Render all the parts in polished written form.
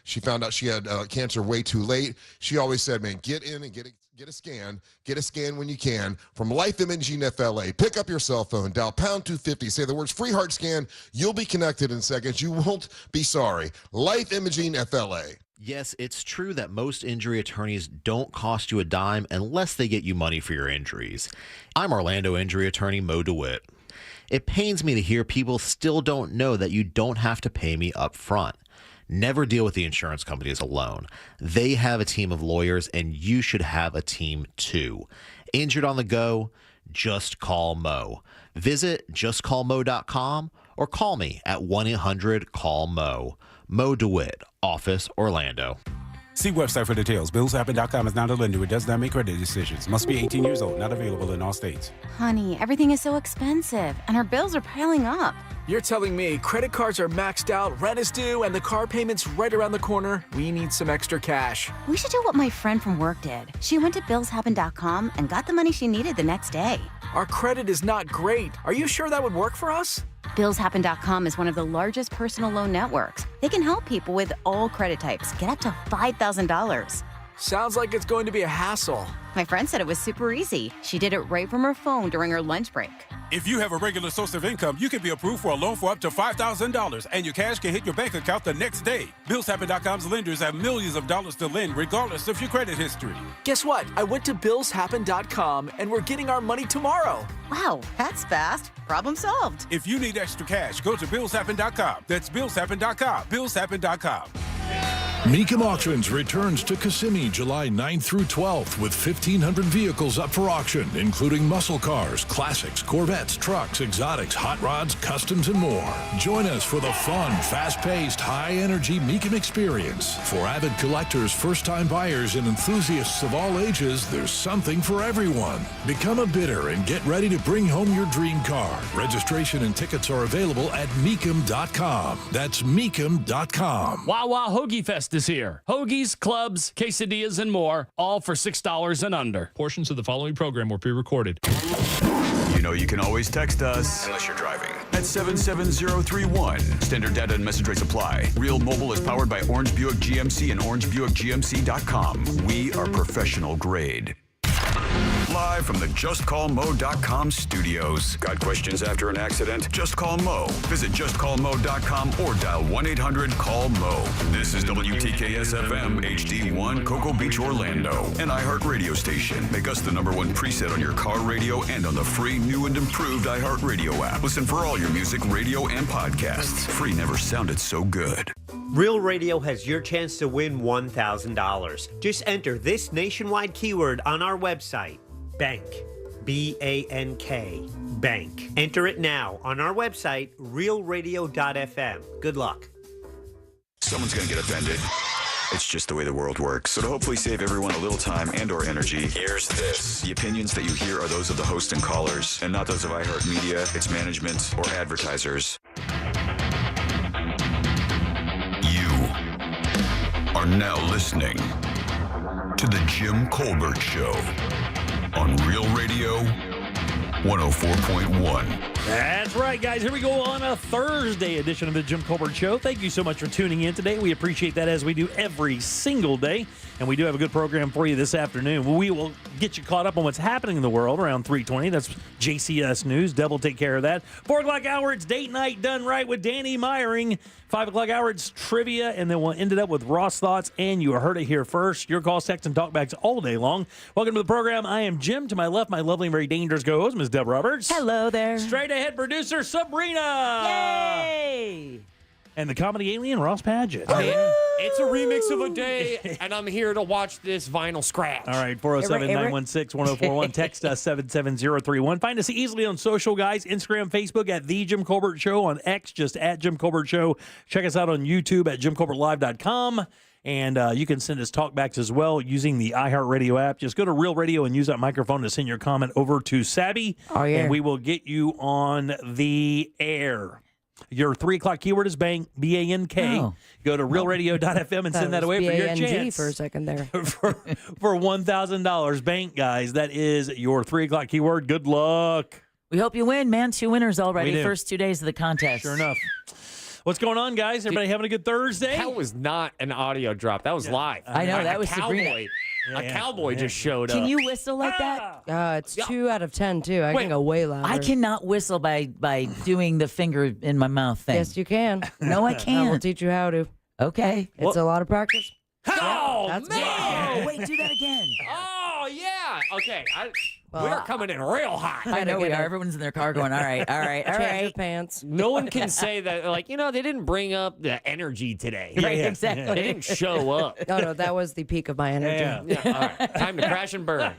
She found out she had cancer way too late. She always said, man, get in and get a scan. Get a scan when you can from Life Imaging FLA. Pick up your cell phone, dial pound 250, say the words free heart scan. You'll be connected in seconds. You won't be sorry. Life Imaging FLA. Yes, it's true that most injury attorneys don't cost you a dime unless they get you money for your injuries. I'm Orlando injury attorney Mo DeWitt. It pains me to hear people still don't know that you don't have to pay me up front. Never deal with the insurance companies alone. They have a team of lawyers, and you should have a team too. Injured on the go? Just call Mo. Visit justcallmo.com or call me at 1-800-CALL-MO. Mo DeWitt, Office, Orlando. See website for details. BillsHappen.com is not a lender. It does not make credit decisions. Must be 18 years old. Not available in all states. Honey, everything is so expensive, and our bills are piling up. You're telling me credit cards are maxed out, rent is due, and the car payment's right around the corner? We need some extra cash. We should do what my friend from work did. She went to BillsHappen.com and got the money she needed the next day. Our credit is not great. Are you sure that would work for us? BillsHappen.com is one of the largest personal loan networks. They can help people with all credit types get up to $5,000. Sounds like it's going to be a hassle. My friend said it was super easy. She did it right from her phone during her lunch break. If you have a regular source of income, you can be approved for a loan for up to $5,000, and your cash can hit your bank account the next day. BillsHappen.com's lenders have millions of dollars to lend, regardless of your credit history. Guess what? I went to BillsHappen.com, and we're getting our money tomorrow. Wow, that's fast. Problem solved. If you need extra cash, go to BillsHappen.com. That's BillsHappen.com. BillsHappen.com. Mecum Auctions returns to Kissimmee July 9th through 12th with 1,500 vehicles up for auction, including muscle cars, classics, Corvettes, trucks, exotics, hot rods, customs, and more. Join us for the fun, fast-paced, high-energy Mecum experience. For avid collectors, first-time buyers, and enthusiasts of all ages, there's something for everyone. Become a bidder and get ready to bring home your dream car. Registration and tickets are available at Mecum.com. That's Mecum.com. Wawa Hoagie Fest is here. Hoagies, clubs, quesadillas, and more, all for $6 and under. Portions of the following program were pre-recorded. You know you can always text us, unless you're driving, at 77031. Standard data and message rates apply. Real Mobile is powered by Orange Buick GMC and OrangeBuickGMC.com. We are professional grade. Live from the JustCallMo.com studios. Got questions after an accident? Just call Mo. Visit JustCallMo.com or dial 1-800-CALL-MO. This is WTKS-FM HD1 Cocoa Beach, Orlando. An iHeart radio station. Make us the #1 preset on your car radio and on the free, new and improved iHeart radio app. Listen for all your music, radio, and podcasts. Free never sounded so good. Real Radio has your chance to win $1,000. Just enter this nationwide keyword on our website, bank, B-A-N-K, bank. Enter it now on our website, realradio.fm. Good luck. Someone's going to get offended. It's just the way the world works. So to hopefully save everyone a little time and or energy, here's this. The opinions that you hear are those of the host and callers, and not those of iHeartMedia, its management, or advertisers. Are now listening to The Jim Colbert Show on Real Radio 104.1. That's right, guys. Here we go on a Thursday edition of The Jim Colbert Show. Thank you so much for tuning in today. We appreciate that, as we do every single day. And we do have a good program for you this afternoon. We will get you caught up on what's happening in the world around 3:20. That's JCS News. Deb will take care of that. 4 o'clock hour, it's Date Night Done Right with Danny Meyering. 5 o'clock hour, it's trivia. And then we'll end it up with Ross Thoughts. And you heard it here first. Your calls, texts, and talkbacks all day long. Welcome to the program. I am Jim. To my left, my lovely and very dangerous co-host, Ms. Deb Roberts. Hello there. Straight ahead producer, Sabrina. Yay! And the comedy alien, Ross Padgett. It's a remix of a day, and I'm here to watch this vinyl scratch. All right, 407-916-1041. Text us 77031. Find us easily on social, guys. Instagram, Facebook at The Jim Colbert Show. On X, just at Jim Colbert Show. Check us out on YouTube at JimColbertLive.com. And you can send us talkbacks as well using the iHeartRadio app. Just go to Real Radio and use that microphone to send your comment over to Sabby. Oh, yeah. And we will get you on the air. Your 3 o'clock keyword is bank, B-A-N-K. Oh. Go to realradio.fm and send that away for your chance. for a second there. for $1,000. Bank, guys. That is your 3 o'clock keyword. Good luck. We hope you win, man. 2 winners already. We do. First 2 days of the contest. Sure enough. What's going on, guys? Everybody having a good Thursday? That was not an audio drop. That was live. I know, that was cowboy. Sabrina. A cowboy just showed up. Can you whistle like that? It's 2 out of 10 too. I can go way louder. I cannot whistle by doing the finger in my mouth thing. Yes, you can. No, I I will can't. teach you how to. Okay. It's a lot of practice. Oh, That's man! Oh, wait, do that again. Oh, yeah. Okay. Well, We're coming in real hot. I know we are. Everyone's in their car going, all right. Change your pants. No one can say that, like, they didn't bring up the energy today. Right, exactly. They didn't show up. No, that was the peak of my energy. Yeah, all right. Time to crash and burn.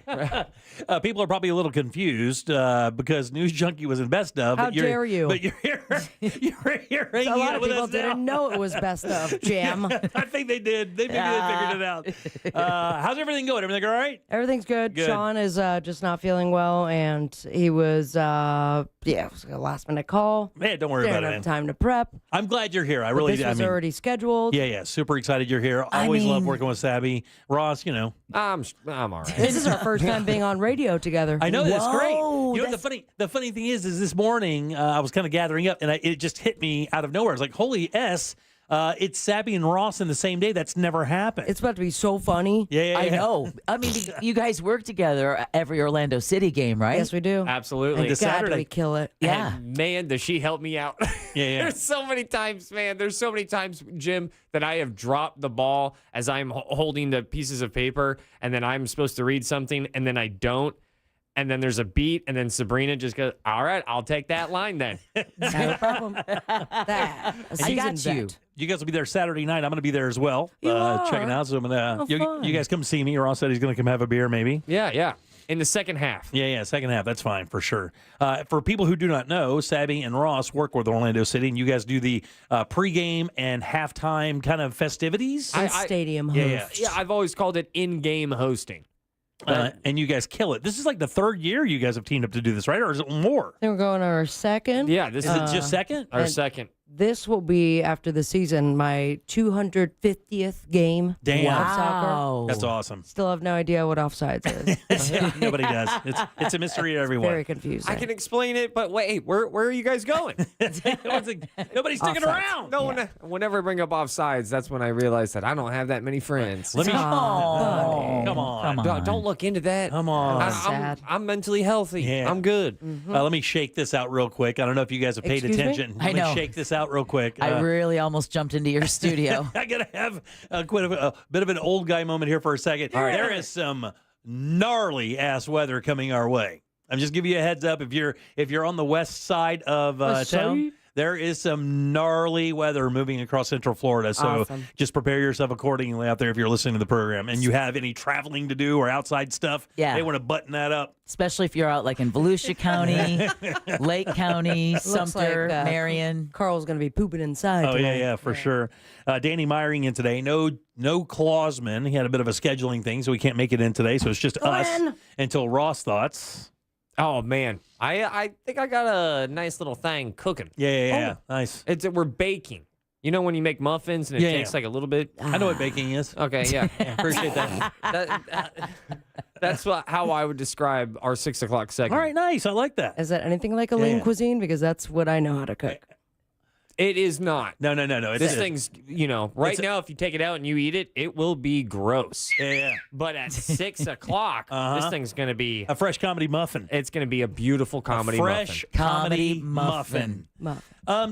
People are probably a little confused because News Junkie was in Best of. How dare you? But you're here. You're here. A lot of people didn't know it was Best of, Jam. I think they did. They maybe they figured it out. How's everything going? Everything all right? Everything's good. Good. Sean is just not feeling well, and he was, it was a last-minute call. Man, don't worry Didn't about it. have time to prep. I'm glad you're here. I But really this do. was already scheduled. Yeah. Super excited you're here. I Always love mean- working with Sabby. Ross, I'm all right. This is our first time being on radio together. I know that's great. Whoa, You know the funny thing is this morning I was kind of gathering up and it just hit me out of nowhere. It's like, holy S, it's Sabby and Ross in the same day. That's never happened. It's about to be so funny. Yeah. I know. I mean, you guys work together every Orlando City game, right? Yes, we do. Absolutely. And God, Saturday. we kill it. Yeah. And man, does she help me out. Yeah. There's so many times, man. There's so many times, Jim, that I have dropped the ball as I'm holding the pieces of paper, and then I'm supposed to read something, and then I don't. And then there's a beat, and then Sabrina just goes, all right, I'll take that line then. No problem. I got you. You guys will be there Saturday night. I'm going to be there as well. You are? Checking out. So I'm gonna, fun. you guys come see me. Ross said he's going to come have a beer maybe. Yeah. In the second half. Yeah, second half. That's fine for sure. For people who do not know, Sabby and Ross work with Orlando City, and you guys do the pregame and halftime kind of festivities. Stadium host. Yeah. I've always called it in-game hosting. And you guys kill it. This is like the third year you guys have teamed up to do this, right? Or is it more? Then we're going on our second. Yeah, this Is it just second? our and- second. This will be, after the season, my 250th game Damn. of soccer. Wow. That's awesome. Still have no idea what offsides is. Nobody does. It's a mystery to everyone. Very confusing. I can explain it, but wait, where are you guys going? Nobody's sticking Offsides. around. No, whenever I bring up offsides, that's when I realize that I don't have that many friends. Let me. Oh, Come on. Don't look into that. Come on. Sad. I'm mentally healthy. Yeah. I'm good. Let me shake this out real quick. I don't know if you guys have paid Excuse me? attention. I Let me know. shake this out real quick. I really almost jumped into your studio. I gotta have a bit of an old guy moment here for a second. There is some gnarly ass weather coming our way. I'm just giving you a heads up. If you're on the west side of town, there is some gnarly weather moving across Central Florida. So Awesome. just prepare yourself accordingly out there if you're listening to the program and you have any traveling to do or outside stuff. Yeah. They want to button that up. Especially if you're out like in Volusia County, Lake County, Sumter, like, Marion. Carl's going to be pooping inside Oh, tonight. yeah, for sure. Danny Meyering in today. No Clausman. He had a bit of a scheduling thing, so we can't make it in today. So it's just us until Ross thoughts. Oh man, I think I got a nice little thing cooking. Yeah. Nice. We're baking. You know when you make muffins and it Yeah, takes yeah. like a little bit. I know what baking is. Okay, yeah. Appreciate that. That's how I would describe our 6 o'clock segment. All right, nice. I like that. Is that anything like a lean cuisine? Because that's what I know how to cook. It is not. No. This thing's, right It's- now, if you take it out and you eat it, it will be gross. Yeah. But at 6 o'clock, this thing's going to be A fresh comedy muffin. It's going to be a beautiful comedy Fresh muffin. comedy muffin.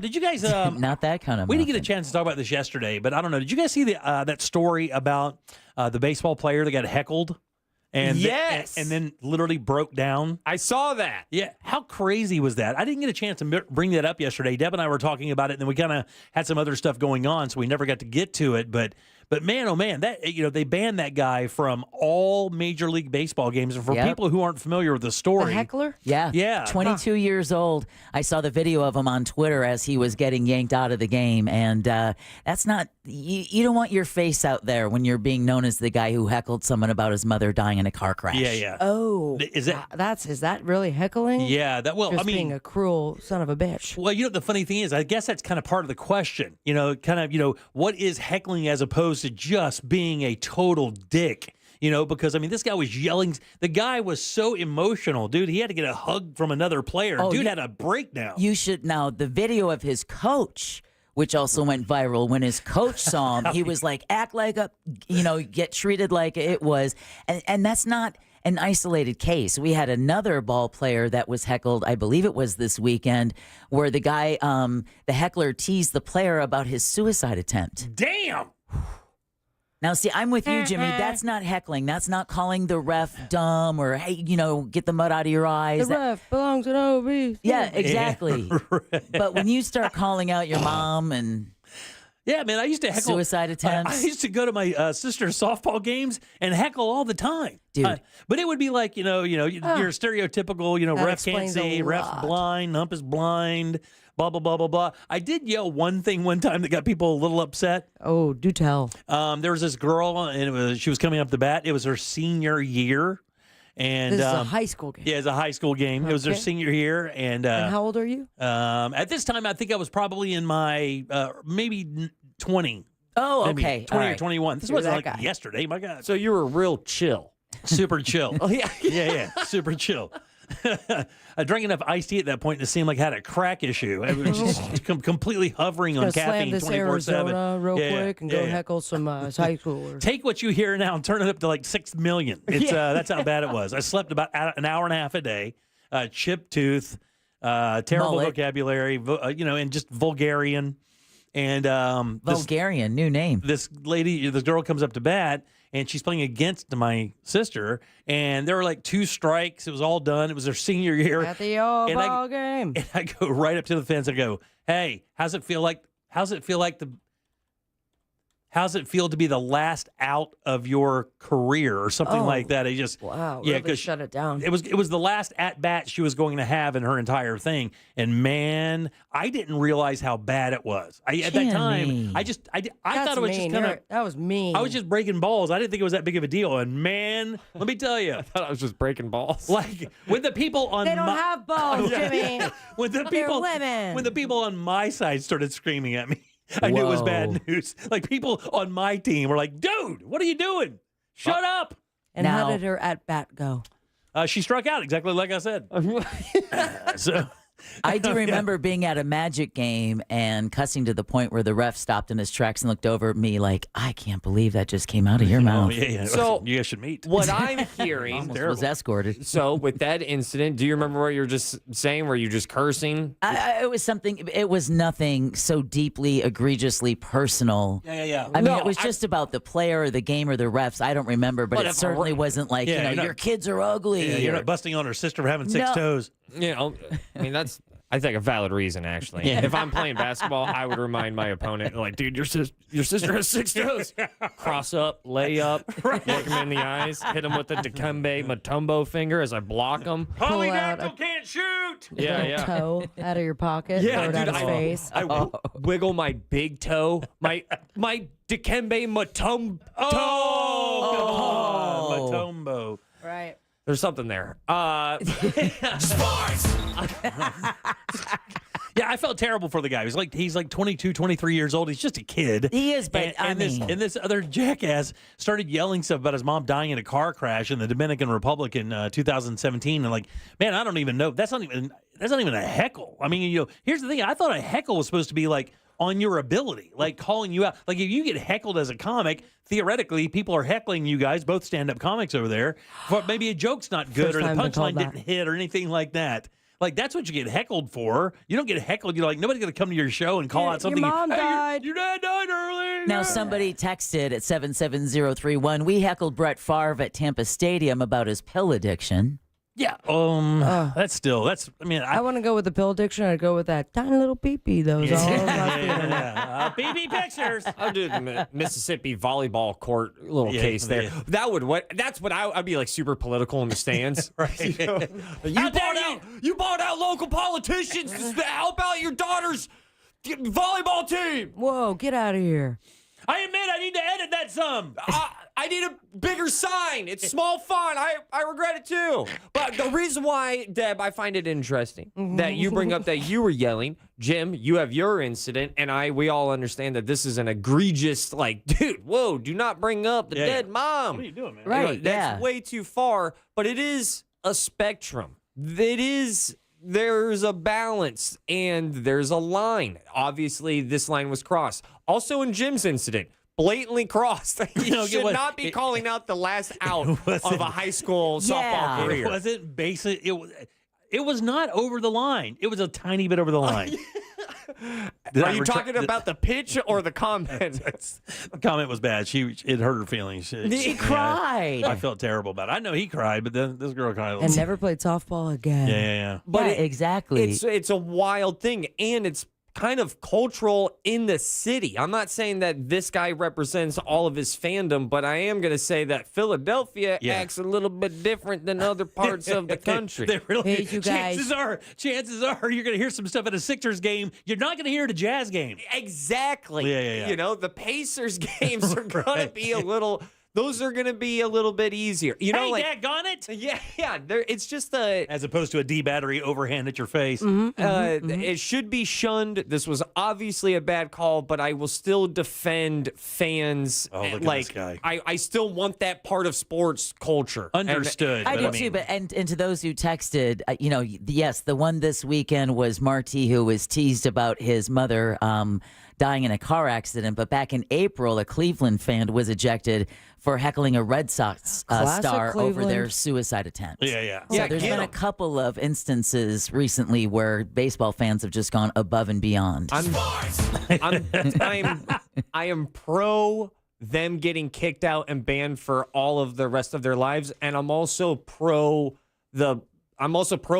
Did you guys? Not that kind of We muffin. didn't get a chance to talk about this yesterday, but I don't know. Did you guys see that story about the baseball player that got heckled? And Yes. and then literally broke down. I saw that. Yeah, how crazy was that? I didn't get a chance to bring that up yesterday. Deb and I were talking about it, and then we kind of had some other stuff going on, so we never got to get to it. But man, oh man, that they banned that guy from all Major League Baseball games. And for Yep. people who aren't familiar with the story, The heckler? Yeah. 22 years old. I saw the video of him on Twitter as he was getting yanked out of the game. And that's not, you don't want your face out there when you're being known as the guy who heckled someone about his mother dying in a car crash. Yeah. Oh. Is that really heckling? Yeah, Just being a cruel son of a bitch. Well, the funny thing is, I guess that's kind of part of the question. What is heckling as opposed to just being a total dick? Because, this guy was yelling. The guy was so emotional, dude. He had to get a hug from another player. Oh, Dude had a breakdown. You should now, the video of his coach which also went viral. When his coach saw him, he was like, act like a, get treated like it was. And that's not an isolated case. We had another ball player that was heckled, I believe it was this weekend, where the guy, the heckler teased the player about his suicide attempt. Damn! Now, see, I'm with you, Jimmy. That's not heckling. That's not calling the ref dumb or, hey, get the mud out of your eyes. The ref belongs to OB. Yeah, exactly. But when you start calling out your mom and yeah, man, I used to heckle suicide attempts. I used to go to my sister's softball games and heckle all the time, dude. But it would be like, your stereotypical, That ref can't explains a see, ref's lot. blind, ump is blind, blah blah blah blah blah. I did yell one thing one time that got people a little upset. Oh, do tell. There was this girl, and she was coming up the bat. It was her senior year. And This is a high school game. Yeah, it's a high school game. It was her Okay. senior year, and how old are you? at this time, I think I was probably in my maybe 20. Oh, Maybe okay. 20 All or right. 21. This You're wasn't that like guy. yesterday. My God. So you were real chill. Super chill. Oh, yeah. Yeah, super chill. I drank enough iced tea at that point to seem like I had a crack issue. I was just completely hovering on Gonna slam caffeine this 24/7. Arizona real quick and go yeah. heckle some high schoolers. Take what you hear now and turn it up to like 6 million. It's that's how bad it was. I slept about an hour and a half a day, chipped tooth, terrible Mullet. vocabulary, and just vulgarian. And Bulgarian, new name. this girl comes up to bat, and she's playing against my sister, and there were like 2 strikes. It was all done. It was their senior year. At the old And ball game. And I go right up to the fence and go, "Hey, how's it feel to be the last out of your career or something Oh, like that?" He just Wow, yeah, really because shut it down. It was the last at bat she was going to have in her entire thing, and man, I didn't realize how bad it was. At that time, Jimmy. I That's thought it was mean. just kind of. That was mean. I was just breaking balls. I didn't think it was that big of a deal. And man, let me tell you, I thought I was just breaking balls. like when the people on They don't my, have balls, Jimmy. when the They're people women. when the people on my side started screaming at me, I knew it was Whoa. bad news. Like people on my team were like, "Dude, what are you doing? Shut up!" And how Now- did her at bat go? She struck out exactly like I said. So I do remember being at a Magic game and cussing to the point where the ref stopped in his tracks and looked over at me like, I can't believe that just came out of your oh, mouth. yeah. So- you guys should meet. What I'm hearing. Almost was escorted. So with that incident, do you remember what you were just saying? Were you just cursing? It was nothing so deeply, egregiously personal. Yeah. I mean, No, it was just about the player or the game or the refs. I don't remember, but But it if a certainly re- wasn't like, Yeah, you're not- your kids are ugly. Yeah, you're or- not busting on her sister for having 6 No. toes. I mean, that's, I think, a valid reason, actually. Yeah. If I'm playing basketball, I would remind my opponent, like, dude, your sister has 6 toes. Cross up, lay up, look him in the eyes, hit him with the Dikembe Mutombo finger as I block him. Polydactyl can't shoot. Yeah, Little yeah. toe out of your pocket, Yeah, throw it dude, out his face. I wiggle my big toe, my Dikembe Mutombo. Oh, Matombo. Right. There's something there. Yeah, I felt terrible for the guy. He's like 22, 23 years old. He's just a kid. He is, but and this other jackass started yelling stuff about his mom dying in a car crash in the Dominican Republic in 2017. And like, man, I don't even know. That's not even a heckle. I mean, here's the thing. I thought a heckle was supposed to be like on your ability, like calling you out. Like if you get heckled as a comic, theoretically, people are heckling you guys, both stand-up comics over there. But maybe a joke's not good First or the time been called punchline didn't hit or anything like that. Like, that's what you get heckled for. You don't get heckled. You're like, nobody's going to come to your show and call out something. Your mom died. Your dad died early. Now, somebody texted at 77031, we heckled Brett Favre at Tampa Stadium about his pill addiction. Yeah. I mean, I want to go with the pill addiction. I'd go with that tiny little pee-pee. Those all over my feeling. BB pictures. I'll do the Mississippi volleyball court little case there. yeah. That's what I'd be like super political in the stands. Right. You bought out local politicians to help out your daughter's volleyball team. Whoa, get out of here. I admit I need to edit that some. I need a bigger sign. It's small font. I regret it too. But the reason why, Deb, I find it interesting that you bring up that you were yelling. Jim, you have your incident, and we all understand that this is an egregious, like, dude, whoa, do not bring up the dead mom. What are you doing, man? Right, That's way too far, but it is a spectrum. It is there's a balance and there's a line. Obviously, this line was crossed. Also in Jim's incident, blatantly crossed. You should not be calling out the last out of a high school softball career. It wasn't basic. It was not over the line. It was a tiny bit over the line. Are you talking about the pitch or the comment? The comment was bad. It hurt her feelings. She cried. I felt terrible about it. I know he cried, but then this girl cried. And never played softball again. Yeah. But exactly. It's a wild thing, and it's kind of cultural in the city. I'm not saying that this guy represents all of his fandom, but I am going to say that Philadelphia acts a little bit different than other parts of the country. They really, Hey, you guys. Chances are you're going to hear some stuff at a Sixers game you're not going to hear at a Jazz game. Exactly. Yeah. You know, the Pacers games are going to be a little... Those are going to be a little bit easier. You know, daggone it! Yeah. It's just as opposed to a D battery overhand at your face. It should be shunned. This was obviously a bad call, but I will still defend fans. Oh, look like, at this guy. I still want that part of sports culture. Understood. I do too, but and to those who texted, yes, the one this weekend was Marty, who was teased about his mother dying in a car accident. But back in April, a Cleveland fan was ejected for heckling a Red Sox star over their suicide attempt. Yeah. So there's been a couple of instances recently where baseball fans have just gone above and beyond. I am pro them getting kicked out and banned for all of the rest of their lives, and I'm also pro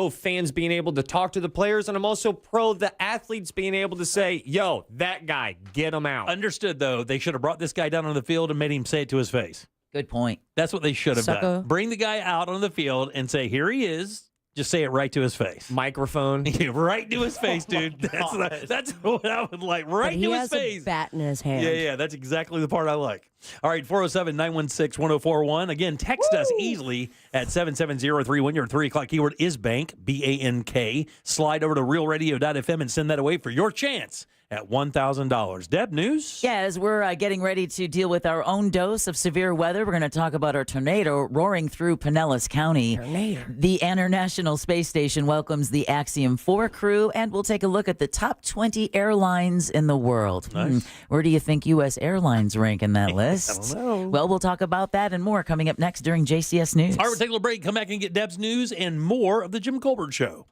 fans being able to talk to the players, and I'm also pro the athletes being able to say, yo, that guy, get him out. Understood, though. They should have brought this guy down on the field and made him say it to his face. Good point. That's what they should have done. Bring the guy out on the field and say, here he is. Just say it right to his face. Microphone. Right to his face, dude. That's what I would like. Right to his face. He has a bat in his hand. Yeah. That's exactly the part I like. All right, 407-916-1041. Again, text us easily at 77031. Your 3 o'clock keyword is bank, B-A-N-K. Slide over to realradio.fm and send that away for your chance at $1,000. Deb, news? Yeah, as we're getting ready to deal with our own dose of severe weather, we're going to talk about our tornado roaring through Pinellas County. The International Space Station welcomes the Axiom 4 crew, and we'll take a look at the top 20 airlines in the world. Nice. Where do you think U.S. Airlines rank in that list? I don't know. Well, we'll talk about that and more coming up next during JCS News. All right, we'll take a little break, come back and get Deb's news and more of the Jim Colbert Show.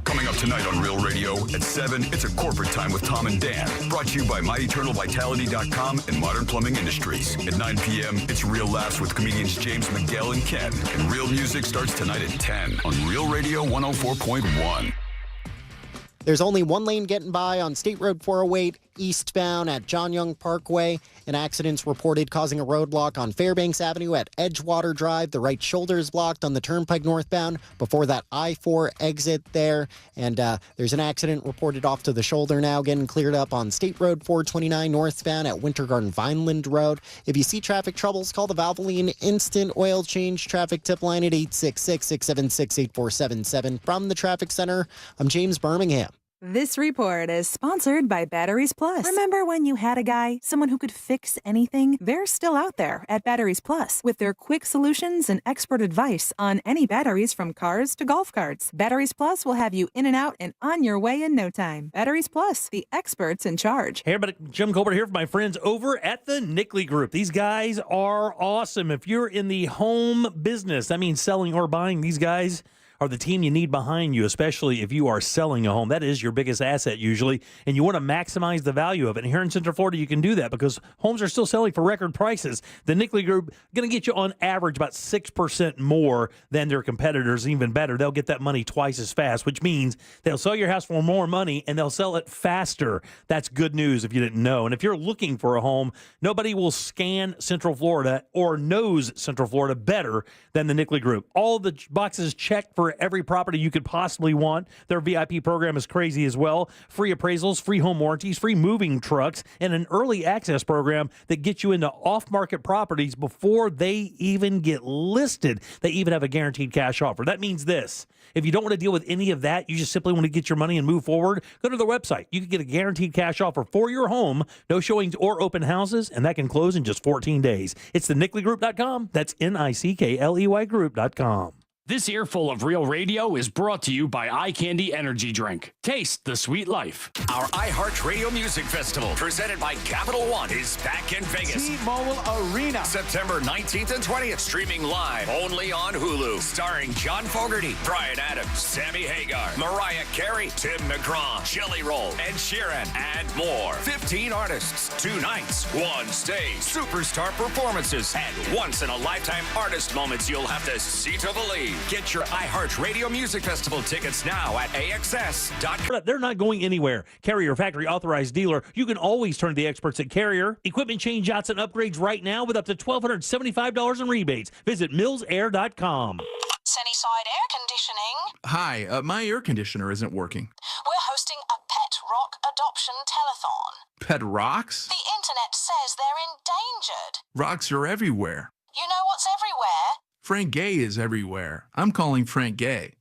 Coming up tonight on Real Radio at 7, it's a corporate time with Tom and Dan. Brought to you by MyEternalVitality.com and Modern Plumbing Industries. At 9 p.m., it's Real Laughs with comedians James McGill and Ken. And Real Music starts tonight at 10 on Real Radio 104.1. There's only one lane getting by on State Road 408 eastbound at John Young Parkway. An accident's reported causing a roadblock on Fairbanks Avenue at Edgewater Drive. The right shoulder is blocked on the Turnpike northbound before that I-4 exit there. And there's an accident reported off to the shoulder now, getting cleared up on State Road 429 northbound at Winter Garden Vineland Road. If you see traffic troubles, call the Valvoline Instant Oil Change traffic tip line at 866-676-8477. From the Traffic Center, I'm James Birmingham. This report is sponsored by Batteries Plus. Remember when you had a guy, someone who could fix anything? They're still out there at Batteries Plus with their quick solutions and expert advice on any batteries from cars to golf carts. Batteries Plus will have you in and out and on your way in no time. Batteries Plus, the experts in charge. Hey, everybody, Jim Colbert here for my friends over at the Nickley Group. These guys are awesome. If you're in the home business, that means selling or buying, these guys are the team you need behind you, especially if you are selling a home. That is your biggest asset usually, and you want to maximize the value of it. And here in Central Florida, you can do that because homes are still selling for record prices. The Nickley Group going to get you on average about 6% more than their competitors. Even better, they'll get that money twice as fast, which means they'll sell your house for more money and they'll sell it faster. That's good news if you didn't know. And if you're looking for a home, nobody will scan Central Florida or knows Central Florida better than the Nickley Group. All the boxes checked for every property you could possibly want. Their VIP program is crazy as well. Free appraisals, free home warranties, free moving trucks, and an early access program that gets you into off-market properties before they even get listed. They even have a guaranteed cash offer. That means this. If you don't want to deal with any of that, you just simply want to get your money and move forward, go to their website. You can get a guaranteed cash offer for your home, no showings or open houses, and that can close in just 14 days. It's the NickleyGroup.com. That's NICKLEY Group.com. This earful of real radio is brought to you by Eye Candy Energy Drink. Taste the sweet life. Our iHeartRadio Music Festival, presented by Capital One, is back in Vegas. T-Mobile Arena. September 19th and 20th, streaming live only on Hulu. Starring John Fogerty, Bryan Adams, Sammy Hagar, Mariah Carey, Tim McGraw, Jelly Roll, Ed Sheeran, and more. 15 artists, 2 nights, 1 stage, superstar performances, and once-in-a-lifetime artist moments you'll have to see to believe. Get your iHeartRadio Music Festival tickets now at AXS.com. They're not going anywhere. Carrier Factory Authorized Dealer. You can always turn to the experts at Carrier. Equipment change-outs and upgrades right now with up to $1,275 in rebates. Visit millsair.com. Sunnyside Air Conditioning. Hi, my air conditioner isn't working. We're hosting a pet rock adoption telethon. Pet rocks? The internet says they're endangered. Rocks are everywhere. You know what's everywhere? Frank Gay is everywhere. I'm calling Frank Gay.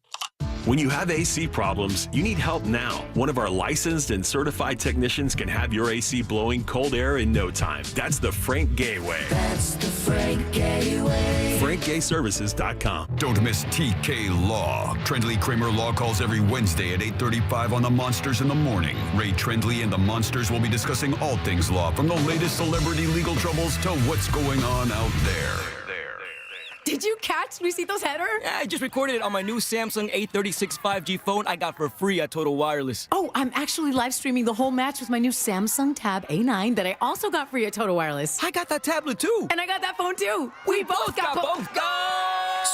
When you have AC problems, you need help now. One of our licensed and certified technicians can have your AC blowing cold air in no time. That's the Frank Gay way. That's the Frank Gay way. FrankGayServices.com. Don't miss TK Law. Trendley Kramer Law calls every Wednesday at 8:35 on the Monsters in the Morning. Ray Trendley and the Monsters will be discussing all things law, from the latest celebrity legal troubles to what's going on out there. Did you catch Luisito's header? Yeah, I just recorded it on my new Samsung A36 5G phone I got for free at Total Wireless. Oh, I'm actually live streaming the whole match with my new Samsung Tab A9 that I also got free at Total Wireless. I got that tablet too. And I got that phone too. We both got both.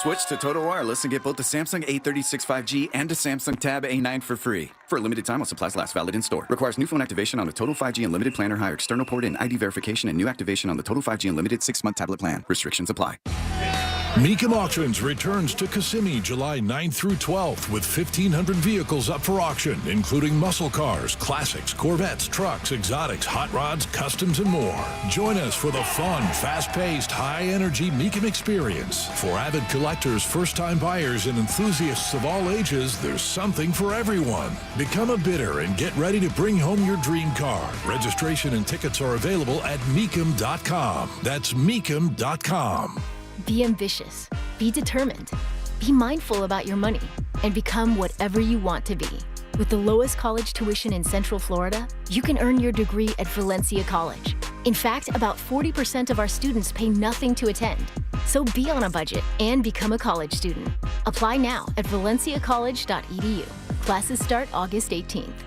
Switch to Total Wireless and get both the Samsung A36 5G and the Samsung Tab A9 for free. For a limited time while supplies last, valid in store. Requires new phone activation on the Total 5G Unlimited plan or higher external port and ID verification and new activation on the Total 5G Unlimited 6-month tablet plan. Restrictions apply. Mecum Auctions returns to Kissimmee July 9th through 12th with 1,500 vehicles up for auction, including muscle cars, classics, Corvettes, trucks, exotics, hot rods, customs, and more. Join us for the fun, fast-paced, high-energy Mecum experience. For avid collectors, first-time buyers, and enthusiasts of all ages, there's something for everyone. Become a bidder and get ready to bring home your dream car. Registration and tickets are available at Mecum.com. That's Mecum.com. Be ambitious, be determined, be mindful about your money, and become whatever you want to be. With the lowest college tuition in Central Florida, you can earn your degree at Valencia College. In fact, about 40% of our students pay nothing to attend. So be on a budget and become a college student. Apply now at valenciacollege.edu. Classes start August 18th.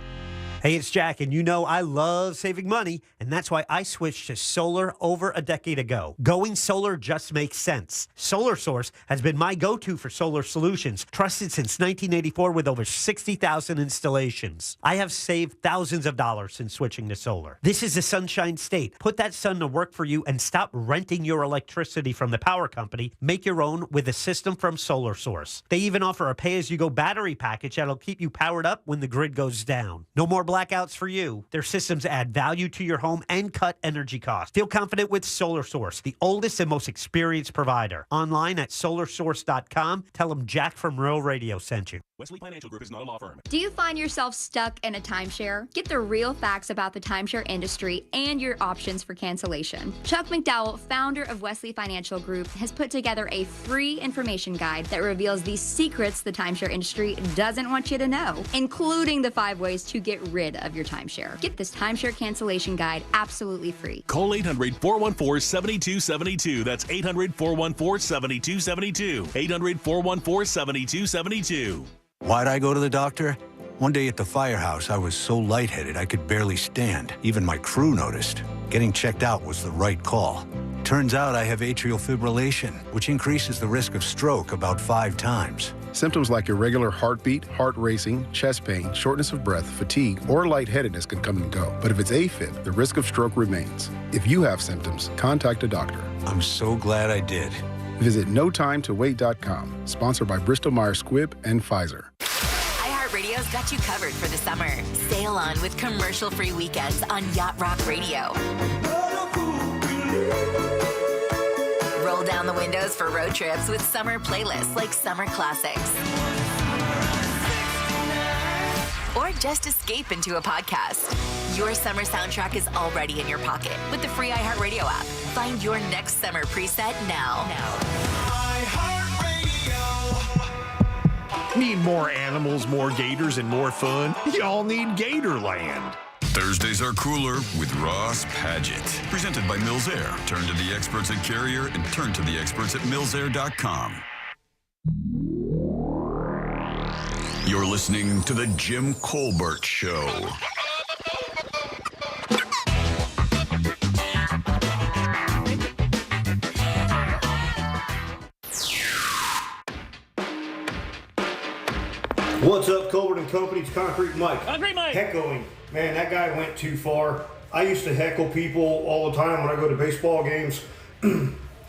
Hey, it's Jack, and you know I love saving money, and that's why I switched to solar over a decade ago. Going solar just makes sense. Solar Source has been my go-to for solar solutions, trusted since 1984 with over 60,000 installations. I have saved thousands of dollars since switching to solar. This is the Sunshine State. Put that sun to work for you and stop renting your electricity from the power company. Make your own with a system from Solar Source. They even offer a pay-as-you-go battery package that'll keep you powered up when the grid goes down. No more blackouts for you. Their systems add value to your home and cut energy costs. Feel confident with Solar Source, the oldest and most experienced provider. Online at solarsource.com. Tell them Jack from Real Radio sent you. Wesley Financial Group is not a law firm. Do you find yourself stuck in a timeshare? Get the real facts about the timeshare industry and your options for cancellation. Chuck McDowell, founder of Wesley Financial Group, has put together a free information guide that reveals the secrets the timeshare industry doesn't want you to know, including the 5 ways to get rid of your timeshare. Get this timeshare cancellation guide absolutely free. Call 800-414-7272. That's 800-414-7272. 800-414-7272. Why'd I go to the doctor? One day at the firehouse, I was so lightheaded I could barely stand. Even my crew noticed. Getting checked out was the right call. Turns out I have atrial fibrillation, which increases the risk of stroke about 5 times. Symptoms like irregular heartbeat, heart racing, chest pain, shortness of breath, fatigue, or lightheadedness can come and go. But if it's AFib, the risk of stroke remains. If you have symptoms, contact a doctor. I'm so glad I did. Visit NoTimeToWait.com, sponsored by Bristol-Myers Squibb and Pfizer. iHeartRadio's got you covered for the summer. Sail on with commercial-free weekends on Yacht Rock Radio. Roll down the windows for road trips with summer playlists like Summer Classics. Or just escape into a podcast. Your summer soundtrack is already in your pocket with the free iHeartRadio app. Find your next summer preset now. iHeartRadio. Need more animals, more gators, and more fun? Y'all need Gatorland. Thursdays are cooler with Ross Padgett. Presented by Mills Air. Turn to the experts at Carrier and turn to the experts at millsair.com. You're listening to The Jim Colbert Show. What's up, Colbert and Company? It's Concrete Mike. Concrete Mike. Heckling. Man, that guy went too far. I used to heckle people all the time when I go to baseball games.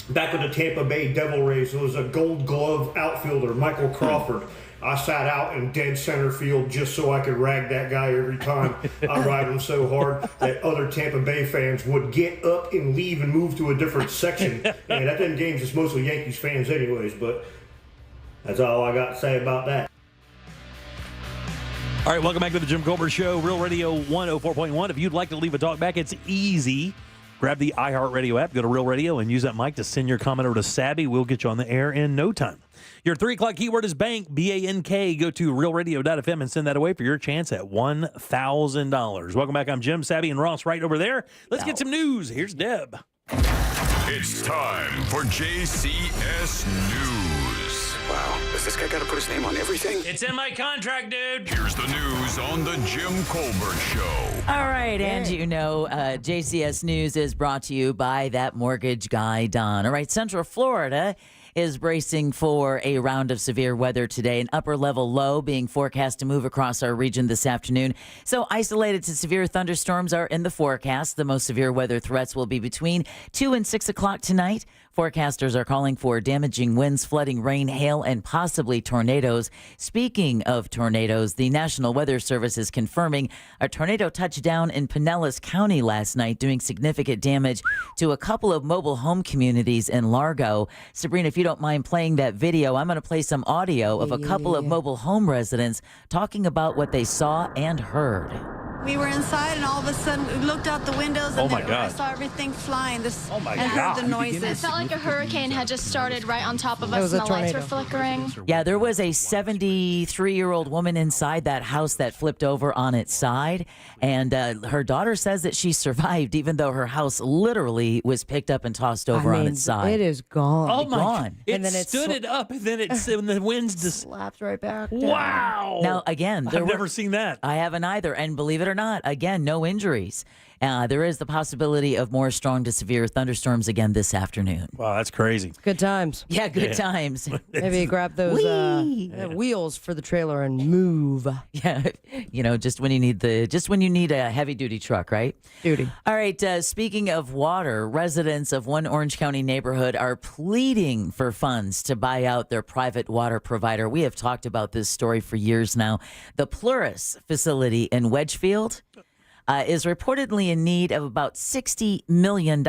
Back with the Tampa Bay Devil Rays, there was a Gold Glove outfielder, Michael Crawford. I sat out in dead center field just so I could rag that guy every time. I ride him so hard that other Tampa Bay fans would get up and leave and move to a different section. And at them games, it's mostly Yankees fans anyways, but that's all I got to say about that. All right, welcome back to the Jim Colbert Show, Real Radio 104.1. If you'd like to leave a talk back, it's easy. Grab the iHeartRadio app, go to Real Radio, and use that mic to send your comment over to Sabby. We'll get you on the air in no time. Your 3 o'clock keyword is bank, B-A-N-K. Go to realradio.fm and send that away for your chance at $1,000. Welcome back. I'm Jim, Sabby, and Ross right over there. Let's get some news. Here's Deb. It's time for JCS News. Wow, does this guy got to put his name on everything? It's in my contract, dude. Here's the news on the Jim Colbert Show. All right, and you know, JCS News is brought to you by that mortgage guy, Don. All right, Central Florida is bracing for a round of severe weather today. An upper-level low being forecast to move across our region this afternoon. So isolated to severe thunderstorms are in the forecast. The most severe weather threats will be between 2 and 6 o'clock tonight. Forecasters are calling for damaging winds, flooding, rain, hail, and possibly tornadoes. Speaking of tornadoes, the National Weather Service is confirming a tornado touched down in Pinellas County last night, doing significant damage to a couple of mobile home communities in Largo. Sabrina, if you don't mind playing that video, I'm going to play some audio of a couple of mobile home residents talking about what they saw and heard. We were inside, and all of a sudden, we looked out the windows, and I saw everything flying. And heard the noises. It felt like a hurricane had just started right on top of us, and the lights were flickering. Yeah, there was a 73-year-old woman inside that house that flipped over on its side, and her daughter says that she survived, even though her house literally was picked up and tossed over on its side. It is gone. Oh, my God. It stood it up, and then the winds just slapped right back down. Wow. Now, again, I've never seen that. I haven't either, and believe it or not, again, no injuries. There is the possibility of more strong to severe thunderstorms again this afternoon. Wow, that's crazy. Good times. Yeah, good times. Maybe grab those wheels for the trailer and move. Yeah, you know, just when you need a heavy duty truck, right? Duty. All right. Speaking of water, residents of one Orange County neighborhood are pleading for funds to buy out their private water provider. We have talked about this story for years now. The Pluris facility in Wedgefield is reportedly in need of about $60 million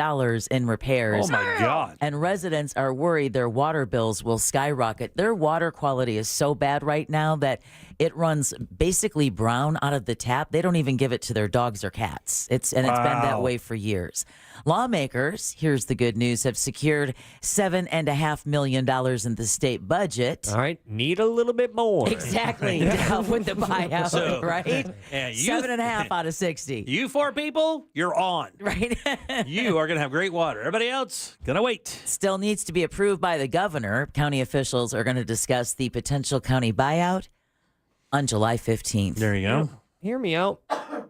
in repairs. Oh, my God. And residents are worried their water bills will skyrocket. Their water quality is so bad right now that it runs basically brown out of the tap. They don't even give it to their dogs or cats. It's been that way for years. Lawmakers, here's the good news, have secured $7.5 million in the state budget. All right, need a little bit more. Exactly. To help with the buyout, right? Yeah, 7.5 out of 60. You 4 people, you're on. Right. You are going to have great water. Everybody else, going to wait. Still needs to be approved by the governor. County officials are going to discuss the potential county buyout on July 15th. There you go. Hear me out.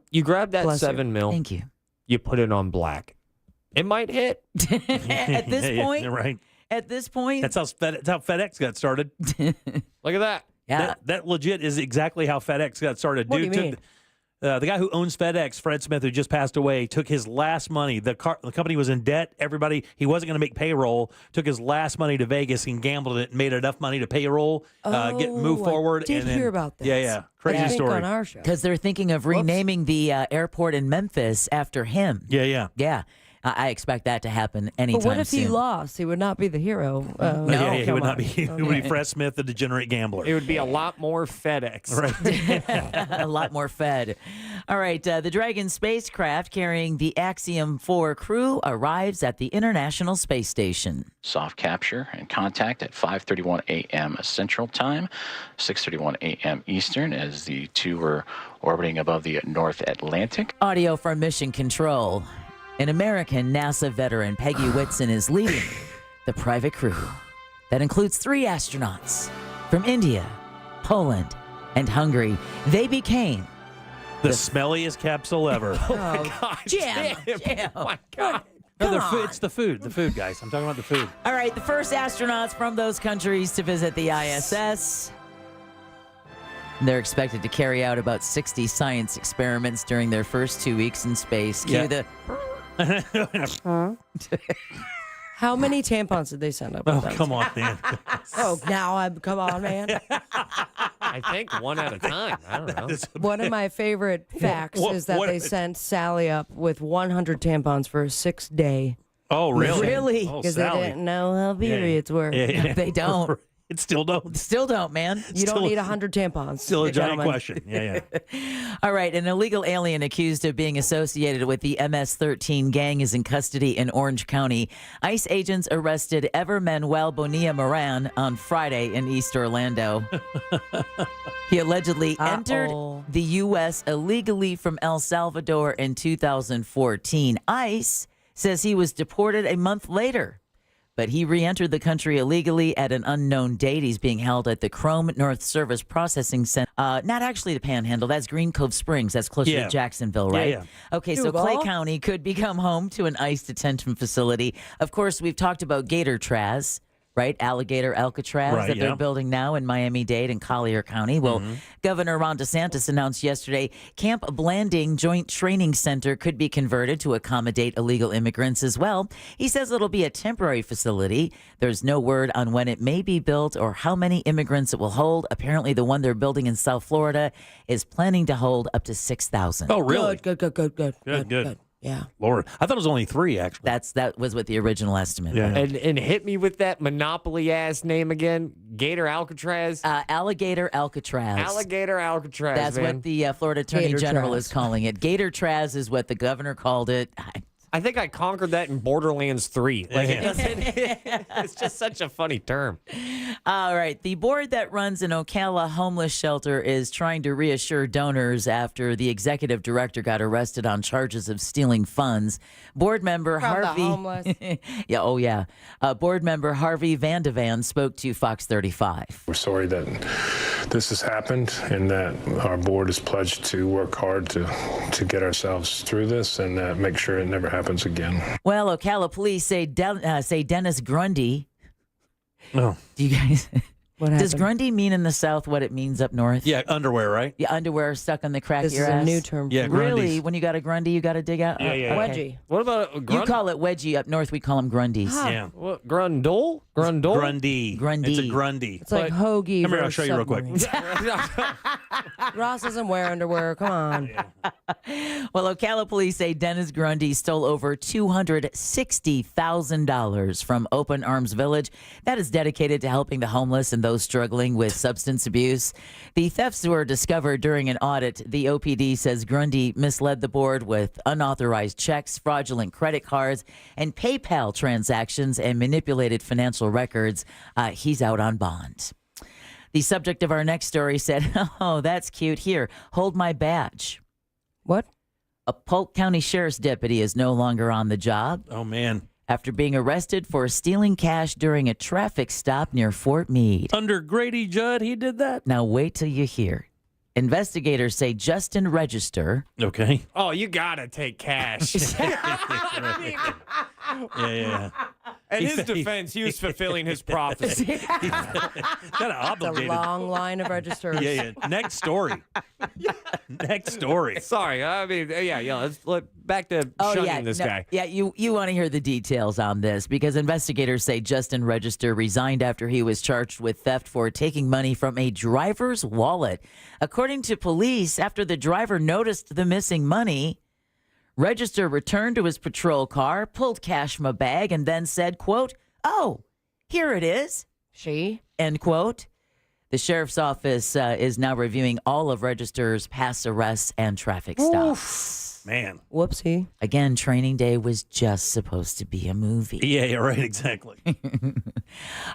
You grab that $7 million. Thank you. You put it on black. It might hit. At this point, right. At this point, that's how FedEx got started. Look at that. Yeah, that legit is exactly how FedEx got started. What do you mean? The guy who owns FedEx, Fred Smith, who just passed away, took his last money. The company was in debt. He wasn't going to make payroll. Took his last money to Vegas and gambled it. And made enough money to payroll, move forward. I did hear about this. Yeah, crazy story. On our show because they're thinking of renaming the airport in Memphis after him. Yeah. I expect that to happen anytime But what if soon. he lost? He would not be the hero. No, he would not be. He would be Okay. Fred Smith, the degenerate gambler. It would be a lot more FedEx. Right. A lot more fed. All right, the Dragon spacecraft carrying the Axiom 4 crew arrives at the International Space Station. Soft capture and contact at 5:31 a.m. Central Time, 6:31 a.m. Eastern, as the two were orbiting above the North Atlantic. Audio from Mission Control. An American NASA veteran, Peggy Whitson, is leading the private crew that includes 3 astronauts from India, Poland, and Hungary. They became The smelliest capsule ever. Oh, Jim. Oh, my God. No, it's the food. The food, guys. I'm talking about the food. All right, the first astronauts from those countries to visit the ISS. They're expected to carry out about 60 science experiments during their first 2 weeks in space. Cue the... How many tampons did they send up? Oh, come on, man. Come on, man. I think one at a time. I don't know. One of my favorite facts is that they sent Sally up with 100 tampons for a 6-day. Oh, really? Really? Oh, Because they Sally. didn't know how periods were. Yeah. They don't. It still don't. Still don't, man. You don't need 100 tampons. Still a giant gentlemen. question. Yeah. All right, an illegal alien accused of being associated with the MS-13 gang is in custody in Orange County. ICE agents arrested Ever Manuel Bonilla Moran on Friday in East Orlando. He allegedly entered the U.S. illegally from El Salvador in 2014. ICE says he was deported a month later, but he re-entered the country illegally at an unknown date. He's being held at the Chrome North Service Processing Center. Not actually the Panhandle. That's Green Cove Springs. That's closer to Jacksonville, right? Yeah. Okay, so Clay County could become home to an ICE detention facility. Of course, we've talked about Gator Traz, right? Alligator Alcatraz that they're building now in Miami-Dade and Collier County. Well, Governor Ron DeSantis announced yesterday Camp Blanding Joint Training Center could be converted to accommodate illegal immigrants as well. He says it'll be a temporary facility. There's no word on when it may be built or how many immigrants it will hold. Apparently, the one they're building in South Florida is planning to hold up to 6,000. Oh, really? Good. Yeah. Lord, I thought it was only 3, actually. That was what the original estimate. Yeah. And hit me with that Monopoly ass name again. Gator Alcatraz. Alligator Alcatraz. Alligator Alcatraz. That's man. what the Florida Attorney Gator General Traz. is calling it. Gator Traz is what the governor called it. I think I conquered that in Borderlands 3. Like, it's just such a funny term. All right. The board that runs an Ocala homeless shelter is trying to reassure donors after the executive director got arrested on charges of stealing funds. Board member From the Harvey. homeless. Board member Harvey Vandevan spoke to Fox 35. We're sorry that this has happened and that our board is pledged to work hard to get ourselves through this and make sure it never happens again. Well, Ocala police say Dennis Grundy. Oh. Do you guys? What Does happened? Grundy mean in the South what it means up north? Yeah, underwear, right? Yeah, underwear stuck on the crack This of your is a ass. new term. Yeah, Really? Grundies. When you got a Grundy, you got to dig out? Yeah. Wedgie. What about You call it wedgie up north. We call them Grundies. Yeah. What, Grundle? Grundle? Grundy. Grundy. It's a Grundy. It's like hoagie. Come here, I'll versus show you real quick. submarine. Ross doesn't wear underwear. Come on. Well, Ocala police say Dennis Grundy stole over $260,000 from Open Arms Village. That is dedicated to helping the homeless and those struggling with substance abuse. The thefts were discovered during an audit. The OPD says Grundy misled the board with unauthorized checks, fraudulent credit cards, and PayPal transactions and manipulated financial records. He's out on bond. The subject of our next story said, "Oh, that's cute. Here, hold my badge." What? A Polk County Sheriff's deputy is no longer on the job Oh, man. after being arrested for stealing cash during a traffic stop near Fort Meade. Under Grady Judd, he did that? Now, wait till you hear. Investigators say Justin Register. Okay. Oh, you gotta take cash. Yeah. In his defense, he was fulfilling his prophecy. Kind of It's a obligated. long line of registers. Yeah. Next story. Next story. Sorry, I mean, let's back to shunning this guy. Yeah, you want to hear the details on this because investigators say Justin Register resigned after he was charged with theft for taking money from a driver's wallet. According to police, after the driver noticed the missing money, Register returned to his patrol car, pulled cash from a bag, and then said, quote, "Oh, here it is." She? End quote. The sheriff's office is now reviewing all of Register's past arrests and traffic stops. Man. Whoopsie. Again, training day was just supposed to be a movie. Yeah, right, exactly.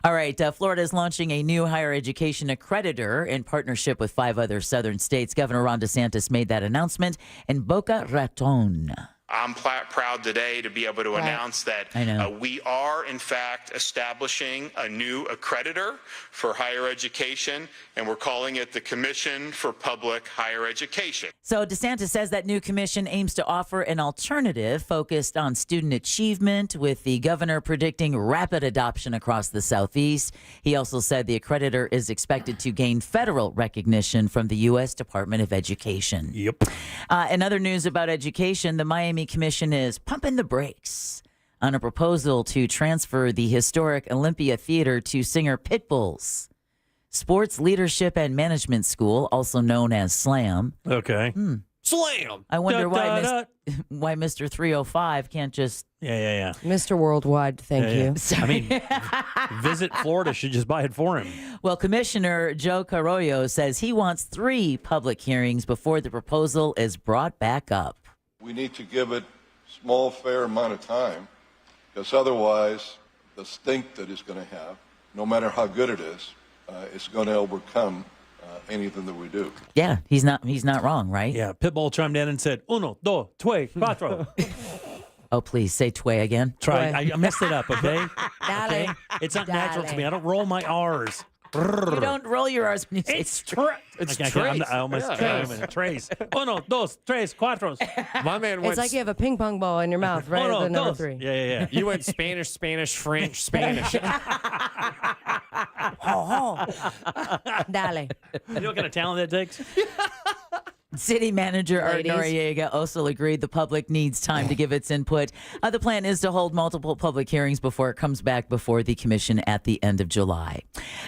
All right, Florida is launching a new higher education accreditor in partnership with 5 other southern states. Governor Ron DeSantis made that announcement in Boca Raton. I'm proud today to be able to announce that we are, in fact, establishing a new accreditor for higher education, and we're calling it the Commission for Public Higher Education. So DeSantis says that new commission aims to offer an alternative focused on student achievement, with the governor predicting rapid adoption across the Southeast. He also said the accreditor is expected to gain federal recognition from the U.S. Department of Education. Yep. In other news about education, the Miami Commission is pumping the brakes on a proposal to transfer the historic Olympia Theater to Singer Pitbull's Sports Leadership and Management School, also known as SLAM. Okay. Slam! I wonder why Mr. 305 can't just... Yeah. Mr. Worldwide, thank you. I mean, Visit Florida should just buy it for him. Well, Commissioner Joe Carollo says he wants 3 public hearings before the proposal is brought back up. We need to give it a small, fair amount of time, because otherwise the stink that it's going to have, no matter how good it is going to overcome anything that we do. Yeah, he's not wrong, right? Yeah, Pitbull chimed in and said, 1, 2, 3, 4. Oh, please, say "tway" again. Try. I messed it up, okay? Okay? It's not natural to me. I don't roll my R's. You don't roll your R's when you say it's Trace. I almost Trace. 1, 2, 3, 4. My man went. It's like you have a ping pong ball in your mouth, right? At the number 3. Yeah. You went Spanish, French, Spanish. Dale. You know what kind of talent that takes? City Manager Art Noriega also agreed the public needs time to give its input. The plan is to hold multiple public hearings before it comes back before the commission at the end of July.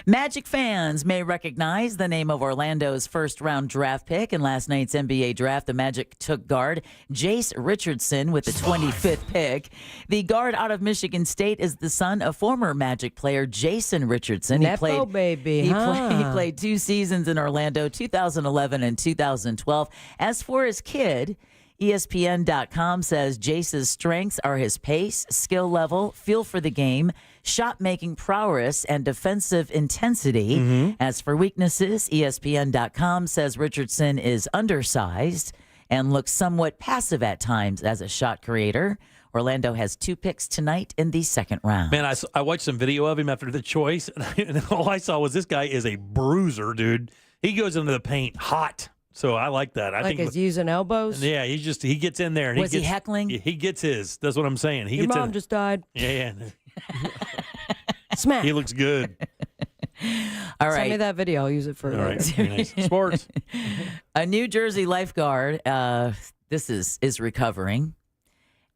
Magic fans may recognize the name of Orlando's first-round draft pick. In last night's NBA draft, the Magic took guard Jace Richardson with the 25th pick. The guard out of Michigan State is the son of former Magic player Jason Richardson. He played 2 seasons in Orlando, 2011 and 2012. As for his kid, ESPN.com says Jace's strengths are his pace, skill level, feel for the game, shot-making prowess, and defensive intensity. As for weaknesses, ESPN.com says Richardson is undersized and looks somewhat passive at times as a shot creator. Orlando has 2 picks tonight in the second round. Man, I watched some video of him after the choice, and all I saw was this guy is a bruiser, dude. He goes into the paint hot. So I like that. I think he's using elbows? Yeah, he gets in there. And Was he heckling? He gets his. That's what I'm saying. Your mom just died. Yeah. Smack. He looks good. All right. Send me that video. I'll use it for All right. Very nice. Sports. A New Jersey lifeguard, this is recovering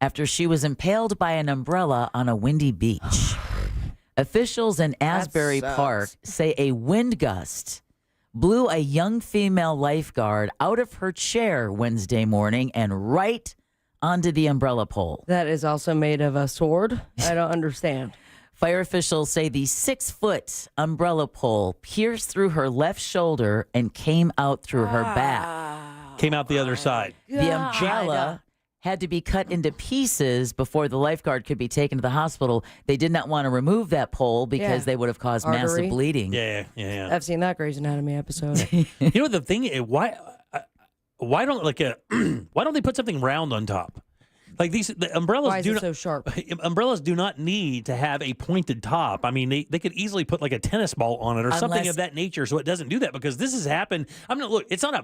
after she was impaled by an umbrella on a windy beach. Officials in Asbury Park say a wind gust blew a young female lifeguard out of her chair Wednesday morning and right onto the umbrella pole. That is also made of a sword? I don't understand. Fire officials say the 6-foot umbrella pole pierced through her left shoulder and came out through her back. Came out the other side. The umbrella had to be cut into pieces before the lifeguard could be taken to the hospital. They did not want to remove that pole because they would have caused massive bleeding. Yeah. I've seen that Grey's Anatomy episode. You know the thing is, why don't why don't they put something round on top? Like the umbrellas Why is it so sharp? Umbrellas do not need to have a pointed top. I mean, they could easily put like a tennis ball on it or something of that nature, so it doesn't do that. Because this has happened. I mean, look, it's not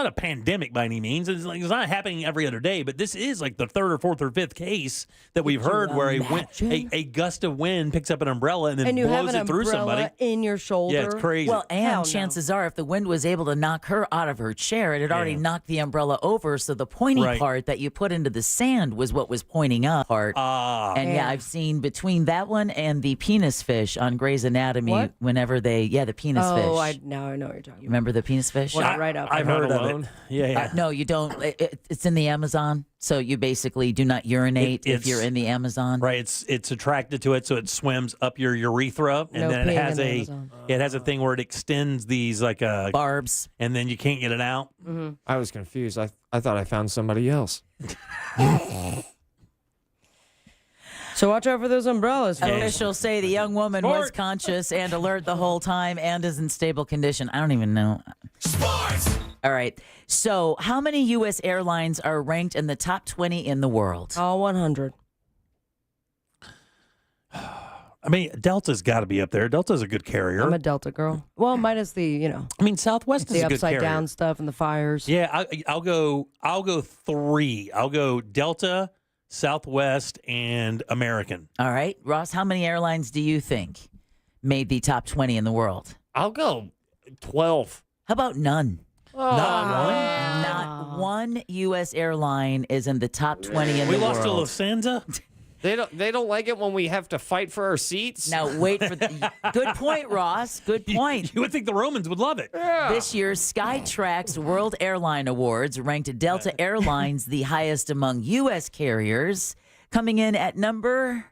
a pandemic by any means. It's not happening every other day. But this is like the 3rd or 4th or 5th case that we've heard where a gust of wind picks up an umbrella and then blows it through somebody in your shoulder. Yeah, it's crazy. Well, and chances are, if the wind was able to knock her out of her chair, it had already knocked the umbrella over. So the pointy part that you put into the sand was what was pointing up part. And I've seen between that one and the penis fish on Grey's Anatomy, whenever the penis fish. Now I know what you're talking about. Remember the penis fish? Right up. I've heard of it. Yeah. No, you don't. It's in the Amazon. So you basically do not urinate if you're in the Amazon? Right. It's attracted to it, so it swims up your urethra, and then it has a thing where it extends these like barbs, and then you can't get it out. Mm-hmm. I was confused. I thought I found somebody else. So watch out for those umbrellas, folks. Officials say the young woman was conscious and alert the whole time and is in stable condition. I don't even know. Sports! All right. So how many U.S. airlines are ranked in the top 20 in the world? All 100. I mean, Delta's got to be up there. Delta's a good carrier. I'm a Delta girl. Well, minus the, I mean, Southwest is a good carrier. The upside down stuff and the fires. Yeah, I'll go 3. I'll go Delta, Southwest, and American. All right. Ross, how many airlines do you think made the top 20 in the world? I'll go 12. How about none? Not one? Not one U.S. airline is in the top 20 in the world. We lost to Lufthansa? They don't like it when we have to fight for our seats. Now wait for the good point, Ross. Good point. You would think the Romans would love it. Yeah. This year's Skytrax World Airline Awards ranked Delta Airlines the highest among U.S. carriers, coming in at number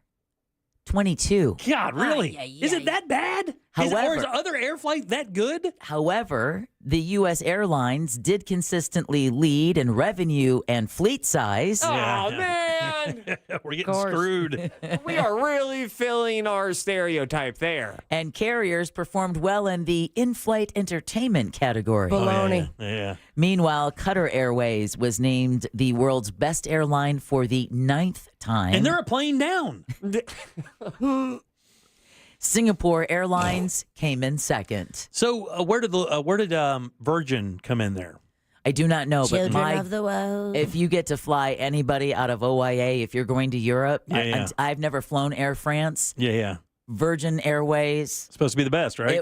22. God, really? Is it that bad? However, is other air flight that good? However, the U.S. airlines did consistently lead in revenue and fleet size. Oh, man. We're getting screwed. We are really filling our stereotype there. And carriers performed well in the in-flight entertainment category. Baloney. Yeah. Meanwhile, Qatar Airways was named the world's best airline for the 9th time. And they're a plane down. Singapore Airlines came in second. So where did Virgin come in there? I do not know, Children but of the world. if you get to fly anybody out of OIA, if you're going to Europe, I've never flown Air France. Yeah. Virgin Airways. Supposed to be the best, right?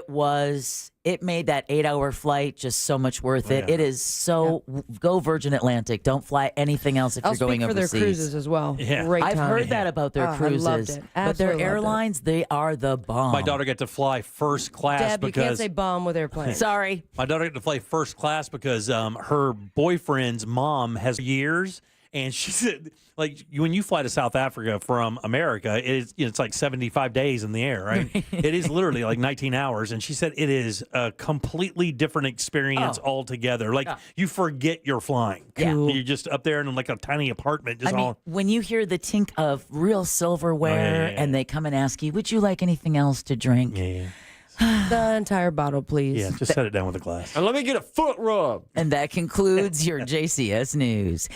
It made that 8-hour flight just so much worth it. It is so, go Virgin Atlantic. Don't fly anything else if you're going for overseas. their cruises as well. Yeah. Great I've time. heard that about their cruises. I loved it. But their Absolutely loved airlines, they are the bomb. My daughter got to fly first class Deb, you because can't say bomb with airplanes. Sorry. my daughter got to fly first class because her boyfriend's mom has years, and she said, like, when you fly to South Africa from America, it's like 75 days in the air, right? It is literally like 19 hours, and she said it is a completely different experience altogether. Like, you forget you're flying. Cool. You're just up there in like a tiny apartment. Just when you hear the tink of real silverware and they come and ask you, would you like anything else to drink? The entire bottle, please. Yeah, just set it down with a glass. And let me get a foot rub. And that concludes your JCS News.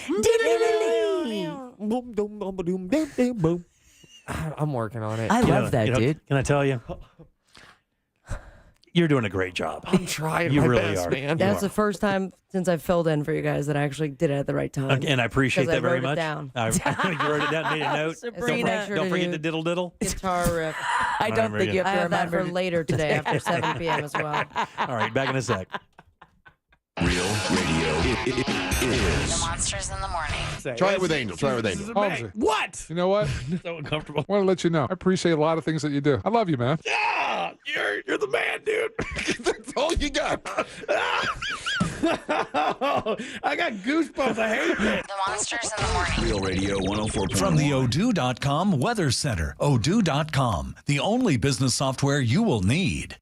I'm working on it. I love that, dude. Can I tell you? You're doing a great job. I'm trying You my really best, are. man. That's the first time since I've filled in for you guys that I actually did it at the right time. And I appreciate that very wrote much. It down. You wrote it down, made a note. Sabrina. Don't forget the diddle diddle. Guitar riff. I don't think you have I to have that remember. for later today after 7 p.m. as well. All right, back in a sec. Real radio is. Monsters in the morning. Try it with Angel. Try it with Angel. Holmesy. What? You know what? So uncomfortable. I want to let you know. I appreciate a lot of things that you do. I love you, man. Yeah, you're the man, dude. That's all you got. I got goosebumps. I hate it. The Monsters in the morning. Real radio 104.1. From the Odoo.com Weather Center. Odoo.com, the only business software you will need.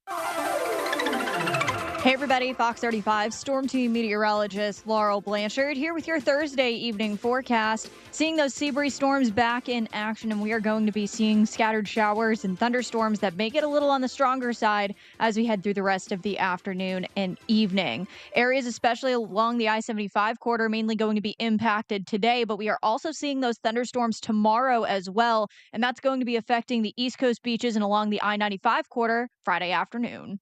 Hey everybody, Fox 35 Storm Team meteorologist Laurel Blanchard here with your Thursday evening forecast. Seeing those sea breeze storms back in action, and we are going to be seeing scattered showers and thunderstorms that may get a little on the stronger side as we head through the rest of the afternoon and evening. Areas especially along the I-75 corridor mainly going to be impacted today, but we are also seeing those thunderstorms tomorrow as well, and that's going to be affecting the East Coast beaches and along the I-95 corridor Friday afternoon.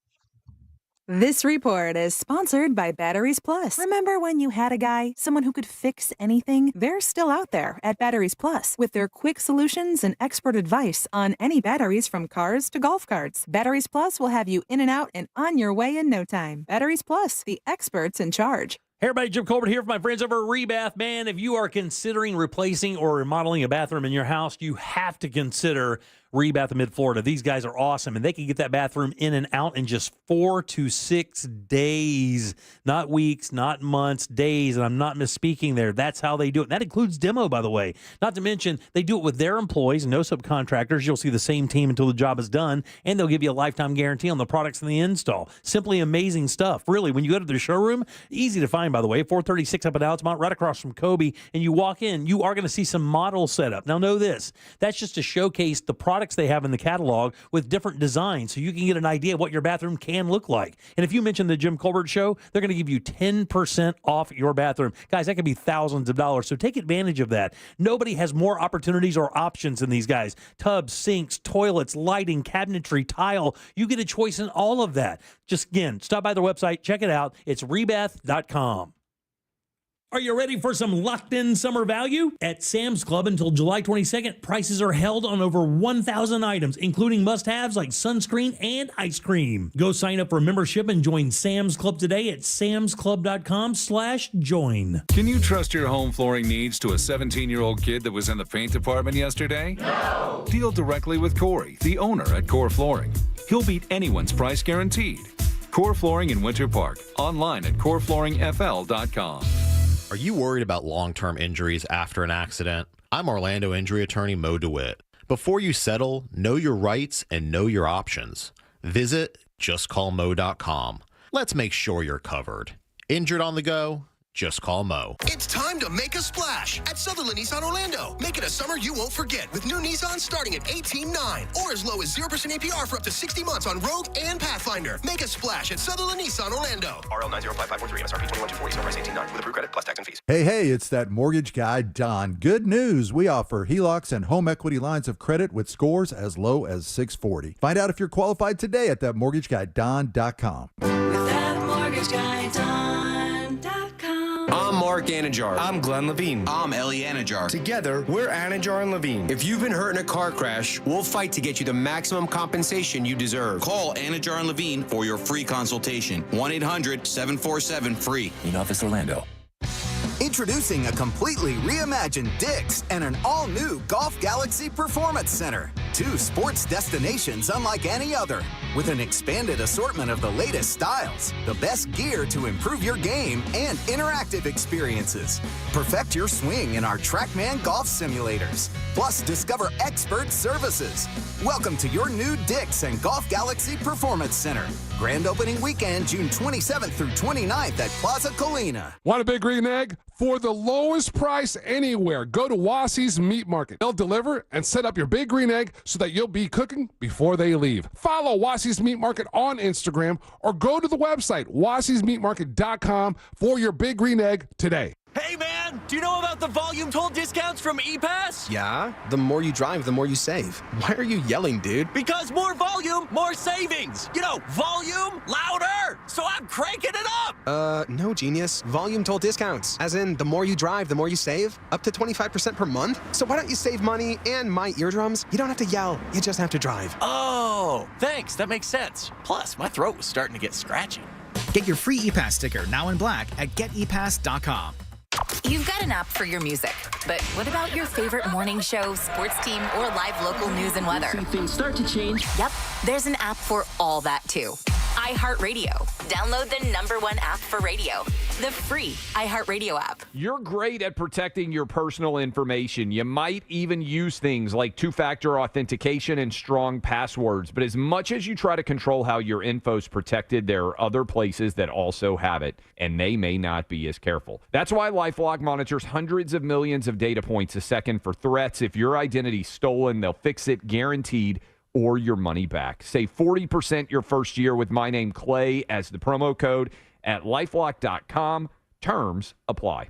This report is sponsored by Batteries Plus. Remember when you had a guy, someone who could fix anything? They're still out there at Batteries Plus with their quick solutions and expert advice on any batteries from cars to golf carts. Batteries Plus will have you in and out and on your way in no time. Batteries Plus, the experts in charge. Hey everybody, Jim Colbert here for my friends over at Rebath. Man, if you are considering replacing or remodeling a bathroom in your house, you have to consider Rebath of Mid-Florida. These guys are awesome, and they can get that bathroom in and out in just 4 to 6 days. Not weeks, not months, days, and I'm not misspeaking there. That's how they do it. That includes demo, by the way. Not to mention, they do it with their employees, no subcontractors. You'll see the same team until the job is done, and they'll give you a lifetime guarantee on the products and the install. Simply amazing stuff. Really, when you go to their showroom, easy to find, by the way, 436 up in Altamont, right across from Kobe, and you walk in, you are going to see some models set up. Now, know this. That's just to showcase the products they have in the catalog with different designs so you can get an idea of what your bathroom can look like. And if you mention the Jim Colbert Show, they're going to give you 10% off your bathroom. Guys, that could be thousands of dollars, so take advantage of that. Nobody has more opportunities or options than these guys. Tubs, sinks, toilets, lighting, cabinetry, tile. You get a choice in all of that. Just, again, stop by their website, check it out. It's rebath.com. Are you ready for some locked-in summer value? At Sam's Club until July 22nd, prices are held on over 1,000 items, including must-haves like sunscreen and ice cream. Go sign up for a membership and join Sam's Club today at samsclub.com/join. Can you trust your home flooring needs to a 17-year-old kid that was in the paint department yesterday? No! Deal directly with Corey, the owner at Core Flooring. He'll beat anyone's price guaranteed. Core Flooring in Winter Park. Online at coreflooringfl.com. Are you worried about long-term injuries after an accident? I'm Orlando injury attorney Mo DeWitt. Before you settle, know your rights and know your options. Visit justcallmo.com. Let's make sure you're covered. Injured on the go? Just call Mo. It's time to make a splash at Sutherland Nissan Orlando. Make it a summer you won't forget with new Nissans starting at $18,900 or as low as 0% APR for up to 60 months on Rogue and Pathfinder. Make a splash at Sutherland Nissan Orlando. RL 905543 MSRP 21,240, so price $18,900 with approved credit plus tax and fees. Hey, it's that mortgage guy, Don. Good news. We offer HELOCs and home equity lines of credit with scores as low as 640. Find out if you're qualified today at thatmortgageguyDon.com. With that mortgage guy, Don.com. I'm Mark Anajar. I'm Glenn Levine. I'm Ellie Anajar. Together, we're Anajar and Levine. If you've been hurt in a car crash, we'll fight to get you the maximum compensation you deserve. Call Anajar and Levine for your free consultation. 1-800-747-FREE. In Office Orlando. Introducing a completely reimagined Dick's and an all-new Golf Galaxy Performance Center. 2 sports destinations unlike any other, with an expanded assortment of the latest styles, the best gear to improve your game, and interactive experiences. Perfect your swing in our TrackMan golf simulators. Plus, discover expert services. Welcome to your new Dick's and Golf Galaxy Performance Center. Grand opening weekend, June 27th through 29th at Plaza Colina. Want a big green egg? For the lowest price anywhere, go to Wassy's Meat Market. They'll deliver and set up your big green egg so that you'll be cooking before they leave. Follow Wassy's Meat Market on Instagram or go to the website, wassysmeatmarket.com for your big green egg today. Hey, man, do you know about the volume toll discounts from ePass? Yeah? The more you drive, the more you save. Why are you yelling, dude? Because more volume, more savings. You know, volume, louder. So I'm cranking it up. No, genius. Volume toll discounts. As in, the more you drive, the more you save. Up to 25% per month. So why don't you save money and my eardrums? You don't have to yell. You just have to drive. Oh, thanks. That makes sense. Plus, my throat was starting to get scratchy. Get your free ePass sticker now in black at getepass.com. You've got an app for your music, but what about your favorite morning show, sports team, or live local news and weather? Things start to change. Yep, there's an app for all that too. iHeartRadio. Download the #1 app for radio, the free iHeartRadio app. You're great at protecting your personal information. You might even use things like two-factor authentication and strong passwords. But as much as you try to control how your info's protected, there are other places that also have it, and they may not be as careful. That's why LifeLock monitors hundreds of millions of data points a second for threats. If your identity's stolen, they'll fix it guaranteed, or your money back. Save 40% your first year with my name Clay as the promo code at lifelock.com. Terms apply.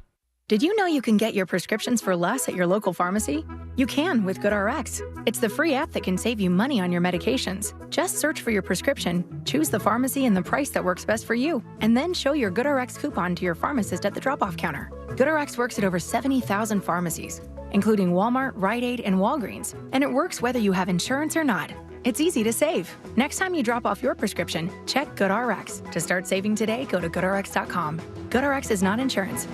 Did you know you can get your prescriptions for less at your local pharmacy? You can with GoodRx. It's the free app that can save you money on your medications. Just search for your prescription, choose the pharmacy and the price that works best for you, and then show your GoodRx coupon to your pharmacist at the drop-off counter. GoodRx works at over 70,000 pharmacies, including Walmart, Rite Aid, and Walgreens, and it works whether you have insurance or not. It's easy to save. Next time you drop off your prescription, check GoodRx. To start saving today, go to GoodRx.com. GoodRx is not insurance.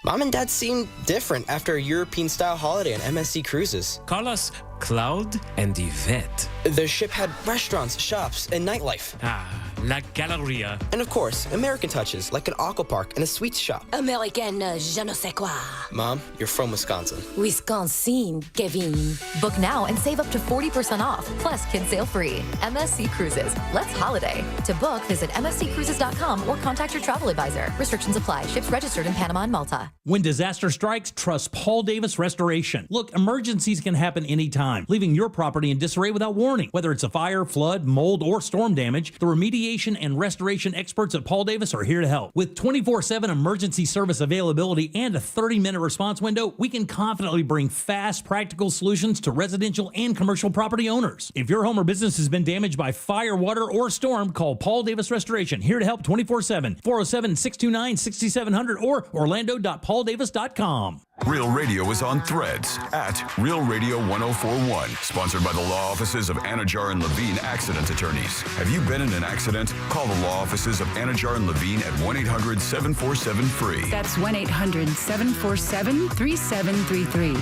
Mom and Dad seem different after a European-style holiday on MSC Cruises. Call us Cloud and Yvette. The ship had restaurants, shops, and nightlife. La Galleria. And of course, American touches like an aqua park and a sweets shop. American je ne sais quoi. Mom, you're from Wisconsin. Wisconsin, Kevin. Book now and save up to 40% off, plus kids sail free. MSC Cruises. Let's holiday. To book, visit msccruises.com or contact your travel advisor. Restrictions apply. Ships registered in Panama and Malta. When disaster strikes, trust Paul Davis Restoration. Look, emergencies can happen anytime, leaving your property in disarray without warning. Whether it's a fire, flood, mold, or storm damage, the remediation and restoration experts at Paul Davis are here to help. With 24/7 emergency service availability and a 30-minute response window, we can confidently bring fast, practical solutions to residential and commercial property owners. If your home or business has been damaged by fire, water, or storm, call Paul Davis Restoration. Here to help 24/7. 407-629-6700 or orlando.pauldavis.com. Real Radio is on Threads at Real Radio 1041. Sponsored by the law offices of Anajar and Levine Accident Attorneys. Have you been in an accident? Call the law offices of Anajar and Levine at 1-800-747-FREE. That's 1-800-747-3733.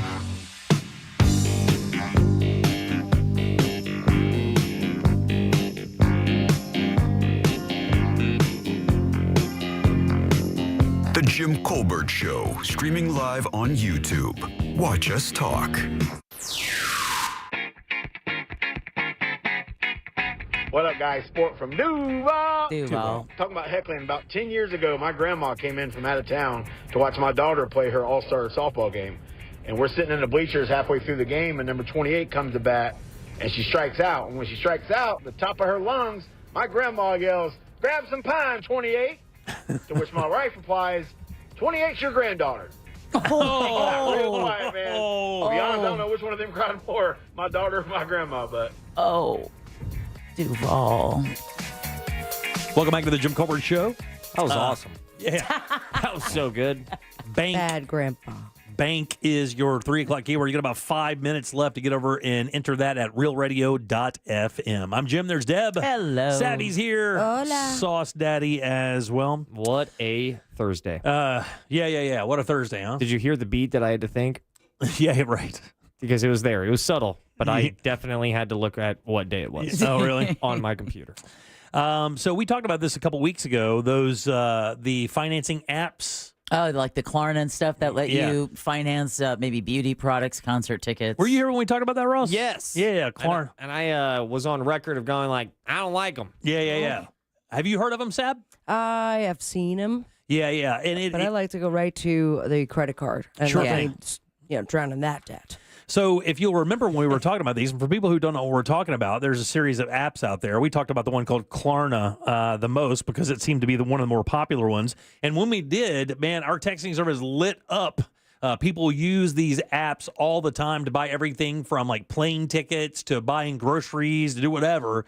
The Jim Colbert Show, streaming live on YouTube. Watch us talk. What up, guys? Sport from Duval. Talking about heckling. About 10 years ago, my grandma came in from out of town to watch my daughter play her all-star softball game. And we're sitting in the bleachers halfway through the game, and number 28 comes to bat, and she strikes out. And when she strikes out, the top of her lungs, my grandma yells, "Grab some pine, 28." To which my wife replies, "28's your granddaughter." Oh, real quiet, man. To be honest, I don't know which one of them cried more, my daughter or my grandma, but. Duval. Welcome back to the Jim Colbert Show. That was awesome. Yeah. That was so good. Bad grandpa. Bank is your 3 o'clock keyword. You got about 5 minutes left to get over and enter that at realradio.fm. I'm Jim. There's Deb. Hello. Savvy's here. Hola. Sauce Daddy as well. What a Thursday. Yeah. What a Thursday, huh? Did you hear the beat that I had to think? Yeah, right. Because it was there. It was subtle, but I definitely had to look at what day it was. Oh, really? On my computer. So we talked about this a couple weeks ago. Those the financing apps. Oh, like the Klarna and stuff that let you finance maybe beauty products, concert tickets. Were you here when we talked about that, Ross? Yes. Yeah, Klarna. And I was on record of going like, I don't like them. Yeah. Have you heard of them, Sab? I have seen them. Yeah. But I like to go right to the credit card and drown in that debt. So if you'll remember when we were talking about these, and for people who don't know what we're talking about, there's a series of apps out there. We talked about the one called Klarna the most because it seemed to be one of the more popular ones. And when we did, man, our texting service lit up. People use these apps all the time to buy everything from like plane tickets to buying groceries to do whatever,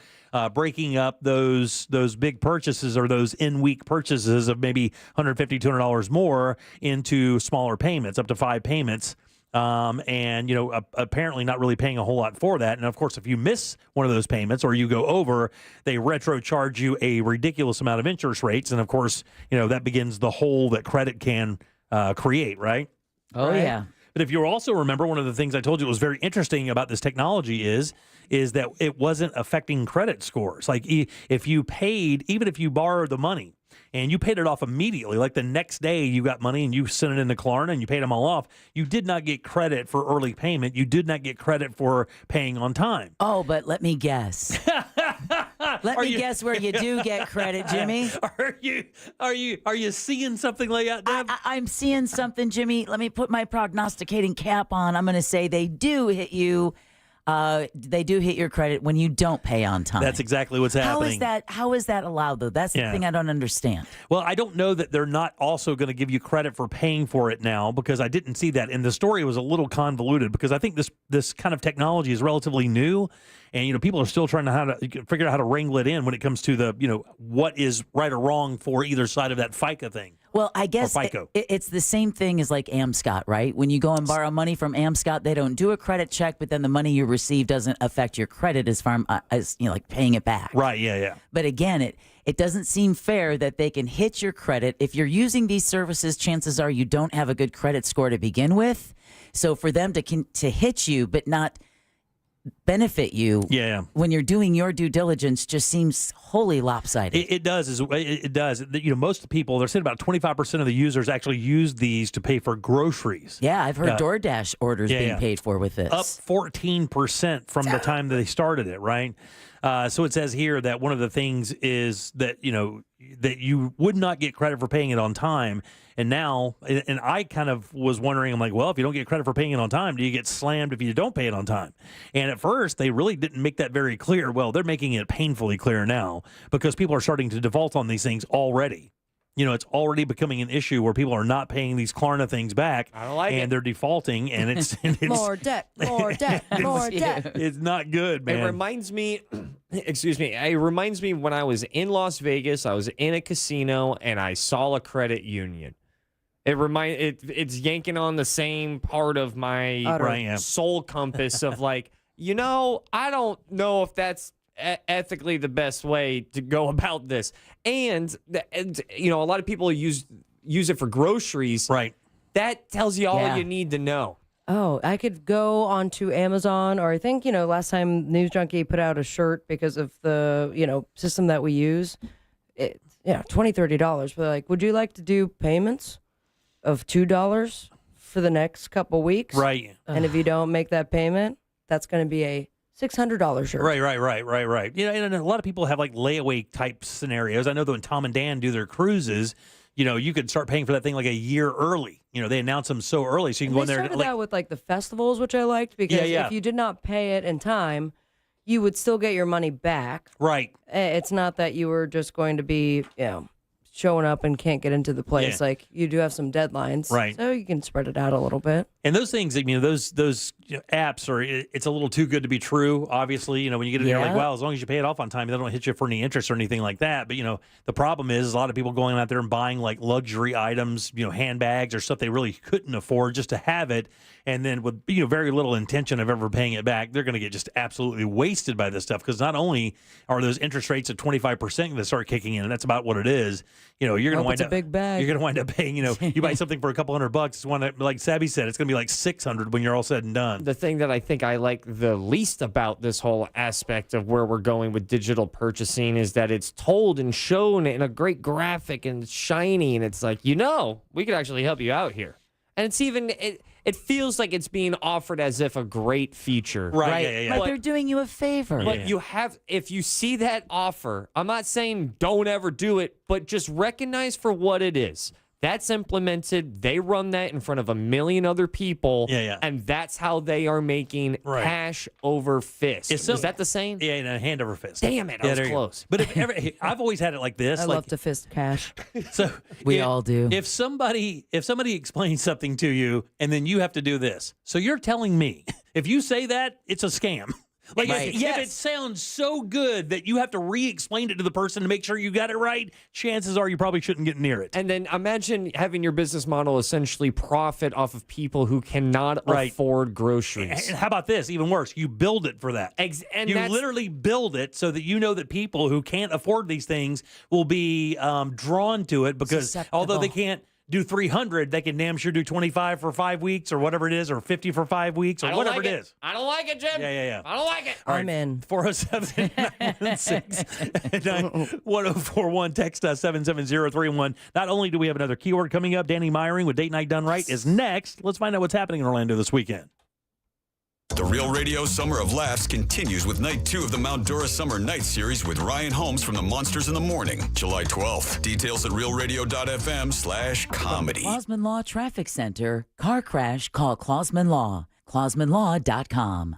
breaking up those big purchases or those in-week purchases of maybe $150, $200 more into smaller payments, up to 5 payments. And, apparently not really paying a whole lot for that. And, of course, if you miss one of those payments or you go over, they retro charge you a ridiculous amount of interest rates. And, of course, that begins the hole that credit can create, right? Oh, right. Yeah. But if you also remember, one of the things I told you was very interesting about this technology is that it wasn't affecting credit scores. Like if you paid, even if you borrowed the money, and you paid it off immediately, like the next day you got money and you sent it into Klarna and you paid them all off, you did not get credit for early payment. You did not get credit for paying on time. Oh, but let me guess. Let me guess where you do get credit, Jimmy. Are you seeing something like that, Deb? I'm seeing something, Jimmy. Let me put my prognosticating cap on. I'm going to say they do hit you. They do hit your credit when you don't pay on time. That's exactly what's happening. How is that allowed, though? That's the thing I don't understand. Well, I don't know that they're not also going to give you credit for paying for it now, because I didn't see that. And the story was a little convoluted because I think this kind of technology is relatively new. And, people are still trying to figure out how to wrangle it in when it comes to the, what is right or wrong for either side of that FICA thing. Well, I guess FICO. It's the same thing as like Amscot, right? When you go and borrow money from Amscot, they don't do a credit check, but then the money you receive doesn't affect your credit as far as like paying it back. Right, yeah. But again, it doesn't seem fair that they can hit your credit. If you're using these services, chances are you don't have a good credit score to begin with. So for them to hit you but not benefit you when you're doing your due diligence just seems wholly lopsided. It does. It does. Most people, they're saying about 25% of the users actually use these to pay for groceries. Yeah, I've heard DoorDash orders being paid for with this. Up 14% from the time that they started it, right? So it says here that one of the things is that, that you would not get credit for paying it on time. And now, and I kind of was wondering, I'm like, well, if you don't get credit for paying it on time, do you get slammed if you don't pay it on time? And at first, they really didn't make that very clear. Well, they're making it painfully clear now because people are starting to default on these things already. It's already becoming an issue where people are not paying these Klarna things back. I don't like it. And they're defaulting, and it's more debt, more debt, more debt. It's not good, man. It reminds me, it reminds me when I was in Las Vegas, I was in a casino, and I saw a credit union. It's yanking on the same part of my soul compass of like, I don't know if that's ethically the best way to go about this. And a lot of people use it for groceries. Right. That tells you all you need to know. Oh, I could go onto Amazon, or I think, last time News Junkie put out a shirt because of the, system that we use. $20, $30. But like, would you like to do payments of $2 for the next couple weeks? Right. And if you don't make that payment, that's going to be a $600 shirt. Right. And a lot of people have like layaway type scenarios. I know that when Tom and Dan do their cruises, you could start paying for that thing like a year early. They announce them so early, so you can go in there. They started that with like the festivals, which I liked because if you did not pay it in time, you would still get your money back. Right. It's not that you were just going to be, showing up and can't get into the place. Yeah. Like you do have some deadlines, right? So you can spread it out a little bit. And those things, those apps are, it's a little too good to be true. Obviously, when you get in there, like, wow, as long as you pay it off on time, they don't hit you for any interest or anything like that. But the problem is a lot of people going out there and buying like luxury items, handbags or stuff they really couldn't afford just to have it, and then with very little intention of ever paying it back, they're going to get just absolutely wasted by this stuff. Because not only are those interest rates at 25% going to start kicking in, and that's about what it is. You're going to wind up big bag. You're going to wind up paying. You buy something for a couple $100. It's one that, like Sabby said, it's going to be like $600 when you're all said and done. The thing that I think I like the least about this whole aspect of where we're going with digital purchasing is that it's told and shown in a great graphic and it's shiny, and it's like, we could actually help you out here. And it's even it feels like it's being offered as if a great feature. Right. Like they're doing you a favor. But if you see that offer, I'm not saying don't ever do it, but just recognize for what it is. That's implemented. They run that in front of a million other people. And that's how they are making cash over fist. Is that the same? Yeah, hand over fist. Damn it, I was close. But I've always had it like this. I love to fist cash. So we all do. If somebody explains something to you and then you have to do this, so you're telling me if you say that, it's a scam. Like, if it sounds so good that you have to re-explain it to the person to make sure you got it right, chances are you probably shouldn't get near it. And then imagine having your business model essentially profit off of people who cannot afford groceries. And how about this? Even worse, you build it for that. And you literally build it so that you know that people who can't afford these things will be drawn to it because although they can't do 300, they can damn sure do 25 for 5 weeks or whatever it is, or 50 for 5 weeks or whatever it is. I don't like it, Jim. Yeah. I don't like it. I'm in. 407-916-1041. Text us 77031. Not only do we have another keyword coming up, Danny Meyering with Date Night Done Right is next. Let's find out what's happening in Orlando this weekend. The Real Radio Summer of Laughs continues with Night 2 of the Mount Dora Summer Night Series with Ryan Holmes from the Monsters in the Morning, July 12th. Details at realradio.fm/comedy. Clausman Law Traffic Center. Car crash, call Clausman Law. ClausmanLaw.com.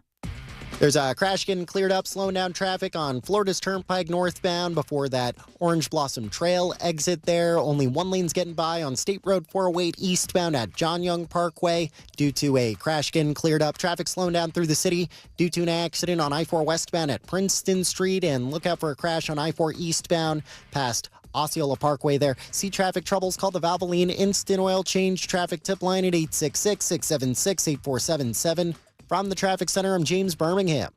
There's a crash getting cleared up, slowing down traffic on Florida's Turnpike northbound before that Orange Blossom Trail exit there. Only one lane's getting by on State Road 408 eastbound at John Young Parkway due to a crash getting cleared up. Traffic slowing down through the city due to an accident on I-4 westbound at Princeton Street. And look out for a crash on I-4 eastbound past Osceola Parkway there. See traffic troubles? Call the Valvoline Instant Oil Change traffic tip line at 866-676-8477. From the Traffic Center, I'm James Birmingham.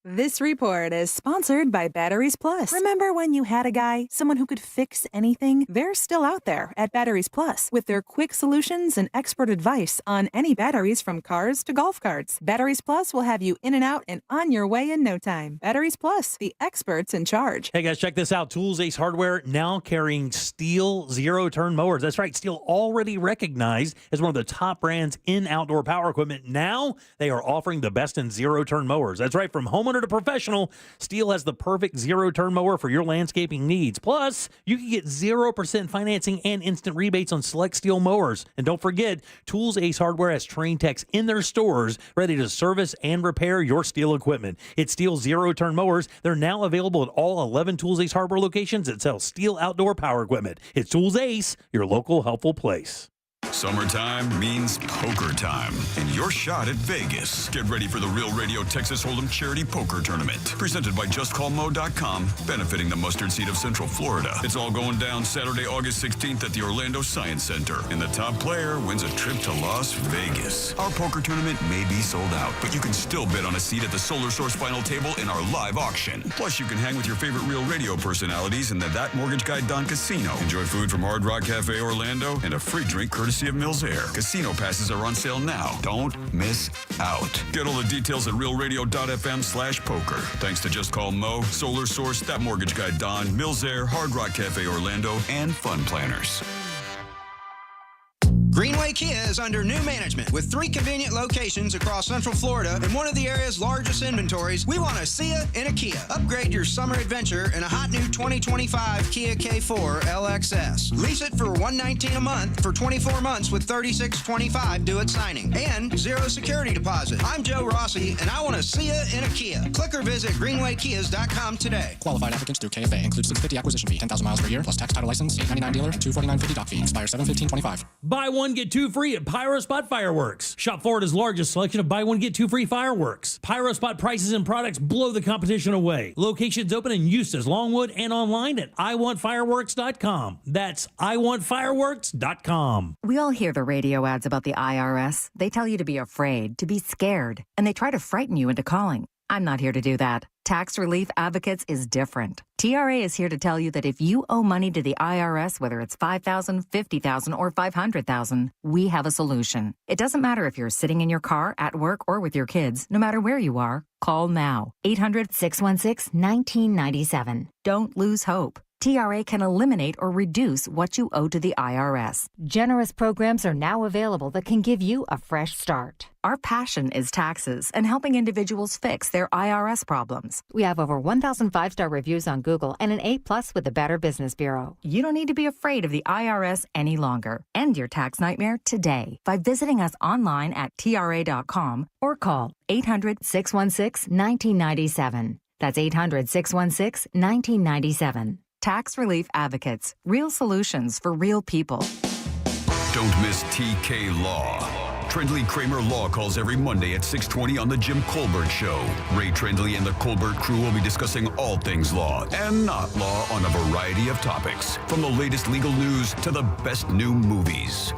This report is sponsored by Batteries Plus. Remember when you had a guy, someone who could fix anything? They're still out there at Batteries Plus with their quick solutions and expert advice on any batteries from cars to golf carts. Batteries Plus will have you in and out and on your way in no time. Batteries Plus, the experts in charge. Hey guys, check this out. Tools Ace Hardware now carrying Steel zero-turn mowers. That's right, Steel already recognized as one of the top brands in outdoor power equipment. Now they are offering the best in zero-turn mowers. That's right, from homeowner to professional, Steel has the perfect zero-turn mower for your landscaping needs. Plus, you can get 0% financing and instant rebates on select Steel mowers. And don't forget, Tools Ace Hardware has trained techs in their stores ready to service and repair your Steel equipment. It's Steel zero-turn mowers. They're now available at all 11 Tools Ace Hardware locations that sell Steel outdoor power equipment. It's Tools Ace, your local helpful place. Summertime means poker time, and your shot at Vegas. Get ready for the Real Radio Texas Hold'em Charity Poker Tournament, presented by JustCallMo.com, benefiting the mustard seed of Central Florida. It's all going down Saturday, August 16th at the Orlando Science Center, and the top player wins a trip to Las Vegas. Our poker tournament may be sold out, but you can still bid on a seat at the Solar Source final table in our live auction. Plus, you can hang with your favorite Real Radio personalities in the That Mortgage Guy Don Casino. Enjoy food from Hard Rock Cafe Orlando and a free drink courtesy of Mills Air. Casino passes are on sale now. Don't miss out. Get all the details at realradio.fm/poker. Thanks to Just Call Mo, Solar Source, That Mortgage Guy Don, Mills Air, Hard Rock Cafe Orlando, and Fun Planners. Greenway Kia is under new management with 3 convenient locations across Central Florida and one of the area's largest inventories. We want to see you in a Kia. Upgrade your summer adventure in a hot new 2025 Kia K4 LXS. Lease it for $119 a month for 24 months with $36.25 due at signing and 0 security deposit. I'm Joe Rossi and I want to see you in a Kia. Click or visit greenwaykias.com today. Qualified applicants through KFA. Includes 650 acquisition fee, 10,000 miles per year, plus tax, title license, $899 dealer, $249.50 doc fee. Expire 7/15/25. Buy one, get two free at PyroSpot Fireworks. Shop Florida's largest selection of buy one, get two free fireworks. PyroSpot prices and products blow the competition away. Locations open in Eustis, Longwood, and online at iwantfireworks.com. That's iwantfireworks.com. We all hear the radio ads about the IRS. They tell you to be afraid, to be scared, and they try to frighten you into calling. I'm not here to do that. Tax Relief Advocates is different. TRA is here to tell you that if you owe money to the IRS, whether it's $5,000, $50,000, or $500,000, we have a solution. It doesn't matter if you're sitting in your car, at work, or with your kids. No matter where you are, call now. 800-616-1997. Don't lose hope. TRA can eliminate or reduce what you owe to the IRS. Generous programs are now available that can give you a fresh start. Our passion is taxes and helping individuals fix their IRS problems. We have over 1,000 5-star reviews on Google and an A+ with the Better Business Bureau. You don't need to be afraid of the IRS any longer. End your tax nightmare today by visiting us online at TRA.com or call 800-616-1997. That's 800-616-1997. Tax Relief Advocates. Real solutions for real people. Don't miss TK Law. Trendley Kramer Law calls every Monday at 6:20 on The Jim Colbert Show. Ray Trendley and the Colbert crew will be discussing all things law and not law on a variety of topics, from the latest legal news to the best new movies.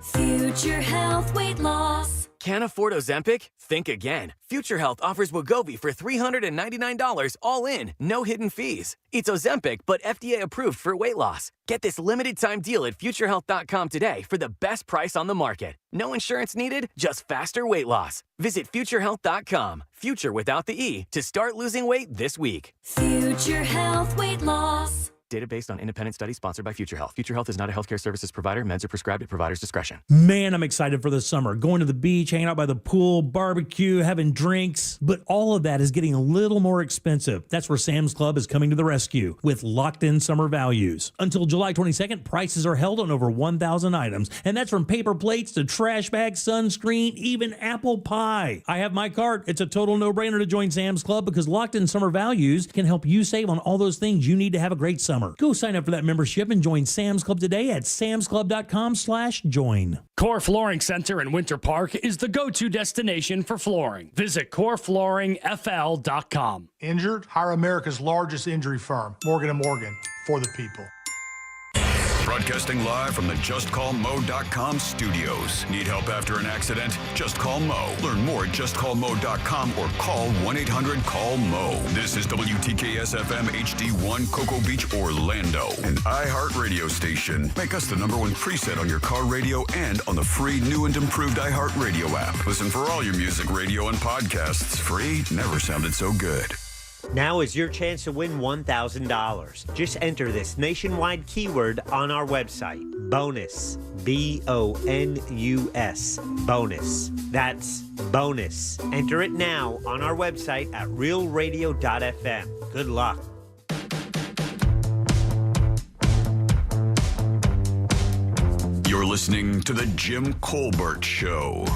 Future health, weight loss. Can't afford Ozempic? Think again. Future Health offers Wegovy for $399 all in, no hidden fees. It's Ozempic, but FDA approved for weight loss. Get this limited time deal at futurehealth.com today for the best price on the market. No insurance needed, just faster weight loss. Visit futurehealth.com, future without the E, to start losing weight this week. Future health, weight loss. Data based on independent study sponsored by Future Health. Future Health is not a healthcare services provider. Meds are prescribed at provider's discretion. Man, I'm excited for the summer. Going to the beach, hanging out by the pool, barbecue, having drinks. But all of that is getting a little more expensive. That's where Sam's Club is coming to the rescue with locked-in summer values. Until July 22nd, prices are held on over 1,000 items. And that's from paper plates to trash bags, sunscreen, even apple pie. I have my cart. It's a total no-brainer to join Sam's Club because locked-in summer values can help you save on all those things you need to have a great summer. summer. Go sign up for that membership and join Sam's Club today at samsclub.com/join. Core Flooring Center in Winter Park is the go-to destination for flooring. Visit coreflooringfl.com. Injured? Hire America's largest injury firm, Morgan & Morgan, for the people. Broadcasting live from the JustCallMo.com studios. Need help after an accident? Just call Mo. Learn more at JustCallMo.com or call 1-800-CALL-MO. This is WTKS-FM HD1 Cocoa Beach, Orlando, an iHeart radio station. Make us the #1 preset on your car radio and on the free new and improved iHeart Radio app. Listen for all your music, radio, and podcasts. Free never sounded so good. Now is your chance to win $1,000. Just enter this nationwide keyword on our website. Bonus. BONUS. Bonus. That's bonus. Enter it now on our website at realradio.fm. Good luck. You're listening to The Jim Colbert Show.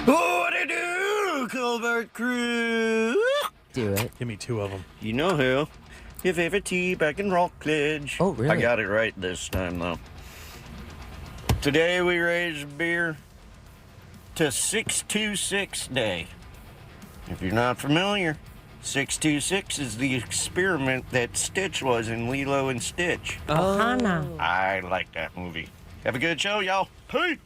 What to do, Colbert Crew? Do it. Give me 2 of them. You know who? Your favorite tea back in Rockledge. Oh, really? I got it right this time, though. Today we raised beer to 626 Day. If you're not familiar, 626 is the experiment that Stitch was in Lilo and Stitch. Ohana. I like that movie. Have a good show, y'all. Peace.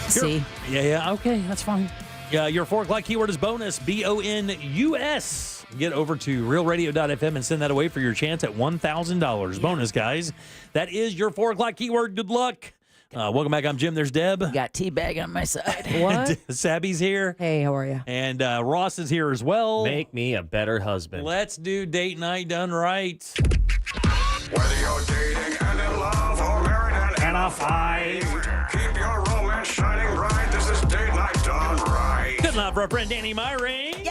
See? Yeah, okay, that's fine. Yeah, your 4 o'clock keyword is bonus, BONUS. Get over to realradio.fm and send that away for your chance at $1,000. Bonus, guys. That is your 4 o'clock keyword. Good luck. Welcome back. I'm Jim. There's Deb. Got T-Bag on my side. What? Sabby's here. Hey, how are you? And Ross is here as well. Make me a better husband. Let's do date night done right. Whether you're dating and in love or married and in a fight, keep your romance shining bright. This is date night done right. Good enough for our friend Danny Myring.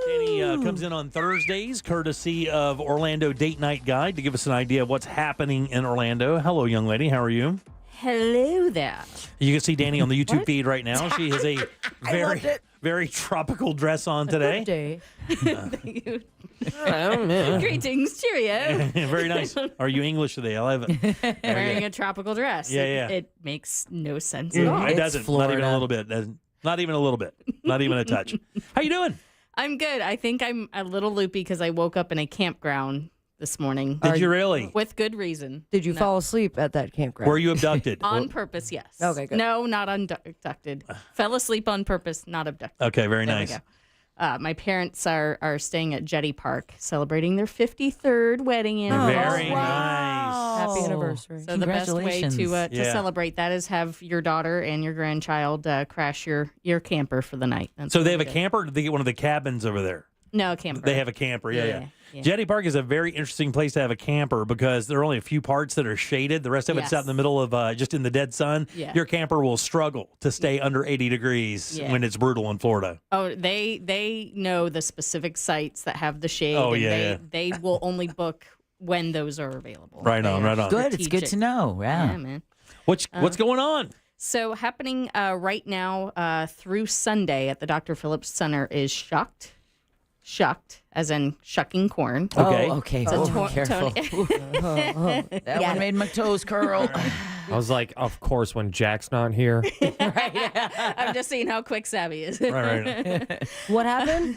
Danny comes in on Thursdays, courtesy of Orlando Date Night Guide, to give us an idea of what's happening in Orlando. Hello, young lady. How are you? Hello there. You can see Danny on the YouTube feed right now. She has a very tropical dress on today. Thank you. Greetings, cheerio. Very nice. Are you English today? I love it. Wearing a tropical dress. Yeah. It makes no sense at all. It doesn't. Florida. Not even a little bit. Not even a little bit. Not even a touch. How you doing? I'm good. I think I'm a little loopy because I woke up in a campground this morning. Did you really? With good reason. Did you fall asleep at that campground? Were you abducted? On purpose, yes. Okay, good. No, not abducted. Fell asleep on purpose, not abducted. Okay, very There nice. we go. My parents are staying at Jetty Park, celebrating their 53rd wedding anniversary. Very nice. Happy anniversary. So the best way to Yeah. celebrate that is have your daughter and your grandchild crash your camper for the night. That's So they have what a we do. camper, or do they get one of the cabins over there? No, a camper. They have a camper, yeah. Yeah. Jetty Park is a very interesting place to have a camper because there are only a few parts that are shaded. The rest of it's out in the middle of just in the dead sun. Yeah. Your camper will struggle to stay under 80 degrees Yeah. when it's brutal in Florida. Oh, they know the specific sites that have the shade. Oh, and yeah. They will only book when those are available. Right on, right on. Good. It's good to know. Yeah, man. What's going on? So happening right now through Sunday at the Dr. Phillips Center is Shucked. Shucked, as in shucking corn. Okay. Okay. So Careful. That one made my toes curl. I was like, of course, when Jack's not here. I'm just seeing how quick Savvy is. Right. What happened?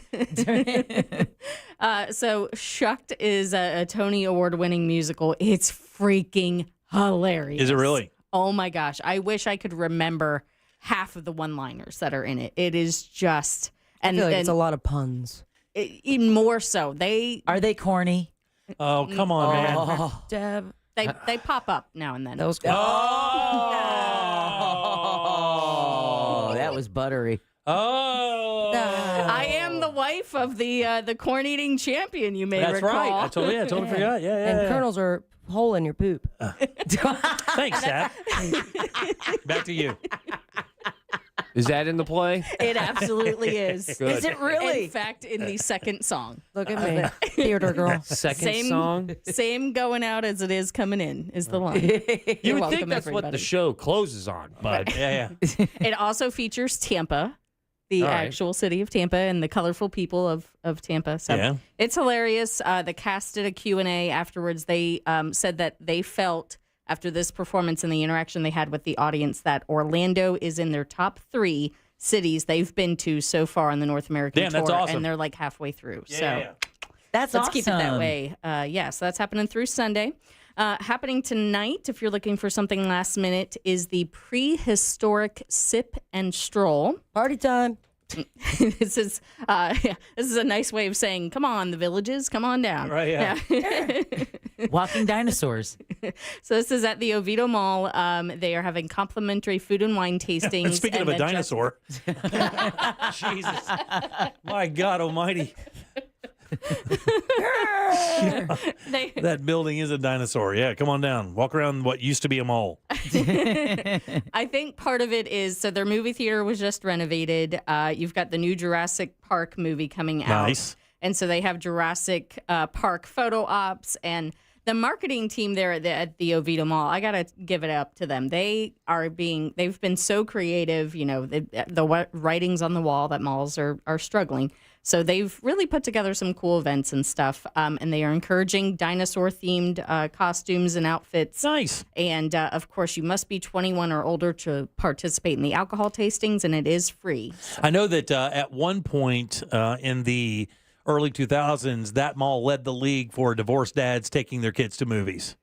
So Shucked is a Tony Award-winning musical. It's freaking hilarious. Is it really? Oh my gosh. I wish I could remember half of the one-liners that are in it. It is just... I feel like it's a lot of puns. Even more so. Are they corny? Oh, come on, man. Deb. They pop up now and then. That was good. Oh, that was buttery. Oh. I am the wife of the corn-eating champion, you may That's recall. right. I totally forgot. Yeah. And kernels are hole in your poop. Thanks, Sap. Back to you. Is that in the play? It absolutely is. Good. Is it really? In fact, in the second song. Look at me, theater girl. Second song? Same going out as it is coming in is the line. You would welcome, think that's what everybody. the show closes on, but yeah. It also features Tampa, the All right. actual city of Tampa, and the colorful people of Tampa. So Yeah. it's hilarious. The cast did a Q&A afterwards. They said that they felt after this performance and the interaction they had with the audience that Orlando is in their top 3 cities they've been to so far on the North American Damn, tour, that's awesome. and they're like halfway through. Yeah, so yeah. That's let's awesome. keep it that way. So that's happening through Sunday. Happening tonight, if you're looking for something last minute, is the prehistoric sip and stroll. Party time. This is a nice way of saying, come on, the villages, come on down. Right, yeah. Walking dinosaurs. So this is at the Oviedo Mall. They are having complimentary food and wine tastings. Speaking of and a then dinosaur. Jesus. My God almighty. That building is a dinosaur. Yeah, come on down. Walk around what used to be a mall. I think part of it is, so their movie theater was just renovated. You've got the new Jurassic Park movie coming out. Nice. And so they have Jurassic Park photo ops, and the marketing team there at the Oviedo Mall, I got to give it up to them. They've been so creative, you know, the writings on the wall that malls are struggling. So they've really put together some cool events and stuff, and they are encouraging dinosaur-themed costumes and outfits. Nice. And, of course, you must be 21 or older to participate in the alcohol tastings, and it is free. I know that at one point in the early 2000s, that mall led the league for divorced dads taking their kids to movies.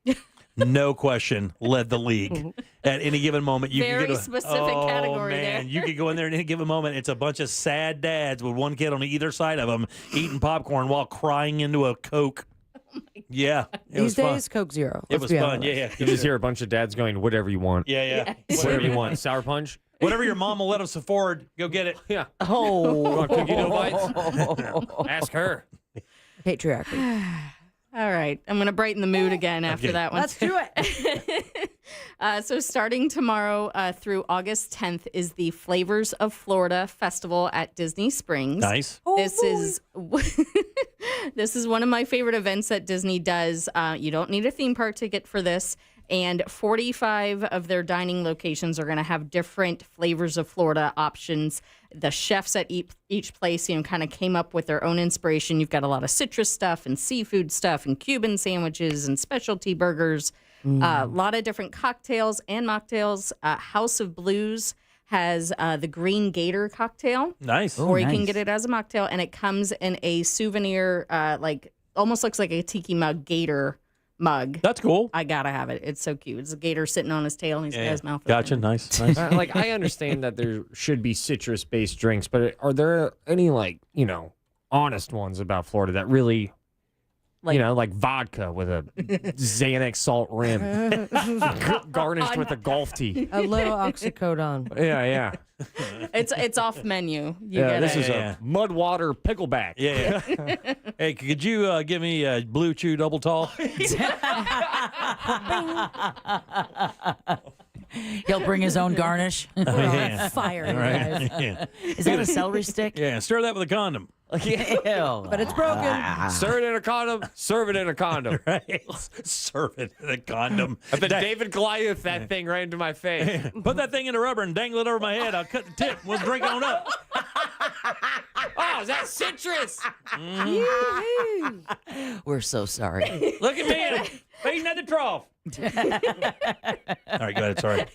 No question, led the league. At any given moment, you Very could get specific category man, there. you could go in there at any given moment. It's a bunch of sad dads with one kid on either side of them eating popcorn while crying into a Coke. Yeah, it was These fun. days, Coke Zero. It was fun. Yeah, yeah. You just hear a bunch of dads going, whatever you want. Yeah. Whatever you want. Sour punch? Whatever your mom will let us afford, go get it. Yeah. Oh. You want cookie dough bites? Ask her. Patriarchy. All right. I'm going to brighten the mood again after Okay. that one. Let's do it. So starting tomorrow through August 10th is the Flavors of Florida Festival at Disney Springs. Nice. This is this is one of my favorite events that Disney does. You don't need a theme park ticket for this. And 45 of their dining locations are going to have different flavors of Florida options. The chefs at each place, kind of came up with their own inspiration. You've got a lot of citrus stuff and seafood stuff and Cuban sandwiches and specialty burgers. A lot of different cocktails and mocktails. House of Blues has the Green Gator cocktail. Nice. Or you can get it as a mocktail, and it comes in a souvenir, almost looks like a tiki mug gator mug. That's cool. I gotta have it. It's so cute. It's a gator sitting on his tail, and he's got his mouth Gotcha. open. Nice. I understand that there should be citrus-based drinks, but are there any, honest ones about Florida that really, like vodka with a Xanax salt rim, garnished with a golf tee? A little oxycodone. Yeah. It's off menu. This is a mud water pickleback. Yeah. Hey, could you give me a Blue Chew double tall? He'll bring his own garnish. Yeah. Fire, you All right. guys. Yeah. Is that a celery stick? Yeah, stir that with a condom. Ew. But it's broken. Stir it in a condom, serve it in a condom. Right. Serve it in a condom. If David Goliath that thing right into my face. Put that thing in the rubber and dangle it over my head. I'll cut the tip. We'll drink on up. Oh, is that citrus? We're so sorry. Look at me. I'm feeding at the trough. All right, go ahead. Sorry.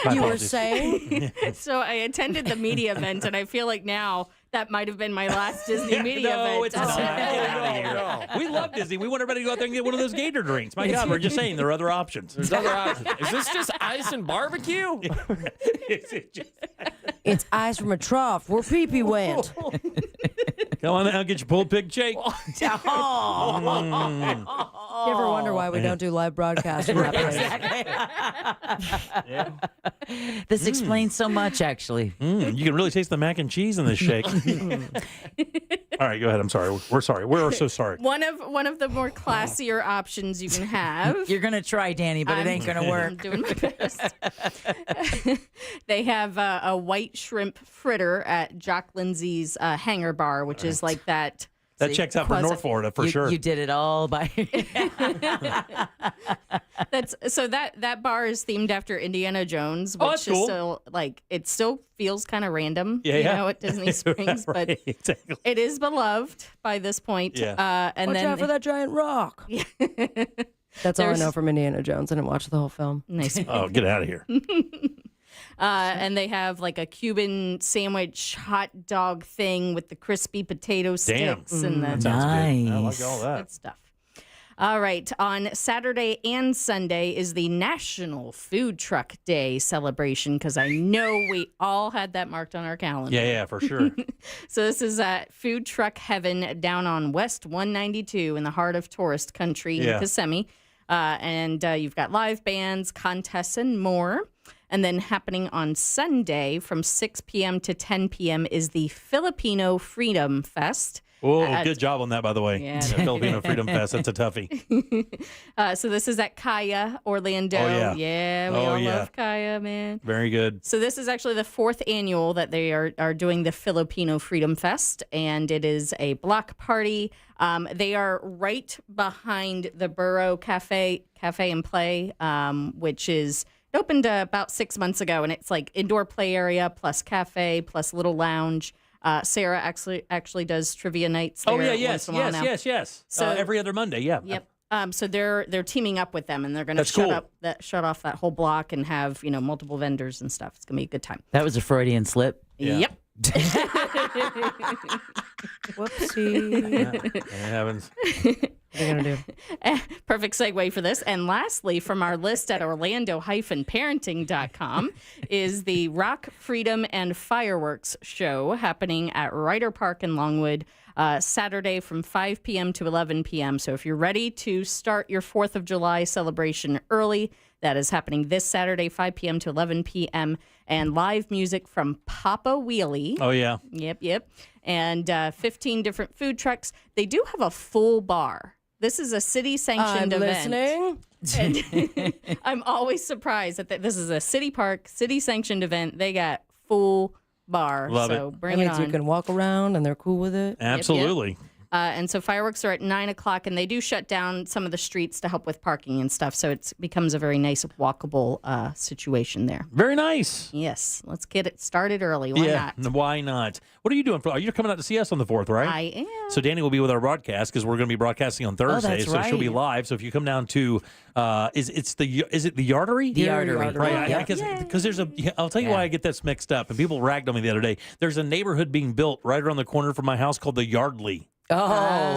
My You were apologies. saying? So I attended the media event, and I feel like now that might have been my last Disney media event. No, it's not. Get out of here. We love Disney. We want everybody to go out there and get one of those gator drinks. My God, we're just saying there are other options. There's other options. Is this just ice and barbecue? It's ice from a trough where pee-pee went. Come on now, get your pulled pig shake. You ever wonder why we don't do live broadcasts from that place? This explains so much, actually. You can really taste the mac and cheese in this shake. All right, go ahead. I'm sorry. We're sorry. We're so sorry. One of the more classier options you can have. You're gonna try, Danny, but it ain't gonna work. I'm doing my best. They have a white shrimp fritter at Jock Lindsay's Hangar Bar, which is like that. That checks out for North Florida for sure. You did it all by. That bar is themed after Indiana Jones, which that's is cool. still like it still feels kind of random, Yeah. at Disney Springs, but exactly. it is beloved by this point. Yeah. And Watch then out for that giant rock. That's all I know from Indiana Jones. I didn't watch the whole film. Nice. Oh, get out of here. And they have like a Cuban sandwich hot dog thing with the crispy potato sticks and the That sounds good. I like all that. good stuff. All right. On Saturday and Sunday is the National Food Truck Day celebration because I know we all had that marked on our calendar. Yeah, for sure. So this is Food Truck Heaven down on West 192 in the heart of tourist country in Kissimmee. And you've got live bands, contests, and more. And then happening on Sunday from 6 p.m. to 10 p.m. is the Filipino Freedom Fest. Oh, good job on that, by the way. Yeah. The Filipino Freedom Fest. That's a toughie. So this is at Kaya, Orlando. Oh, yeah. We Oh, all yeah. love Kaya, man. Very good. So this is actually the 4th annual that they are doing the Filipino Freedom Fest, and it is a block party. They are right behind the Burro Cafe and Play, which is it opened about 6 months ago, and it's like indoor play area plus cafe plus little lounge. Sarah actually does trivia nights there. Oh, yeah, once in a while now. yes. So every other Monday, yeah. Yep. So they're teaming up with them, and they're going to shut off that whole block and have multiple vendors and stuff. It's going to be a good time. That was a Freudian slip. Yeah. Yep. Whoopsie. It happens. What are you going to do? Perfect segue for this. And lastly, from our list at orlando-parenting.com is the Rock, Freedom, and Fireworks show happening at Ryder Park in Longwood Saturday from 5 p.m. to 11 p.m. So if you're ready to start your 4th of July celebration early, that is happening this Saturday, 5 p.m. to 11 p.m. And live music from Papa Wheelie. Oh, yeah. Yep. And 15 different food trucks. They do have a full bar. This is a city-sanctioned event. Listening. I'm always surprised that this is a city park, city-sanctioned event. They got full bar. Love so it. bring That it means on. you can walk around and they're cool with it. Absolutely. And so fireworks are at 9 o'clock, and they do shut down some of the streets to help with parking and stuff. So it becomes a very nice walkable situation there. Very nice. Yes. Let's get it started early. Why not? Why not? What are you doing? Are you coming out to see us on the 4th, right? I am. So Danny will be with our broadcast because we're going to be broadcasting on Thursday. that's so she'll be right. live. So if you come down to, is it the Yardery? The Yardery. Right. Because there's I'll tell you why I get this mixed up. And people ragged on me the other day. There's a neighborhood being built right around the corner from my house called the Yardley. Oh.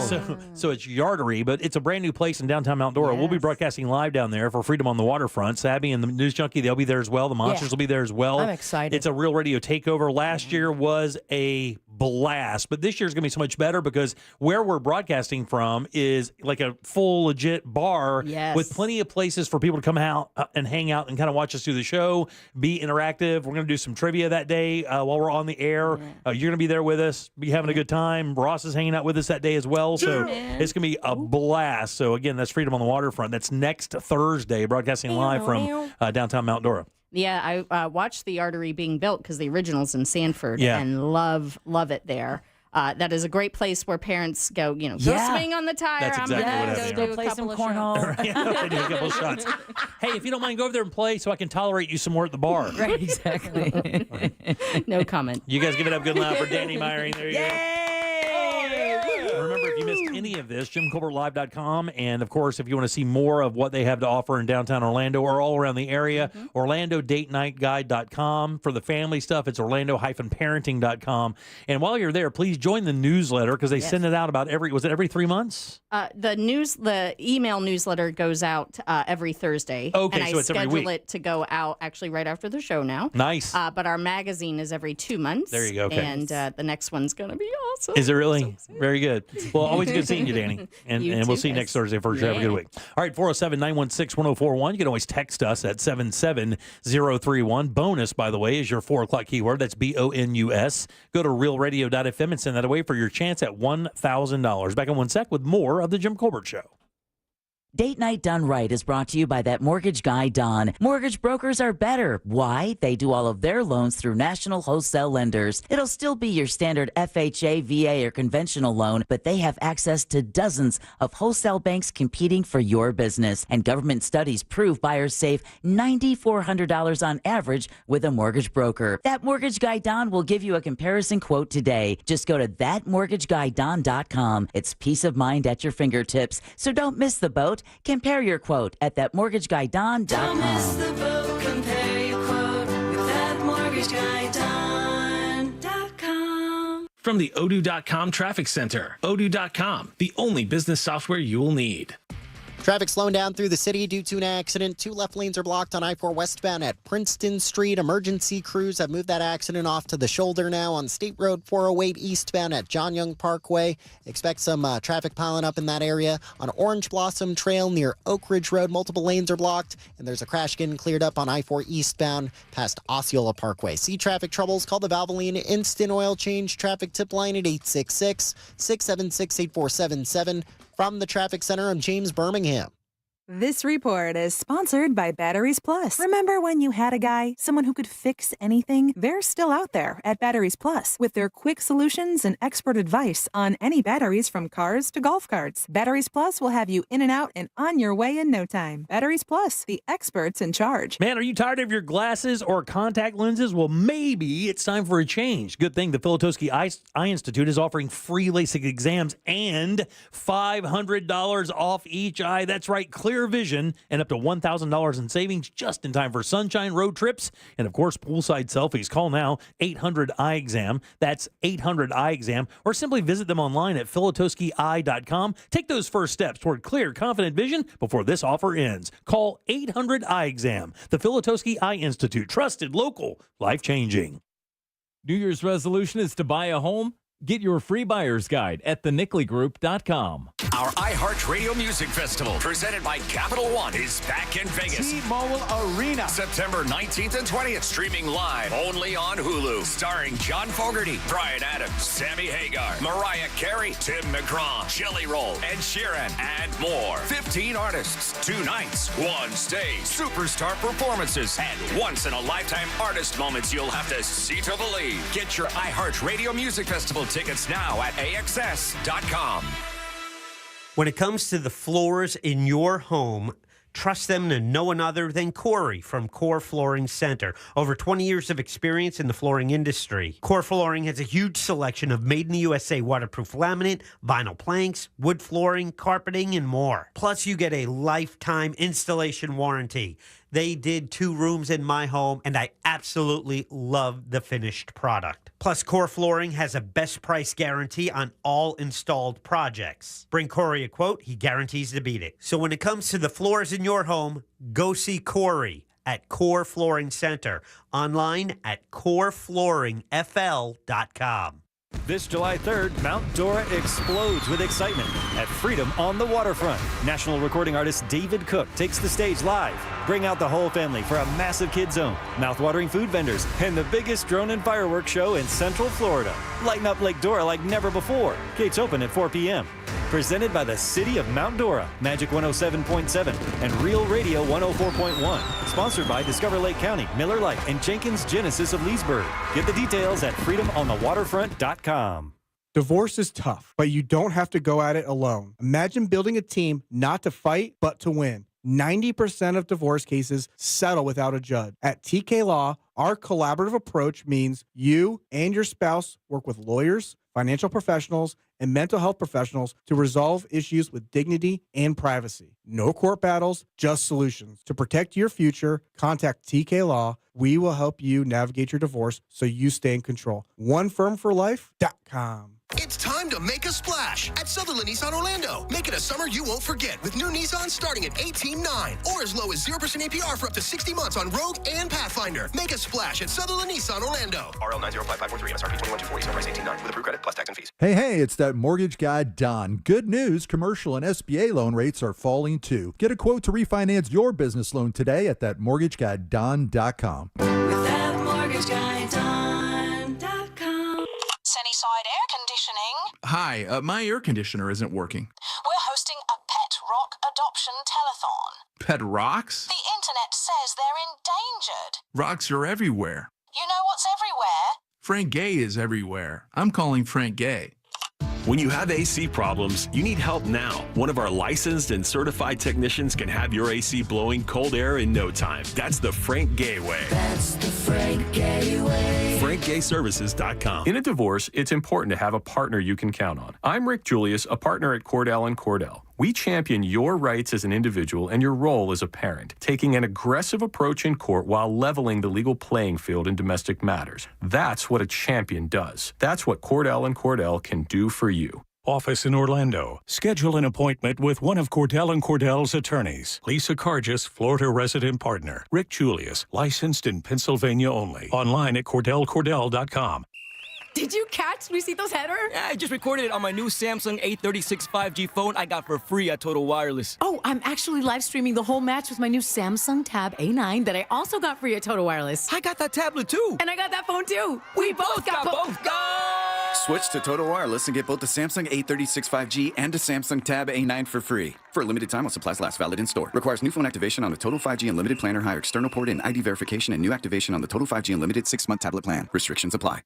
So it's Yardery, but it's a brand new place in downtown Mount Dora. We'll be broadcasting live down there for Freedom on the Waterfront. Sabby and the News Junkie, they'll be there as well. The Monsters will be there as well. I'm excited. It's a Real Radio takeover. Last year was a blast, but this year's going to be so much better because where we're broadcasting from is like a full legit bar with plenty of places for people to come out and hang out and kind of watch us do the show, be interactive. We're going to do some trivia that day while we're on the air. You're going to be there with us, be having a good time. Ross is hanging out with us that day as well, so it's going to be a blast. So again, that's Freedom on the Waterfront. That's next Thursday, broadcasting live from downtown Mount Dora. Yeah, I watched the artery being built because the original's in Sanford and love it there. That is a great place where parents go, go swing on the tire. That's exactly what happened. Go do play a some couple of cornhole. I do a couple of shots. Hey, if you don't mind, go over there and play so I can tolerate you some more at the bar. Right, exactly. No comment. You guys give it up good loud for Danny Myring. There you go. Remember, if you missed any of this, JimColbertLive.com. And, of course, if you want to see more of what they have to offer in downtown Orlando or all around the area, OrlandoDateNightGuide.com. For the family stuff, it's Orlando-Parenting.com. And while you're there, please join the newsletter because they send it out about every 3 months? The email newsletter goes out every Thursday. Okay, and so it's every schedule week. it to go out actually right after the show now. Nice. But our magazine is every 2 months. There you go, okay. And the next one's going to be awesome. Is it really? Very good. Well, always good seeing seeing you, Danny. And You we'll too, see you guys. next Thursday for sure. Have a good Yeah. week. All right, 407-916-1041. You can always text us at 77031. Bonus, by the way, is your 4 o'clock keyword. That's BONUS. Go to realradio.fm and send that away for your chance at $1,000. Back in 1 sec with more of the Jim Colbert Show. Date Night Done Right is brought to you by that mortgage guy, Don. Mortgage brokers are better. Why? They do all of their loans through national wholesale lenders. It'll still be your standard FHA, VA, or conventional loan, but they have access to dozens of wholesale banks competing for your business. And government studies prove buyers save $9,400 on average with a mortgage broker. That mortgage guy, Don, will give you a comparison quote today. Just go to thatmortgageguydon.com. It's peace of mind at your fingertips. So don't miss the boat. Compare your quote at thatmortgageguydon.com. Don't miss the boat. Compare your quote with thatmortgageguydon.com. From the Odoo.com Traffic Center, Odoo.com, the only business software you will need. Traffic slowing down through the city due to an accident. 2 left lanes are blocked on I-4 westbound at Princeton Street. Emergency crews have moved that accident off to the shoulder now on State Road 408 eastbound at John Young Parkway. Expect some traffic piling up in that area. On Orange Blossom Trail near Oak Ridge Road, multiple lanes are blocked, and there's a crash getting cleared up on I-4 eastbound past Osceola Parkway. See traffic troubles? Call the Valvoline Instant Oil Change traffic tip line at 866-676-8477. From the Traffic Center, I'm James Birmingham. This report is sponsored by Batteries Plus. Remember when you had a guy, someone who could fix anything? They're still out there at Batteries Plus with their quick solutions and expert advice on any batteries from cars to golf carts. Batteries Plus will have you in and out and on your way in no time. Batteries Plus, the experts in charge. Man, are you tired of your glasses or contact lenses? Well, maybe it's time for a change. Good thing the Filatowski Eye Institute is offering free LASIK exams and $500 off each eye. That's right, clear vision and up to $1,000 in savings just in time for sunshine, road trips, and of course, poolside selfies. Call now, 800-EYE-EXAM. That's 800-EYE-EXAM. Or simply visit them online at filatowskieye.com. Take those first steps toward clear, confident vision before this offer ends. Call 800-EYE-EXAM. The Filatowski Eye Institute. Trusted, local, life-changing. New Year's resolution is to buy a home? Get your free buyer's guide at thenickleyGroup.com. Our iHeartRadio Music Festival, presented by Capital One, is back in Vegas. T-Mobile Arena. September 19th and 20th, streaming live only on Hulu. Starring John Fogerty, Bryan Adams, Sammy Hagar, Mariah Carey, Tim McGraw, Jelly Roll, Ed Sheeran, and more. 15 artists, 2 nights, 1 stage, superstar performances, and once-in-a-lifetime artist moments you'll have to see to believe. Get your iHeartRadio Music Festival tickets now at AXS.com. When it comes to the floors in your home, trust them to no one other than Corey from Core Flooring Center. Over 20 years of experience in the flooring industry. Core Flooring has a huge selection of made-in-the-USA waterproof laminate, vinyl planks, wood flooring, carpeting, and more. Plus, you get a lifetime installation warranty. They did 2 rooms in my home, and I absolutely love the finished product. Plus, Core Flooring has a best price guarantee on all installed projects. Bring Corey a quote, he guarantees to beat it. So when it comes to the floors in your home, go see Corey at Core Flooring Center. Online at coreflooringfl.com. This July 3rd, Mount Dora explodes with excitement at Freedom on the Waterfront. National recording artist David Cook takes the stage live. Bring out the whole family for a massive kid zone, mouth-watering food vendors, and the biggest drone and fireworks show in Central Florida. Lighten up Lake Dora like never before. Gates open at 4 p.m. Presented by the City of Mount Dora, Magic 107.7, and Real Radio 104.1. Sponsored by Discover Lake County, Miller Lite, and Jenkins Genesis of Leesburg. Get the details at freedomonthewaterfront.com. Divorce is tough, but you don't have to go at it alone. Imagine building a team not to fight, but to win. 90% of divorce cases settle without a judge. At TK Law, our collaborative approach means you and your spouse work with lawyers, financial professionals, and mental health professionals to resolve issues with dignity and privacy. No court battles, just solutions. To protect your future, contact TK Law. We will help you navigate your divorce so you stay in control. OneFirmForLife.com. It's time to make a splash at Sutherland Nissan Orlando. Make it a summer you won't forget with new Nissan starting at $18,900 or as low as 0% APR for up to 60 months on Rogue and Pathfinder. Make a splash at Sutherland Nissan Orlando. RL 905543 MSRP 21,240, sale price $18,900 with approved credit plus tax and fees. Hey, it's that mortgage guy, Don. Good news, commercial and SBA loan rates are falling too. Get a quote to refinance your business loan today at thatmortgageguyDon.com. With that mortgage guy, Don.com. Sunnyside Air Conditioning. Hi, my air conditioner isn't working. We're hosting a pet rock adoption telethon. Pet rocks? The internet says they're endangered. Rocks are everywhere. You know what's everywhere? Frank Gay is everywhere. I'm calling Frank Gay. When you have AC problems, you need help now. One of our licensed and certified technicians can have your AC blowing cold air in no time. That's the Frank Gay way. That's the Frank Gay way. FrankGayServices.com. In a divorce, it's important to have a partner you can count on. I'm Rick Julius, a partner at Cordell & Cordell. We champion your rights as an individual and your role as a parent, taking an aggressive approach in court while leveling the legal playing field in domestic matters. That's what a champion does. That's what Cordell & Cordell can do for you. Office in Orlando. Schedule an appointment with one of Cordell & Cordell's attorneys. Lisa Cargis, Florida resident partner. Rick Julius, licensed in Pennsylvania only. Online at CordellCordell.com. Did you catch Luisito's header? Yeah, I just recorded it on my new Samsung A36 5G phone I got for free at Total Wireless. Oh, I'm actually live streaming the whole match with my new Samsung Tab A9 that I also got free at Total Wireless. I got that tablet too. And I got that phone too. We both got both. Switch to Total Wireless and get both the Samsung A36 5G and the Samsung Tab A9 for free. For a limited time while supplies last, valid in store. Requires new phone activation on the Total 5G Unlimited plan or higher external port and ID verification and new activation on the Total 5G Unlimited 6-month tablet plan. Restrictions apply.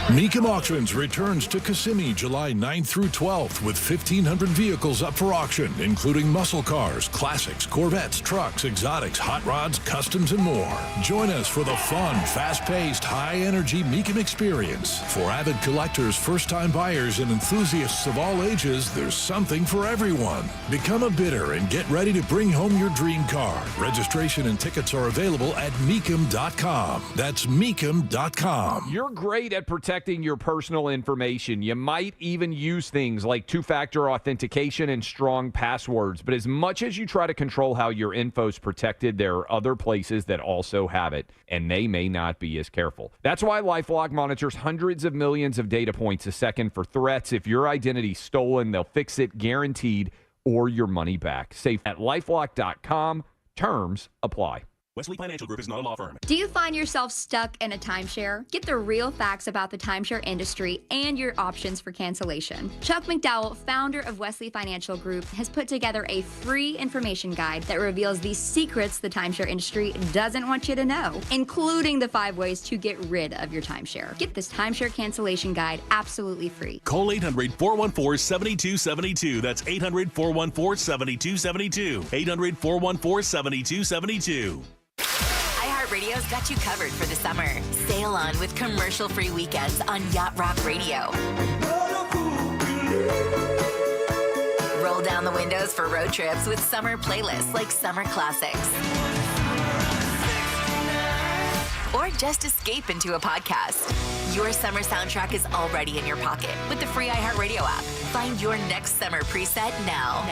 Mecum Auctions returns to Kissimmee July 9th through 12th with 1,500 vehicles up for auction, including muscle cars, classics, Corvettes, trucks, exotics, hot rods, customs, and more. Join us for the fun, fast-paced, high-energy Mecum experience. For avid collectors, first-time buyers, and enthusiasts of all ages, there's something for everyone. Become a bidder and get ready to bring home your dream car. Registration and tickets are available at Mecum.com. That's Mecum.com. You're great at protecting your personal information. You might even use things like two-factor authentication and strong passwords. But as much as you try to control how your info's protected, there are other places that also have it, and they may not be as careful. That's why LifeLock monitors hundreds of millions of data points a second for threats. If your identity's stolen, they'll fix it guaranteed, or your money back. Safe at LifeLock.com. Terms apply. Wesley Financial Group is not a law firm. Do you find yourself stuck in a timeshare? Get the real facts about the timeshare industry and your options for cancellation. Chuck McDowell, founder of Wesley Financial Group, has put together a free information guide that reveals the secrets the timeshare industry doesn't want you to know, including the 5 ways to get rid of your timeshare. Get this timeshare cancellation guide absolutely free. Call 800-414-7272. That's 800-414-7272. 800-414-7272. iHeartRadio's got you covered for the summer. Sail on with commercial-free weekends on Yacht Rock Radio. Roll down the windows for road trips with summer playlists like Summer Classics. Or just escape into a podcast. Your summer soundtrack is already in your pocket with the free iHeartRadio app. Find your next summer preset now.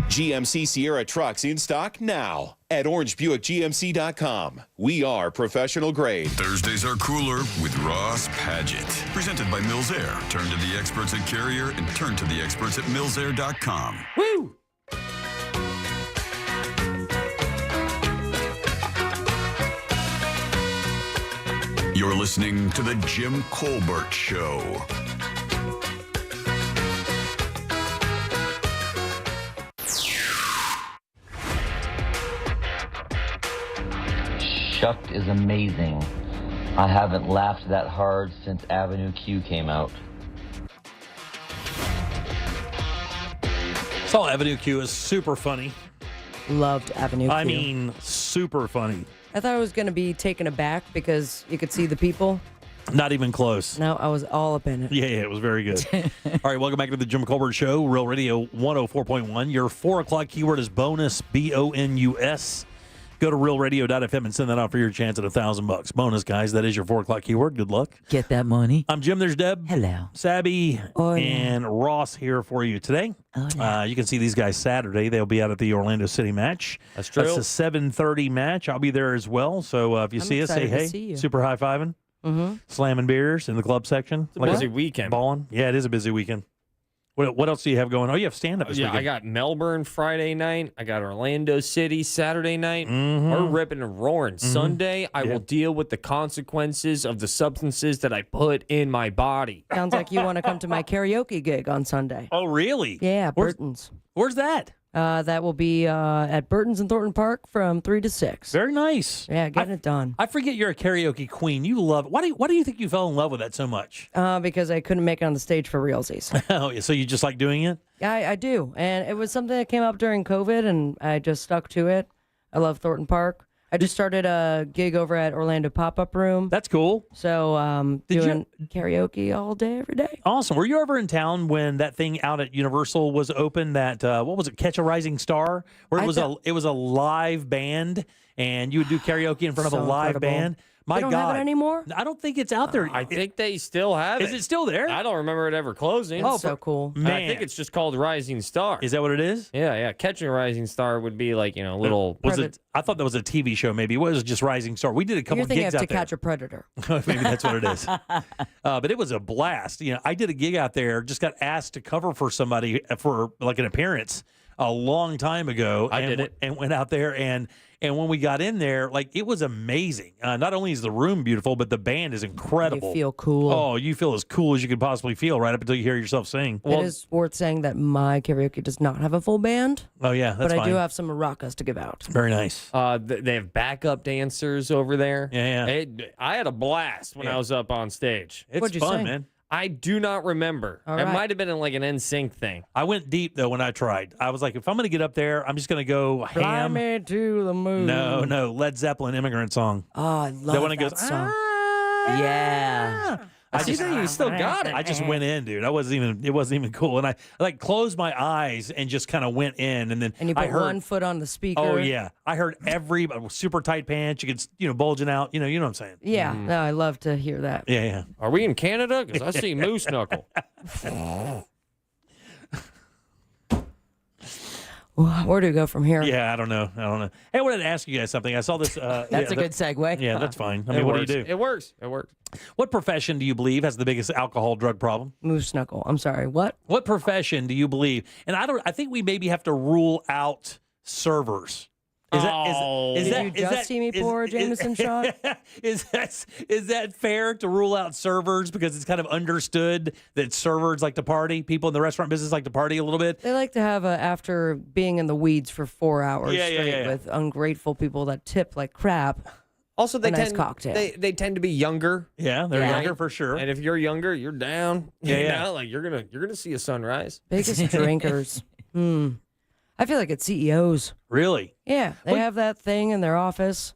GMC Sierra trucks in stock now at orangebuickgmc.com. We are professional grade. Thursdays are cooler with Ross Padgett. Presented by Mills Air. Turn to the experts at Carrier and turn to the experts at millsair.com. Woo! You're listening to The Jim Colbert Show. Shucked is amazing. I haven't laughed that hard since Avenue Q came out. Saw Avenue Q is super funny. Loved Avenue Q. I mean, super funny. I thought I was going to be taken aback because you could see the people. Not even close. No, I was all up in it. Yeah, it was very good. All right, welcome back to the Jim Colbert Show, Real Radio 104.1. Your 4 o'clock keyword is bonus, BONUS. Go to realradio.fm and send that out for your chance at $1,000. Bonus, guys. That is your 4 o'clock keyword. Good luck. Get that money. I'm Jim. There's Deb. Hello. Sabby Hola. and Ross here for you today. You can see these guys Saturday. They'll be out at the Orlando City match. That's true. That's a 7:30 match. I'll be there as well. So if you see us, say hey. Super high-fiving. Slamming beers in the club section. It's a busy weekend. Balling. Yeah, it is a busy weekend. What else do you have going? Oh, you have stand-up this weekend. I got Melbourne Friday night. I got Orlando City Saturday night. Mm-hmm. We're ripping and roaring. Sunday, I will deal with the consequences of the substances that I put in my body. Sounds like you want to come to my karaoke gig on Sunday. Oh, really? Yeah, Burton's. Where's that? That will be at Burton's in Thornton Park from 3 to 6. Very nice. Yeah, getting it done. I forget you're a karaoke queen. You love it. Why do you think you fell in love with that so much? Because I couldn't make it on the stage for realsies. Oh, yeah. So you just like doing it? Yeah, I do. And it was something that came up during COVID, and I just stuck to it. I love Thornton Park. I just started a gig over at Orlando Pop-Up Room. That's cool. So doing karaoke all day, every day. Awesome. Were you ever in town when that thing out at Universal was open? That what was it? Catch a Rising Star, where it was a live band, and you would do karaoke in front of a live band. My They don't God, have it anymore? I don't think it's out there. I think they still have it. Is it still there? I don't remember it ever closing. It's so cool. Man. I think it's just called Rising Star. Is that what it is? Yeah. Catching a Rising Star would be like, little... Was it? I thought that was a TV show. Maybe it was just Rising Star. We did a couple You're thinking gigs of out To there. Catch a Predator. Maybe that's what it is. But it was a blast. I did a gig out there. Just got asked to cover for somebody for like an appearance a long time ago. I did it and went out there and when we got in there, like it was amazing. Not only is the room beautiful, but the band is incredible. You feel cool. Oh, you feel as cool as you could possibly feel right up until you hear yourself sing. It is worth saying that my karaoke does not have a full band. Oh yeah, that's but fine. I do have some maracas to give out. Very nice. They have backup dancers over there. Yeah. I had a blast when I was up on stage. It's What'd you fun, sing? man. I do not remember. All It right. might have been in like an NSYNC thing. I went deep though when I tried. I was like, if I'm going to get up there, I'm just going to go Fly ham. me to the moon. No, Led Zeppelin Immigrant Song. Oh, I love That one it that goes, song. Yeah. You still got it. I just went in, dude. It wasn't even cool. And I like closed my eyes and just kind of went in. And then And you I put heard, one foot on the speaker. oh yeah. I heard every super tight pants. You could, bulging out, you know what I'm saying? Yeah, no, I love to hear that. Yeah. Are we in Canada? Because I see moose knuckle. Where do we go from here? Yeah, I don't know. Hey, I wanted to ask you guys something. I saw this. That's a good segue. Yeah, that's fine. I It mean, what do works. you do? It works. What profession do you believe has the biggest alcohol drug problem? Moose knuckle. I'm sorry. What? What profession do you believe? And I think we maybe have to rule out servers. Did you just see me pour a Jameson shot? Is that fair to rule out servers because it's kind of understood that servers like to party? People in the restaurant business like to party a little bit. They like to have after being in the weeds for 4 hours straight with ungrateful people that tip like crap. Also, they nice tend cocktail. They tend to be younger. Yeah, they're younger for sure. And if you're younger, you're down. Yeah. Like you're gonna see a sunrise. Biggest drinkers. I feel like it's CEOs. Really? Yeah, they have that thing in their office.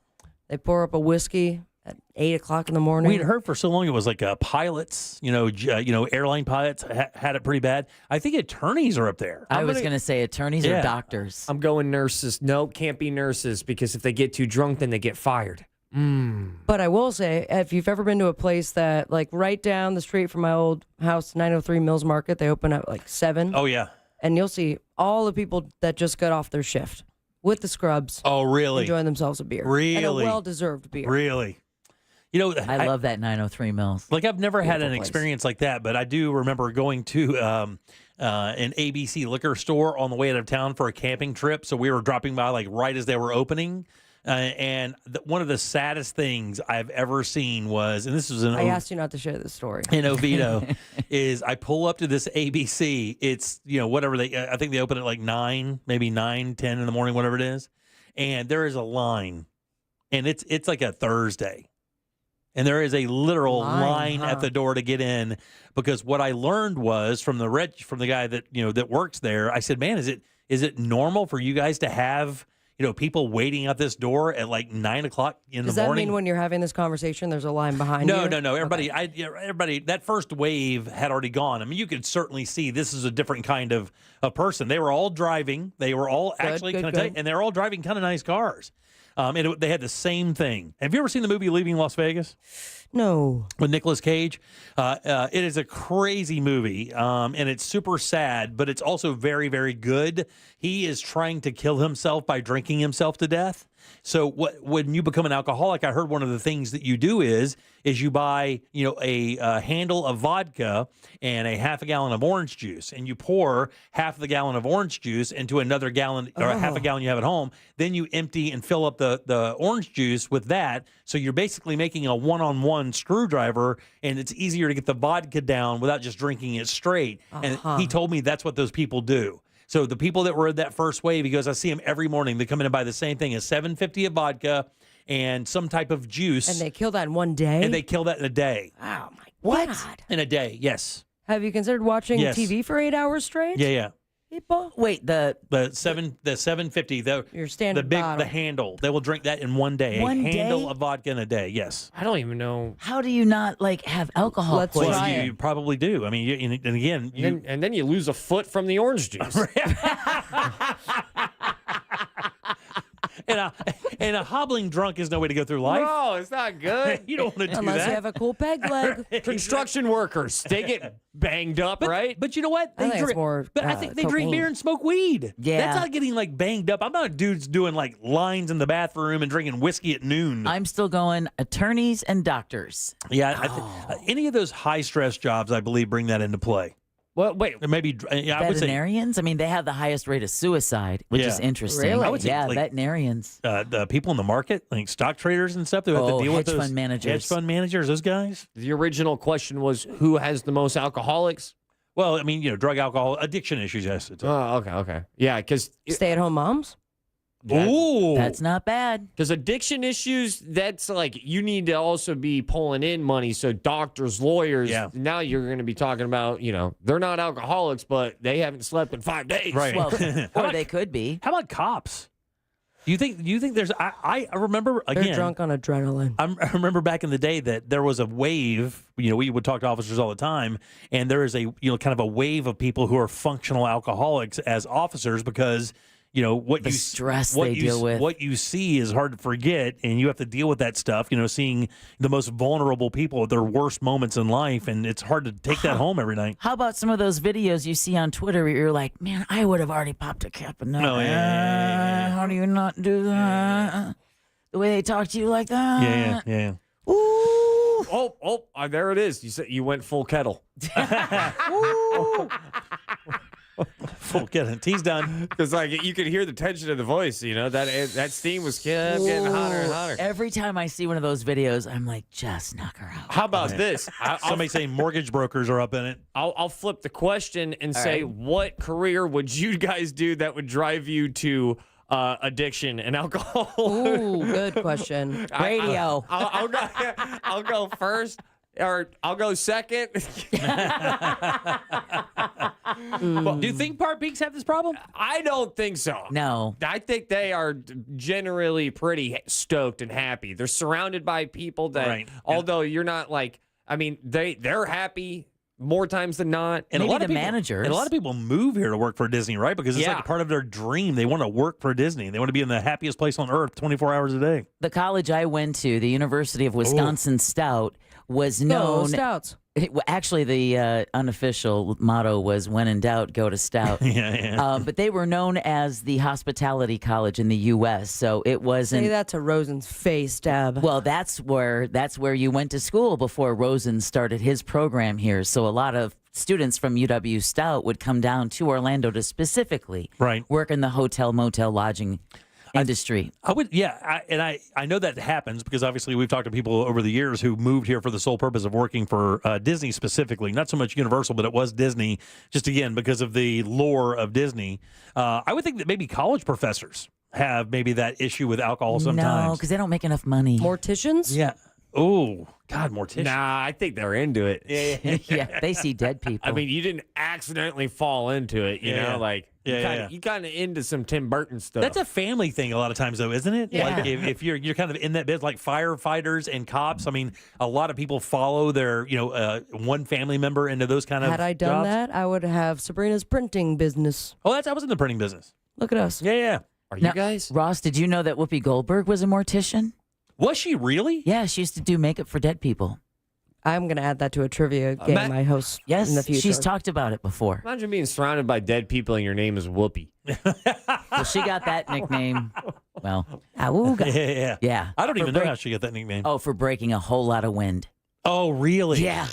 They pour up a whiskey at 8 o'clock in the morning. We'd heard for so long it was like pilots, airline pilots had it pretty bad. I think attorneys are up there. I was going to say attorneys or doctors. I'm going nurses. Nope, can't be nurses because if they get too drunk, then they get fired. But I will say, if you've ever been to a place that, like right down the street from my old house, 903 Mills Market, they open at like 7. Oh, yeah. And you'll see all the people that just got off their shift with the scrubs. Oh, really? Enjoying themselves a beer. Really? And a well-deserved beer. Really? I love that 903 Mills. Like, I've never had an place. experience like that, but I do remember going to an ABC liquor store on the way out of town for a camping trip. So we were dropping by like right as they were opening. And one of the saddest things I've ever seen was, and this was I asked you not to share this story. in Oviedo, is I pull up to this ABC. It's, whatever I think they open at like 9, maybe 9, 10 in the morning, whatever it is. And there is a line, and it's like a Thursday. And there is a literal line at the door to get in, because what I learned was from the guy that, that works there, I said, man, is it normal for you guys to have people waiting at this door at like 9 o'clock in the morning? Does that mean when you're having this conversation, there's a line behind you? No. Everybody, everybody, that first wave had already gone. I mean, you could certainly see this is a different kind of a person. They were all driving. They were all and they were all driving kind of nice cars. They had the same thing. Have you ever seen the movie Leaving Las Vegas? No. With Nicolas Cage. It is a crazy movie, and it's super sad, but it's also very, very good. He is trying to kill himself by drinking himself to death. So when you become an alcoholic, I heard one of the things that you do is you buy, a handle of vodka and a half a gallon of orange juice, and you pour half of the gallon of orange juice into another gallon or half a gallon you have at home. Then you empty and fill up the orange juice with that. So you're basically making a one-on-one screwdriver, and it's easier to get the vodka down without just drinking it straight. And he told me that's what those people do. So the people that were in that first wave, he goes, I see them every morning. They come in and buy the same thing as $7.50 of vodka and some type of juice. And they kill that in one day? And they kill that in a day. Oh, my God. In a day, yes. Have you considered watching TV for 8 hours straight? Yeah. People? Wait, the $7.50, your standard the big bottle. the handle. They will drink that in one day. One a handle day? of vodka in a day. Yes. I don't even know. How do you not have alcohol Let's poisoning? try You probably do. I mean, and again, And then you lose a foot from the orange juice. and a hobbling drunk is no way to go through life. No, it's not good. You don't want to do Unless that. you have a cool peg leg. Construction workers, they get banged up, right? But you know what? I think it's more, I think they drink cocaine. beer and smoke weed. Yeah. That's not getting banged up. I'm not dudes doing lines in the bathroom and drinking whiskey at noon. I'm still going attorneys and doctors. Yeah, any of those high stress jobs, I believe, bring that into play. Well, wait. Or maybe I would say Veterinarians? I mean, they have the highest rate of suicide, which is interesting. Really? I would say, veterinarians. the people in the market, like stock traders and stuff, they have to deal with hedge those fund managers. hedge fund managers, those guys. The original question was, who has the most alcoholics? Well, I mean, drug, alcohol, addiction issues. Yes. Oh, okay. Yeah, because Stay-at-home moms? Ooh, That's not bad. Because addiction issues, that's you need to also be pulling in money. So doctors, lawyers, now you're going to be talking about, they're not alcoholics, but they haven't slept in 5 days. right. Well, or they could be. How about cops? Do you think there's? I remember again. They're drunk on adrenaline. I remember back in the day that there was a wave. We would talk to officers all the time, and there is a kind of a wave of people who are functional alcoholics as officers because. What the you stress what they you, deal with. What you see is hard to forget, and you have to deal with that stuff. Seeing the most vulnerable people at their worst moments in life, and it's hard to take that home every night. How about some of those videos you see on Twitter where you're like, man, I would have already popped a cap and Oh, yeah. how do you not do that? The way they talk to you like that? Yeah. Ooh. Oh, there it is. You said you went full kettle. Full get He's done. Because you could hear the tension of the voice. That steam was kept getting hotter and hotter. Every time I see one of those videos, I'm like, just knock her out. How about this? Somebody saying mortgage brokers are up in it. I'll flip the question and say, what career would you guys do that would drive you to addiction and alcohol? Ooh, good question. Radio. I'll go first, or I'll go second. Do you think Park Peaks have this problem? I don't think so. No. I think they are generally pretty stoked and happy. They're surrounded by people that, although you're not they're happy more times than not. And Maybe a lot of the people, managers. And a lot of people move here to work for Disney, right? Because it's part of their dream. They want to work for Disney. They want to be in the happiest place on earth 24 hours a day. The college I went to, the University of Wisconsin Stout, was known. Stouts. Actually, the unofficial motto was "When in doubt, go to Stout." But they were known as the hospitality college in the U.S., so it wasn't. Say that to Rosen's face, Deb. Well, that's where you went to school before Rosen started his program here. So a lot of students from UW Stout would come down to Orlando to specifically work in the hotel, motel, lodging industry. I would, I know that happens because obviously we've talked to people over the years who moved here for the sole purpose of working for Disney specifically, not so much Universal, but it was Disney, just again because of the lore of Disney. I would think that maybe college professors have maybe that issue with alcohol sometimes. No, because they don't make enough money. Morticians? Yeah. Oh, God, mortician. Nah, I think they're into it. Yeah, they see dead people. I mean, you didn't accidentally fall into it, you know? You kind of into some Tim Burton stuff. That's a family thing a lot of times, though, isn't it? Yeah. Like if you're kind of in that bit, like firefighters and cops. I mean, a lot of people follow their one family member into those kind of. Had I done jobs. that, I would have Sabrina's printing business. Oh, I was in the printing business. Look at us. Yeah. Are you guys? Ross, did you know that Whoopi Goldberg was a mortician? Was she really? Yeah, she used to do makeup for dead people. I'm going to add that to a trivia game I host in the future. She's talked about it before. Imagine being surrounded by dead people and your name is Whoopi. Well, she got that nickname. Well, yeah. I don't even know how she got that nickname. Oh, for breaking a whole lot of wind. Oh, really? Yeah.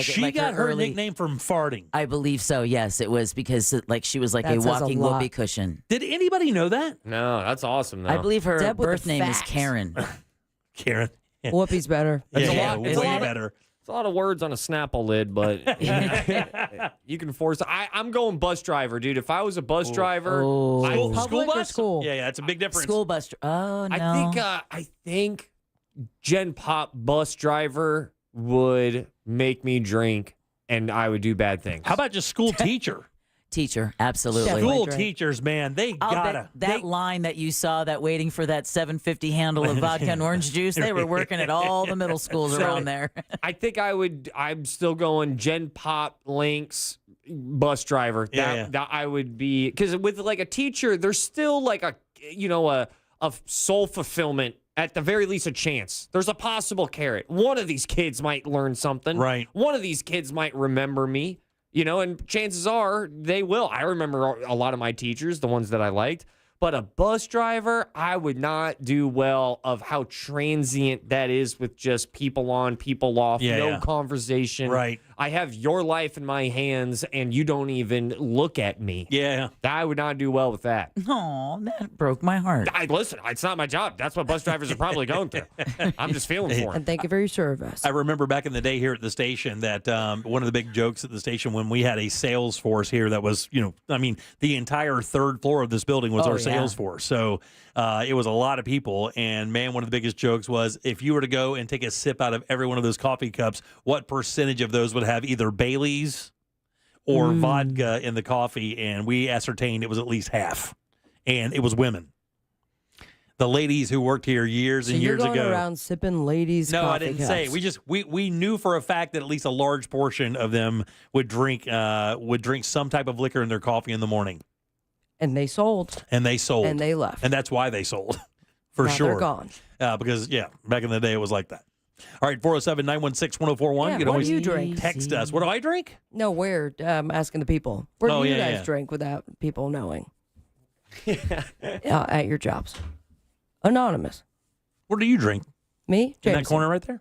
She got her nickname from farting. I believe so. Yes, it was because she was like That a says a walking lot. whoopee cushion. Did anybody know that? No, that's awesome, though. I believe her Deb with birth the name is facts. Karen. Karen. Yeah. Whoopi's better. It's a Yeah, lot- way it's a lot of- better. It's a lot of words on a Snapple lid, but you can force it. I'm going bus driver, dude. If I was a bus driver, Oh. Public or bus? school? Yeah, it's a big difference. School bus. Oh no. I think Gen Pop bus driver would make me drink, and I would do bad things. How about just school teacher? Teacher, absolutely. School teachers, man, they I'll gotta. bet that line that you saw, that waiting for that $7.50 handle of vodka and orange juice, they were working at all the middle schools around there. I think I'm still going Gen Pop Lynx bus driver. That I would be, because with like a teacher, there's still like a soul fulfillment. At the very least, a chance. There's a possible carrot. One of these kids might learn something. Right. One of these kids might remember me. And chances are they will. I remember a lot of my teachers, the ones that I liked. But a bus driver, I would not do well of how transient that is with just people on, people off, no conversation. Right. I have your life in my hands, and you don't even look at me. Yeah. I would not do well with that. Oh, that broke my heart. Listen, it's not my job. That's what bus drivers are probably going through. I'm just feeling for them. And thank you for your service. I remember back in the day here at the station that one of the big jokes at the station when we had a sales force here that was, the entire third floor of this building was our sales force. So it was a lot of people. And man, one of the biggest jokes was if you were to go and take a sip out of every one of those coffee cups, what percentage of those would have either Bailey's or vodka in the coffee? And we ascertained it was at least half. And it was women. The ladies who worked here years and years ago. You're going ago. around sipping ladies' No, coffee I didn't cups. say. We knew for a fact that at least a large portion of them would drink some type of liquor in their coffee in the morning. And they sold. And they sold. And they left. And that's why they sold, for Now sure. they're gone. Because back in the day it was like that. All right, 407-916-1041. Yeah, you can what always do you drink? text us. What do I drink? No, where? Asking the people. Where do you guys yeah. drink without people knowing? At your jobs. Anonymous. What do you drink? Me? In that Jameson. corner right there?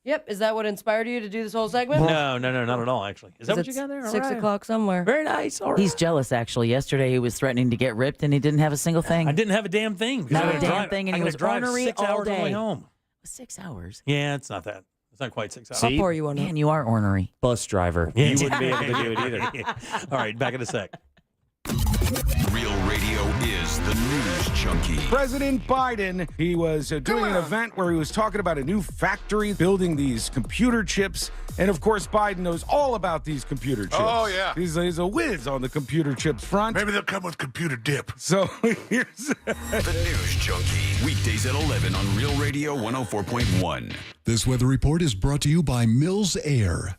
Yep. Is that what inspired you to do this whole segment? No, not at all, actually. Is that what you got there? All 6 right. o'clock somewhere. Very nice. All right. He's jealous, actually. Yesterday, he was threatening to get ripped, and he didn't have a single thing. I didn't have a damn thing. Not I a gotta damn drive- thing, and I he gotta was drive ornery 6 all hours on the way day. home. 6 hours. Yeah, it's not that. It's not quite 6 hours. I'll pour you one up. Man, you are ornery. Bus driver. Yeah. You wouldn't be able to do it either. All right, back in a sec. Real radio is the news junkie. President Biden, he was doing an event where he was talking about a new factory building these computer chips. And of course, Biden knows all about these computer chips. Oh, yeah. He's a whiz on the computer chips front. Maybe they'll come with computer dip. So here's The News Junkie. Weekdays at 11 on Real Radio 104.1. This weather report is brought to you by Mills Air.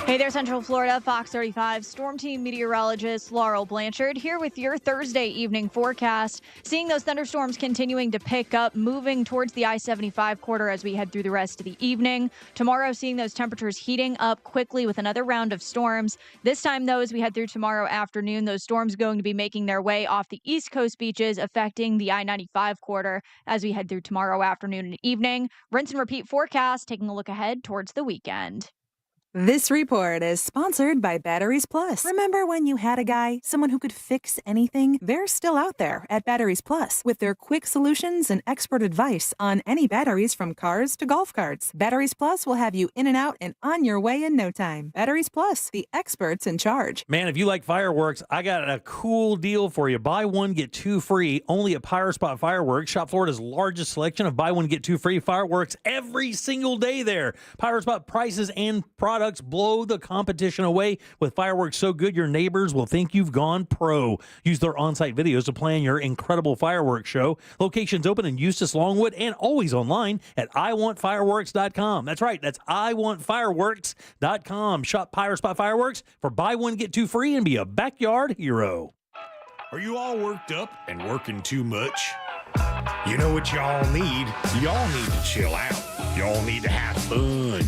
Hey there, Central Florida, Fox 35 Storm Team meteorologist Laurel Blanchard here with your Thursday evening forecast. Seeing those thunderstorms continuing to pick up, moving towards the I-75 corridor as we head through the rest of the evening. Tomorrow, seeing those temperatures heating up quickly with another round of storms. This time, though, as we head through tomorrow afternoon, those storms going to be making their way off the East Coast beaches, affecting the I-95 corridor as we head through tomorrow afternoon and evening. Rinse and repeat forecast, taking a look ahead towards the weekend. This report is sponsored by Batteries Plus. Remember when you had a guy, someone who could fix anything? They're still out there at Batteries Plus with their quick solutions and expert advice on any batteries from cars to golf carts. Batteries Plus will have you in and out and on your way in no time. Batteries Plus, the experts in charge. Man, if you like fireworks, I got a cool deal for you. Buy one, get two free, only at Pyro Spot Fireworks. Shop Florida's largest selection of buy one, get two free fireworks every single day there. Pyro Spot prices and products blow the competition away with fireworks so good your neighbors will think you've gone pro. Use their on-site videos to plan your incredible fireworks show. Locations open in Eustis, Longwood, and always online at iwantfireworks.com. That's right, that's iwantfireworks.com. Shop Pyro Spot Fireworks for buy one, get two free and be a backyard hero. Are you all worked up and working too much? You know what y'all need? Y'all need to chill out. Y'all need to have fun.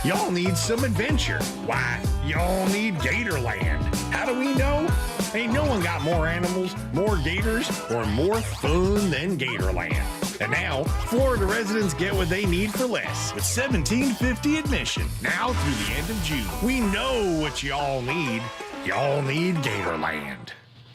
Y'all need some adventure. Why, y'all need Gatorland. How do we know? Ain't no one got more animals, more gators, or more fun than Gatorland. And now, Florida residents get what they need for less with $17.50 admission now through the end of June. We know what y'all need. Y'all need Gatorland.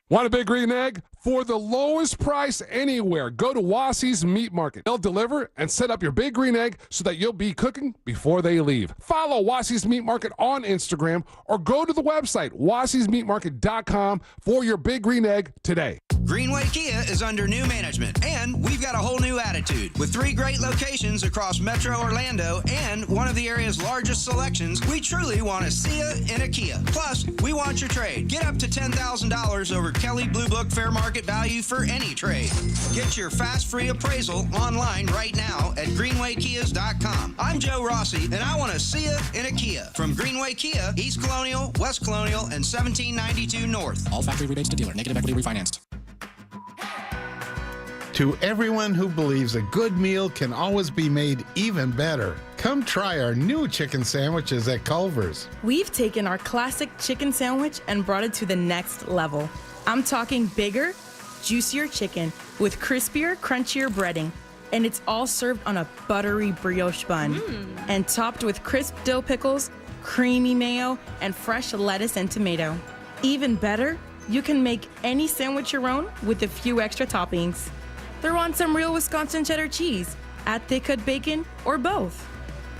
Want a Big Green Egg? For the lowest price anywhere, go to Wassey's Meat Market. They'll deliver and set up your Big Green Egg so that you'll be cooking before they leave. Follow Wassey's Meat Market on Instagram or go to the website, wasseysmeatmarket.com, for your Big Green Egg today. Greenway Kia is under new management, and we've got a whole new attitude. With 3 great locations across Metro Orlando and one of the area's largest selections, we truly want to see you in a Kia. Plus, we want your trade. Get up to $10,000 over Kelly Blue Book Fair Market value for any trade. Get your fast free appraisal online right now at greenwaykias.com. I'm Joe Rossi, and I want to see you in a Kia. From Greenway Kia, East Colonial, West Colonial, and 1792 North. All factory rebates to dealer. Negative equity refinanced. To everyone who believes a good meal can always be made even better, come try our new chicken sandwiches at Culver's. We've taken our classic chicken sandwich and brought it to the next level. I'm talking bigger, juicier chicken with crispier, crunchier breading. And it's all served on a buttery brioche bun and topped with crisp dill pickles, creamy mayo, and fresh lettuce and tomato. Even better, you can make any sandwich your own with a few extra toppings. Throw on some real Wisconsin cheddar cheese, add thick cut bacon, or both.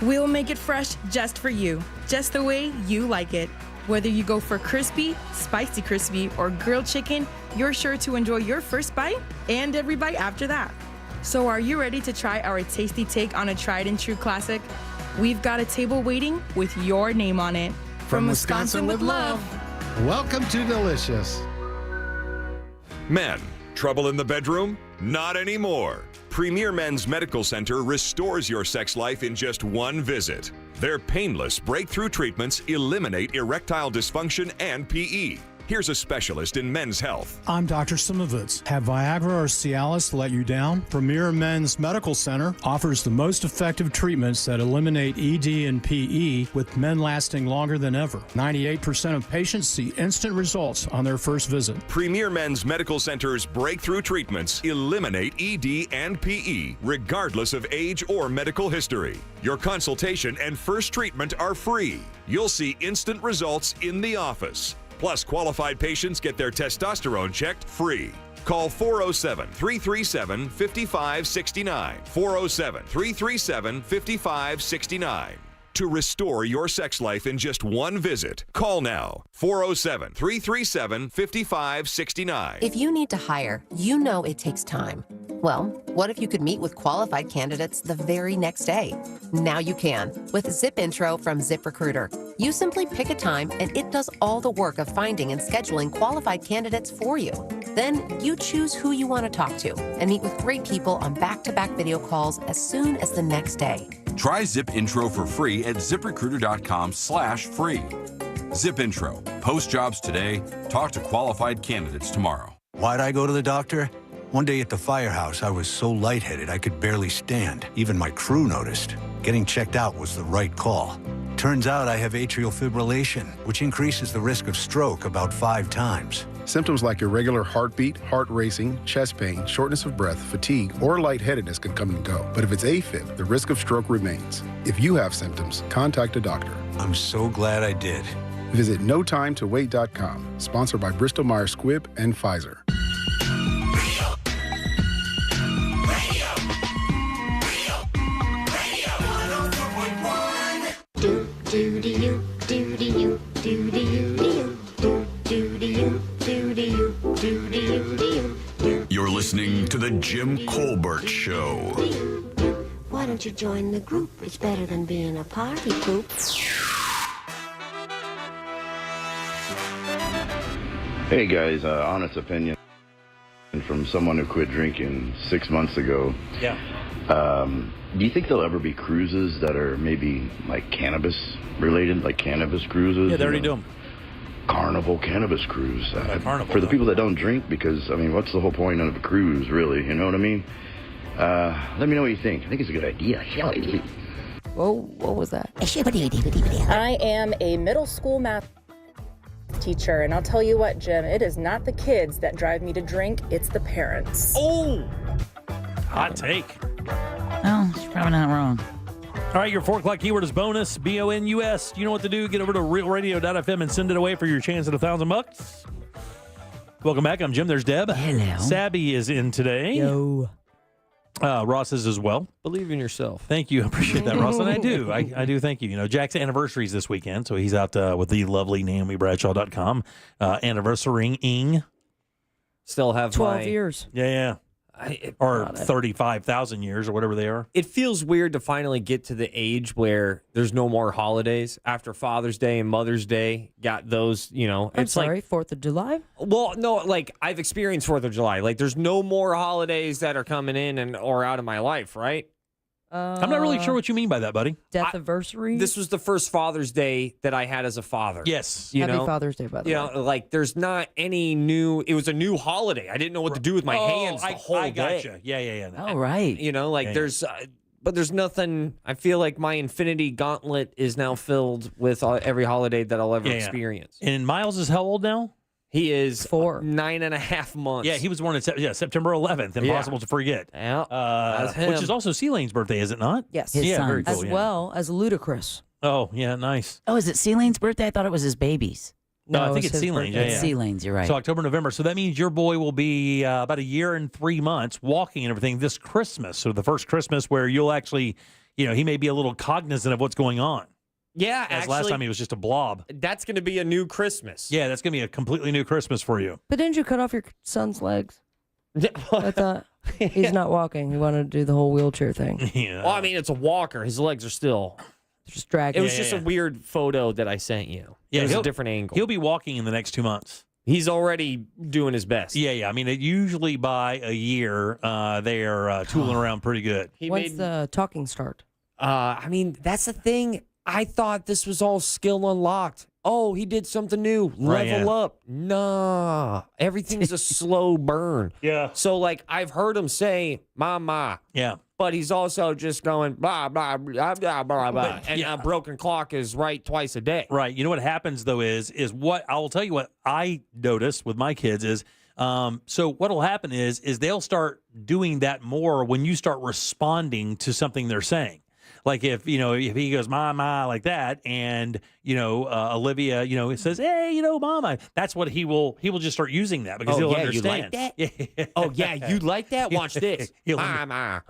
We'll make it fresh just for you, just the way you like it. Whether you go for crispy, spicy crispy, or grilled chicken, you're sure to enjoy your first bite and every bite after that. So are you ready to try our tasty take on a tried and true classic? We've got a table waiting with your name on it. From Wisconsin with love. Welcome to Delicious. Men, trouble in the bedroom? Not anymore. Premier Men's Medical Center restores your sex life in just one visit. Their painless breakthrough treatments eliminate erectile dysfunction and PE. Here's a specialist in men's health. I'm Dr. Simovitz. Have Viagra or Cialis let you down? Premier Men's Medical Center offers the most effective treatments that eliminate ED and PE, with men lasting longer than ever. 98% of patients see instant results on their first visit. Premier Men's Medical Center's breakthrough treatments eliminate ED and PE, regardless of age or medical history. Your consultation and first treatment are free. You'll see instant results in the office. Plus, qualified patients get their testosterone checked free. Call 407-337-5569. 407-337-5569. To restore your sex life in just one visit, call now. 407-337-5569. If you need to hire, you know it takes time. Well, what if you could meet with qualified candidates the very next day? Now you can with Zip Intro from ZipRecruiter. You simply pick a time and it does all the work of finding and scheduling qualified candidates for you. Then you choose who you want to talk to and meet with great people on back-to-back video calls as soon as the next day. Try Zip Intro for free at ziprecruiter.com/free. Zip Intro. Post jobs today. Talk to qualified candidates tomorrow. Why'd I go to the doctor? One day at the firehouse, I was so lightheaded I could barely stand. Even my crew noticed. Getting checked out was the right call. Turns out I have atrial fibrillation, which increases the risk of stroke about 5 times. Symptoms like irregular heartbeat, heart racing, chest pain, shortness of breath, fatigue, or lightheadedness can come and go. But if it's AFib, the risk of stroke remains. If you have symptoms, contact a doctor. I'm so glad I did. Visit notimetowait.com. Sponsored by Bristol Myers Squibb and Pfizer. You're listening to The Jim Colbert Show. Why don't you join the group? It's better than being a party poop. Hey guys, honest opinion from someone who quit drinking 6 months ago. Yeah. Do you think there'll ever be cruises that are maybe like cannabis related, like cannabis cruises? Yeah, they already do them. carnival cannabis cruise. Carnival, for the people that don't drink, because, I mean, what's the whole point of a cruise, really? You know what I mean? Let me know what you think. I think it's a good idea. Whoa, what was that? I am a middle school math teacher, and I'll tell you what, Jim, it is not the kids that drive me to drink, it's the parents. Oh! Hot take. Oh, she's probably not wrong. All right, your 4 o'clock keyword is bonus, BONUS. You know what to do. Get over to realradio.fm and send it away for your chance at $1,000. Welcome back. I'm Jim. There's Deb. Hello. Sabby is in today. Yo. Ross is as well. Believe in yourself. Thank you. I appreciate that, Ross. And I do. I do. Thank you. You know, Jack's anniversary is this weekend, so he's out with the lovely NaomiBradshaw.com anniversarying. Still have 12 years. Yeah. Or 35,000 years or whatever they are. It feels weird to finally get to the age where there's no more holidays after Father's Day and Mother's Day. Got those, you know. I'm sorry, 4th of July? Well, no, like I've experienced 4th of July. Like there's no more holidays that are coming in or out of my life, right? I'm not really sure what you mean by that, buddy. Death anniversary? This was the first Father's Day that I had as a father. Yes. Happy Father's Day, by the way. You know, like there's not any new, it was a new holiday. I didn't know what to do with my hands the whole I day. gotcha. Yeah. Oh, right. You know, like Yeah, there's, but there's nothing, I feel like my infinity gauntlet is now filled with every holiday that I'll ever experience. And Miles is how old now? He is 4. 9.5 months. Yeah, he was born in September 11th. Impossible to forget. Yeah, that's him. Which is also Celane's birthday, is it not? Yes. His Yeah, very son's. cool. As well as Ludacris. Oh, yeah, nice. Oh, is it Celane's birthday? I thought it was his baby's. No, I think it's it's his Celane's. birthday. Yeah. It's Celane's, you're right. So October, November. So that means your boy will be about a year and 3 months walking and everything this Christmas. So the first Christmas where you'll actually, you know, he may be a little cognizant of what's going on. Yeah, As actually, last time he was just a blob. that's going to be a new Christmas. Yeah, that's going to be a completely new Christmas for you. But didn't you cut off your son's legs? I thought he's not walking. He wanted to do the whole wheelchair thing. Yeah. Well, I mean, it's a walker. His legs are still just dragging. It was just a weird photo that I sent you. Yeah, it was he'll- a different angle. He'll be walking in the next 2 months. He's already doing his best. Yeah. I mean, usually by a year, they are tooling around pretty good. When's the talking start? I mean, that's the thing. I thought this was all skill unlocked. Oh, he did something new. Right, Level yeah. up. Nah. Everything's a slow burn. Yeah. So, like, I've heard him say, mama. Yeah. But he's also just going, blah, blah, blah, blah, blah, blah. And a broken clock is right twice a day. Right. You know what happens, though, is what I will tell you what I noticed with my kids is so what will happen is they'll start doing that more when you start responding to something they're saying. Like if he goes, mama, like that, and, Olivia, says, hey, mama, that's what he will just start using that because he'll understand. You like that? Oh, yeah, you like that? Watch this. Mama.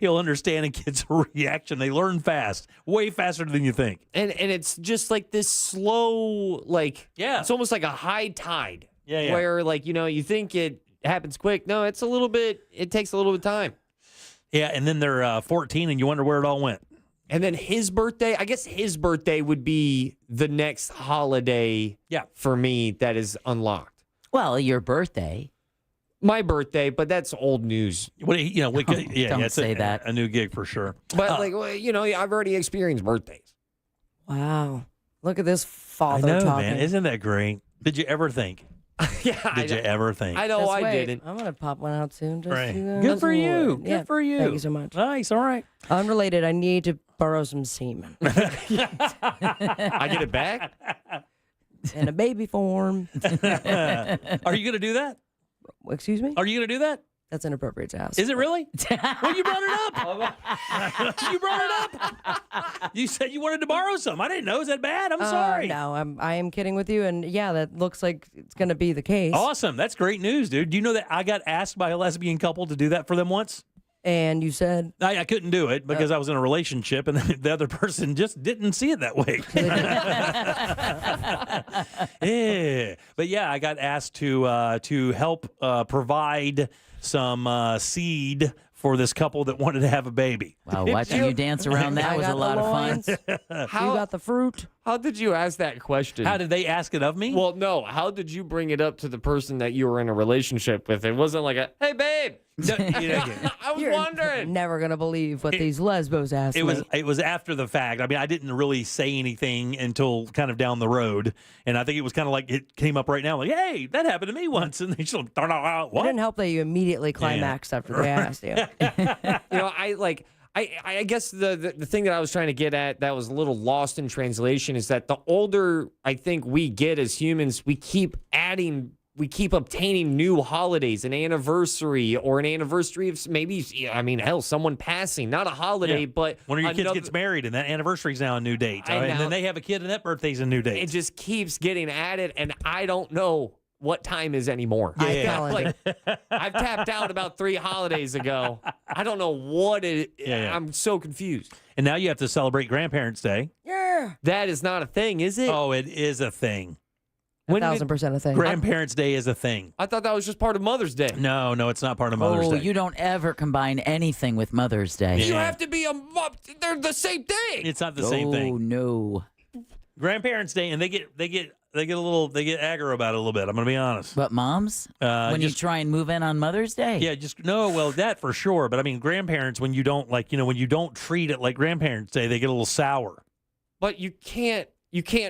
He'll understand a kid's reaction. They learn fast, way faster than you think. And it's just like this slow, like, it's almost like a high tide. Yeah. Where, like, you think it happens quick. No, it takes a little bit of time. Yeah, and then they're 14, and you wonder where it all went. And then his birthday, I guess his birthday would be the next holiday for me that is unlocked. Well, your birthday. My birthday, but that's old news. Don't say that. A new gig for sure. But, I've already experienced birthdays. Wow. Look at this I father know, talking. man. Isn't that great? Did you ever think? Did you ever think? I know Just I wait. didn't. I'm going to pop one out soon. Just Right. to, Good for you. Yeah, Good for you. Thank you so much. Nice. All right. Unrelated, I need to borrow some semen. I get it back? In a baby form. Are you going to do that? Excuse me? Are you going to do that? That's inappropriate to ask. Is it really? Well, you brought it up. You brought it up. You said you wanted to borrow some. I didn't know. Is that bad? I'm sorry. No, I am kidding with you. And yeah, that looks like it's going to be the case. Awesome. That's great news, dude. Do you know that I got asked by a lesbian couple to do that for them once? And you said? I couldn't do it because I was in a relationship and the other person just didn't see it that way. Yeah. But yeah, I got asked to help provide some seed for this couple that wanted to have a baby. Wow, watching you dance around that was a lot of fun. You got the fruit. How did you ask that question? How did they ask it of me? Well, no. How did you bring it up to the person that you were in a relationship with? It wasn't like hey, babe. I was wondering. Never gonna believe what these lesbos asked me. It was after the fact. I mean, I didn't really say anything until kind of down the road, and I think it was kind of like it came up right now, like, "Hey, that happened to me once," and they just what? It didn't help that you immediately climaxed after they asked you. I guess the thing that I was trying to get at that was a little lost in translation is that the older I think we get as humans, we keep obtaining new holidays, an anniversary or an anniversary of maybe, someone passing, not a holiday, but one of your kids gets married and that anniversary's now a new date. And then they have a kid and that birthday's a new date. It just keeps getting added, and I don't know what time is anymore. I've tapped out about 3 holidays ago. I don't know what it is. I'm so confused. And now you have to celebrate Grandparents' Day. Yeah. That is not a thing, is it? Oh, it is a thing. 1,000% a thing. Grandparents' Day is a thing. I thought that was just part of Mother's Day. No, it's not part of Mother's Day. You don't ever combine anything with Mother's Day. You have to be they're the same thing. It's not the same thing. Oh, no. Grandparents' Day, and they get aggro about it a little bit. I'm going to be honest. But moms, when you try and move in on Mother's Day, that for sure. But I mean, grandparents, when you don't when you don't treat it like Grandparents' Day, they get a little sour. But you can't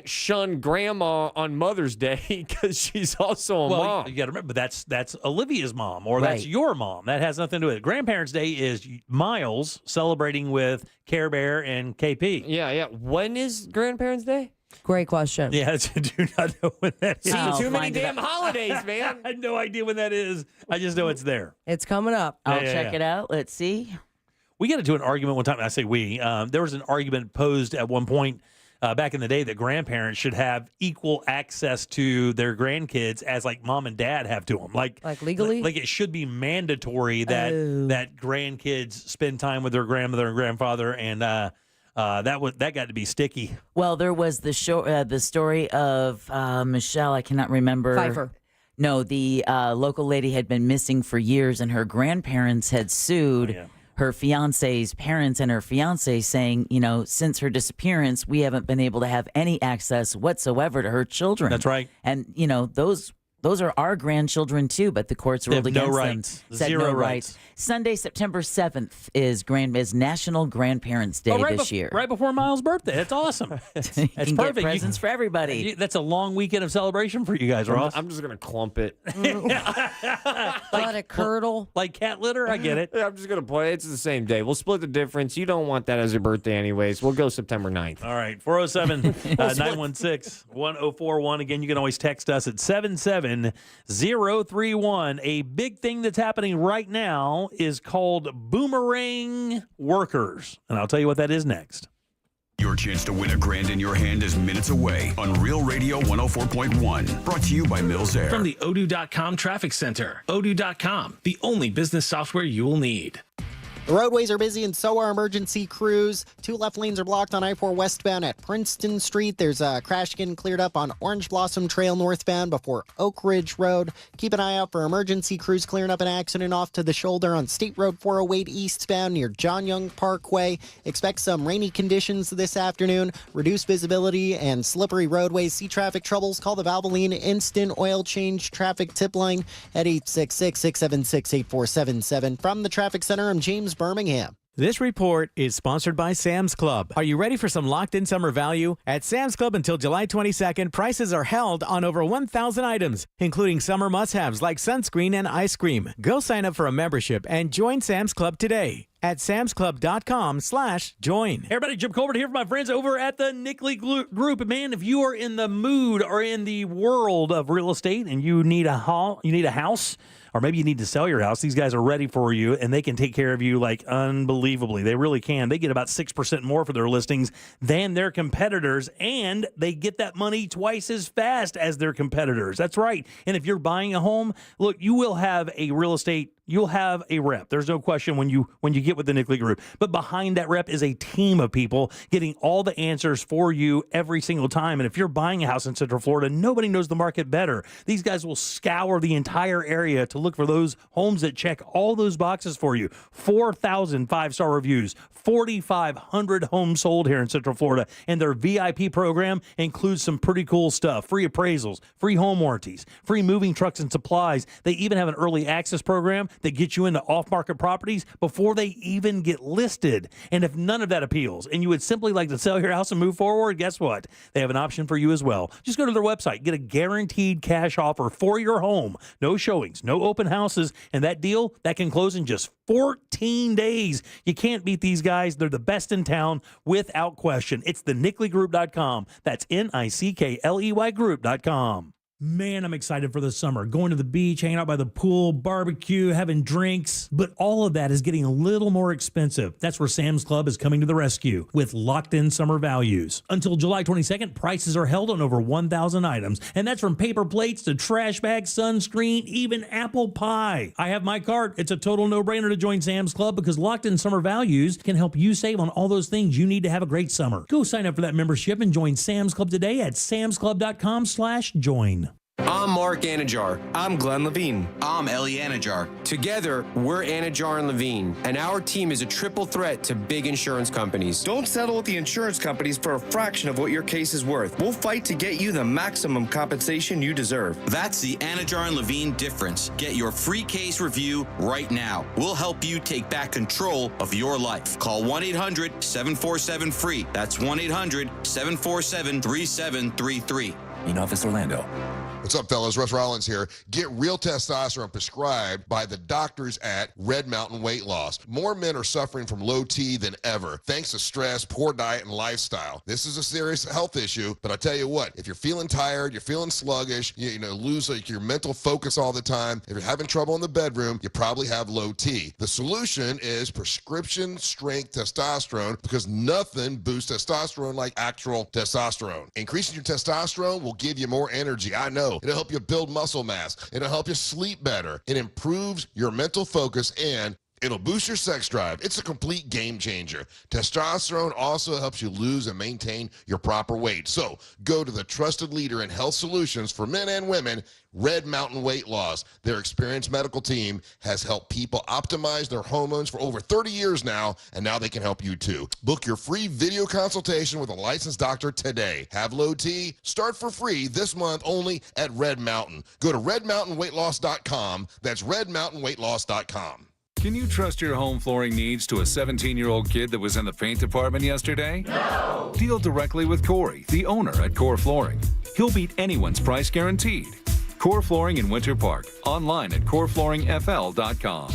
shun Grandma on Mother's Day because she's also a mom. You got to remember that's Olivia's mom, or that's your mom. That has nothing to do with it. Grandparents' Day is Miles celebrating with Care Bear and KP. Yeah. When is Grandparents' Day? Great question. Yeah, I do not know when that is. See, too many damn holidays, man. I have no idea when that is. I just know it's there. It's coming up. I'll check it out. Let's see. We got into an argument one time. I say we. There was an argument posed at one point back in the day that grandparents should have equal access to their grandkids as like mom and dad have to them. Like legally? Like it should be mandatory that grandkids spend time with their grandmother and grandfather, and that got to be sticky. Well, there was the story of Michelle. I cannot remember. Pfeiffer. No, the local lady had been missing for years, and her grandparents had sued her fiance's parents and her fiance, saying, since her disappearance, we haven't been able to have any access whatsoever to her children. That's right. And those are our grandchildren too, but the courts ruled against them. Said Zero no rights. Sunday, September 7th is National Grandparents' Day this year. Right before Miles' birthday. That's awesome. That's you can perfect. Get presents for everybody. That's a long weekend of celebration for you guys, Ross. I'm just going to clump it. Let it curdle. Like cat litter? I get it. Yeah, I'm just going to play it. It's the same day. We'll split the difference. You don't want that as your birthday anyways. We'll go September 9th. All right. 407-916-1041. Again, you can always text us at 77031. A big thing that's happening right now is called boomerang workers. And I'll tell you what that is next. Your chance to win $1,000 in your hand is minutes away on Real Radio 104.1. Brought to you by Mills Air. From the Odoo.com Traffic Center. Odoo.com, the only business software you will need. The roadways are busy and so are emergency crews. 2 left lanes are blocked on I-4 westbound at Princeton Street. There's a crash getting cleared up on Orange Blossom Trail northbound before Oak Ridge Road. Keep an eye out for emergency crews clearing up an accident off to the shoulder on State Road 408 eastbound near John Young Parkway. Expect some rainy conditions this afternoon. Reduced visibility and slippery roadways. See traffic troubles? Call the Valvoline Instant Oil Change Traffic Tip Line at 866-676-8477. From the Traffic Center, I'm James Birmingham. This report is sponsored by Sam's Club. Are you ready for some locked-in summer value? At Sam's Club until July 22nd, prices are held on over 1,000 items, including summer must-haves like sunscreen and ice cream. Go sign up for a membership and join Sam's Club today at samsclub.com/join. Hey everybody, Jim Colbert here for my friends over at the Nickley Group. And man, if you are in the mood or in the world of real estate and you need a house, or maybe you need to sell your house, these guys are ready for you, and they can take care of you like unbelievably. They really can. They get about 6% more for their listings than their competitors, and they get that money twice as fast as their competitors. That's right. And if you're buying a home, look, you will have a you'll have a rep. There's no question when you get with the Nickley Group. But behind that rep is a team of people getting all the answers for you every single time. And if you're buying a house in Central Florida, nobody knows the market better. These guys will scour the entire area to look for those homes that check all those boxes for you. 4,000 5-star reviews, 4,500 homes sold here in Central Florida, and their VIP program includes some pretty cool stuff. Free appraisals, free home warranties, free moving trucks and supplies. They even have an early access program that gets you into off-market properties before they even get listed. And if none of that appeals and you would simply like to sell your house and move forward, guess what? They have an option for you as well. Just go to their website, get a guaranteed cash offer for your home. No showings, no open houses, and that deal, that can close in just 14 days. You can't beat these guys. They're the best in town without question. It's the NickleyGroup.com. That's NICKLEY Group.com. Man, I'm excited for the summer. Going to the beach, hanging out by the pool, barbecue, having drinks. But all of that is getting a little more expensive. That's where Sam's Club is coming to the rescue with locked-in summer values. Until July 22nd, prices are held on over 1,000 items. And that's from paper plates to trash bags, sunscreen, even apple pie. I have my cart. It's a total no-brainer to join Sam's Club because locked-in summer values can help you save on all those things you need to have a great summer. Go sign up for that membership and join Sam's Club today at samsclub.com/join. I'm Mark Anajar. I'm Glenn Levine. I'm Ellie Anajar. Together, we're Anajar and Levine, and our team is a triple threat to big insurance companies. Don't settle with the insurance companies for a fraction of what your case is worth. We'll fight to get you the maximum compensation you deserve. That's the Anajar and Levine difference. Get your free case review right now. We'll help you take back control of your life. Call 1-800-747-FREE. That's 1-800-747-3733. In Office Orlando. What's up, fellas? Russ Rollins here. Get real testosterone prescribed by the doctors at Red Mountain Weight Loss. More men are suffering from low T than ever, thanks to stress, poor diet, and lifestyle. This is a serious health issue, but I tell you what, if you're feeling tired, you're feeling sluggish, you lose your mental focus all the time, if you're having trouble in the bedroom, you probably have low T. The solution is prescription strength testosterone, because nothing boosts testosterone like actual testosterone. Increasing your testosterone will give you more energy. I know. It'll help you build muscle mass. It'll help you sleep better. It improves your mental focus, and it'll boost your sex drive. It's a complete game changer. Testosterone also helps you lose and maintain your proper weight. So go to the trusted leader in health solutions for men and women, Red Mountain Weight Loss. Their experienced medical team has helped people optimize their hormones for over 30 years now, and now they can help you too. Book your free video consultation with a licensed doctor today. Have low T? Start for free this month only at Red Mountain. Go to redmountainweightloss.com. That's redmountainweightloss.com. Can you trust your home flooring needs to a 17-year-old kid that was in the paint department yesterday? No! Deal directly with Corey, the owner at Core Flooring. He'll beat anyone's price guaranteed. Core Flooring in Winter Park. Online at coreflooringfl.com.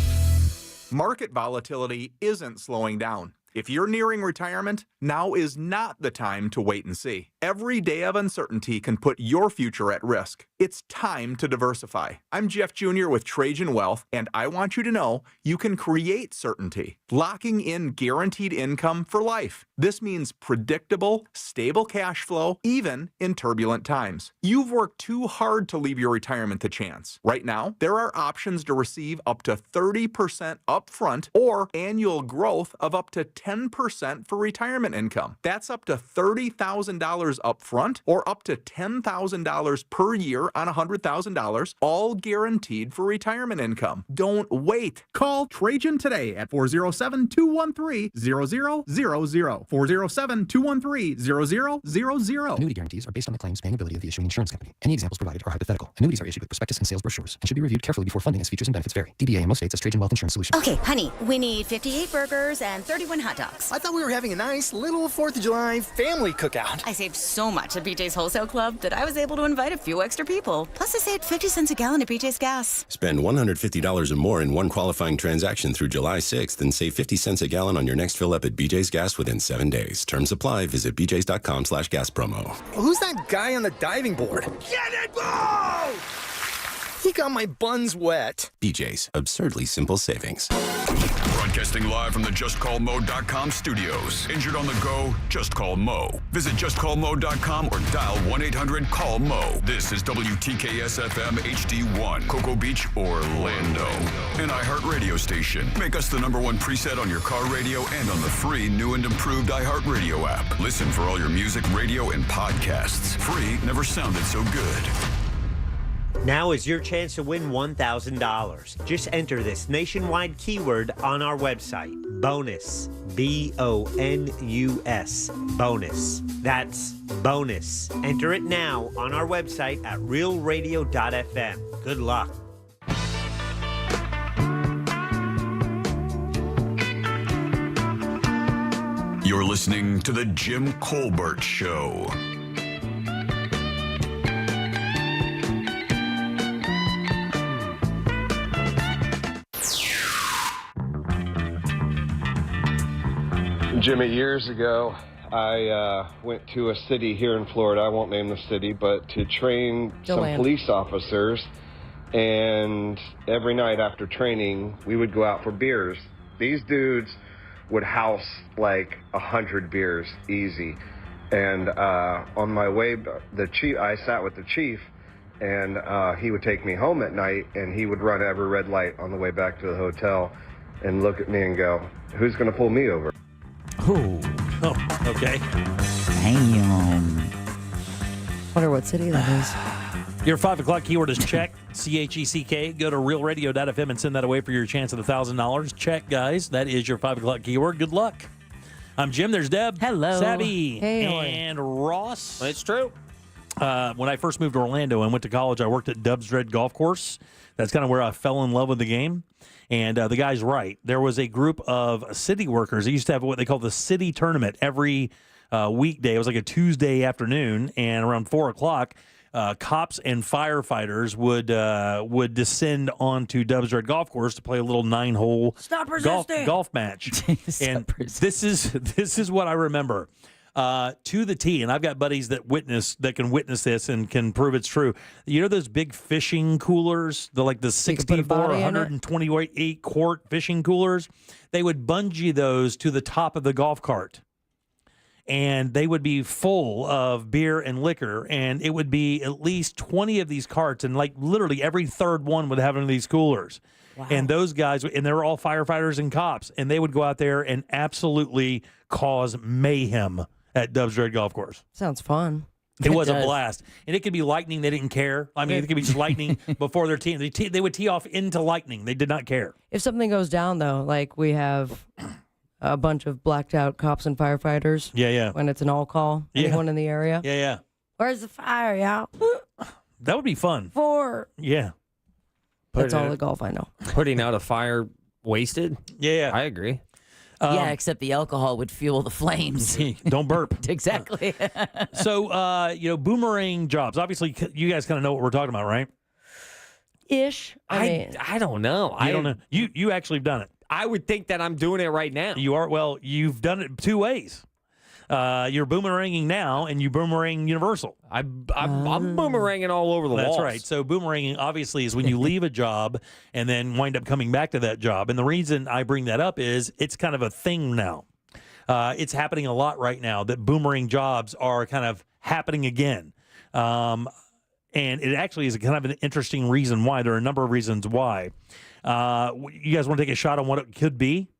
Market volatility isn't slowing down. If you're nearing retirement, now is not the time to wait and see. Every day of uncertainty can put your future at risk. It's time to diversify. I'm Jeff Jr. with Trajan Wealth, and I want you to know you can create certainty, locking in guaranteed income for life. This means predictable, stable cash flow, even in turbulent times. You've worked too hard to leave your retirement to chance. Right now, there are options to receive up to 30% upfront or annual growth of up to 10% for retirement income. That's up to $30,000 upfront or up to $10,000 per year on $100,000, all guaranteed for retirement income. Don't wait. Call Trajan today at 407-213-0000. 407-213-0000. Annuity guarantees are based on the claims paying ability of the issuing insurance company. Any examples provided are hypothetical. Annuities are issued with prospectus and sales brochures and should be reviewed carefully before funding as features and benefits vary. DBA in most states as Trajan Wealth Insurance Solutions. Okay, honey, we need 58 burgers and 31 hot dogs. I thought we were having a nice little 4th of July family cookout. I saved so much at BJ's Wholesale Club that I was able to invite a few extra people. Plus, I saved 50 cents a gallon at BJ's Gas. Spend $150 or more in one qualifying transaction through July 6th and save 50 cents a gallon on your next fill up at BJ's Gas within 7 days. Terms apply. Visit bjs.com/gas promo. Who's that guy on the diving board? Get it, Bo! He got my buns wet. BJ's. Absurdly simple savings. Broadcasting live from the JustCallMo.com studios. Injured on the go? Just call Mo. Visit JustCallMo.com or dial 1-800-CALL-MO. This is WTKS-FM HD1, Cocoa Beach, Orlando. An iHeartRadio station. Make us the #1 preset on your car radio and on the free new and improved iHeartRadio app. Listen for all your music, radio, and podcasts. Free never sounded so good. Now is your chance to win $1,000. Just enter this nationwide keyword on our website. Bonus. B-O-N-U-S. Bonus. That's bonus. Enter it now on our website at realradio.fm. Good luck. You're listening to The Jim Colbert Show. Jimmy, years ago, I went to a city here in Florida, I won't name the city, but to train some police officers. And every night after training, we would go out for beers. These dudes would house like 100 beers, easy. And on my way, I sat with the chief, and he would take me home at night, and he would run every red light on the way back to the hotel and look at me and go, "Who's going to pull me over?" Oh, okay. Damn. Wonder what city that is. Your 5 o'clock keyword is check, C-H-E-C-K. Go to realradio.fm and send that away for your chance at $1,000. Check, guys. That is your 5 o'clock keyword. Good luck. I'm Jim. There's Deb. Hello. Savvy. Hey. And Ross. It's true. When I first moved to Orlando and went to college, I worked at Dubs Dread Golf Course. That's kind of where I fell in love with the game. And the guy's right. There was a group of city workers. They used to have what they call the city tournament every weekday. It was like a Tuesday afternoon, and around 4 o'clock, cops and firefighters would descend onto Dubs Dread Golf Course to play a little 9-hole golf match. And this is what I remember. To the T, and I've got buddies that can witness this and can prove it's true. You know those big fishing coolers, the 64, 128 quart fishing coolers? They would bungee those to the top of the golf cart, and they would be full of beer and liquor, and it would be at least 20 of these carts, and like literally every third one would have one of these coolers. Wow. And those guys, and they were all firefighters and cops, and they would go out there and absolutely cause mayhem at Dubs Dread Golf Course. Sounds fun. It was a blast. And it could be lightning. They didn't care. I mean, it could be just lightning before their team. They would tee off into lightning. They did not care. If something goes down, though, like we have a bunch of blacked out cops and firefighters. Yeah. When it's an all call. Anyone in the area? Yeah. Where's the fire, y'all? That would be fun. 4. Yeah. That's all the golf I know. Putting out a fire wasted? Yeah. I agree. Yeah, except the alcohol would fuel the flames. Don't burp. Exactly. So, boomerang jobs. Obviously, you guys kind of know what we're talking about, right? Ish. I don't know. I don't know. You actually have done it. I would think that I'm doing it right now. You are. Well, you've done it 2 ways. You're boomeranging now, and you boomerang universal. I'm boomeranging all over the walls. That's right. So boomeranging obviously is when you leave a job and then wind up coming back to that job. And the reason I bring that up is it's kind of a thing now. It's happening a lot right now that boomerang jobs are kind of happening again. And it actually is kind of an interesting reason why. There are a number of reasons why. You guys want to take a shot on what it could be?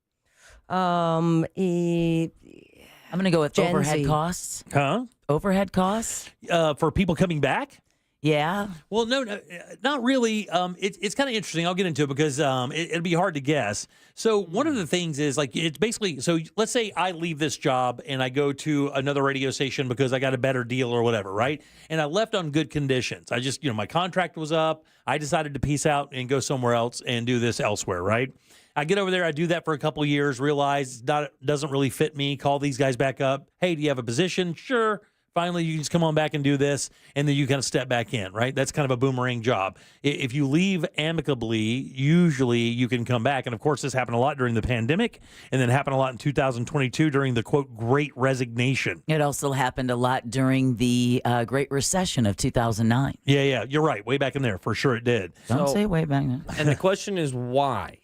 I'm going to go with Gen overhead Z. costs. Huh? Overhead costs? For people coming back? Yeah. Well, no, not really. It's kind of interesting. I'll get into it because it'll be hard to guess. So one of the things is like it's basically, so let's say I leave this job and I go to another radio station because I got a better deal or whatever, right? And I left on good conditions. I just, my contract was up. I decided to peace out and go somewhere else and do this elsewhere, right? I get over there, I do that for a couple of years, realize doesn't really fit me, call these guys back up. Hey, do you have a position? Sure. Finally, you can just come on back and do this, and then you kind of step back in, right? That's kind of a boomerang job. If you leave amicably, usually you can come back. And, of course, this happened a lot during the pandemic and then happened a lot in 2022 during the, quote, Great Resignation. It also happened a lot during the Great Recession of 2009. Yeah, you're right. Way back in there. For sure it did. Don't say way back then. And the question is why?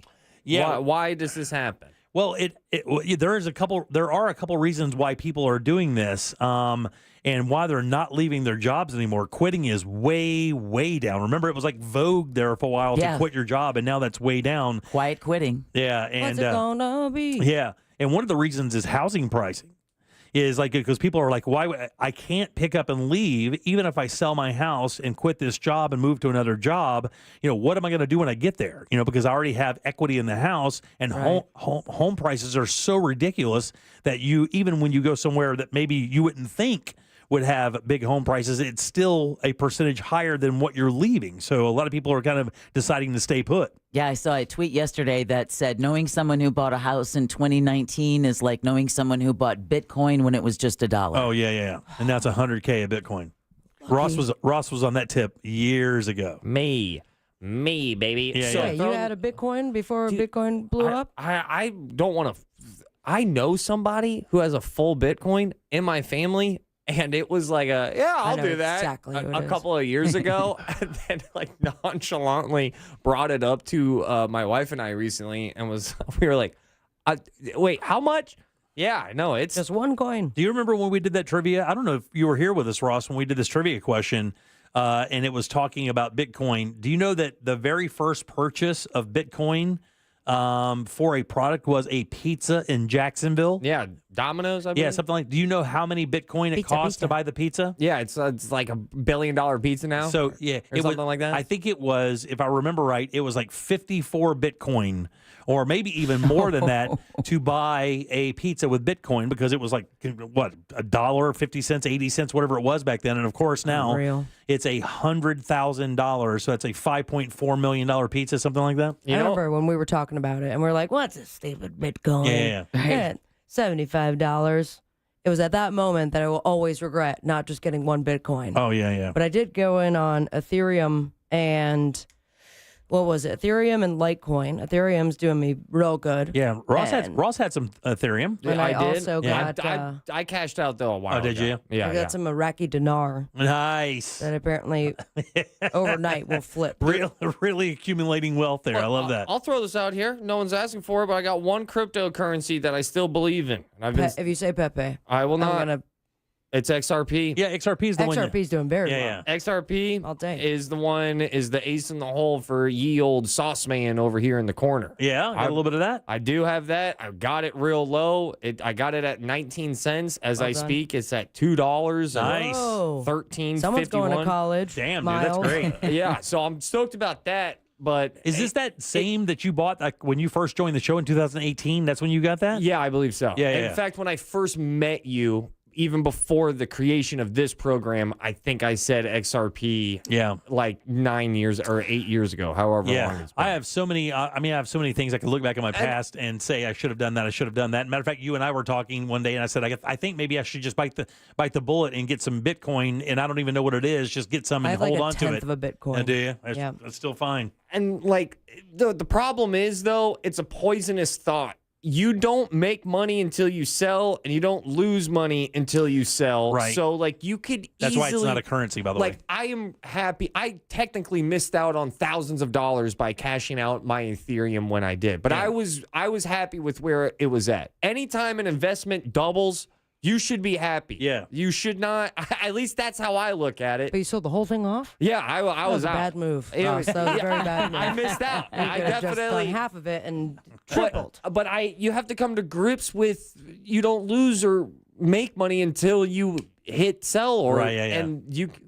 Yeah. Why does this happen? Well, there are a couple reasons why people are doing this, and why they're not leaving their jobs anymore. Quitting is way, way down. Remember, it was like vogue there for a while to quit your job, and now that's way down. Quiet quitting. Yeah, and what's it gonna be? Yeah, and one of the reasons is housing pricing. is like, because people are like, why I can't pick up and leave even if I sell my house and quit this job and move to another job. What am I going to do when I get there? Because I already have equity in the house, and home prices are so ridiculous that even when you go somewhere that maybe you wouldn't think would have big home prices, it's still a percentage higher than what you're leaving. So a lot of people are kind of deciding to stay put. Yeah, I saw a tweet yesterday that said knowing someone who bought a house in 2019 is like knowing someone who bought Bitcoin when it was just $1. Oh, yeah. And now it's $100K a Bitcoin. Ross was on that tip years ago. Me, baby. Yeah, so you had a Bitcoin before Bitcoin blew up? I don't want to. I know somebody who has a full Bitcoin in my family. And it was like I'll do that exactly a couple of years ago, and then like nonchalantly brought it up to my wife and I recently, and we were like, wait, how much? Yeah, I know, it's just one coin. Do you remember when we did that trivia? I don't know if you were here with us, Ross, when we did this trivia question, and it was talking about Bitcoin. Do you know that the very first purchase of Bitcoin for a product was a pizza in Jacksonville? Yeah, Domino's, I believe. Yeah, something like. Do you know how many Bitcoin it cost to buy the pizza? Yeah, it's like $1 billion pizza now. So yeah, or something like that. I think it was, if I remember right, it was like 54 Bitcoin, or maybe even more than that, to buy a pizza with Bitcoin, because it was like what, $1, 50 cents, 80 cents, whatever it was back then. And of course now it's $100,000, so that's a $5.4 million pizza, something like that. I remember when we were talking about it, and we are like, "What's a stupid Bitcoin?" Yeah. $75. It was at that moment that I will always regret not just getting one Bitcoin. Oh, yeah. But I did go in on Ethereum and, what was it? Ethereum and Litecoin. Ethereum's doing me real good. Yeah, Ross had some Ethereum. And I did. also got... I cashed out, though, a while ago. Did you? Yeah, I got some Iraqi dinar. Nice. That apparently overnight will flip. Really accumulating wealth there. I love that. I'll throw this out here. No one's asking for it, but I got one cryptocurrency that I still believe in. If you say Pepe, I will not. It's XRP. Yeah, XRP is the one. XRP's doing very well. Yeah. XRP is the ace in the hole for ye old sauce man over here in the corner. Yeah, I got a little bit of that. I do have that. I got it real low. I got it at 19 cents. As I speak, it's at $2. Nice. $13.51. Someone's going to college. Damn, Miles. dude, that's great. Yeah, so I'm stoked about that. But is this that same that you bought when you first joined the show in 2018? That's when you got that? Yeah, I believe so. Yeah. In fact, when I first met you, even before the creation of this program, I think I said XRP. Yeah, like 9 years or 8 years ago, however long it's been. I have so many. I have so many things I can look back at my past and say I should have done that. I should have done that. Matter of fact, you and I were talking one day, and I said I think maybe I should just bite the bullet and get some Bitcoin, and I don't even know what it is. Just get some and hold on to it. I have like a 10th of a Bitcoin. Do you? Yeah, that's still fine. And like the problem is though, it's a poisonous thought. You don't make money until you sell, and you don't lose money until you sell. Right. So, like, you could That's why it's not a currency, by the way. Like, I am happy. I technically missed out on thousands of dollars by cashing out my Ethereum when I did. But I was happy with where it was at. Anytime an investment doubles, you should be happy. Yeah. You should not. At least that's how I look at it. But you sold the whole thing off? Yeah, I was a out. Bad move. That was a very bad move. I missed out. I Just definitely done half of it and tripled. But you have to come to grips with you don't lose or make money until you hit sell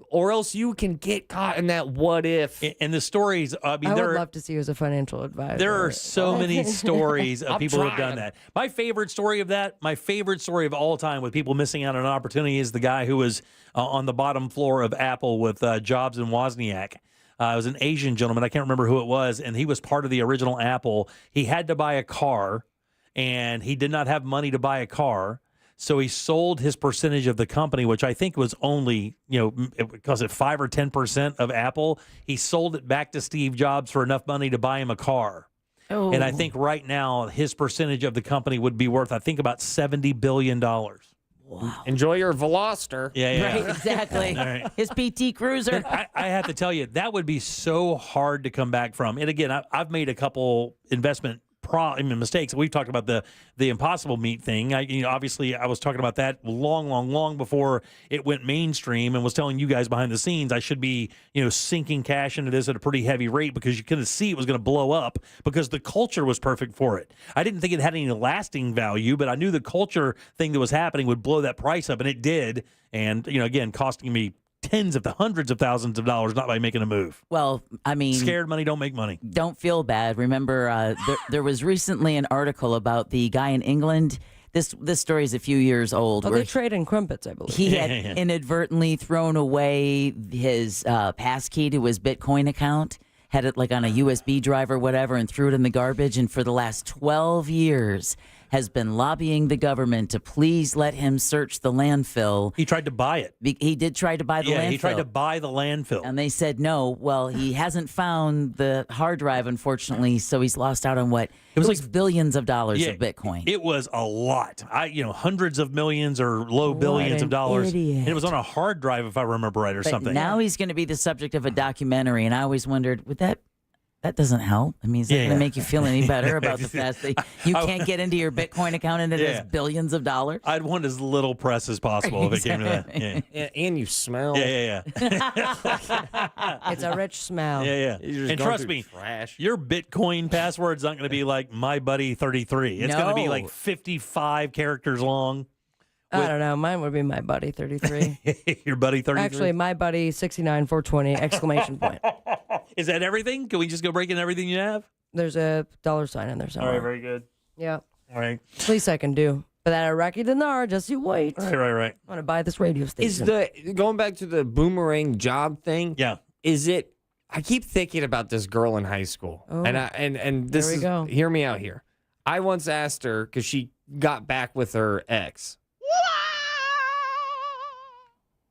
or else you can get caught in that what if. And the stories, I mean, I would love to see you as a financial advisor. There are so many stories of people who have done that. My favorite story of all time with people missing out on an opportunity is the guy who was on the bottom floor of Apple with Jobs and Wozniak. It was an Asian gentleman. I can't remember who it was, and he was part of the original Apple. He had to buy a car, and he did not have money to buy a car. So he sold his percentage of the company, which I think was only, because of 5 or 10% of Apple. He sold it back to Steve Jobs for enough money to buy him a car. Oh. And I think right now his percentage of the company would be worth, I think, about $70 billion. Wow. Enjoy your Veloster. Yeah. Right, exactly. Right. His PT Cruiser. I have to tell you, that would be so hard to come back from. And again, I've made a couple investment mistakes. We've talked about the Impossible Meat thing. Obviously, I was talking about that long before it went mainstream, and was telling you guys behind the scenes I should be sinking cash into this at a pretty heavy rate because you couldn't see it was going to blow up because the culture was perfect for it. I didn't think it had any lasting value, but I knew the culture thing that was happening would blow that price up, and it did. And again, costing me tens of hundreds of thousands of dollars, not by making a move. Well, I mean, scared money don't make money. Don't feel bad. Remember, there was recently an article about the guy in England. This story is a few years old. Oh, they trade in crumpets, I believe. He had inadvertently thrown away his passkey to his Bitcoin account, had it like on a USB drive or whatever, and threw it in the garbage. And for the last 12 years has been lobbying the government to please let him search the landfill. He tried to buy it. He did try to buy the landfill. Yeah, he tried to buy the landfill. And they said no. Well, he hasn't found the hard drive, unfortunately, so he's lost out on what? It was like billions of dollars of Bitcoin. It was a lot. Hundreds of millions or low billions of dollars. Idiot. And it was on a hard drive, if I remember right, or But something. now he's going to be the subject of a documentary, and I always wondered, that doesn't help. I mean, is that going to make you feel any better about the fact that you can't get into your Bitcoin account and it has billions of dollars? I'd want as little press as possible if it came to that. Yeah, and you smell. Yeah. It's a rich smell. Yeah. And trust me, your Bitcoin password's not going to be like my buddy 33. It's going to be like 55 characters long. I don't know. Mine would be my buddy 33. Your buddy 33? Actually, my buddy 69,420 exclamation point. Is that everything? Can we just go break in everything you have? There's a $sign in there somewhere. All right, very good. Yeah. All right. Least I can do. But that Iraqi dinar, just you wait. Right. I want to buy this radio station. Is going back to the boomerang job thing? Yeah. Is it? I keep thinking about this girl in high school, and this There we go. Hear me out here. I once asked her because she got back with her ex.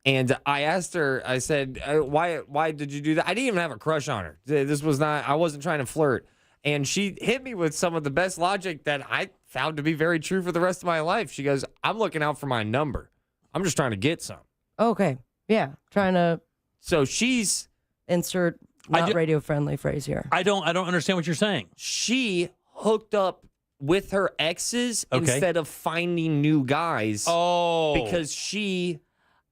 And I asked her, I said, why did you do that? I didn't even have a crush on her. I wasn't trying to flirt. And she hit me with some of the best logic that I found to be very true for the rest of my life. She goes, I'm looking out for my number. I'm just trying to get some. Okay. Yeah. Trying to. So she's. Insert not radio friendly phrase here. I don't understand what you're saying. She hooked up with her exes instead of finding new guys. Oh. Because she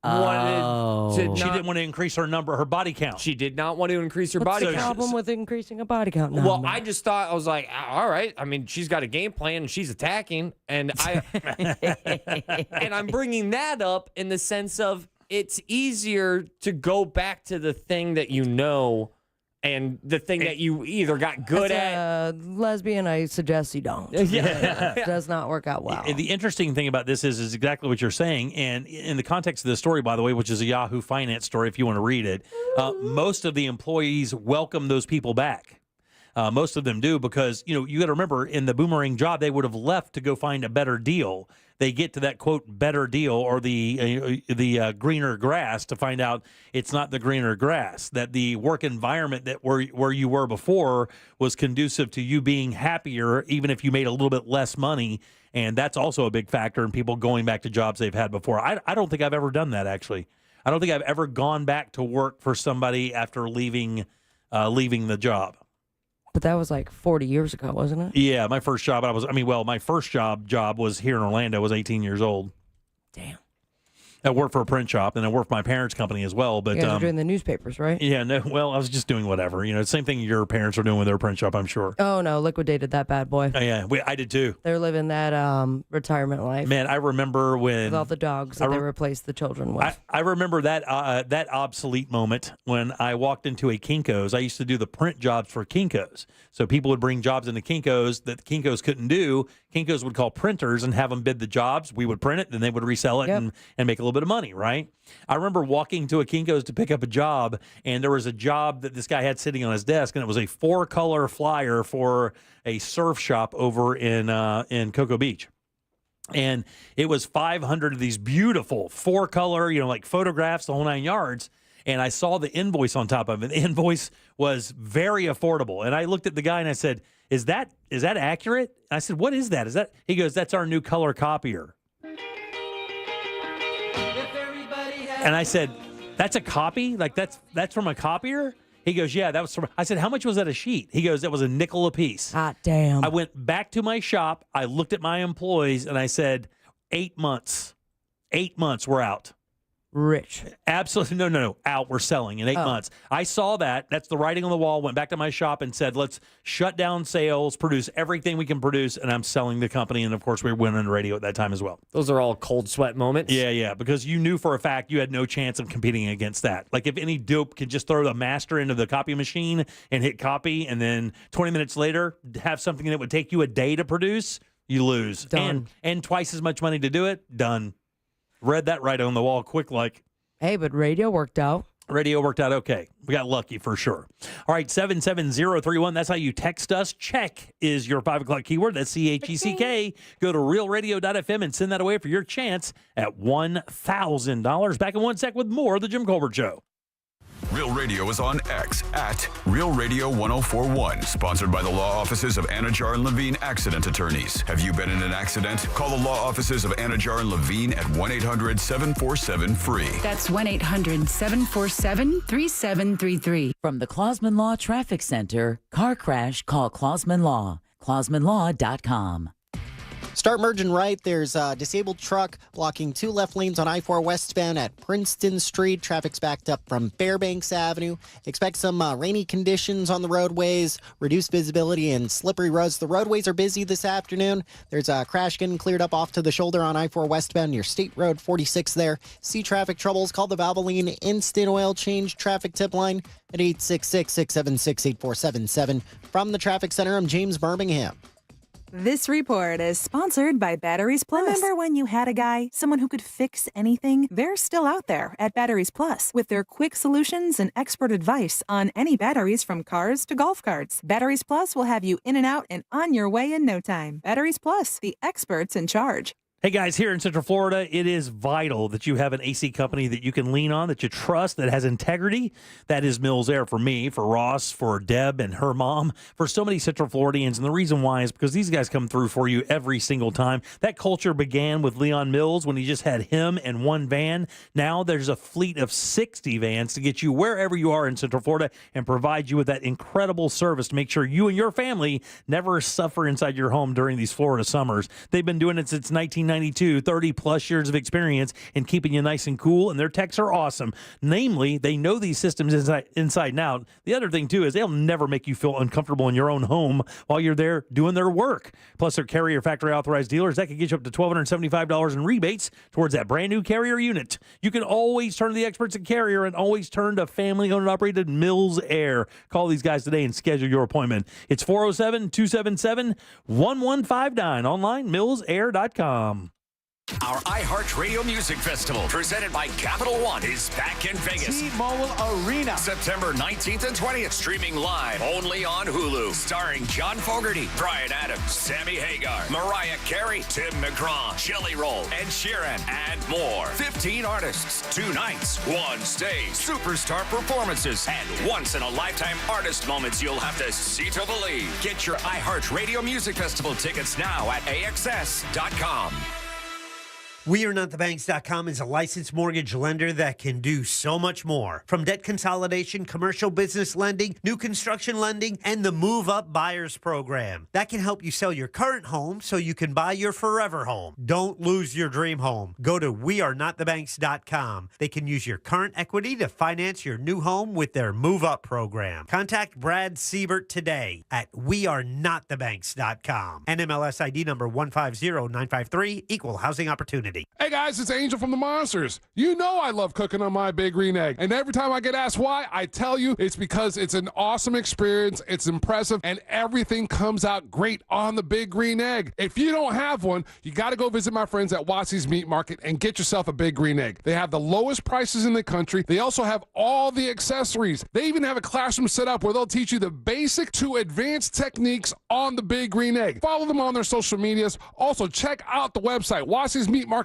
wanted to. She didn't want to increase her body count. She did not want to increase her What's body the count. problem with increasing a body count? Well, I just thought, I was like, all right. I mean, she's got a game plan and she's attacking. And and I'm bringing that up in the sense of it's easier to go back to the thing that you know and the thing that you either got good at. Lesbian, I suggest you don't. It does not work out well. The interesting thing about this is exactly what you're saying. And in the context of the story, by the way, which is a Yahoo Finance story, if you want to read it, most of the employees welcome those people back. Most of them do because, you got to remember, in the boomerang job, they would have left to go find a better deal. They get to that, quote, better deal or the greener grass to find out it's not the greener grass, that the work environment that where you were before was conducive to you being happier, even if you made a little bit less money. And that's also a big factor in people going back to jobs they've had before. I don't think I've ever done that, actually. I don't think I've ever gone back to work for somebody after leaving the job. But that was like 40 years ago, wasn't it? Yeah, my first job, my first job was here in Orlando. I was 18 years old. Damn. I worked for a print shop, and I worked for my parents' company as well. But you guys were doing the newspapers, right? Yeah, no. Well, I was just doing whatever. Same thing your parents are doing with their print shop, I'm sure. Oh no, liquidated that bad boy. Oh, yeah, I did too. They're living that retirement life. Man, I remember when with all the dogs that they replaced the children with. I remember that obsolete moment when I walked into a Kinko's. I used to do the print jobs for Kinko's, so people would bring jobs into Kinko's that Kinko's couldn't do. Kinko's would call printers and have them bid the jobs. We would print it, then they would resell it and make a little bit of money, right? I remember walking to a Kinko's to pick up a job, and there was a job that this guy had sitting on his desk, and it was a 4-color flyer for a surf shop over in Cocoa Beach. And it was 500 of these beautiful 4-color, like photographs, the whole 9 yards. And I saw the invoice on top of it. The invoice was very affordable. And I looked at the guy and I said, is that accurate? I said, what is that? He goes, that's our new color copier. And I said, that's a copy? Like that's from a copier? He goes, yeah, that was from, I said, how much was that a sheet? He goes, that was a nickel a piece. Hot damn. I went back to my shop. I looked at my employees and I said, 8 months. 8 months, we're out. Rich. Absolutely. No. Out. We're selling in 8 months. I saw that. That's the writing on the wall. Went back to my shop and said, let's shut down sales, produce everything we can produce, and I'm selling the company. And, of course, we went on the radio at that time as well. Those are all cold sweat moments. Yeah, because you knew for a fact you had no chance of competing against that. Like if any dope could just throw the master into the copy machine and hit copy, and then 20 minutes later have something that would take you a day to produce, you lose. Done. And twice as much money to do it, done. Read that right on the wall quick like. Hey, but radio worked out. Radio worked out okay. We got lucky for sure. All right, 77031. That's how you text us. Check is your 5 o'clock keyword. That's CHECK. Go to realradio.fm and send that away for your chance at $1,000. Back in 1 sec with more of The Jim Colbert Show. Real Radio is on X at Real Radio 1041. Sponsored by the law offices of Anajar and Levine Accident Attorneys. Have you been in an accident? Call the law offices of Anajar and Levine at 1-800-747-FREE. That's 1-800-747-3733. From the Clausman Law Traffic Center, car crash, call Clausman Law. ClausmanLaw.com. Start merging right. There's a disabled truck blocking 2 left lanes on I-4 westbound at Princeton Street. Traffic's backed up from Fairbanks Avenue. Expect some rainy conditions on the roadways, reduced visibility, and slippery roads. The roadways are busy this afternoon. There's a crash getting cleared up off to the shoulder on I-4 westbound near State Road 46 there. See traffic troubles? Call the Valvoline Instant Oil Change traffic tip line at 866-676-8477. From the Traffic Center, I'm James Birmingham. This report is sponsored by Batteries Plus. Remember when you had a guy, someone who could fix anything? They're still out there at Batteries Plus with their quick solutions and expert advice on any batteries from cars to golf carts. Batteries Plus will have you in and out and on your way in no time. Batteries Plus, the experts in charge. Hey guys, here in Central Florida, it is vital that you have an AC company that you can lean on, that you trust, that has integrity. That is Mills Air for me, for Ross, for Deb and her mom, for so many Central Floridians. And the reason why is because these guys come through for you every single time. That culture began with Leon Mills when he just had him and one van. Now there's a fleet of 60 vans to get you wherever you are in Central Florida and provide you with that incredible service to make sure you and your family never suffer inside your home during these Florida summers. They've been doing it since 1992, 30 plus years of experience in keeping you nice and cool, and their techs are awesome. Namely, they know these systems inside and out. The other thing, too, is they'll never make you feel uncomfortable in your own home while you're there doing their work. Plus, their carrier factory authorized dealers, that can get you up to $1,275 in rebates towards that brand new carrier unit. You can always turn to the experts at Carrier and always turn to family-owned and operated Mills Air. Call these guys today and schedule your appointment. It's 407-277-1159. Online, millsair.com. Our iHeartRadio Music Festival, presented by Capital One, is back in Vegas. T-Mobile Arena. September 19th and 20th, streaming live only on Hulu. Starring John Fogerty, Bryan Adams, Sammy Hagar, Mariah Carey, Tim McGraw, Jelly Roll, Ed Sheeran, and more. 15 artists, 2 nights, 1 stage, superstar performances, and once-in-a-lifetime artist moments you'll have to see to believe. Get your iHeartRadio Music Festival tickets now at AXS.com. WeAreNotTheBanks.com is a licensed mortgage lender that can do so much more. From debt consolidation, commercial business lending, new construction lending, and the Move Up Buyers Program. That can help you sell your current home so you can buy your forever home. Don't lose your dream home. Go to WeAreNotTheBanks.com. They can use your current equity to finance your new home with their Move Up program. Contact Brad Siebert today at WeAreNotTheBanks.com. NMLS ID number 150953, Equal Housing Opportunity. Hey guys, it's Angel from the Monsters. You know I love cooking on my Big Green Egg. And every time I get asked why, I tell you it's because it's an awesome experience, it's impressive, and everything comes out great on the Big Green Egg. If you don't have one, you got to go visit my friends at Wassey's Meat Market and get yourself a Big Green Egg. They have the lowest prices in the country. They also have all the accessories. They even have a classroom set up where they'll teach you the basic to advanced techniques on the Big Green Egg. Follow them on their social medias. Also, check out the website, Wassey'sMeatMarket.com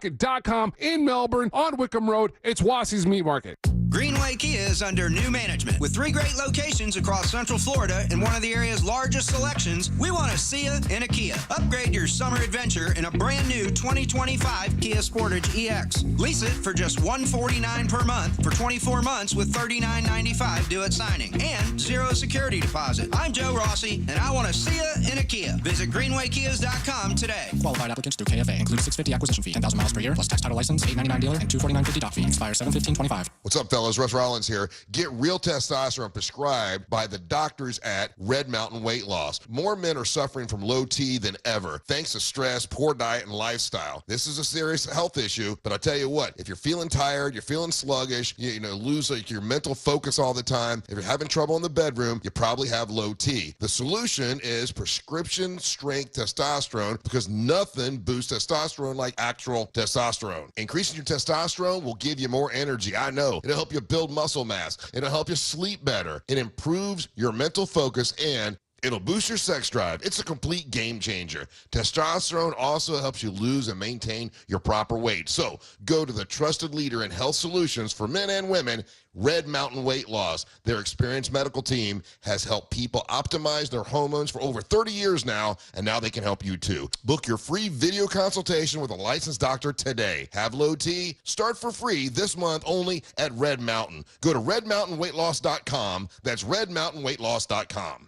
in Melbourne on Wickham Road. It's Wassey's Meat Market. Greenway Greenway Kia is under new management. With 3 great locations across Central Florida and one of the area's largest selections, we want to see you in a Kia. Upgrade your summer adventure in a brand new 2025 Kia Sportage EX. Lease it for just $149 per month for 24 months with $39.95 due at signing and 0 security deposit. I'm Joe Rossi, and I want to see you in a Kia. Visit greenwaykias.com today. Qualified applicants through KFA. Includes $650 acquisition fee, 10,000 miles per year, plus tax title license, $899 dealer, and $249.50 doc fee. Expires 7/15/25. What's up, fellas? Russ Rollins here. Get real testosterone prescribed by the doctors at Red Mountain Weight Loss. More men are suffering from low T than ever, thanks to stress, poor diet, and lifestyle. This is a serious health issue, but I tell you what, if you're feeling tired, you're feeling sluggish, you lose your mental focus all the time, if you're having trouble in the bedroom, you probably have low T. The solution is prescription strength testosterone, because nothing boosts testosterone like actual testosterone. Increasing your testosterone will give you more energy. I know. It'll help you build muscle mass. It'll help you sleep better. It improves your mental focus, and it'll boost your sex drive. It's a complete game changer. Testosterone also helps you lose and maintain your proper weight. So go to the trusted leader in health solutions for men and women, Red Mountain Weight Loss. Their experienced medical team has helped people optimize their hormones for over 30 years now, and now they can help you too. Book your free video consultation with a licensed doctor today. Have low T? Start for free this month only at Red Mountain. Go to redmountainweightloss.com. That's redmountainweightloss.com.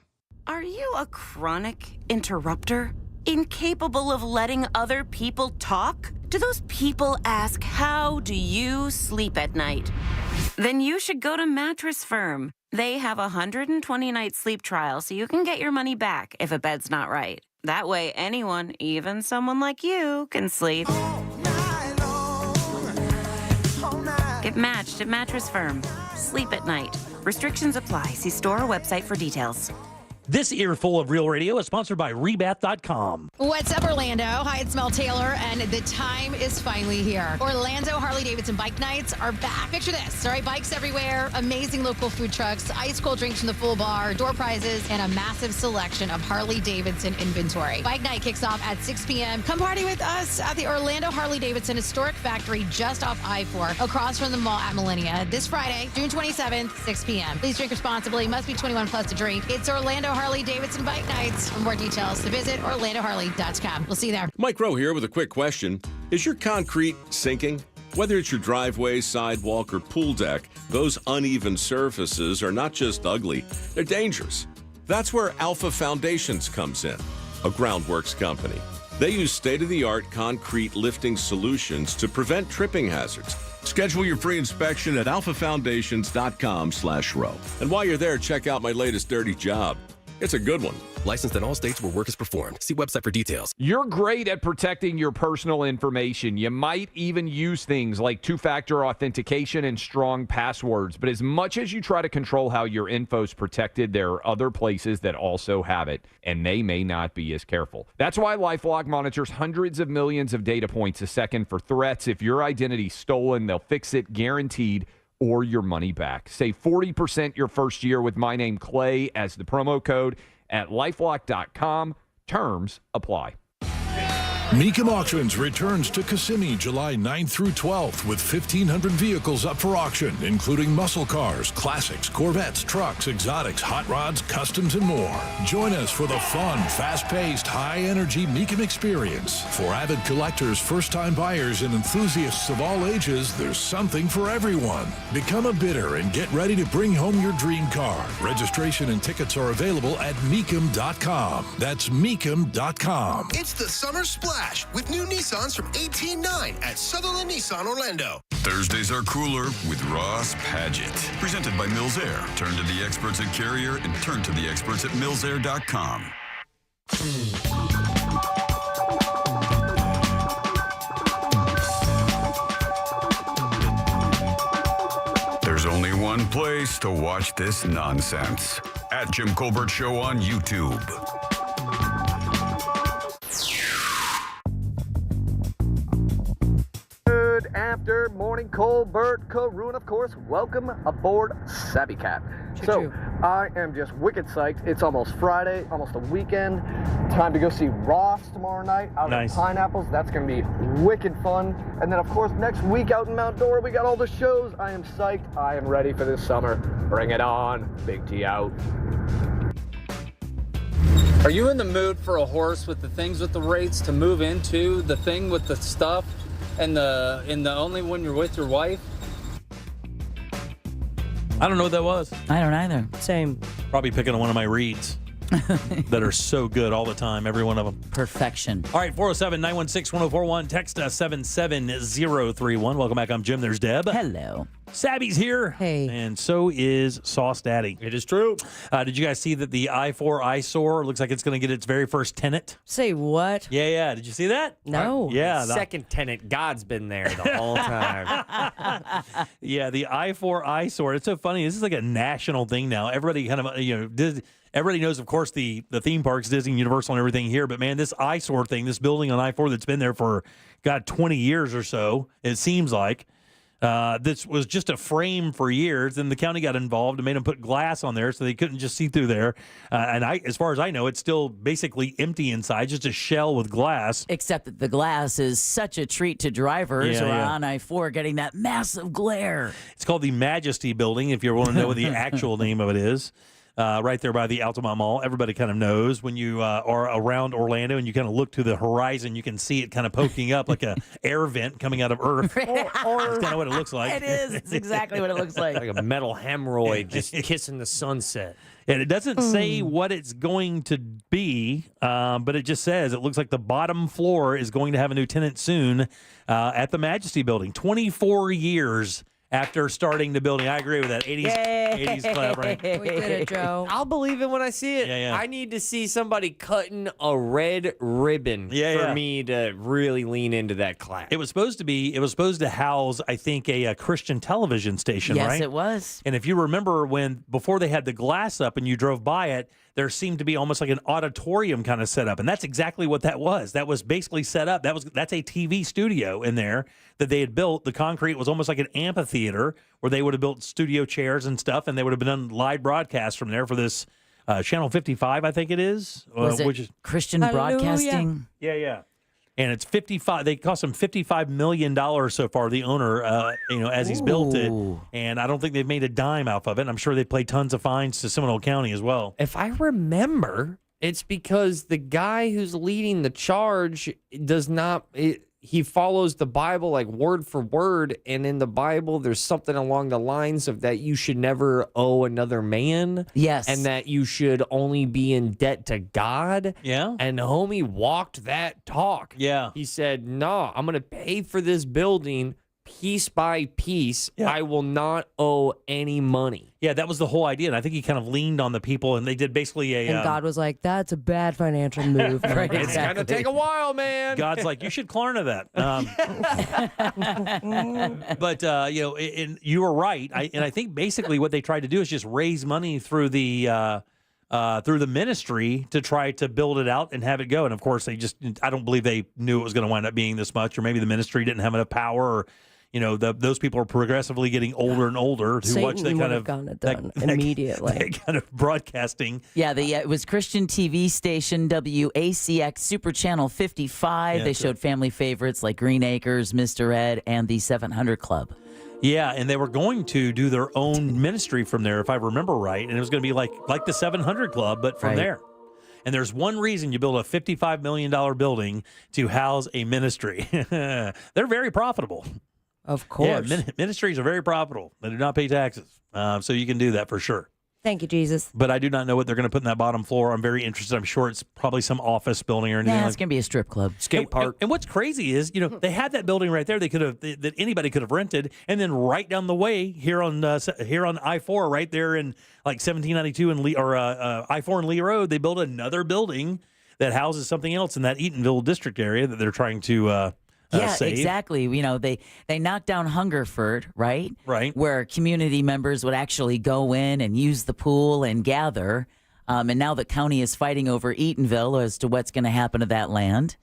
Are you a chronic interrupter? Incapable of letting other people talk? Do those people ask, how do you sleep at night? Then you should go to Mattress Firm. They have a 120-night sleep trial, so you can get your money back if a bed's not right. That way, anyone, even someone like you, can sleep. Get matched at Mattress Firm. Sleep at night. Restrictions apply. See store or website for details. This earful of Real Radio is sponsored by Rebath.com. What's up, Orlando? Hi, it's Mel Taylor, and the time is finally here. Orlando Harley-Davidson Bike Nights are back. Picture this, all right? Bikes everywhere, amazing local food trucks, ice-cold drinks from the full bar, door prizes, and a massive selection of Harley-Davidson inventory. Bike Night kicks off at 6 p.m. Come party with us at the Orlando Harley-Davidson Historic Factory just off I-4, across from the mall at Millennia, this Friday, June 27th, 6 p.m. Please drink responsibly. Must be 21 plus to drink. It's Orlando Harley-Davidson Bike Nights. For more details, to visit OrlandoHarley.com. We'll see you there. Mike Rowe here with a quick question. Is your concrete sinking? Whether it's your driveway, sidewalk, or pool deck, those uneven surfaces are not just ugly, they're dangerous. That's where Alpha Foundations comes in, a groundworks company. They use state-of-the-art concrete lifting solutions to prevent tripping hazards. Schedule your free inspection at alphafoundations.com/row. And while you're there, check out my latest dirty job. It's a good one. Licensed in all states where work is performed. See website for details. You're great at protecting your personal information. You might even use things like two-factor authentication and strong passwords. But as much as you try to control how your info's protected, there are other places that also have it, and they may not be as careful. That's why LifeLock monitors hundreds of millions of data points a second for threats. If your identity's stolen, they'll fix it guaranteed, or your money back. Save 40% your first year with my name, Clay, as the promo code at lifelock.com. Terms apply. Mecum Auctions returns to Kissimmee July 9th through 12th with 1,500 vehicles up for auction, including muscle cars, classics, Corvettes, trucks, exotics, hot rods, customs, and more. Join us for the fun, fast-paced, high-energy Mecum experience. For avid collectors, first-time buyers, and enthusiasts of all ages, there's something for everyone. Become a bidder and get ready to bring home your dream car. Registration and tickets are available at Mecum.com. That's Mecum.com. It's the summer splash with new Nissans from 18.9 at Sutherland Nissan Orlando. Thursdays are cooler with Ross Padgett. Presented by Mills Air. Turn to the experts at Carrier and turn to the experts at millsair.com. There's only one place to watch this nonsense. At Jim Colbert Show on YouTube. After morning, Colbert, Karoon, of course. Welcome aboard Savvy Cat. True. I am just wicked psyched. It's almost Friday, almost a weekend. Time to go see Ross tomorrow night out at Pineapples. That's going to be wicked fun. And then, of course, next week out in Mount Dora, we got all the shows. I am psyched. I am ready for this summer. Bring it on. Big T out. Are you in the mood for a horse with the things with the rates to move into the thing with the stuff and the only when you're with your wife? I don't know what that was. I don't either. Same. Probably picking on one of my reads that are so good all the time, every one of them. Perfection. All right, 407-916-1041. Text us 77031. Welcome back. I'm Jim. There's Deb. Hello. Sabby's here. Hey. And so is Sauce Daddy. It is true. Did you guys see that the I-4 eyesore looks like it's going to get its very first tenant? Say what? Yeah. Did you see that? No. Yeah. Second tenant, God's been there the whole time. Yeah, the I-4 eyesore. It's so funny. This is like a national thing now. Everybody kind of, everybody knows, of course, the theme parks, Disney, Universal, and everything here. But, man, this eyesore thing, this building on I-4 that's been there for, 20 years or so, it seems like. This was just a frame for years, and the county got involved and made them put glass on there so they couldn't just see through there. And as far as I know, it's still basically empty inside, just a shell with glass. Except that the glass is such a treat to drivers who are on I-4 getting that massive glare. It's called the Majesty Building, if you want to know what the actual name of it is. Right there by the Altamont Mall. Everybody kind of knows when you are around Orlando and you kind of look to the horizon, you can see it kind of poking up like a air vent coming out of Earth. That's kind of what it looks like. It is. It's exactly what it looks like. Like a metal hemorrhoid just kissing the sunset. And it doesn't say what it's going to be, but it just says it looks like the bottom floor is going to have a new tenant soon at the Majesty Building. 24 years after starting the building. I agree with that. 80s club, right? We did it, Joe. I'll believe it when I see it. Yeah. I need to see somebody cutting a red ribbon for me to really lean into that class. It was supposed to house, I think, a Christian television station, right? Yes, it was. And if you remember before they had the glass up and you drove by it, there seemed to be almost like an auditorium kind of set up. And that's exactly what that was. That was basically set up. That's a TV studio in there that they had built. The concrete was almost like an amphitheater where they would have built studio chairs and stuff, and they would have been done live broadcasts from there for this Channel 55, I think it is. Was it which is Christian Broadcasting? Yeah. And it's 55. They cost him $55 million so far. The owner, as he's built it, and I don't think they've made a dime off of it. I'm sure they paid tons of fines to Seminole County as well. If I remember, it's because the guy who's leading the charge does not. He follows the Bible like word for word, and in the Bible, there's something along the lines of that you should never owe another man. Yes. And that you should only be in debt to God. Yeah. And homie walked that talk. Yeah. He said, no, I'm going to pay for this building piece by piece. Yeah. I will not owe any money. Yeah, that was the whole idea. And I think he kind of leaned on the people, and they did basically a... And God was like, that's a bad financial move. Right, It's going to take a while, man. God's like, you should Klarna that. But, and you were right. I think basically what they tried to do is just raise money through the ministry to try to build it out and have it go. And, of course, I don't believe they knew it was going to wind up being this much, or maybe the ministry didn't have enough power, or those people are progressively getting older and older to watch that kind of gotten it done immediately. that kind of broadcasting. Yeah, it was Christian TV station WACX Super Channel 55. Yeah, they that's showed family favorites like Green Acres, Mr. Ed, and the 700 Club. Yeah, and they were going to do their own ministry from there, if I remember right, and it was going to be like the 700 Club, but from there. And there's one reason you build a $55 million building to house a ministry. They're very profitable. Of course. Yeah, ministries are very profitable. They do not pay taxes. So you can do that for sure. Thank you, Jesus. But I do not know what they're going to put in that bottom floor. I'm very interested. I'm sure it's probably some office building or anything. Yeah, it's going to be a strip club. Skate park. And what's crazy is, they had that building right there. They could have that anybody could have rented, and then right down the way here on I-4, right there in like 1792 and I-4 and Lee Road, they built another building that houses something else in that Eatonville district area that they're trying to. Save. Exactly. They knocked down Hungerford, right? Right. Where community members would actually go in and use the pool and gather. And now the county is fighting over Eatonville as to what's going to happen to that land.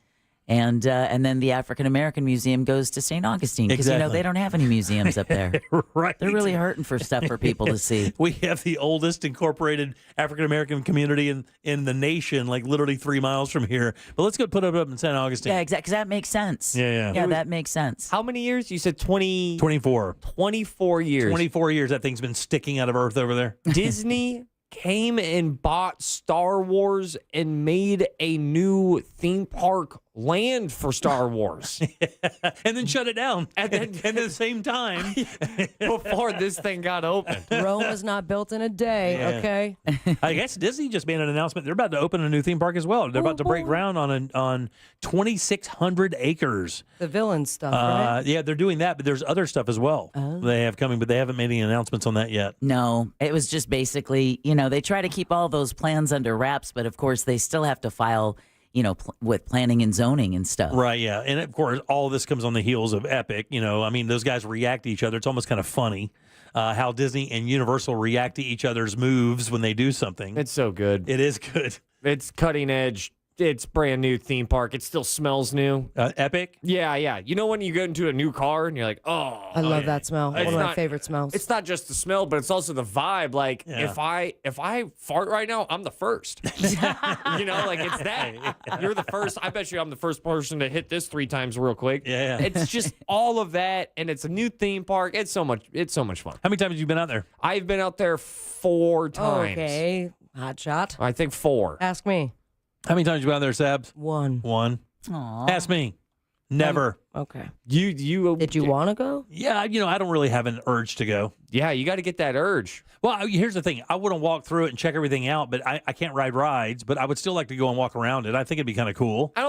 And then the African American Museum goes to St. Augustine because they don't have any museums up there. Right. They're really hurting for stuff for people to see. We have the oldest incorporated African American community in the nation, like literally 3 miles from here. But let's go put it up in St. Augustine. Yeah, exactly. Because that makes sense. Yeah, that makes sense. How many years? You said 20... 24. 24 years. 24 years that thing's been sticking out of Earth over there. Disney came and bought Star Wars and made a new theme park land for Star Wars. And then shut it down at the same time before this thing got open. Rome is not built in a day, okay? I guess Disney just made an announcement. They're about to open a new theme park as well. They're about to break ground on 2,600 acres. The villain stuff, right? Yeah, they're doing that, but there's other stuff as well they have coming, but they haven't made any announcements on that yet. No, it was just basically, they try to keep all those plans under wraps, but of course they still have to file, with planning and zoning and stuff. Right, yeah. And of course, all of this comes on the heels of Epic. Those guys react to each other. It's almost kind of funny how Disney and Universal react to each other's moves when they do something. It's so good. It is good. It's cutting edge. It's brand new theme park. It still smells new. Epic? Yeah. You know when you go into a new car and you're like, oh. I love that smell. One of my favorite smells. It's not just the smell, but it's also the vibe. Like if I fart right now, I'm the first. It's that. You're the first. I bet you I'm the first person to hit this 3 times real quick. Yeah. It's just all of that, and it's a new theme park. It's so much fun. How many times have you been out there? I've been out there 4 times. Okay. Hot shot. I think 4. Ask me. How many times have you been out there, Sabs? 1. 1. Aww. Ask me. Never. Okay. Did you want to go? Yeah, I don't really have an urge to go. Yeah, you got to get that urge. Well, here's the thing. I want to walk through it and check everything out, but I can't ride rides, but I would still like to go and walk around it. I think it'd be kind of cool. I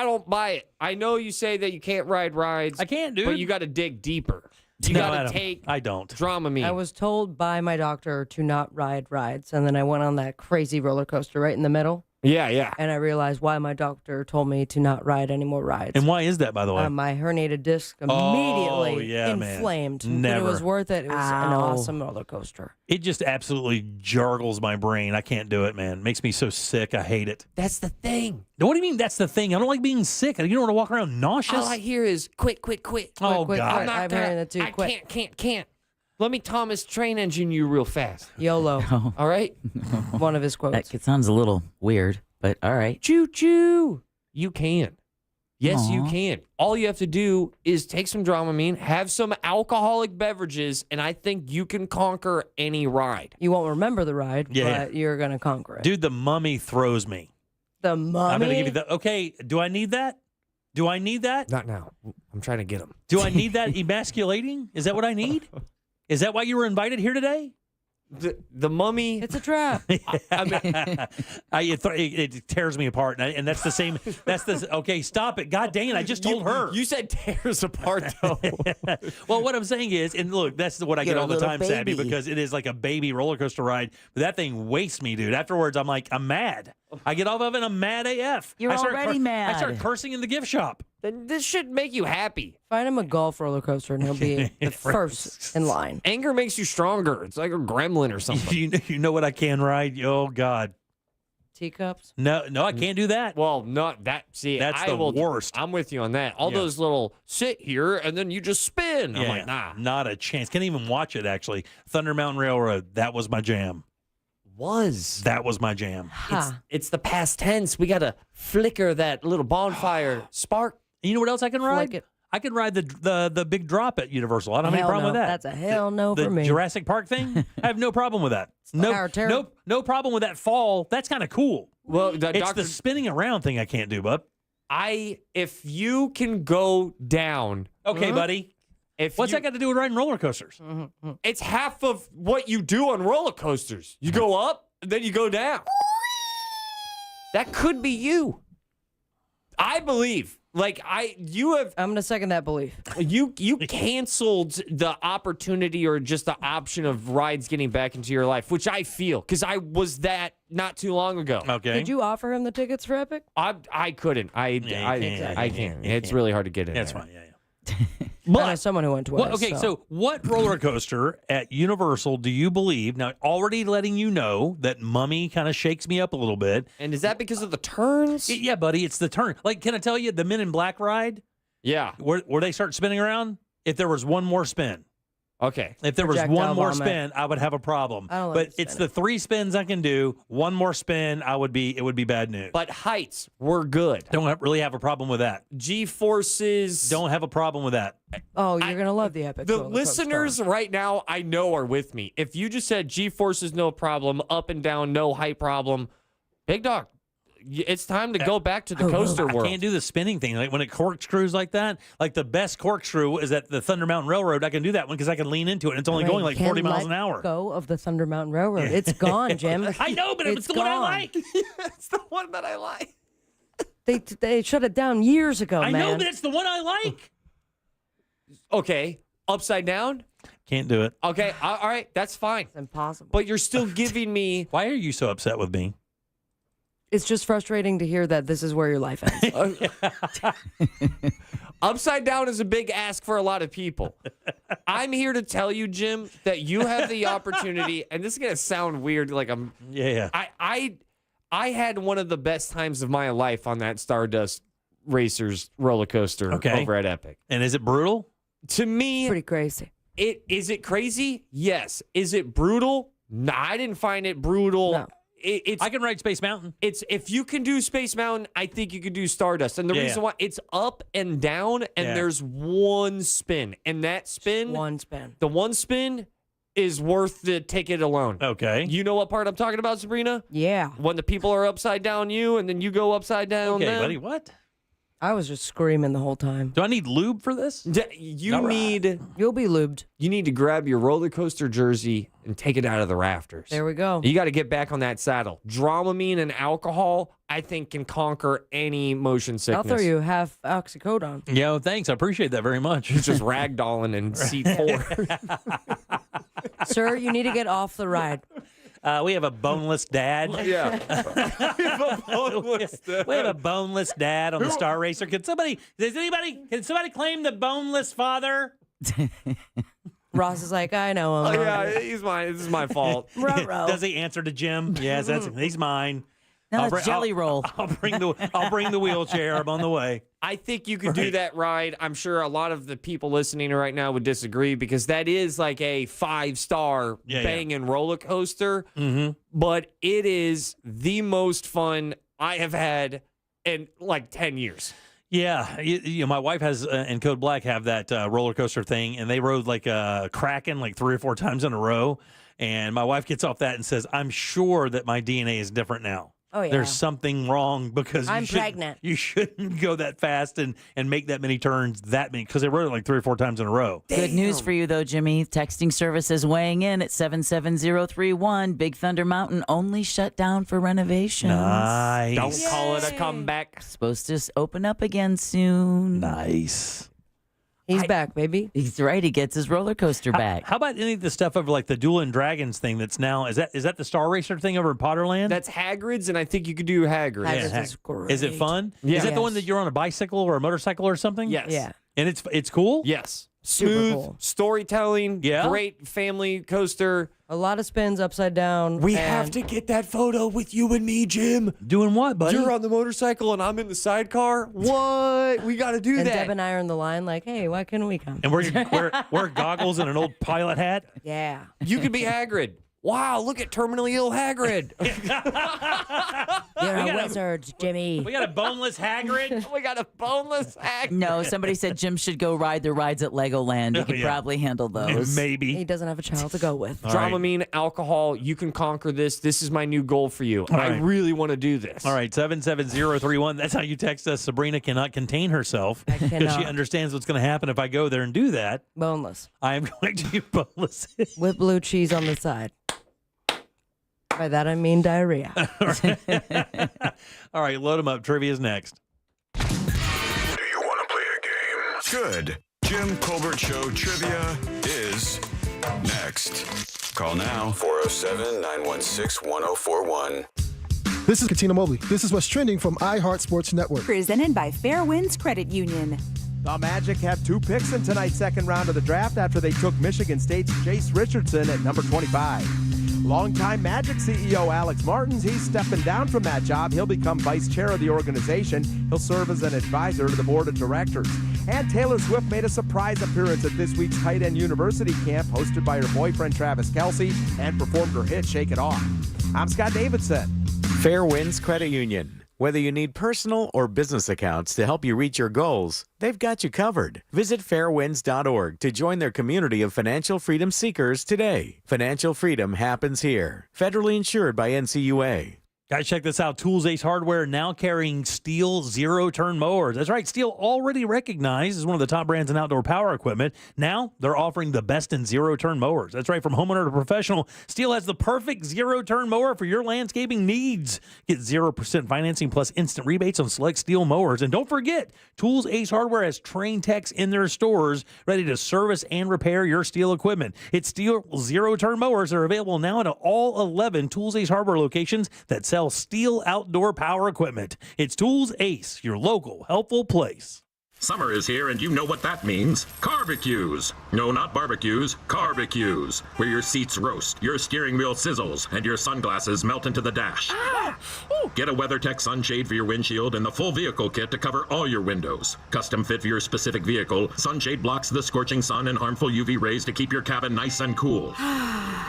don't buy it. I know you say that you can't ride rides. I can't, dude. But you got to dig deeper. You got to take I don't. Dramamine. I was told by my doctor to not ride rides, and then I went on that crazy roller coaster right in the middle. Yeah. And I realized why my doctor told me to not ride any more rides. And why is that, by the way? My herniated disc immediately inflamed. Man. Never. But it was worth it. It was an awesome roller coaster. It just absolutely jargles my brain. I can't do it, man. It makes me so sick. I hate it. That's the thing. What do you mean that's the thing? I don't like being sick. You don't want to walk around nauseous? All I hear is quit. Oh, God. I'm hearing that too. I can't. Let me Thomas train engine you real fast. YOLO. All right? One of his quotes. That sounds a little weird, but all right. Choo-choo. You can. Yes, you Aw. can. All you have to do is take some Dramamine, have some alcoholic beverages, and I think you can conquer any ride. You won't remember the ride, Yeah. but you're going to conquer it. Dude, the mummy throws me. The mummy? I'm going to give you the... Okay, do I need that? Not now. I'm trying to get them. Do I need that emasculating? Is that what I need? Is that why you were invited here today? The mummy. It's a trap. It tears me apart, and that's the same. Okay, stop it! God dang it! I just told her. You said tears apart though. Well, what I'm saying is, and look, that's what I get You're all a the little time, Sabby, baby. because it is like a baby roller coaster ride. But that thing wastes me, dude. Afterwards, I'm mad. I get off of it, and I'm mad AF. You're I start already mad. I start cursing in the gift shop. Then this should make you happy. Find him a golf roller coaster, and he'll be the first in line. Anger makes you stronger. It's like a gremlin or something. You know what I can ride? Oh God. Teacups? No, I can't do that. Well, not that. See, That's the worst. I'm with you on that. All those little sit here and then you just spin. I'm like, nah. Not a chance. Can't even watch it, actually. Thunder Mountain Railroad, that was my jam. That was my jam. It's the past tense. We got to flicker that little bonfire spark. You know what else I can ride? Flick it. I can ride the big drop at Universal. I don't have any Hell problem no. with that. That's a hell no the for me. Jurassic Park thing? I have no problem with that. No problem with that fall. That's kind of cool. Well, it's the spinning around thing I can't do, bub. If you can go down. Okay, buddy. What's that got to do with riding roller coasters? It's half of what you do on roller coasters. You go up, and then you go down. That could be you. I believe. I'm going to second that belief. You canceled the opportunity or just the option of rides getting back into your life, which I feel, because I was that not too long ago. Okay. Did you offer him the tickets for Epic? I couldn't. I can't. It's really hard to get in. That's there. fine. Yeah. I know someone who went twice. Okay, so what roller coaster at Universal do you believe? Now, already letting you know that Mummy kind of shakes me up a little bit. And is that because of the turns? Yeah, buddy, it's the turn. Like, can I tell you, the Men in Black ride? Yeah. Where they start spinning around? If there was one more spin. Okay. If there was Projectile one more vomit. spin, I would have a problem. I don't But like it's the 3 spins I can do. One more spin, it would be bad news. But heights were good. Don't really have a problem with that. G-forces. Don't have a problem with that. Oh, you're going to love the epic. The roller coaster. listeners right now, I know, are with me. If you just said G-forces, no problem, up and down, no height problem, Big Dog, it's time to go back to the coaster world. I can't do the spinning thing. Like when it corkscrews like that, like the best corkscrew is at the Thunder Mountain Railroad. I can do that one because I can lean into it. And it's only going like 40 miles an hour. Go of the Thunder Mountain Railroad. It's gone, Jim. I know, but it's the one I like. It's the one that I like. They shut it down years ago, I man. know, but it's the one I like. Okay, upside down? Can't do it. Okay, all right, that's fine. It's impossible. But you're still giving me... Why are you so upset with me? It's just frustrating to hear that this is where your life ends. Upside down is a big ask for a lot of people. I'm here to tell you, Jim, that you have the opportunity, and this is going to sound weird, like I'm... Yeah. I had one of the best times of my life on that Stardust Racers roller coaster over at Epic. And is it brutal? To me... Pretty crazy. Is it crazy? Yes. Is it brutal? No, I didn't find it brutal. No. I can ride Space Mountain. It's if you can do Space Mountain, I think you can do Stardust. And the reason why it's up and down, and there's one spin, and that spin, the one spin is worth the ticket alone. Okay, you know what part I'm talking about, Sabrina? Yeah, when the people are upside down you, and then you go upside down. Okay, them. buddy, what? I was just screaming the whole time. Do I need lube for this? You'll be lubed. You need to grab your roller coaster jersey and take it out of the rafters. There we go. You got to get back on that saddle. Dramamine and alcohol, I think, can conquer any motion sickness. I'll throw you half oxycodone. Yeah, well, thanks. I appreciate that very much. He's just ragdolling in seat 4. Sir, you need to get off the ride. We have a boneless dad. Yeah. We have a boneless dad. We have a boneless dad on the Star Racer. Can somebody claim the boneless father? Ross is like, I know him. Oh, yeah, he's mine. This is my fault. Does he answer to Jim? Yes, he's mine. No, it's Jelly Roll. I'll bring the wheelchair. I'm on the way. I think you could do that ride. I'm sure a lot of the people listening right now would disagree because that is like a 5-star banging roller coaster. Mm-hmm. But it is the most fun I have had in like 10 years. Yeah, my wife has and Code Black have that roller coaster thing, and they rode like a Kraken like 3 or 4 times in a row. And my wife gets off that and says, "I'm sure that my DNA is different now." Oh, yeah. There's something wrong because I'm pregnant. You shouldn't go that fast and make that many turns because they rode it like 3 or 4 times in a row. Good news for you, though, Jimmy. Texting service is weighing in at 77031. Big Thunder Mountain only shut down for renovations. Nice. Don't call it a comeback. Supposed to open up again soon. Nice. He's back, baby. He's right. He gets his roller coaster back. How about any of the stuff over like the Dueling Dragons thing that's now, is that the Star Racer thing over in Potterland? That's Hagrid's, and I think you could do Hagrid's. Hagrid's is great. Is it fun? Yeah. Is that the one that you're on a bicycle or a motorcycle or something? Yes. Yeah. And it's cool? Yes. Super Smooth cool. storytelling. Yeah. Great family coaster. A lot of spins upside down. We have to get that photo with you and me, Jim. Doing what, buddy? You're on the motorcycle and I'm in the sidecar. What? We got to do And that. Deb and I are in the line like, hey, why couldn't we come? And wear goggles and an old pilot hat? Yeah. You could be Hagrid. Wow, look at terminally ill Hagrid. You're a wizard, Jimmy. We got a boneless Hagrid? We got a boneless Hagrid. No, somebody said Jim should go ride the rides at Legoland. He could probably handle those. Maybe. He doesn't have a child to go with. Dramamine, alcohol, you can conquer this. This is my new goal for you. All I right. really want to do this. All right, 77031. That's how you text us. Sabrina cannot contain herself I because she cannot. understands what's going to happen if I go there and do that. Boneless. I am going to be boneless. With blue cheese on the side. By that I mean diarrhea. All right, load them up. Trivia's next. Do you want to play a game? Good. Jim Colbert Show Trivia is next. Call now, 407-916-1041. This is Katina Mobley. This is what's trending from iHeart Sports Network. Presented by Fair Winds Credit Union. The Magic have 2 picks in tonight's second round of the draft after they took Michigan State's Chase Richardson at number 25. Longtime Magic CEO Alex Martins, he's stepping down from that job. He'll become vice chair of the organization. He'll serve as an advisor to the board of directors. And Taylor Swift made a surprise appearance at this week's Tight End University camp hosted by her boyfriend Travis Kelce and performed her hit Shake It Off. I'm Scott Davidson. Fair Winds Credit Union. Whether you need personal or business accounts to help you reach your goals, they've got you covered. Visit fairwinds.org to join their community of financial freedom seekers today. Financial freedom happens here. Federally insured by NCUA. Guys, check this out. Tools Ace Hardware now carrying Steel zero-turn mowers. That's right. Steel, already recognized as one of the top brands in outdoor power equipment. Now they're offering the best in zero-turn mowers. That's right. From homeowner to professional, Steel has the perfect zero-turn mower for your landscaping needs. Get 0% financing plus instant rebates on select Steel mowers. And don't forget, Tools Ace Hardware has trained techs in their stores ready to service and repair your Steel equipment. It's Steel zero-turn mowers that are available now at all 11 Tools Ace Hardware locations that sell Steel outdoor power equipment. It's Tools Ace, your local helpful place. Summer is here and you know what that means. Carbecues. No, not barbecues. Carbecues. Where your seats roast, your steering wheel sizzles, and your sunglasses melt into the dash. Get a WeatherTech sunshade for your windshield and the full vehicle kit to cover all your windows. Custom fit for your specific vehicle, sunshade blocks the scorching sun and harmful UV rays to keep your cabin nice and cool.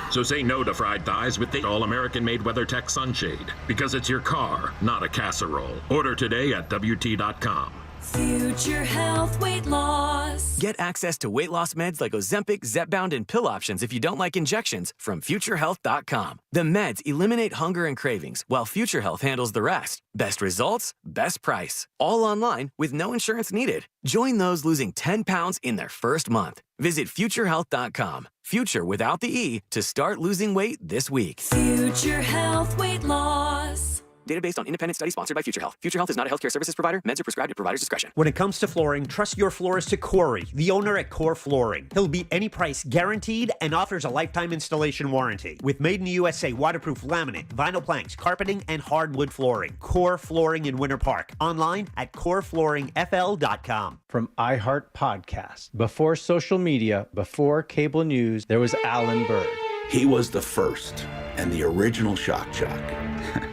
So say no to fried thighs with the all-American made WeatherTech sunshade. Because it's your car, not a casserole. Order today at WT.com. Future health, weight loss. Get access to weight loss meds like Ozempic, Zepbound, and pill options if you don't like injections from FutureHealth.com. The meds eliminate hunger and cravings while Future Health handles the rest. Best results, best price. All online with no insurance needed. Join those losing 10 pounds in their first month. Visit FutureHealth.com. Future without the E to start losing weight this week. Future health, weight loss. Data based on independent study sponsored by Future Health. Future Health is not a healthcare services provider. Meds are prescribed at provider's discretion. When it comes to flooring, trust your florist to Corey, the owner at Core Flooring. He'll beat any price guaranteed and offers a lifetime installation warranty. With made in the USA waterproof laminate, vinyl planks, carpeting, and hardwood flooring. Core Flooring in Winter Park. Online at coreflooringfl.com. From iHeart Podcast. Before social media, before cable news, there was Alan Berg. He was the first and the original shock jock.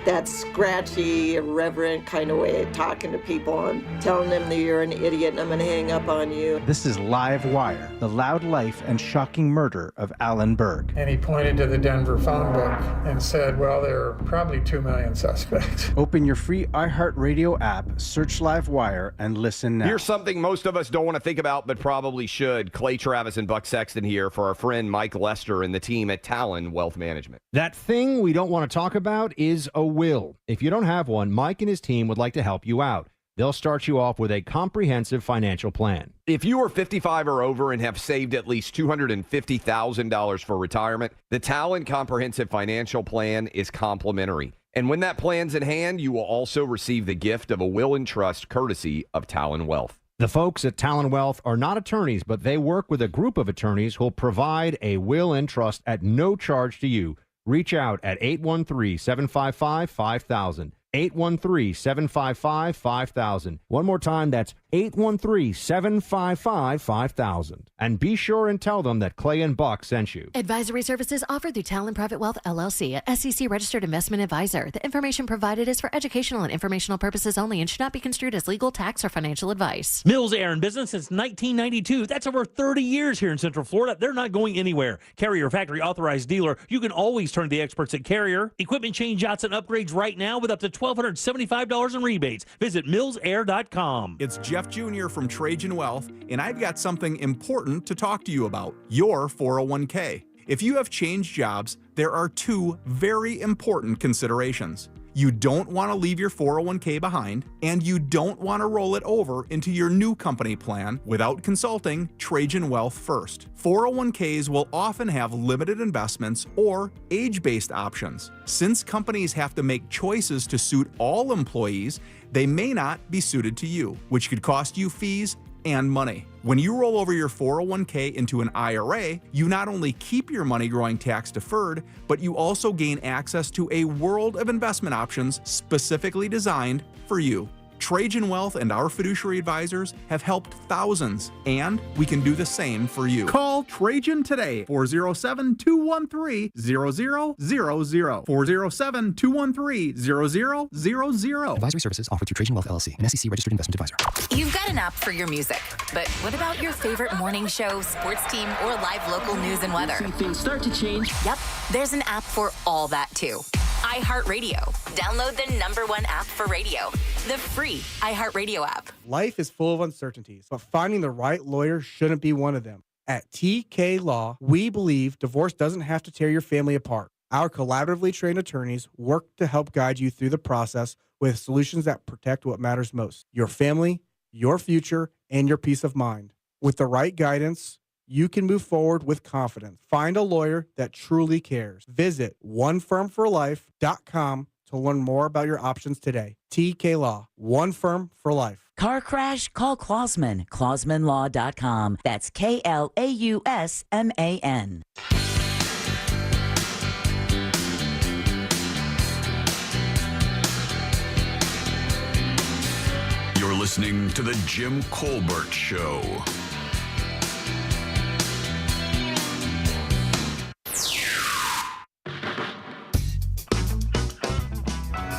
That scratchy, irreverent kind of way of talking to people and telling them that you're an idiot and I'm going to hang up on you. This is Live Wire, the loud life and shocking murder of Alan Berg. And he pointed to the Denver phone book and said, well, there are probably 2 million suspects. Open your free iHeartRadio app, search Live Wire, and listen now. Here's something most of us don't want to think about, but probably should. Clay Travis and Buck Sexton here for our friend Mike Lester and the team at Talon Wealth Management. That thing we don't want to talk about is a will. If you don't have one, Mike and his team would like to help you out. They'll start you off with a comprehensive financial plan. If you are 55 or over and have saved at least $250,000 for retirement, the Talon Comprehensive Financial Plan is complimentary. And when that plan's in hand, you will also receive the gift of a will and trust courtesy of Talon Wealth. The folks at Talon Wealth are not attorneys, but they work with a group of attorneys who'll provide a will and trust at no charge to you. Reach out at 813-755-5000. 813-755-5000. One more time, that's 813-755-5000. And be sure and tell them that Clay and Buck sent you. Advisory services offered through Talon Private Wealth, LLC, a SEC-registered investment advisor. The information provided is for educational and informational purposes only and should not be construed as legal, tax, or financial advice. Mills Air in business since 1992. That's over 30 years here in Central Florida. They're not going anywhere. Carrier factory authorized dealer. You can always turn to the experts at Carrier. Equipment change outs and upgrades right now with up to $1,275 in rebates. Visit millsair.com. It's Jeff Jr. from Trajan Wealth, and I've got something important to talk to you about, your 401k. If you have changed jobs, there are 2 very important considerations. You don't want to leave your 401k behind, and you don't want to roll it over into your new company plan without consulting Trajan Wealth first. 401ks will often have limited investments or age-based options. Since companies have to make choices to suit all employees, they may not be suited to you, which could cost you fees and money. When you roll over your 401k into an IRA, you not only keep your money growing tax deferred, but you also gain access to a world of investment options specifically designed for you. Trajan Wealth and our fiduciary advisors have helped thousands, and we can do the same for you. Call Trajan today, 407-213-0000. 407-213-0000. Advisory services offered through Trajan Wealth LLC, an SEC registered investment advisor. You've got an app for your music, but what about your favorite morning show, sports team, or live local news and weather? Things start to change. Yep, there's an app for all that too. iHeartRadio. Download the #1 app for radio, the free iHeartRadio app. Life is full of uncertainties, but finding the right lawyer shouldn't be one of them. At TK Law, we believe divorce doesn't have to tear your family apart. Our collaboratively trained attorneys work to help guide you through the process with solutions that protect what matters most: your family, your future, and your peace of mind. With the right guidance, you can move forward with confidence. Find a lawyer that truly cares. Visit onefirmforlife.com to learn more about your options today. TK Law, one firm for life. Car crash? Call Klausman. KlausmanLaw.com. That's KLAUSMAN. You're listening to The Jim Colbert Show.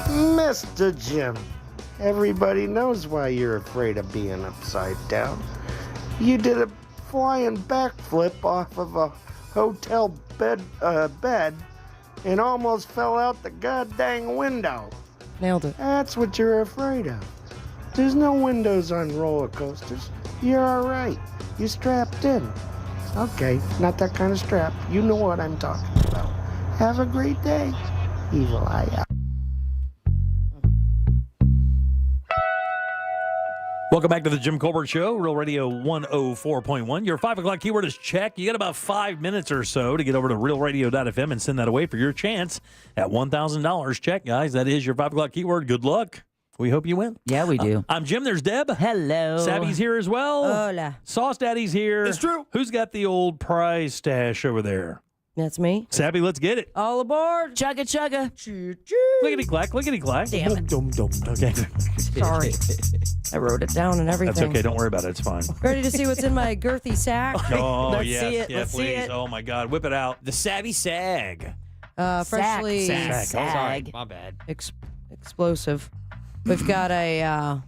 Mr. Jim, everybody knows why you're afraid of being upside down. You did a flying backflip off of a hotel bed and almost fell out the goddamn window. Nailed it. That's what you're afraid of. There's no windows on roller coasters. You're all right. You're strapped in. Okay, not that kind of strap. You know what I'm talking about. Have a great day. Evil eye out. Welcome back to the Jim Colbert Show, Real Radio 104.1. Your 5 o'clock keyword is check. You got about 5 minutes or so to get over to realradio.fm and send that away for your chance at $1,000. Check, guys. That is your 5 o'clock keyword. Good luck. We hope you win. Yeah, we do. I'm Jim. There's Deb. Hello. Savvy's here as well. Hola. Sauce Daddy's here. It's true. Who's got the old prize stash over there? That's me. Savvy, let's get it. All aboard. Chugga chugga. Clickety clack, clickety clack. Damn it. Dum, dum, dum. Okay. Sorry. I wrote it down and everything. That's okay. Don't worry about it. It's fine. Ready to see what's in my girthy sack? Oh, Let's yes. see it. Yeah, Let's please. see it. Oh, my God. Whip it out. The Savvy Sag. Freshly Sag. Sorry, my bad. explosive. We've got a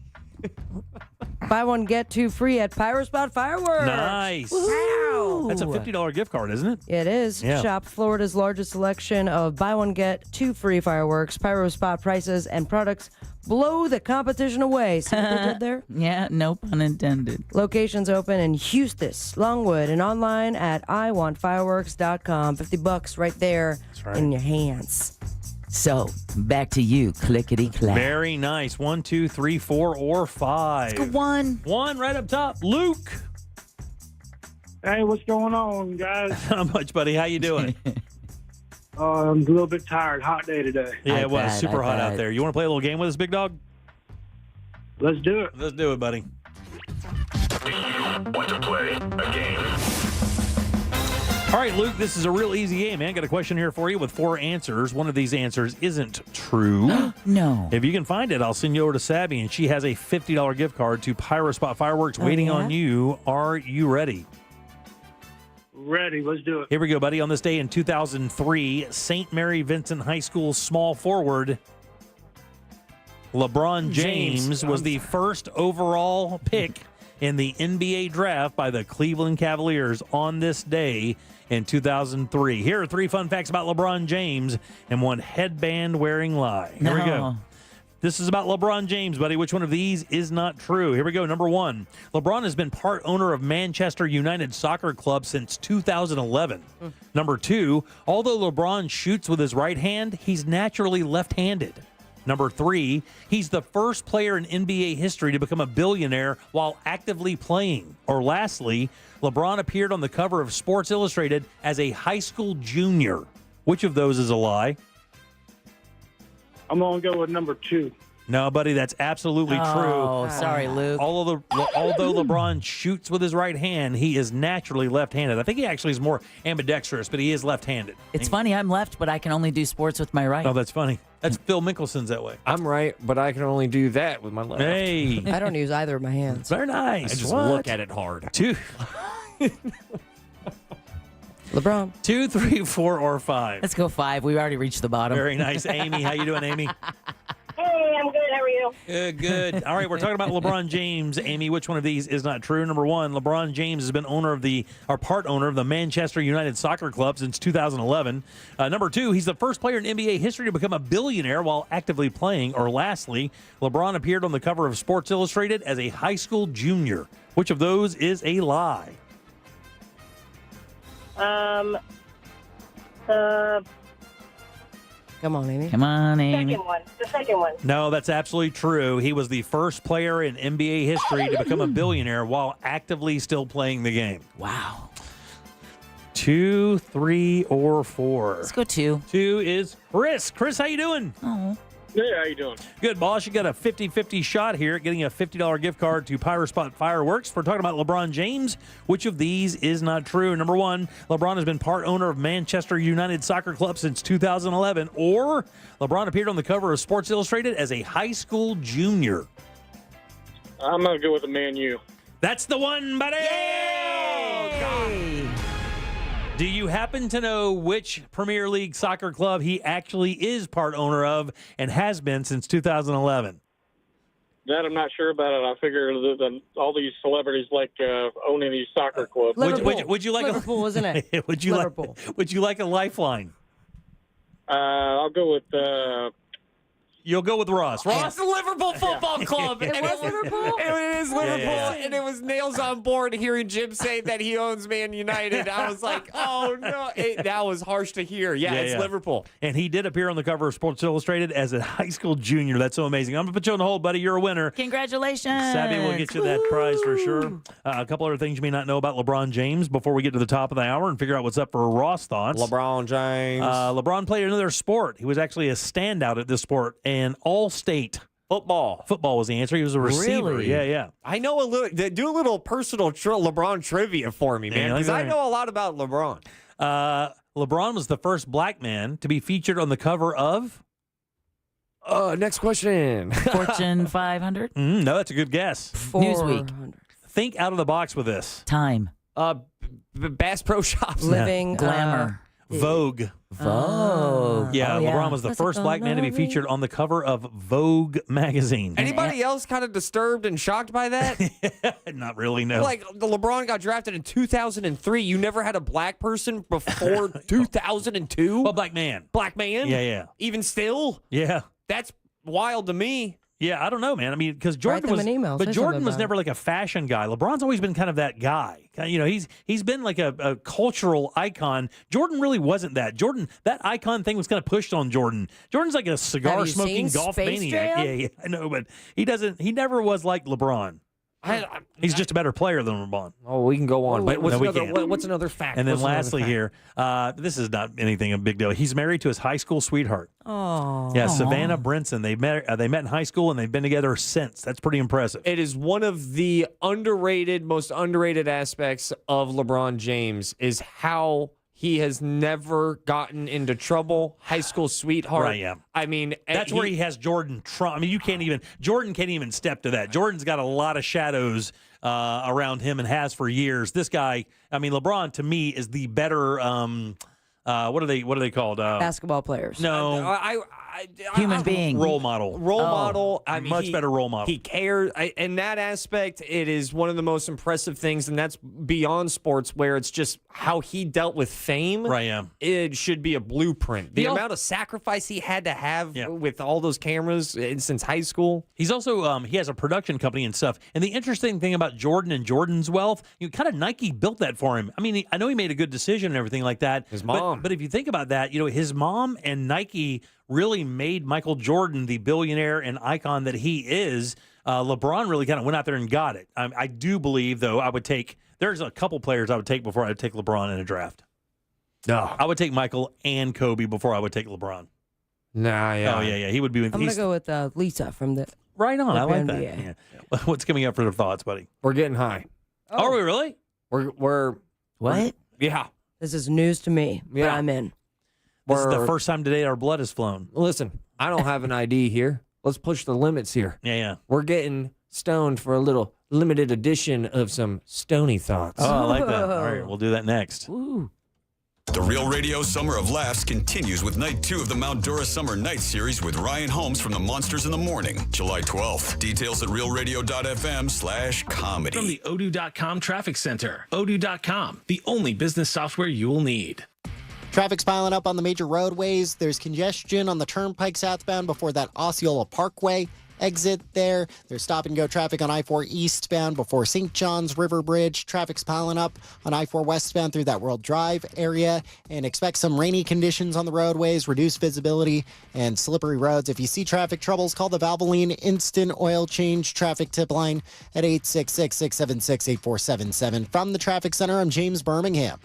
buy one get two free at Pyrospot Fireworks. Nice. Wow. That's a $50 gift card, isn't it? It is. Yeah. Shop Florida's largest selection of buy one get two free fireworks. Pyrospot prices and products blow the competition away. See what they did there? Yeah, no pun intended. Locations open in Houston, Longwood, and online at iwantfireworks.com. $50 right there in your hands. So, back to you, clickety clack. Very nice. 1, 2, 3, 4, or 5. Let's go one. One right up top. Luke. Hey, what's going on, guys? Not much, buddy. How you doing? I'm a little bit tired. Hot day today. Yeah, it was super hot out there. You want to play a little game with us, big dog? Let's do it. Let's do it, buddy. Do you want to play a game? All right, Luke, this is a real easy game, man. Got a question here for you with 4 answers. One of these answers isn't true. No. If you can find it, I'll send you over to Savvy, and she has a $50 gift card to Pyrospot Fireworks waiting on you. Are you ready? Ready. Let's do it. Here we go, buddy. On this day in 2003, St. Mary Vincent High School small forward LeBron James was the first overall pick in the NBA draft by the Cleveland Cavaliers on this day in 2003. Here are 3 fun facts about LeBron James and one headband-wearing lie. Here we go. This is about LeBron James, buddy. Which one of these is not true? Here we go. Number 1. LeBron has been part owner of Manchester United Soccer Club since 2011. Number 2. Although LeBron shoots with his right hand, he's naturally left-handed. Number 3, he's the first player in NBA history to become a billionaire while actively playing. Or lastly, LeBron appeared on the cover of Sports Illustrated as a high school junior. Which of those is a lie? I'm going to go with number 2. No, buddy, that's absolutely true. Oh, sorry, Luke. Although LeBron shoots with his right hand, he is naturally left-handed. I think he actually is more ambidextrous, but he is left-handed. It's funny, I'm left, but I can only do sports with my right. Oh, that's funny. That's Phil Mickelson's that way. I'm right, but I can only do that with my left. Hey. I don't use either of my hands. Very nice. I just What? look at it hard. LeBron. 2, 3, 4, or 5. Let's go 5. We already reached the bottom. Very nice. Amy, how you doing, Amy? Hey, I'm good. How are you? Good. All right, we're talking about LeBron James. Amy, which one of these is not true? Number 1, LeBron James has been part owner of the Manchester United Soccer Club since 2011. Number 2, he's the first player in NBA history to become a billionaire while actively playing. Or lastly, LeBron appeared on the cover of Sports Illustrated as a high school junior. Which of those is a lie? Come on, Amy. Come on, Amy. The second one. No, that's absolutely true. He was the first player in NBA history to become a billionaire while actively still playing the game. Wow. 2, 3, or 4. Let's go 2. 2 is Chris. Chris, how you doing? Oh. Hey, how you doing? Good, boss. You got a 50-50 shot here at getting a $50 gift card to Pyrospot Fireworks. We're talking about LeBron James. Which of these is not true? Number 1, LeBron has been part owner of Manchester United Soccer Club since 2011. Or LeBron appeared on the cover of Sports Illustrated as a high school junior. I'm going to go with the Man U. That's the one, buddy! Do you happen to know which Premier League soccer club he actually is part owner of and has been since 2011? That I'm not sure about it. I figure that all these celebrities like owning these soccer clubs. Would you like Liverpool, isn't it? would you like a lifeline? I'll go with. You'll go with Ross. Ross, the Liverpool Football Club. It was Liverpool? It is Liverpool, Yeah. and it was nails on board hearing Jim say that he owns Man United. I was like, oh, no. That was harsh to hear. Yeah, it's Liverpool. And he did appear on the cover of Sports Illustrated as a high school junior. That's so amazing. I'm going to put you on the hold, buddy. You're a winner. Congratulations. Sabby will get you that prize for sure. A couple other things you may not know about LeBron James before we get to the top of the hour and figure out what's up for Ross thoughts. LeBron James. LeBron played another sport. He was actually a standout at this sport, and All-State football. Football was the answer. He was a receiver. Really? Yeah. I know a little. Do a little personal LeBron trivia for me, man, because I know a lot about LeBron. LeBron was the first black man to be featured on the cover of. Next question. Fortune 500. No, that's a good guess. Newsweek. Think out of the box with this. Time. Bass Pro Shops. Living. Glamour. Vogue. Vogue. Yeah, Oh, LeBron was the first black man to be featured on the cover of Vogue magazine. Anybody else kind of disturbed and shocked by that? Not really, no. Like, the LeBron got drafted in 2003. You never had a black person before 2002? Well, black man. Black man? Yeah. Even still? Yeah. That's wild to me. Yeah, I don't know, man. I mean, because Write Jordan them was, an email. but Say Jordan something was about never like a fashion guy. LeBron's always been kind of that guy. You know, he's been like a cultural icon. Jordan really wasn't that. That icon thing was kind of pushed on Jordan. Jordan's like a cigar smoking golf maniac. Yeah, I know, but he never was like LeBron. He's just a better player than LeBron. Oh, we can go on. But No, what's another fact? And then What's another lastly fact? here, this is not anything a big deal. He's married to his high school sweetheart. Oh. Yeah, Savannah Brinson. They met in high school, and they've been together since. That's pretty impressive. It is one of the most underrated aspects of LeBron James is how he has never gotten into trouble. High school sweetheart. Right, yeah. I mean, That's where he has Jordan Trump. I mean, Jordan can't even step to that. Jordan's got a lot of shadows around him and has for years. This guy, I mean, LeBron to me is the better. What are they called? Basketball players. No, Human being. Role model. Model. I mean, much better role model. He cares. In that aspect, it is one of the most impressive things, and that's beyond sports, where it's just how he dealt with fame. Right, yeah. It should be a blueprint. The amount of sacrifice he had to have with all those cameras since high school. He's also he has a production company and stuff. And the interesting thing about Jordan and Jordan's wealth, kind of Nike built that for him. I mean, I know he made a good decision and everything like that. His mom. But if you think about that, his mom and Nike really made Michael Jordan the billionaire and icon that he is. LeBron really kind of went out there and got it. I do believe, though, there's a couple players I would take before I would take LeBron in a draft. No. I would take Michael and Kobe before I would take LeBron. Nah, yeah. Oh, yeah. He would be with I'm going to go with Lisa from the. Right on. I like that. NBA. Yeah. What's coming up for the thoughts, buddy? We're getting high. Oh. Are we really? We're What? Yeah. This is news to me, but Yeah. I'm in. This is the first time today our blood has flown. Listen, I don't have an ID here. Let's push the limits here. Yeah. We're getting stoned for a little limited edition of some stony thoughts. Oh, I like that. All right, we'll do that next. Ooh. The Real Radio Summer of Laughs continues with Night 2 of the Mount Dora Summer Night Series with Ryan Holmes from the Monsters in the Morning, July 12th. Details at realradio.fm/comedy. From the Odoo.com Traffic Center. Odoo.com, the only business software you will need. Traffic's piling up on the major roadways. There's congestion on the Turnpike southbound before that Osceola Parkway exit there. There's stop-and-go traffic on I-4 eastbound before St. John's River Bridge. Traffic's piling up on I-4 westbound through that World Drive area. And expect some rainy conditions on the roadways, reduced visibility, and slippery roads. If you see traffic troubles, call the Valvoline Instant Oil Change Traffic Tip Line at 866-676-8477. From the Traffic Center, I'm James Birmingham.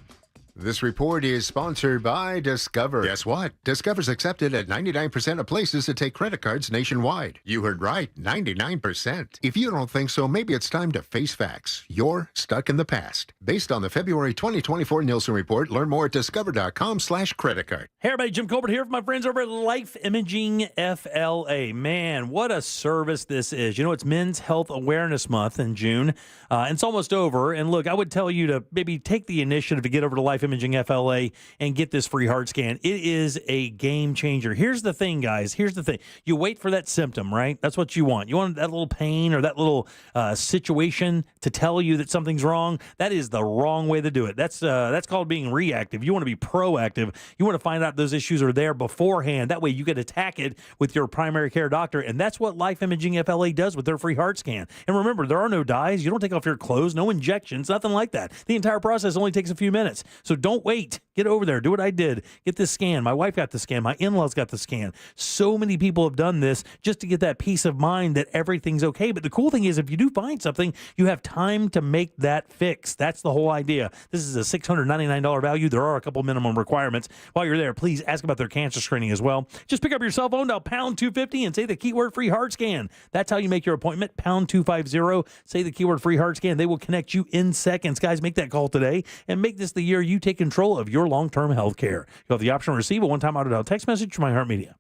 This report is sponsored by Discover. Guess what? Discover's accepted at 99% of places that take credit cards nationwide. You heard right, 99%. If you don't think so, maybe it's time to face facts. You're stuck in the past. Based on the February 2024 Nielsen report, learn more at discover.com/credit card. Hey, everybody, Jim Colbert here from my friends over at Life Imaging FLA. Man, what a service this is. You know, it's Men's Health Awareness Month in June. It's almost over. And look, I would tell you to maybe take the initiative to get over to Life Imaging FLA and get this free heart scan. It is a game changer. Here's the thing, guys. Here's the thing. You wait for that symptom, right? That's what you want. You want that little pain or that little situation to tell you that something's wrong. That is the wrong way to do it. That's called being reactive. You want to be proactive. You want to find out those issues are there beforehand. That way you can attack it with your primary care doctor. And that's what Life Imaging FLA does with their free heart scan. And remember, there are no dyes. You don't take off your clothes, no injections, nothing like that. The entire process only takes a few minutes. So don't wait. Get over there. Do what I did. Get this scan. My wife got the scan. My in-laws got the scan. So many people have done this just to get that peace of mind that everything's okay. But the cool thing is if you do find something, you have time to make that fix. That's the whole idea. This is a $699 value. There are a couple minimum requirements. While you're there, please ask about their cancer screening as well. Just pick up your cell phone, dial pound 250 and say the keyword free heart scan. That's how you make your appointment. Pound 250. Say the keyword free heart scan. They will connect you in seconds. Guys, make that call today and make this the year you take control of your long-term health care. You'll have the option to receive a one-time auto-dial text message from iHeartMedia.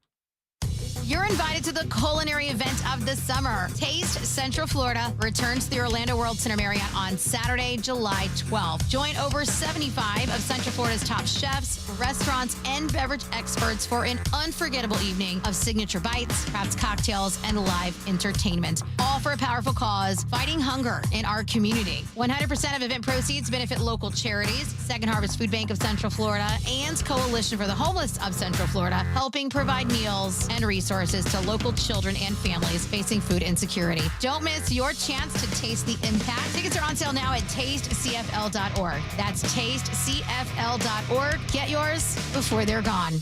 You're invited to the culinary event of the summer. Taste Central Florida returns to the Orlando World Center Marriott on Saturday, July 12th. Join over 75 of Central Florida's top chefs, restaurants, and beverage experts for an unforgettable evening of signature bites, craft cocktails, and live entertainment. All for a powerful cause, fighting hunger in our community. 100% of event proceeds benefit local charities, Second Harvest Food Bank of Central Florida, and Coalition for the Homeless of Central Florida, helping provide meals and resources to local children and families facing food insecurity. Don't miss your chance to taste the impact. Tickets are on sale now at tastecfl.org. That's tastecfl.org. Get yours before they're gone.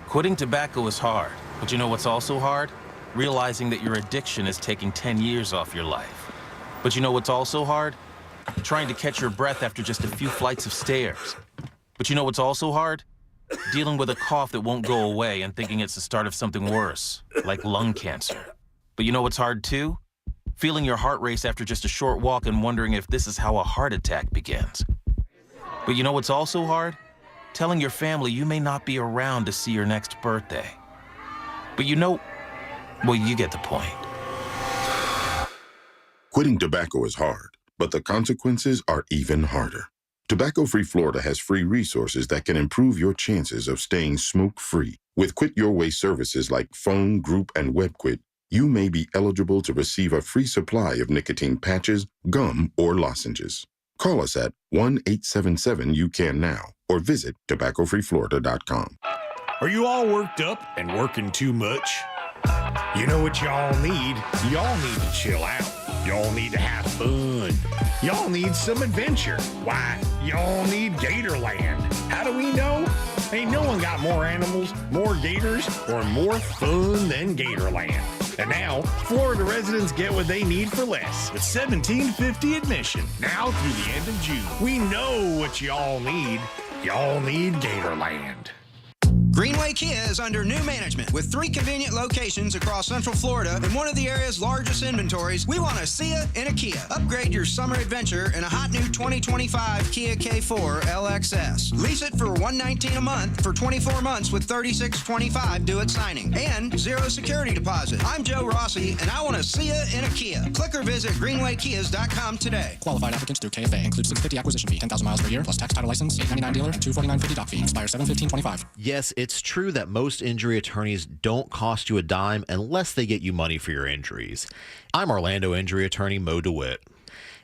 Quitting tobacco is hard, but you know what's also hard? Realizing that your addiction is taking 10 years off your life. But you know what's also hard? Trying to catch your breath after just a few flights of stairs. But you know what's also hard? Dealing with a cough that won't go away and thinking it's the start of something worse, like lung cancer. But you know what's hard too? Feeling your heart race after just a short walk and wondering if this is how a heart attack begins. But you know what's also hard? Telling your family you may not be around to see your next birthday. But you know, well, you get the point. Quitting tobacco is hard, but the consequences are even harder. Tobacco-Free Florida has free resources that can improve your chances of staying smoke-free. With Quit Your Way services like phone, group, and web quit, you may be eligible to receive a free supply of nicotine patches, gum, or lozenges. Call us at 1-877-YOU-CAN-NOW or visit tobaccofreeflorida.com. Are you all worked up and working too much? You know what y'all need? Y'all need to chill out. Y'all need to have fun. Y'all need some adventure. Why, y'all need Gatorland. How do we know? Ain't no one got more animals, more gators, or more fun than Gatorland. And now, Florida residents get what they need for less with $17.50 admission now through the end of June. We know what y'all need. Y'all need Gatorland. Greenway Kia is under new management. With 3 convenient locations across Central Florida and one of the area's largest inventories, we want to see you in a Kia. Upgrade your summer adventure in a hot new 2025 Kia K4 LXS. Lease it for $119 a month for 24 months with $36.25 due at signing and 0 security deposit. I'm Joe Rossi, and I want to see you in a Kia. Click or visit greenwaykias.com today. Qualified applicants through KFA. Includes 650 acquisition fee, 10,000 miles per year, plus tax, title, license, $899 dealer, $249.50 doc fee. Expires 7/15/25. Yes, it's true that most injury attorneys don't cost you a dime unless they get you money for your injuries. I'm Orlando injury attorney Mo DeWitt.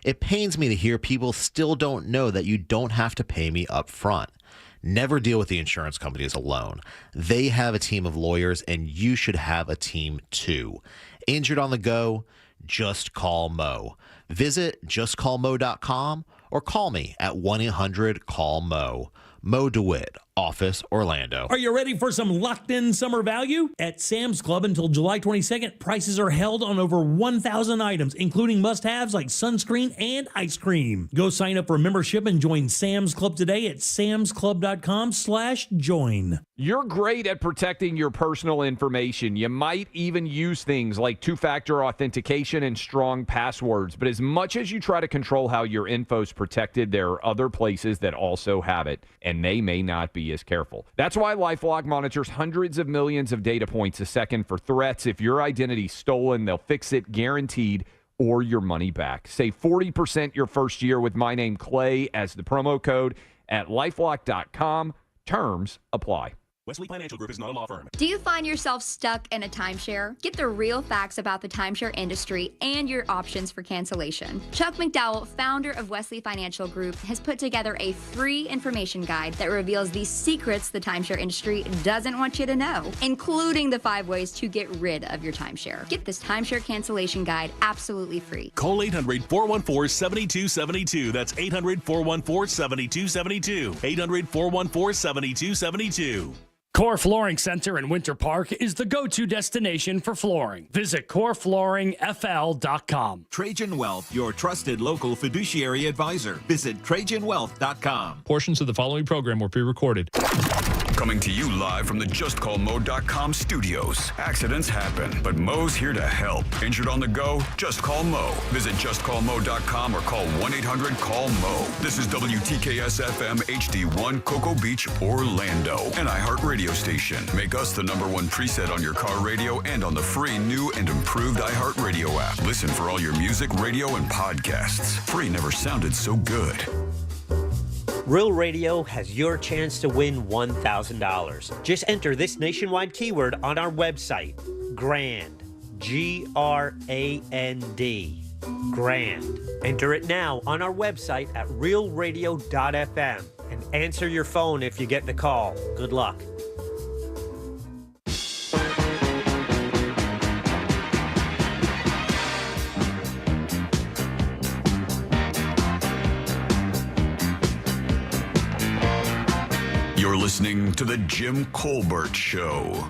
It pains me to hear people still don't know that you don't have to pay me up front. Never deal with the insurance companies alone. They have a team of lawyers, and you should have a team too. Injured on the go? Just call Mo. Visit justcallmo.com or call me at 1-800-CALL-MO. Mo DeWitt, Office, Orlando. Are you ready for some locked-in summer value? At Sam's Club until July 22nd, prices are held on over 1,000 items, including must-haves like sunscreen and ice cream. Go sign up for a membership and join Sam's Club today at samsclub.com/join. You're great at protecting your personal information. You might even use things like two-factor authentication and strong passwords. But as much as you try to control how your info's protected, there are other places that also have it, and they may not be as careful. That's why LifeLock monitors hundreds of millions of data points a second for threats. If your identity's stolen, they'll fix it guaranteed, or your money back. Save 40% your first year with my name Clay as the promo code at lifelock.com. Terms apply. Wesley Financial Group is not a law firm. Do you find yourself stuck in a timeshare? Get the real facts about the timeshare industry and your options for cancellation. Chuck McDowell, founder of Wesley Financial Group, has put together a free information guide that reveals the secrets the timeshare industry doesn't want you to know, including the 5 ways to get rid of your timeshare. Get this timeshare cancellation guide absolutely free. Call 800-414-7272. That's 800-414-7272. 800-414-7272. Core Flooring Center in Winter Park is the go-to destination for flooring. Visit coreflooringfl.com. Trajan Wealth, your trusted local fiduciary advisor. Visit TrajanWealth.com. Portions of the following program were pre-recorded. Coming to you live from the JustCallMo.com studios. Accidents happen, but Mo's here to help. Injured on the go? Just call Mo. Visit JustCallMo.com or call 1-800-CALL-MO. This is WTKS-FM HD1 Cocoa Beach, Orlando. An iHeartRadio station. Make us the #1 preset on your car radio and on the free new and improved iHeartRadio app. Listen for all your music, radio, and podcasts. Free never sounded so good. Real Radio has your chance to win $1,000. Just enter this nationwide keyword on our website, GRAND, G-R-A-N-D, GRAND. Enter it now on our website at realradio.fm and answer your phone if you get the call. Good luck. You're listening to The Jim Colbert Show.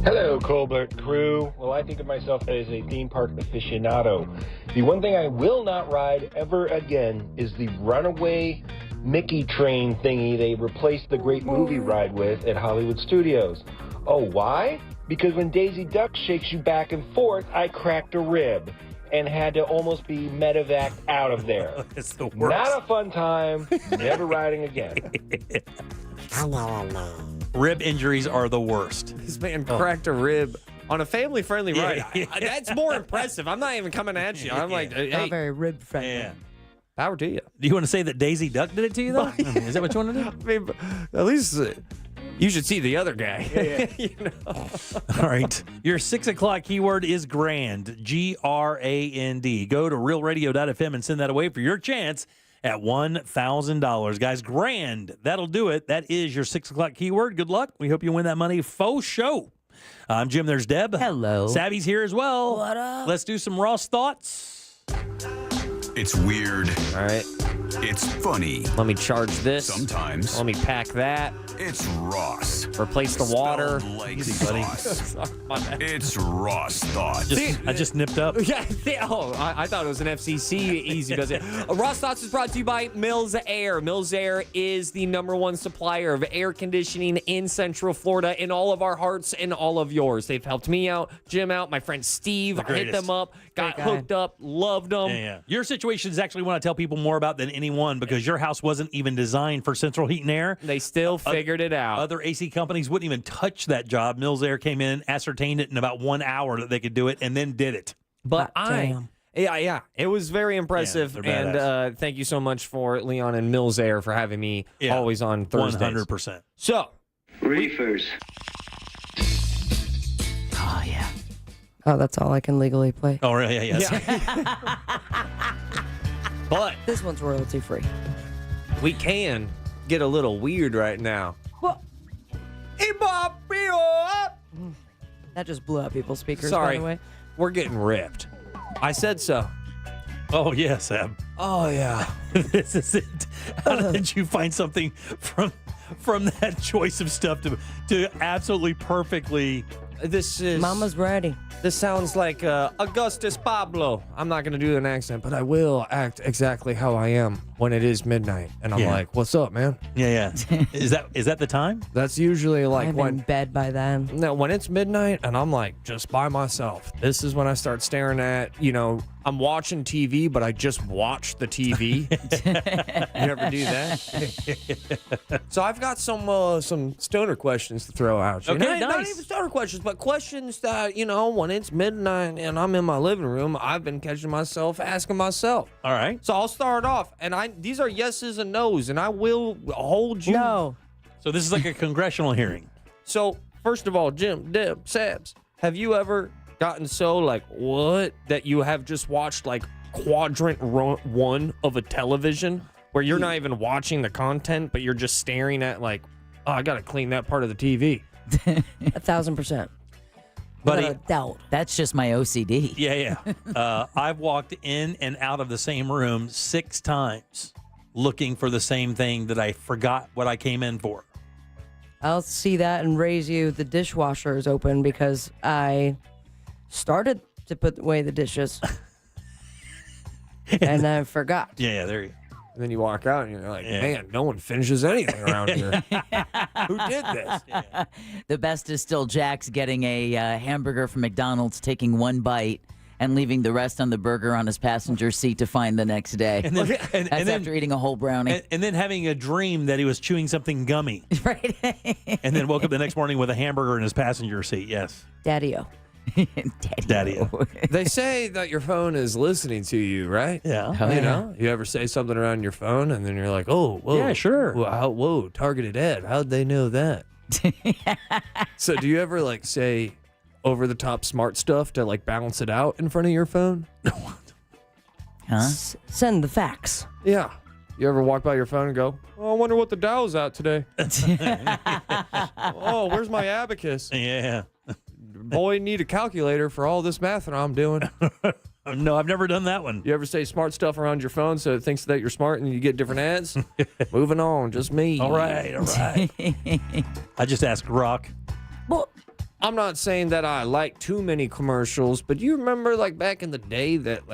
Hello, Colbert crew. Well, I think of myself as a theme park aficionado. The one thing I will not ride ever again is the runaway Mickey train thingy they replaced the great movie ride with at Hollywood Studios. Oh, why? Because when Daisy Duck shakes you back and forth, I cracked a rib and had to almost be medevaced out of there. It's the worst. Not a fun time. Never riding again. Rib injuries are the worst. This man cracked a rib on a family-friendly ride. That's more impressive. I'm not even coming at you. I'm like, hey. Not very rib friendly. Yeah. Power to you. Do you want to say that Daisy Duck did it to you, though? I mean, is that what you want to do? I mean, at least you should see the other guy. You know? All right. Your 6 o'clock keyword is GRAND, G-R-A-N-D. Go to realradio.fm and send that away for your chance at $1,000. Guys, GRAND. That'll do it. That is your 6 o'clock keyword. Good luck. We hope you win that money. Faux show. I'm Jim. There's Deb. Hello. Savvy's here as well. What up? Let's do some Ross thoughts. It's weird. All right. It's funny. Let me charge this. Sometimes. Let me pack that. It's Ross. Replace the water. Like Easy, buddy. sauce. It's Ross Thoughts. I just nipped up. Yeah. I thought it was an FCC easy does it. Ross Thoughts is brought to you by Mills Air. Mills Air is the #1 supplier of air conditioning in Central Florida, in all of our hearts and all of yours. They've helped me out, Jim out, my friend Steve. I hit them up, got hooked up, loved them. Yeah. Your situation is actually one I tell people more about than anyone because your house wasn't even designed for central heat and air. They still figured it out. Other AC companies wouldn't even touch that job. Mills Air came in, ascertained it in about 1 hour that they could do it, and then did it. But yeah, it was very impressive. And thank you so much for Leon and Mills Air for having me always on Thursdays. 100%. So, reefers. Oh, yeah. Oh, that's all I can legally play. Oh, really? Yes. But this one's royalty free. We can get a little weird right now. That just blew out people's speakers, Sorry, by the way. we're getting ripped. I said so. Oh, yes, Sam. Oh, yeah. This is it. How did you find something from that choice of stuff to absolutely perfectly? This is Mama's ready. This sounds like Augustus Pablo. I'm not going to do an accent, but I will act exactly how I am when it is midnight. And I'm like, what's up, man? Yeah. Is that the time? That's usually like I'm when in bed by then. No, when it's midnight and I'm like just by myself. This is when I start staring at, I'm watching TV, but I just watch the TV. You ever do that? So I've got some stoner questions to throw out. Okay, Not even stoner questions, but questions that, when it's midnight and I'm in my living room, I've been catching myself asking myself. All right. So I'll start off, and these are yeses and nos, and I will hold you. No. So this is like a congressional hearing. So first of all, Jim, Deb, Sabs, have you ever gotten so what that you have just watched quadrant one of a television where you're not even watching the content, but you're just staring at oh, I got to clean that part of the TV. 1,000%. Buddy, Without a doubt. That's just my OCD. Yeah. I've walked in and out of the same room 6 times looking for the same thing that I forgot what I came in for. I'll see that and raise you. The dishwasher is open because I started to put away the dishes and I forgot. Yeah, there you go. And then you walk out and you're like, man, no one finishes anything around here. Who did this? Yeah. The best is still Jack's getting a hamburger from McDonald's, taking one bite, and leaving the rest on the burger on his passenger seat to find the next day. And then, That's after eating a whole brownie. And then having a dream that he was chewing something gummy. Right. And then woke up the next morning with a hamburger in his passenger seat. Yes. Daddy-o. Daddy-o. They say that your phone is listening to you, right? Yeah. Oh, You know, you ever say something around your phone and then you're like, oh, whoa. Yeah, sure. Whoa, targeted ad. How'd they know that? So do you ever say over the top smart stuff to balance it out in front of your phone? Huh? Send the facts. Yeah. You ever walk by your phone and go, oh, I wonder what the Dow's at today. Oh, where's my abacus? Yeah. Boy, need a calculator for all this math that I'm doing. No, I've never done that one. You ever say smart stuff around your phone so it thinks that you're smart and you get different ads? Moving on, just me. All right. I just asked Rock. Well, I'm not saying that I like too many commercials, but do you remember back in the day that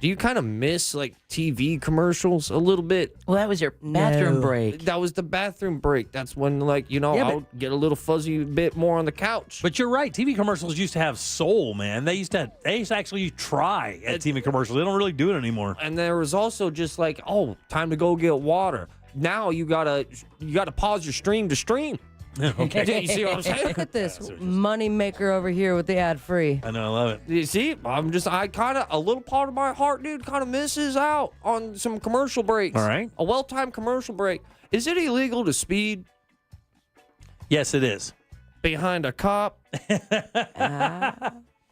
do you kind of miss TV commercials a little bit? Well, that was your bathroom break. That was the bathroom break. That's when I'll get a little fuzzy bit more on the couch. But you're right. TV commercials used to have soul, man. They used to actually try at TV commercials. They don't really do it anymore. And there was also just time to go get water. Now you gotta pause your stream to stream. Okay. You see what I'm saying? Look at this money maker over here with the ad free. I know, I love it. You see, I kind of, a little part of my heart, dude, kind of misses out on some commercial breaks. All right. A well-timed commercial break. Is it illegal to speed Yes, it is. behind a cop?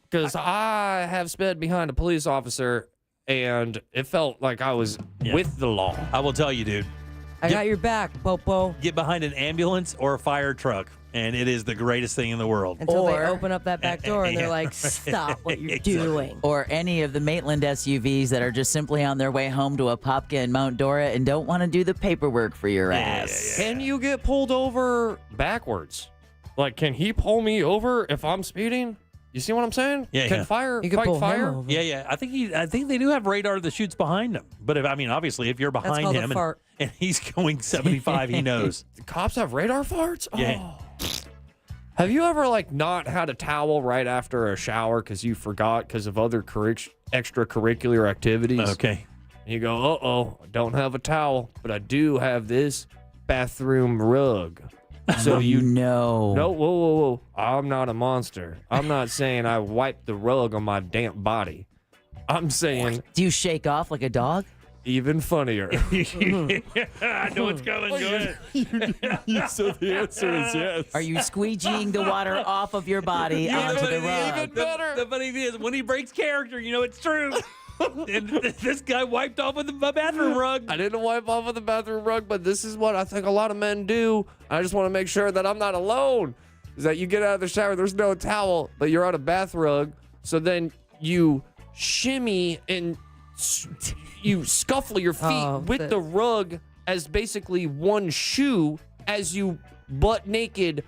Because I have sped behind a police officer, and it felt like I was with the law. I will tell you, dude. I got your back, Popo. Get behind an ambulance or a fire truck, and it is the greatest thing in the world. Until they open up that back door and they're like, stop what you're doing. Or any of the Maitland SUVs that are just simply on their way home to Apopka and Mount Dora and don't want to do the paperwork for your ass. Can you get pulled over backwards? Like, can he pull me over if I'm speeding? You see what I'm saying? Yeah, can yeah. fire You could fight pull him fire? over. Yeah. I think they do have radar that shoots behind him. But obviously, if you're behind called a him fart. and he's going 75, he knows. The cops have radar farts? Yeah. Oh. Have you ever not had a towel right after a shower because you forgot because of other extracurricular activities? Okay. And you go, uh-oh, I don't have a towel, but I do have this bathroom rug. So No, whoa. I'm not a monster. I'm not saying I wiped the rug on my damp body. I'm saying do you shake off like a dog? even funnier. I know what's coming. Go ahead. So the answer is yes. Are you squeegeeing the water off of your body onto the rug? Even better. The funny thing is, when he breaks character, you know it's true. And this guy wiped off with a bathroom rug. I didn't wipe off with the bathroom rug, but this is what I think a lot of men do. I just want to make sure that I'm not alone. Is that you get out of the shower, there's no towel, but you're on a bath rug. So then you shimmy and you scuffle your feet with the rug as basically one shoe as you butt naked.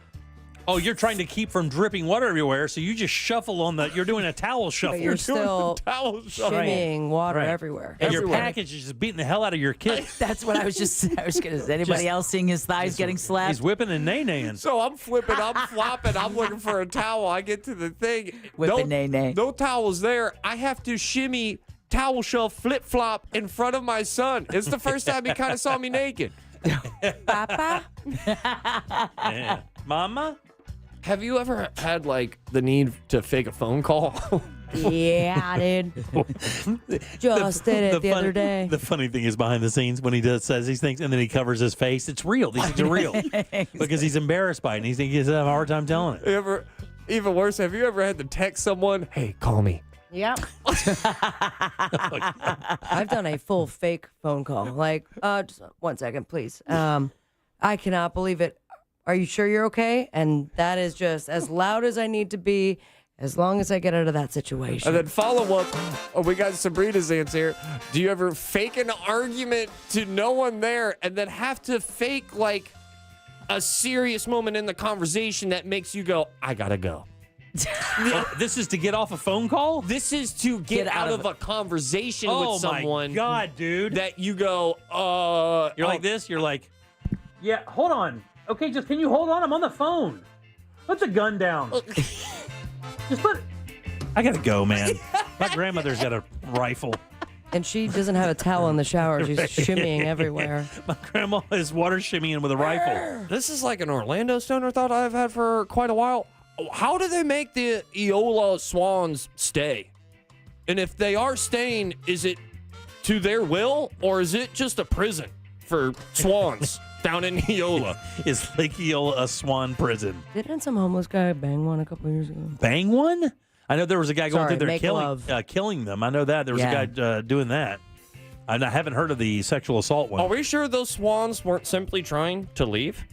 Oh, you're trying to keep from dripping water everywhere, so you just shuffle on you're doing a towel shuffle. But you're still shimmying water Right. everywhere. And your package is just beating the hell out of your kid. That's what I was going to say. Anybody else seeing his thighs getting slapped? He's whipping and nay-naying. So I'm flipping, I'm flopping, I'm looking for a towel. I get to the thing. Whipping nay-nay. No towel's there. I have to shimmy, towel shelf, flip-flop in front of my son. It's the first time he kind of saw me naked. Papa? Yeah. Mama? Have you ever had the need to fake a phone call? Yeah, I did. Just did it the other day. The funny thing is behind the scenes when he says these things and then he covers his face. It's real. These things are real because he's embarrassed by it and he thinks he's having a hard time telling it. Even worse, have you ever had to text someone, hey, call me? Yep. I've done a full fake phone call. Just 1 second, please. I cannot believe it. Are you sure you're okay? And that is just as loud as I need to be, as long as I get out of that situation. And then follow up. Oh, we got Sabrina's answer. Do you ever fake an argument to no one there and then have to fake a serious moment in the conversation that makes you go, I gotta go? This is to get off a phone call? This is to get out of a conversation with someone. Oh my God, dude. That you go, You're like this? You're like, yeah, hold on. Okay, just can you hold on? I'm on the phone. Put the gun down. I gotta go, man. My grandmother's got a rifle. And she doesn't have a towel in the shower. She's shimmying everywhere. My grandma is water shimmying with a rifle. This is like an Orlando Stoner thought I've had for quite a while. How do they make the Eola swans stay? And if they are staying, is it to their will or is it just a prison for swans down in Eola? Is Lake Eola a swan prison? Didn't some homeless guy bang one a couple years ago? Bang one? I know there was a guy going Sorry, through there make killing them. I know that. There was a guy doing that. I haven't heard of the sexual assault one. Are we sure those swans weren't simply trying to leave?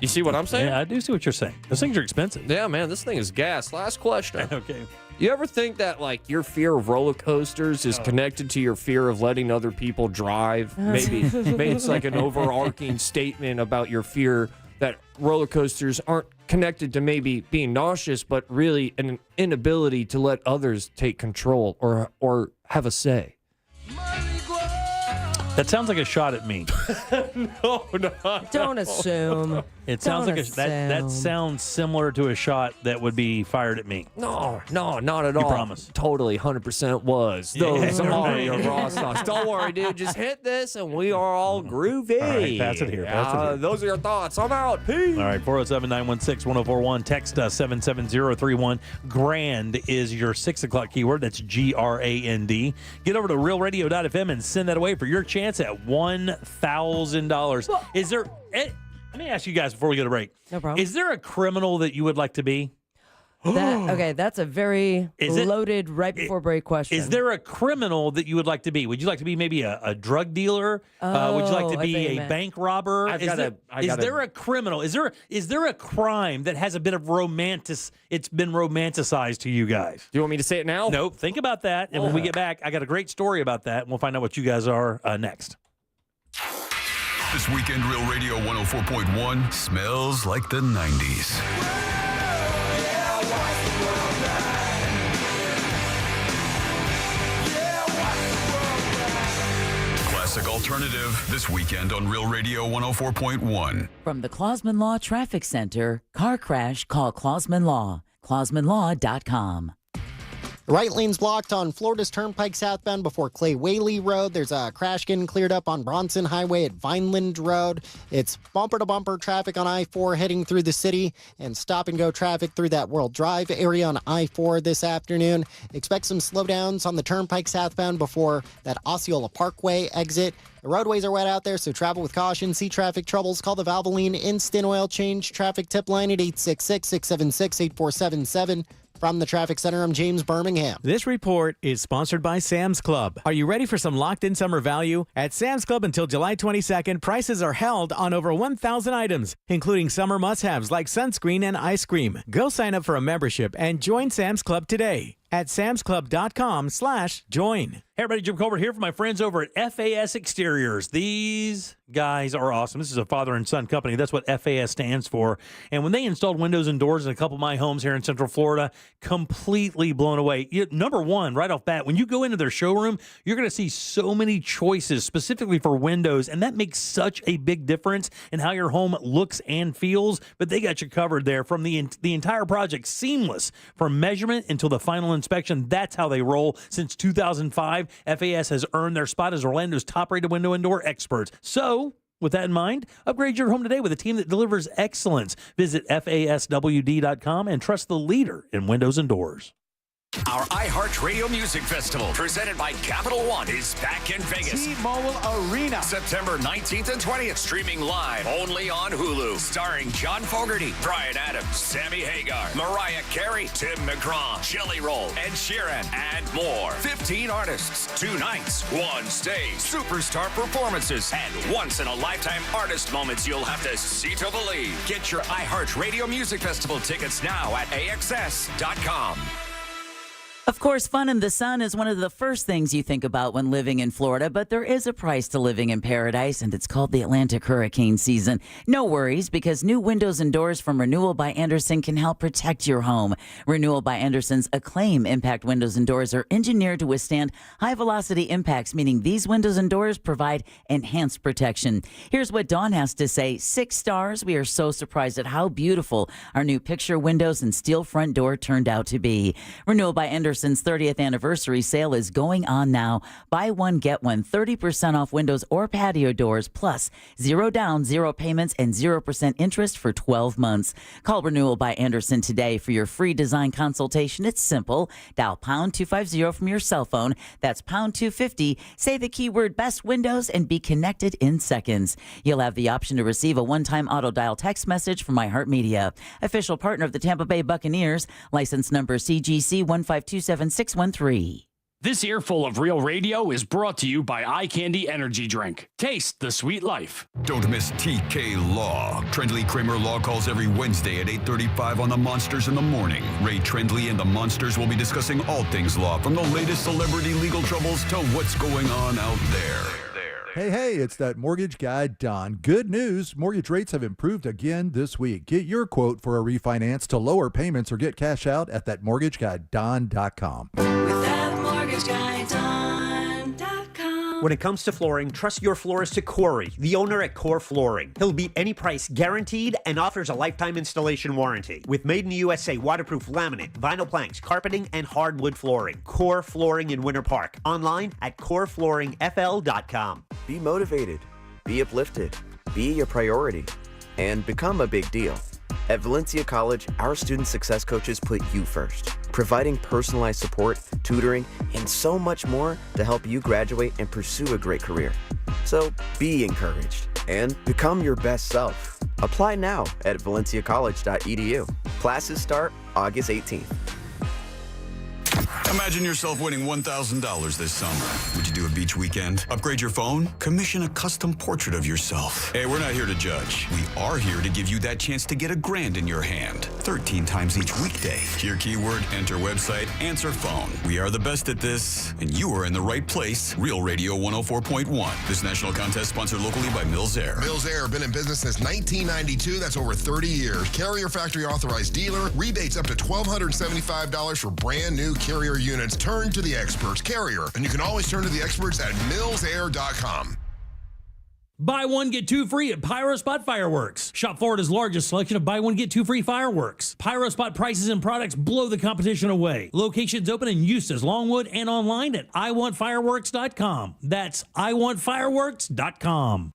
You see what I'm saying? Yeah, I do see what you're saying. Those things are expensive. Yeah, man, this thing is gas. Last question. Okay. You ever think that your fear of roller coasters is connected to your fear of letting other people drive? Maybe it's like an overarching statement about your fear that roller coasters aren't connected to maybe being nauseous, but really an inability to let others take control or have a say. That sounds like a shot at me. No. Don't assume. It sounds Don't like that sounds similar to a shot that would be fired at me. No, not at all. You promise? Totally, 100% was. Those are your raw thoughts. Don't worry, dude. Just hit this and we are all groovy. All right, pass it here. Those are your thoughts. I'm out. Peace. All right, 407-916-1041. Text 77031. Grand is your 6 o'clock keyword. That's GRAND. Get over to realradio.fm and send that away for your chance at $1,000. Is there... Let me ask you guys before we go to break. No problem. Is there a criminal that you would like to be? That's a very loaded right before break question. Is there a criminal that you would like to be? Would you like to be maybe a drug dealer? Would you like to be a bank robber? Is there a criminal? Is there a crime that has a bit of it's been romanticized to you guys? Do you want me to say it now? Nope. Think about that. And when we get back, I got a great story about that. And we'll find out what you guys are next. This weekend, Real Radio 104.1 smells like the 90s. Classic alternative this weekend on Real Radio 104.1. From the Clausman Law Traffic Center, car crash, call Clausman Law. ClausmanLaw.com. Right lane's blocked on Florida's Turnpike southbound before Clay Whaley Road. There's a crash getting cleared up on Bronson Highway at Vineland Road. It's bumper-to-bumper traffic on I-4 heading through the city and stop-and-go traffic through that World Drive area on I-4 this afternoon. Expect some slowdowns on the Turnpike southbound before that Osceola Parkway exit. The roadways are wet out there, so travel with caution. See traffic troubles, call the Valvoline Instant Oil Change traffic tip line at 866-676-8477. From the Traffic Center, I'm James Birmingham. This report is sponsored by Sam's Club. Are you ready for some locked-in summer value? At Sam's Club until July 22nd, prices are held on over 1,000 items, including summer must-haves like sunscreen and ice cream. Go sign up for a membership and join Sam's Club today at samsclub.com/join. Hey everybody, Jim Colbert here for my friends over at FAS Exteriors. These guys are awesome. This is a father and son company. That's what FAS stands for. And when they installed windows and doors in a couple of my homes here in Central Florida, completely blown away. Number one, right off bat, when you go into their showroom, you're going to see so many choices specifically for windows, and that makes such a big difference in how your home looks and feels. But they got you covered there from the entire project, seamless from measurement until the final inspection. That's how they roll. Since 2005, FAS has earned their spot as Orlando's top-rated window and door experts. So, with that in mind, upgrade your home today with a team that delivers excellence. Visit FASWD.com and trust the leader in windows and doors. Our iHeartRadio Music Festival, presented by Capital One, is back in Vegas. T-Mobile Arena. September 19th and 20th, streaming live only on Hulu. Starring John Fogerty, Bryan Adams, Sammy Hagar, Mariah Carey, Tim McGraw, Jelly Roll, Ed Sheeran, and more. 15 artists, 2 nights, 1 stage, superstar performances, and once-in-a-lifetime artist moments you'll have to see to believe. Get your iHeartRadio Music Festival tickets now at AXS.com. Of course, fun in the sun is one of the first things you think about when living in Florida, but there is a price to living in paradise, and it's called the Atlantic hurricane season. No worries, because new windows and doors from Renewal by Andersen can help protect your home. Renewal by Andersen's Acclaim Impact windows and doors are engineered to withstand high-velocity impacts, meaning these windows and doors provide enhanced protection. Here's what Dawn has to say. 6 stars. We are so surprised at how beautiful our new picture windows and steel front door turned out to be. Renewal by Andersen's 30th anniversary sale is going on now. Buy one, get one, 30% off windows or patio doors, plus 0 down, 0 payments, and 0% interest for 12 months. Call Renewal by Andersen today for your free design consultation. It's simple. Dial pound 250 from your cell phone. That's pound 250. Say the keyword best windows and be connected in seconds. You'll have the option to receive a one-time auto dial text message from iHeartMedia. Official partner of the Tampa Bay Buccaneers. License number CGC 1527613. This earful of Real Radio is brought to you by Eye Candy Energy Drink. Taste the sweet life. Don't miss TK Law. Trendley Kramer Law calls every Wednesday at 8:35 on the Monsters in the Morning. Ray Trendley and the Monsters will be discussing all things law, from the latest celebrity legal troubles to what's going on out there. Hey, it's that mortgage guy, Don. Good news. Mortgage rates have improved again this week. Get your quote for a refinance to lower payments or get cash out at thatmortgageguyDon.com. With thatmortgageguyDon.com. When it comes to flooring, trust your florist to Corey, the owner at Core Flooring. He'll beat any price guaranteed and offers a lifetime installation warranty. With made in the USA waterproof laminate, vinyl planks, carpeting, and hardwood flooring. Core Flooring in Winter Park. Online at coreflooringfl.com. Be motivated, be uplifted, be your priority, and become a big deal. At Valencia College, our student success coaches put you first, providing personalized support, tutoring, and so much more to help you graduate and pursue a great career. So be encouraged and become your best self. Apply now at valenciacollege.edu. Classes start August 18th. Imagine yourself winning $1,000 this summer. Would you do a beach weekend? Upgrade your phone? Commission a custom portrait of yourself? Hey, we're not here to judge. We are here to give you that chance to get $1,000 in your hand. 13 times each weekday. Hear keyword, enter website, answer phone. We are the best at this, and you are in the right place. Real Radio 104.1. This national contest sponsored locally by Mills Air. Mills Air, been in business since 1992. That's over 30 years. Carrier factory authorized dealer. Rebates up to $1,275 for brand new Carrier units. Turn to the experts. Carrier. And you can always turn to the experts at millsair.com. Buy one, get two free at PyroSpot Fireworks. Shop Florida's largest selection of buy one, get two free fireworks. PyroSpot prices and products blow the competition away. Locations open in Eustis, Longwood, and online at iwantfireworks.com. That's iwantfireworks.com.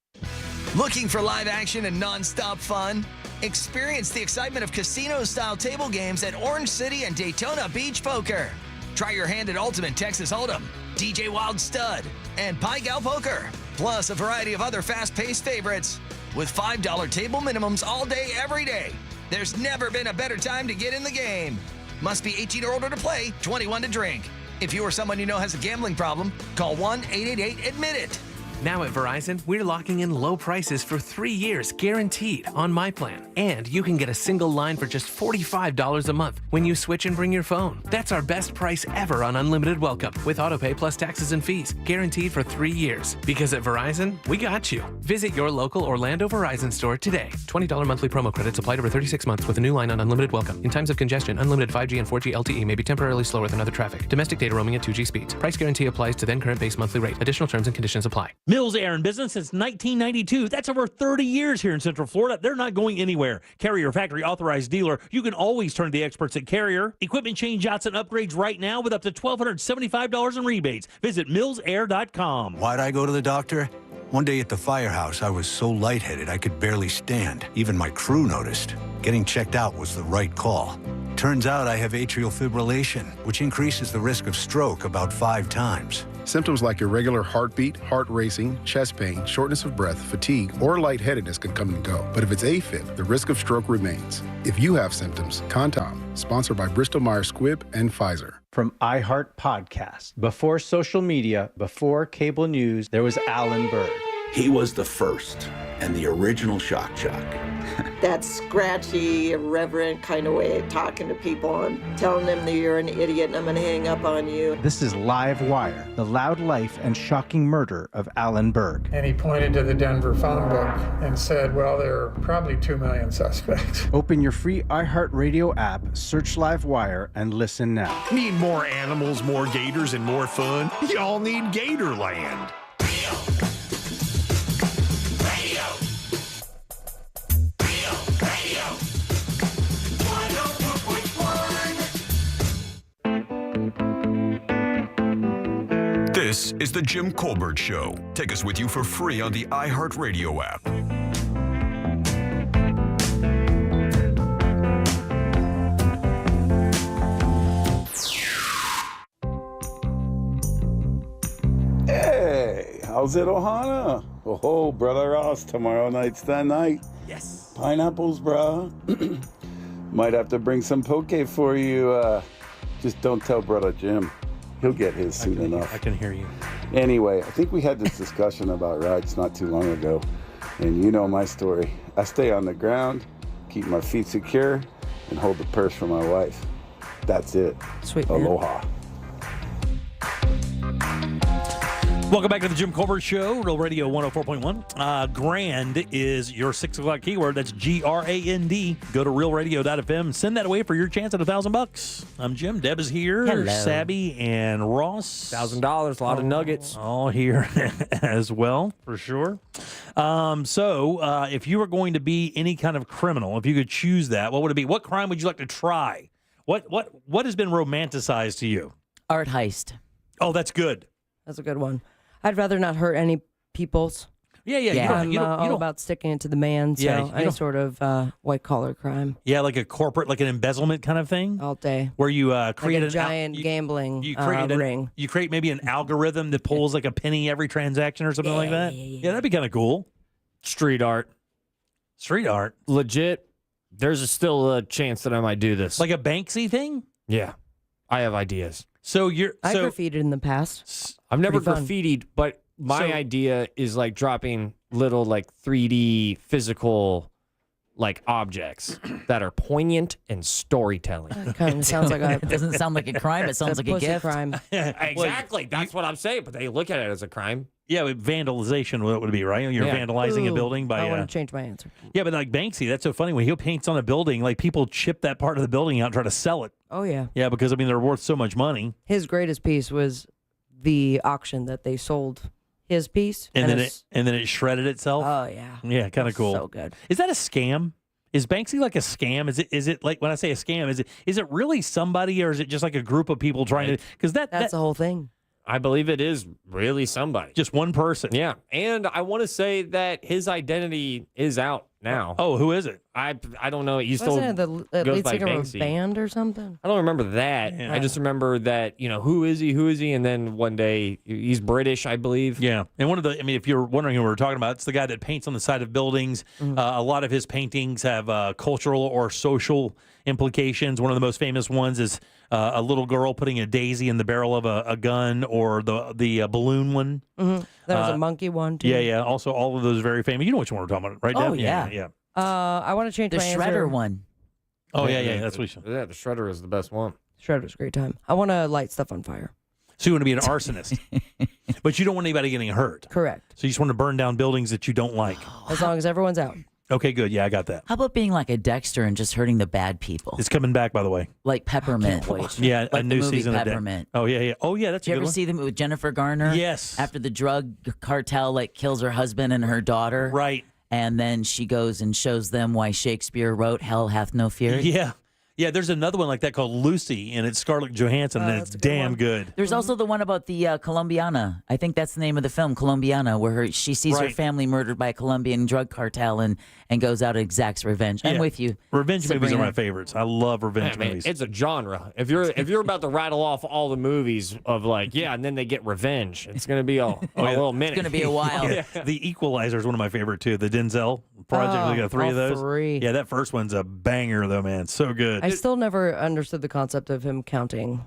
Looking for live action and non-stop fun? Experience the excitement of casino-style table games at Orange City and Daytona Beach Poker. Try your hand at Ultimate Texas Hold'em, DJ Wild Stud, and Pai Gow Poker. Plus a variety of other fast-paced favorites. With $5 table minimums all day, every day. There's never been a better time to get in the game. Must be 18 or older to play, 21 to drink. If you or someone you know has a gambling problem, call 1-888-ADMIT-IT. Now at Verizon, we're locking in low prices for 3 years, guaranteed, on my plan. And you can get a single line for just $45 a month when you switch and bring your phone. That's our best price ever on unlimited welcome, with autopay plus taxes and fees, guaranteed for 3 years. Because at Verizon, we got you. Visit your local Orlando Verizon store today. $20 monthly promo credits applied over 36 months with a new line on unlimited welcome. In times of congestion, unlimited 5G and 4G LTE may be temporarily slower than other traffic. Domestic data roaming at 2G speeds. Price guarantee applies to then current base monthly rate. Additional terms and conditions apply. Mills Air in business since 1992. That's over 30 years here in Central Florida. They're not going anywhere. Carrier factory authorized dealer. You can always turn to the experts at Carrier. Equipment changeouts and upgrades right now with up to $1,275 in rebates. Visit millsair.com. Why'd I go to the doctor? One day at the firehouse, I was so lightheaded I could barely stand. Even my crew noticed. Getting checked out was the right call. Turns out I have atrial fibrillation, which increases the risk of stroke about 5 times. Symptoms like irregular heartbeat, heart racing, chest pain, shortness of breath, fatigue, or lightheadedness can come and go. But if it's AFib, the risk of stroke remains. If you have symptoms, contact them. Sponsored by Bristol-Myers Squibb and Pfizer. From iHeart Podcast. Before social media, before cable news, there was Alan Berg. He was the first and the original shock jock. That scratchy, irreverent kind of way of talking to people and telling them that you're an idiot and I'm going to hang up on you. This is Live Wire, the loud life and shocking murder of Alan Berg. And he pointed to the Denver phone book and said, well, there are probably 2 million suspects. Open your free iHeartRadio app, search Live Wire, and listen now. Need more animals, more gators, and more fun? Y'all need Gatorland. This is the Jim Colbert Show. Take us with you for free on the iHeartRadio app. Hey, how's it, Ohana? Oh, Brother Ross, tomorrow night's that night. Yes. Pineapples, bro. Might have to bring some poke for you. Just don't tell Brother Jim. He'll get his soon enough. I can hear you. Anyway, I think we had this discussion about rides not too long ago. And you know my story. I stay on the ground, keep my feet secure, and hold the purse for my wife. That's it. Sweet, man. Aloha. Welcome back to the Jim Colbert Show, Real Radio 104.1. Grand is your 6 o'clock keyword. That's GRAND. Go to realradio.fm. Send that away for your chance at $1,000. I'm Jim. Deb is here. Hello. Sabby and Ross. $1,000, a lot of nuggets. All here as well, for sure. So if you were going to be any kind of criminal, if you could choose that, what would it be? What crime would you like to try? What has been romanticized to you? Art heist. Oh, that's good. That's a good one. I'd rather not hurt any peoples. Yeah. I'm all about sticking it to the man, so any sort of white-collar crime. Yeah, like a corporate, like an embezzlement kind of thing? All day. Where you create like a giant gambling ring. You create maybe an algorithm that pulls like a penny every transaction or something like that? Yeah, that'd be kind of cool. Street art. Street art. Legit There's still a chance that I might do this. Like a Banksy thing? Yeah. I have ideas. So I graffitied in the past. I've never Pretty fun. graffitied, but my idea is like dropping little like 3D physical like objects that are poignant and storytelling. It kind of sounds like It doesn't sound like a crime. It sounds like a pussy gift. crime. Exactly. That's what I'm saying, but they look at it as a crime. Yeah, vandalization would be, right? You're vandalizing a building by... I want to change my answer. Yeah, but like Banksy, that's so funny. When he paints on a building, like people chip that part of the building out and try to sell it. Oh, yeah. Yeah, because, I mean, they're worth so much money. His greatest piece was the auction that they sold his piece. And then it shredded itself? Oh, yeah. Yeah, kind of cool. So good. Is that a scam? Is Banksy like a scam? Is it like, when I say a scam, is it really somebody, or is it just like a group of people trying to... Because that's the whole thing. I believe it is really somebody. Just one person. Yeah. And I want to say that his identity is out now. Oh, who is it? I don't know. He still Wasn't it the goes lead by singer of a Banksy. band or something? I don't remember that. Yeah. I just remember that, who is he? And then one day, he's British, I believe. Yeah. And if you're wondering who we're talking about, it's the guy that paints on the side of buildings. A lot of his paintings have cultural or social implications. One of the most famous ones is a little girl putting a daisy in the barrel of a gun, or the balloon one. Mm-hmm. There was a monkey one, too. Yeah. Also, all of those very famous. You know which one we're talking about, right? Oh, Deb? yeah. I want to change The my answer. shredder one. Oh, yeah. That's what we should. Yeah, the shredder is the best one. Shredder's a great time. I want to light stuff on fire. So you want to be an arsonist, but you don't want anybody getting hurt. Correct. So you just want to burn down buildings that you don't like. As long as everyone's out. Okay, good. Yeah, I got that. How about being like a Dexter and just hurting the bad people? It's coming back, by the way. Like Peppermint. Yeah, like a the new movie season Peppermint. of Peppermint. Oh, yeah. That's a Did you good ever one. see them with Jennifer Garner? Yes. After the drug cartel kills her husband and her daughter. Right. And then she goes and shows them why Shakespeare wrote Hell Hath No Fury. Yeah. Yeah, there's another one like that called Lucy, and it's Scarlett Johansson, and it's damn good. There's also the one about the Colombiana. I think that's the name of the film, Colombiana, where she sees her Right. family murdered by a Colombian drug cartel and goes out and exacts revenge. I'm Yeah. with you. Revenge movies are Sabrina. my favorites. I love revenge Man, movies. it's a genre. If you're about to rattle off all the movies of and then they get revenge, it's gonna be a little minute. It's gonna be a while. Yeah. The Equalizer is one of my favorite too. The Denzel project. We got three of those. Three. Yeah, that first one's a banger though, man. So good. I still never understood the concept of him counting.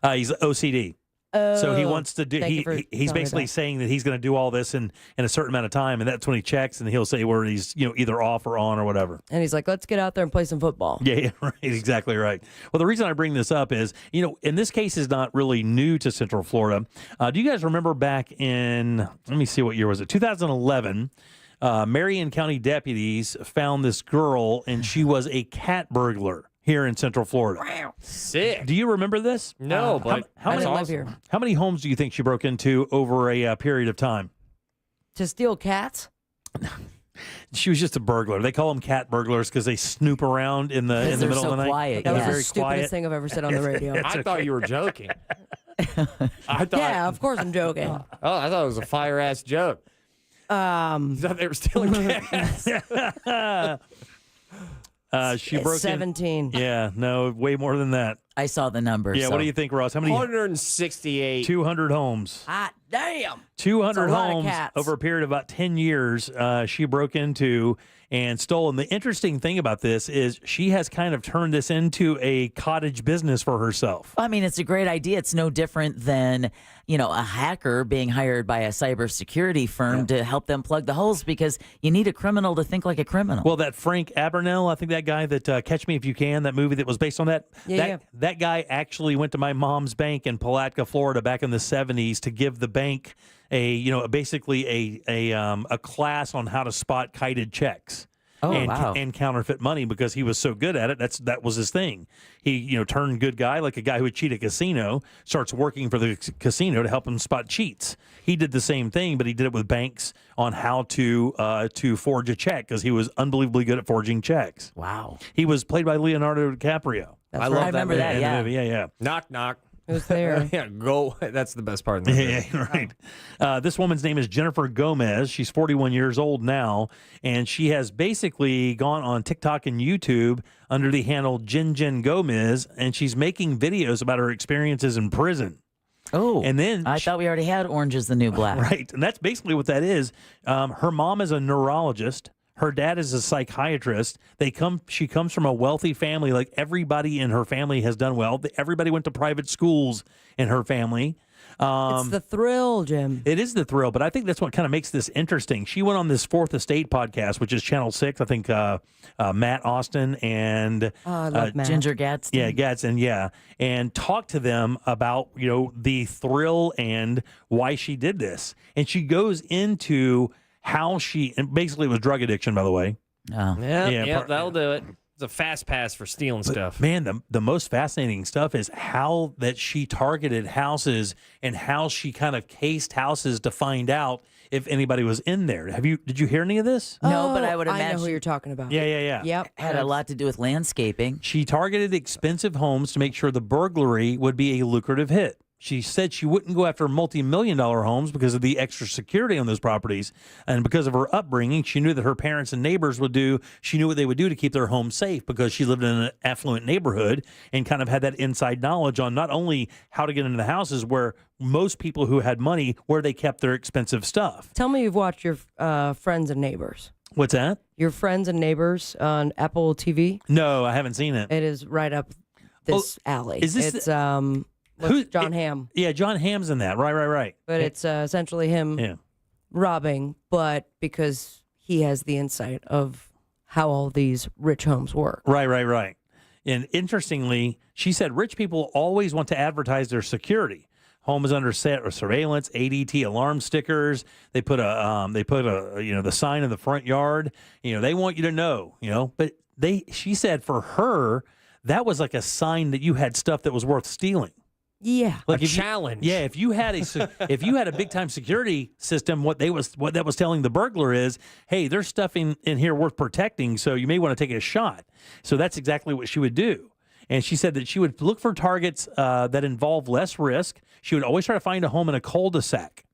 He's OCD. So he wants to do. Thank you for He's telling me basically that. saying that he's going to do all this in a certain amount of time, and that's when he checks, and he'll say where he's either off or on or whatever. And he's like, let's get out there and play some football. Yeah, right. Exactly right. Well, the reason I bring this up is, in this case is not really new to Central Florida. Do you guys remember back in, let me see, what year was it? 2011, Marion County deputies found this girl, and she was a cat burglar here in Central Florida. Sick. Do you remember this? No, but I that's didn't live awesome. here. How many homes do you think she broke into over a period of time? To steal cats? She was just a burglar. They call them cat burglars because they snoop around in the Because middle they're of so the night. quiet, Yeah, That they're was very the stupidest quiet. thing I've ever said on the radio. I thought you were joking. I thought. Yeah, of course I'm joking. Oh, I thought it was a fire ass joke. I thought they were stealing cats. She broke in. 17. Yeah, no, way more than that. I saw the numbers. Yeah, what do you think, Ross? How many? 168. 200 homes. Hot damn. 200 That's a lot of homes cats. over a period of about 10 years. She broke into and stole. And the interesting thing about this is she has kind of turned this into a cottage business for herself. I mean, it's a great idea. It's no different than, a hacker being hired by a cybersecurity firm to help them plug the holes, because you need a criminal to think like a criminal. Well, that Frank Abagnale, I think that guy that Catch Me If You Can, that movie that was based on that, that guy actually went to my mom's bank in Palatka, Florida back in the 70s to give the bank basically a class on how to spot kited checks. Oh, and, wow. and counterfeit money, because he was so good at it. That was his thing. He turned good guy, like a guy who would cheat a casino, starts working for the casino to help him spot cheats. He did the same thing, but he did it with banks on how to forge a check, because he was unbelievably good at forging checks. Wow. He was played by Leonardo DiCaprio. That's I right. remember that, in yeah. the movie. Yeah. Knock, knock. Who's there? Yeah, go. That's the best part of the movie. Yeah, right. This woman's name is Jennifer Gomez. She's 41 years old now, and she has basically gone on TikTok and YouTube under the handle Jen Gomez, and she's making videos about her experiences in prison. Oh, and then I thought we already had Orange is the New Black. Right, and that's basically what that is. Her mom is a neurologist. Her dad is a psychiatrist. She comes from a wealthy family. Like everybody in her family has done well. Everybody went to private schools in her family. It's the thrill, Jim. It is the thrill, but I think that's what kind of makes this interesting. She went on this Fourth Estate podcast, which is Channel 6. I think Matt Austin and I love Matt. Ginger Gadsden. Yeah, Gadsden, yeah. And talked to them about, the thrill and why she did this. And she goes into how and basically it was drug addiction, by the way. Oh. Yeah, that'll do it. It's a fast pass for stealing stuff. Man, the most fascinating stuff is how that she targeted houses and how she kind of cased houses to find out if anybody was in there. Did you hear any of this? No, but I would I imagine know who you're talking about. Yeah. Yep. had a lot to do with landscaping. She targeted expensive homes to make sure the burglary would be a lucrative hit. She said she wouldn't go after multi-million-dollar homes because of the extra security on those properties. And because of her upbringing, she knew that her parents and neighbors she knew what they would do to keep their home safe because she lived in an affluent neighborhood and kind of had that inside knowledge on not only how to get into the houses where most people who had money, where they kept their expensive stuff. Tell me you've watched your Friends and Neighbors. What's that? Your Friends and Neighbors on Apple TV? No, I haven't seen it. It is right up this alley. Is this it's John Hamm. Yeah, John Hamm's in that. Right. But it's essentially him robbing, but because he has the insight of how all these rich homes work. Right. And interestingly, she said rich people always want to advertise their security. Home is under surveillance, ADT alarm stickers. They put the sign in the front yard. They want you to know. But she said for her that was like a sign that you had stuff that was worth stealing. Yeah, like a challenge. If you had a big time security system, what that was telling the burglar is, hey, there's stuff in here worth protecting, so you may want to take a shot. So that's exactly what she would do. And she said that she would look for targets that involve less risk. She would always try to find a home in a cul-de-sac,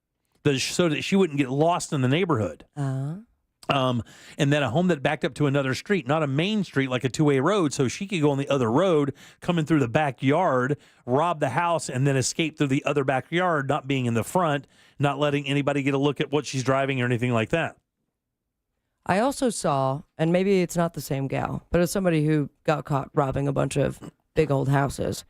so that she wouldn't get lost in the neighborhood. And then a home that backed up to another street, not a main street like a two-way road, so she could go on the other road, come in through the backyard, rob the house, and then escape through the other backyard, not being in the front, not letting anybody get a look at what she's driving or anything like that. I also saw, and maybe it's not the same gal, but as somebody who got caught robbing a bunch of big old houses,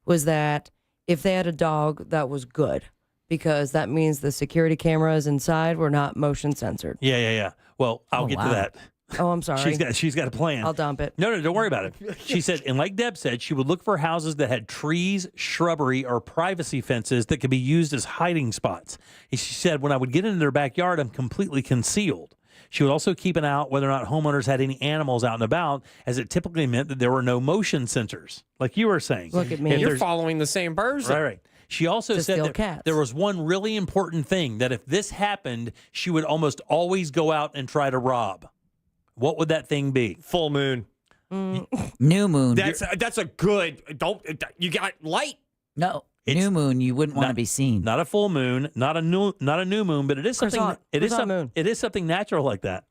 was that if they had a dog, that was good. Because that means the security cameras inside were not motion censored. Yeah. Well, I'll get to that. Oh, I'm sorry. She's got a plan. I'll dump it. No, don't worry about it. She said, and like Deb said, she would look for houses that had trees, shrubbery, or privacy fences that could be used as hiding spots. And she said, when I would get into their backyard, I'm completely concealed. She would also keep an eye out whether or not homeowners had any animals out and about, as it typically meant that there were no motion sensors, like you were saying. Look at me. You're following the same person. Right. She also said that there was one really important thing, that if this happened, she would almost always go out and try to rob. What would that thing be? Full moon. New moon. That's a good. You got light? No. New moon, you wouldn't want to be seen. Not a full moon, not a new moon, but it is something. It is something natural like that.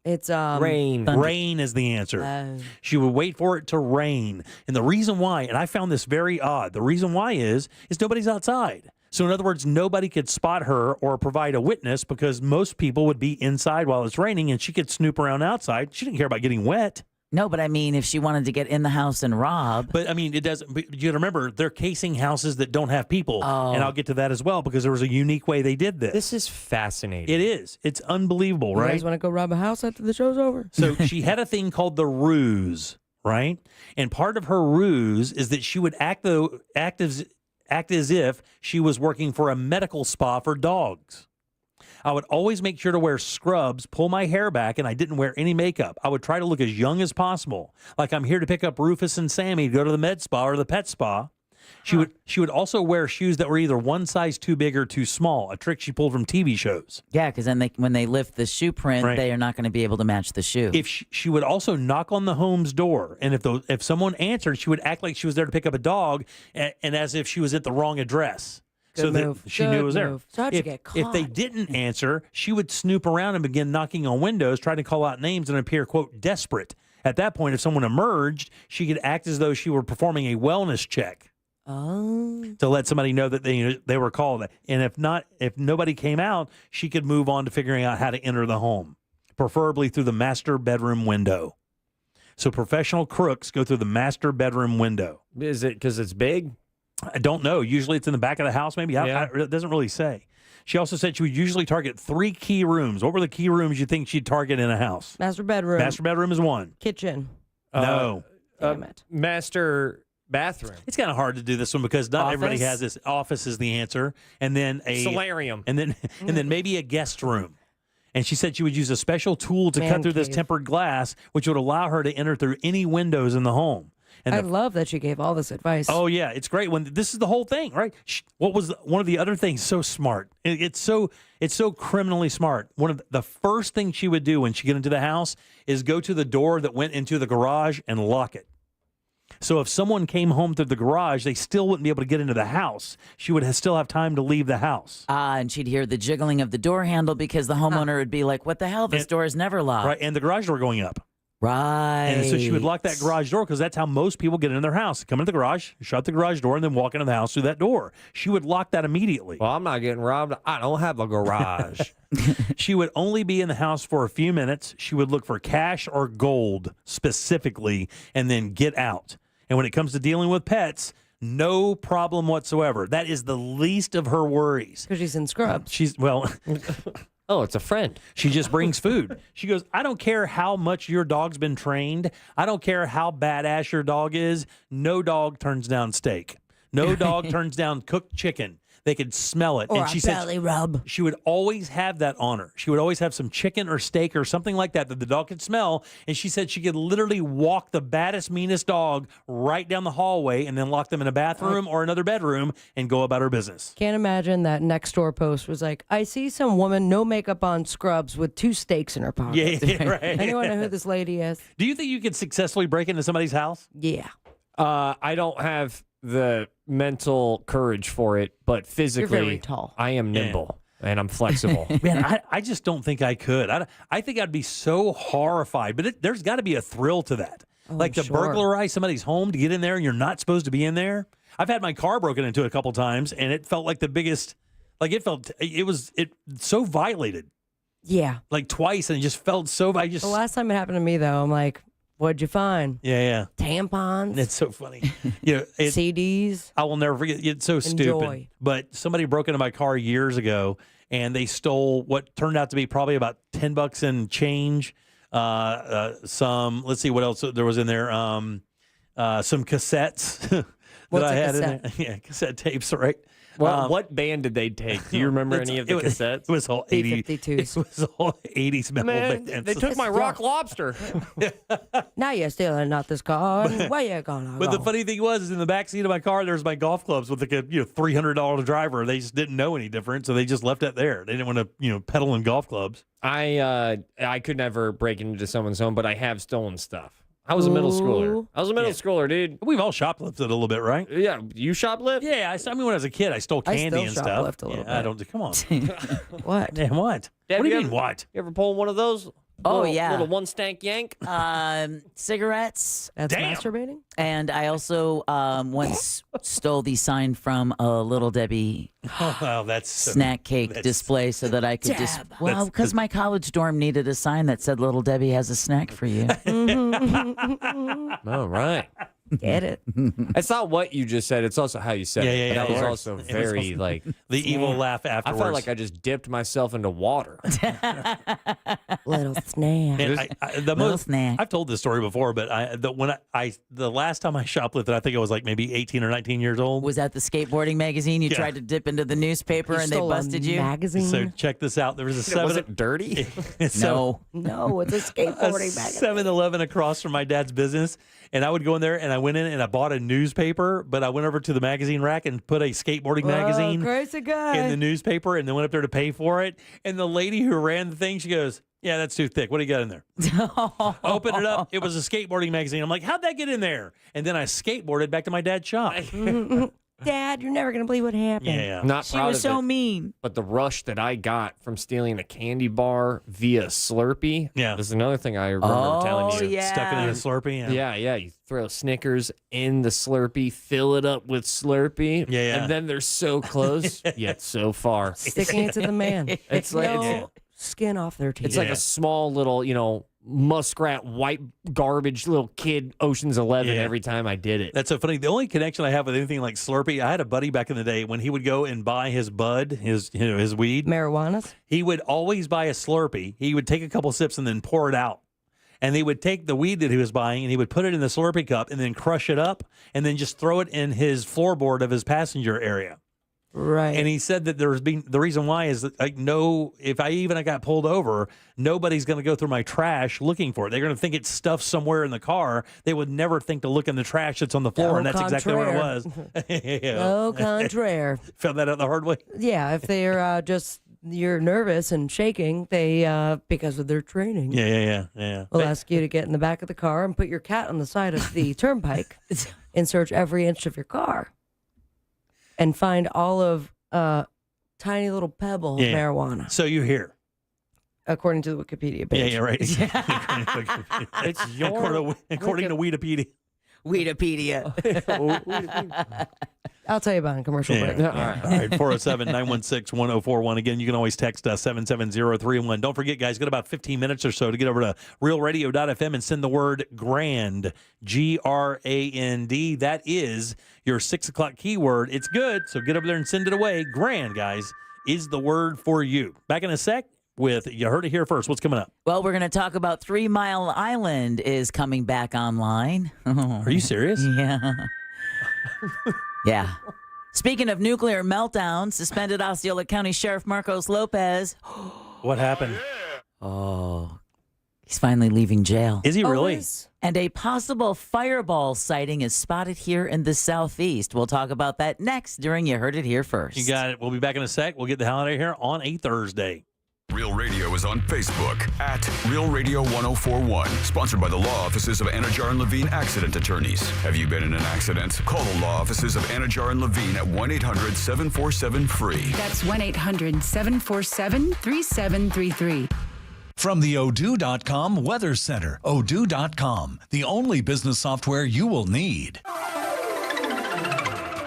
It's rain. Thunder. Rain is the answer. She would wait for it to rain. And the reason why, and I found this very odd, the reason why is nobody's outside. So in other words, nobody could spot her or provide a witness because most people would be inside while it's raining and she could snoop around outside. She didn't care about getting wet. No, but I mean, if she wanted to get in the house and rob. But I mean, it doesn't. But you got to remember, they're casing houses that don't have people. And I'll get to that as well because there was a unique way they did this. This is fascinating. It is. It's unbelievable, right? You guys want to go rob a house after the show's over? So she had a thing called the ruse, right? And part of her ruse is that she would act as if she was working for a medical spa for dogs. I would always make sure to wear scrubs, pull my hair back, and I didn't wear any makeup. I would try to look as young as possible, like I'm here to pick up Rufus and Sammy to go to the med spa or the pet spa. She would also wear shoes that were either one size too big or too small, a trick she pulled from TV shows. Yeah, because then when they lift the shoe print, Right. they are not going to be able to match the shoe. If she would also knock on the home's door, and if someone answered, she would act like she was there to pick up a dog, and as if she was at the wrong address. Good move. That she knew it was there. So how'd you get caught? If they didn't answer, she would snoop around and begin knocking on windows, trying to call out names and appear, quote, desperate. At that point, if someone emerged, she could act as though she were performing a wellness check. To let somebody know that they were called. And if nobody came out, she could move on to figuring out how to enter the home. preferably through the master bedroom window. So professional crooks go through the master bedroom window. Is it because it's big? I don't know. Usually it's in the back of the house, maybe. It doesn't really say. She also said she would usually target 3 key rooms. What were the key rooms you think she'd target in a house? Master bedroom. Master bedroom is one. Kitchen. No. Damn it. Master bathroom. It's kind of hard to do this one because not everybody has this. Office is the answer. And then a solarium. And then maybe a guest room. And she said she would use a special tool to cut through this tempered glass, which would allow her to enter through any windows in the home. And I love that she gave all this advice. Oh, yeah. It's great. When this is the whole thing, right? What was one of the other things so smart? It's so criminally smart. One of the first things she would do when she get into the house is go to the door that went into the garage and lock it. So if someone came home through the garage, they still wouldn't be able to get into the house. She would still have time to leave the house. And she'd hear the jiggling of the door handle because the homeowner would be like, what the hell? This door is never locked. Right, and the garage door going up. Right. And so she would lock that garage door because that's how most people get in their house. Come into the garage, shut the garage door, and then walk into the house through that door. She would lock that immediately. Well, I'm not getting robbed. I don't have a garage. She would only be in the house for a few minutes. She would look for cash or gold specifically and then get out. And when it comes to dealing with pets, no problem whatsoever. That is the least of her worries. Because she's in scrubs. Oh, it's a friend. She just brings food. She goes, I don't care how much your dog's been trained. I don't care how badass your dog is. No dog turns down steak. No dog turns down cooked chicken. They could smell it. Or and she a said belly rub. she would always have that on her. She would always have some chicken or steak or something like that the dog could smell. And she said she could literally walk the baddest, meanest dog right down the hallway and then lock them in a bathroom or another bedroom and go about her business. Can't imagine that next door post was like, I see some woman, no makeup on, scrubs with 2 steaks in her pocket. Yeah, right. Anyone know who this lady is? Do you think you could successfully break into somebody's house? Yeah. I don't have the mental courage for it, but physically, You're very tall. I am nimble and I'm flexible. Man, I just don't think I could. I think I'd be so horrified, but there's got to be a thrill to that. Like to burglarize somebody's home to get in there and you're not supposed to be in there. I've had my car broken into a couple times and it felt like the biggest, it was so violated. Yeah. Like twice and it just felt so, The last time it happened to me, though, I'm like, what'd you find? Yeah. Tampons. It's so funny. CDs. I will never forget. It's so stupid. But somebody broke into my car years ago, and they stole what turned out to be probably about $10 in change. Some. Let's see what else there was in there. Some cassettes that I had in there. Yeah, cassette tapes. Right. Well, what band did they take? Do you remember any of the cassettes? It was all 80s. B-52s. It was all 80s metal Man, bands. they took my Rock Lobster. Now you're stealing out this car. Where you gonna But go? the funny thing was, is in the back seat of my car, there's my golf clubs with like a $300 driver. They just didn't know any different, so they just left it there. They didn't want to pedal in golf clubs. I could never break into someone's home, but I have stolen stuff. I was a middle schooler. I was a middle schooler, dude. We've all shoplifted a little bit, right? Yeah, you shoplift? Yeah, I mean when I was a kid, I stole candy and stuff. shoplift a little I bit. don't. Come on. What? Yeah, what? Dad, What do you mean ever- what? You ever pull one of those? Oh, Little- yeah. Little one stank yank? Cigarettes. That's Damn. masturbating? And I also once stole the sign from a Little Debbie Oh, wow, that's snack cake display so that I could just, well, because my college dorm needed a sign that said Little Debbie has a snack for you. All right. Get it? It's not what you just said. It's also how you said it. That was also very, like... the evil laugh I afterwards. felt like I just dipped myself into water. Little snack. And Little snack. I've told this story before, but the last time I shoplifted, I think I was like maybe 18 or 19 years old. Was that the skateboarding magazine? You tried to dip into the newspaper and they stole a busted you? magazine? So check this out. There was a 7. Was it dirty? No. No, it's a skateboarding magazine. 7-Eleven across from my dad's business, and I would go in there and I went in and I bought a newspaper, but I went over to the magazine rack and put a skateboarding magazine Crazy guy. in the newspaper, and then went up there to pay for it. And the lady who ran the thing, she goes, "Yeah, that's too thick. What do you got in there?" Open it up. It was a skateboarding magazine. I'm like, "How'd that get in there?" And then I skateboarded back to my dad's shop. Dad, you're never gonna believe what happened. Yeah. Not She proud was of so it, mean. but the rush that I got from stealing a candy bar via Slurpee. Yeah. This is another thing I remember telling you. yeah. Stuck it in a Slurpee. Yeah. You throw Snickers in the Slurpee, fill it up with Slurpee. Yeah. And then they're so close, yet so far. Sticking it to the man. It's like, no skin off their teeth. It's like a small little, muskrat white garbage little kid Ocean's 11 every time I did it. That's so funny. The only connection I have with anything like Slurpee, I had a buddy back in the day when he would go and buy his bud, his weed. Marijuanas? He would always buy a Slurpee. He would take a couple sips and then pour it out. And they would take the weed that he was buying and he would put it in the Slurpee cup and then crush it up and then just throw it in his floorboard of his passenger area. Right. And he said that the reason why is that if I got pulled over, nobody's going to go through my trash looking for it. They're going to think it's stuff somewhere in the car. They would never think to look in the trash that's on the floor, and that's exactly where it was. Au contraire. Found that out the hard way. Yeah, if they're you're nervous and shaking, they because of their training. Yeah. We'll ask you to get in the back of the car and put your cat on the side of the turnpike and search every inch of your car. And find all of tiny little pebble of marijuana. So you hear. According to the Wikipedia page. Yeah, right. It's your... According to Weedopedia. Weedopedia. I'll tell you about it in commercial break. All right. 407-916-1041. Again, you can always text us 770-311. Don't forget, guys, got about 15 minutes or so to get over to realradio.fm and send the word GRAND, GRAND. That is your 6 o'clock keyword. It's good, so get over there and send it away. GRAND, guys, is the word for you. Back in a sec with You Heard It Here First. What's coming up? Well, we're going to talk about 3 Mile Island is coming back online. Are you serious? Yeah. Yeah. Speaking of nuclear meltdown, suspended Osceola County Sheriff Marcos Lopez. What happened? Oh, he's finally leaving jail. Is he really? And a possible fireball sighting is spotted here in the southeast. We'll talk about that next during You Heard It Here First. You got it. We'll be back in a sec. We'll get the hell out of here on a Thursday. Real Radio is on Facebook at Real Radio 1041. Sponsored by the law offices of Anajar and Levine Accident Attorneys. Have you been in an accident? Call the law offices of Anajar and Levine at 1-800-747-FREE. That's 1-800-747-3733. From the Odoo.com Weather Center, Odoo.com, the only business software you will need.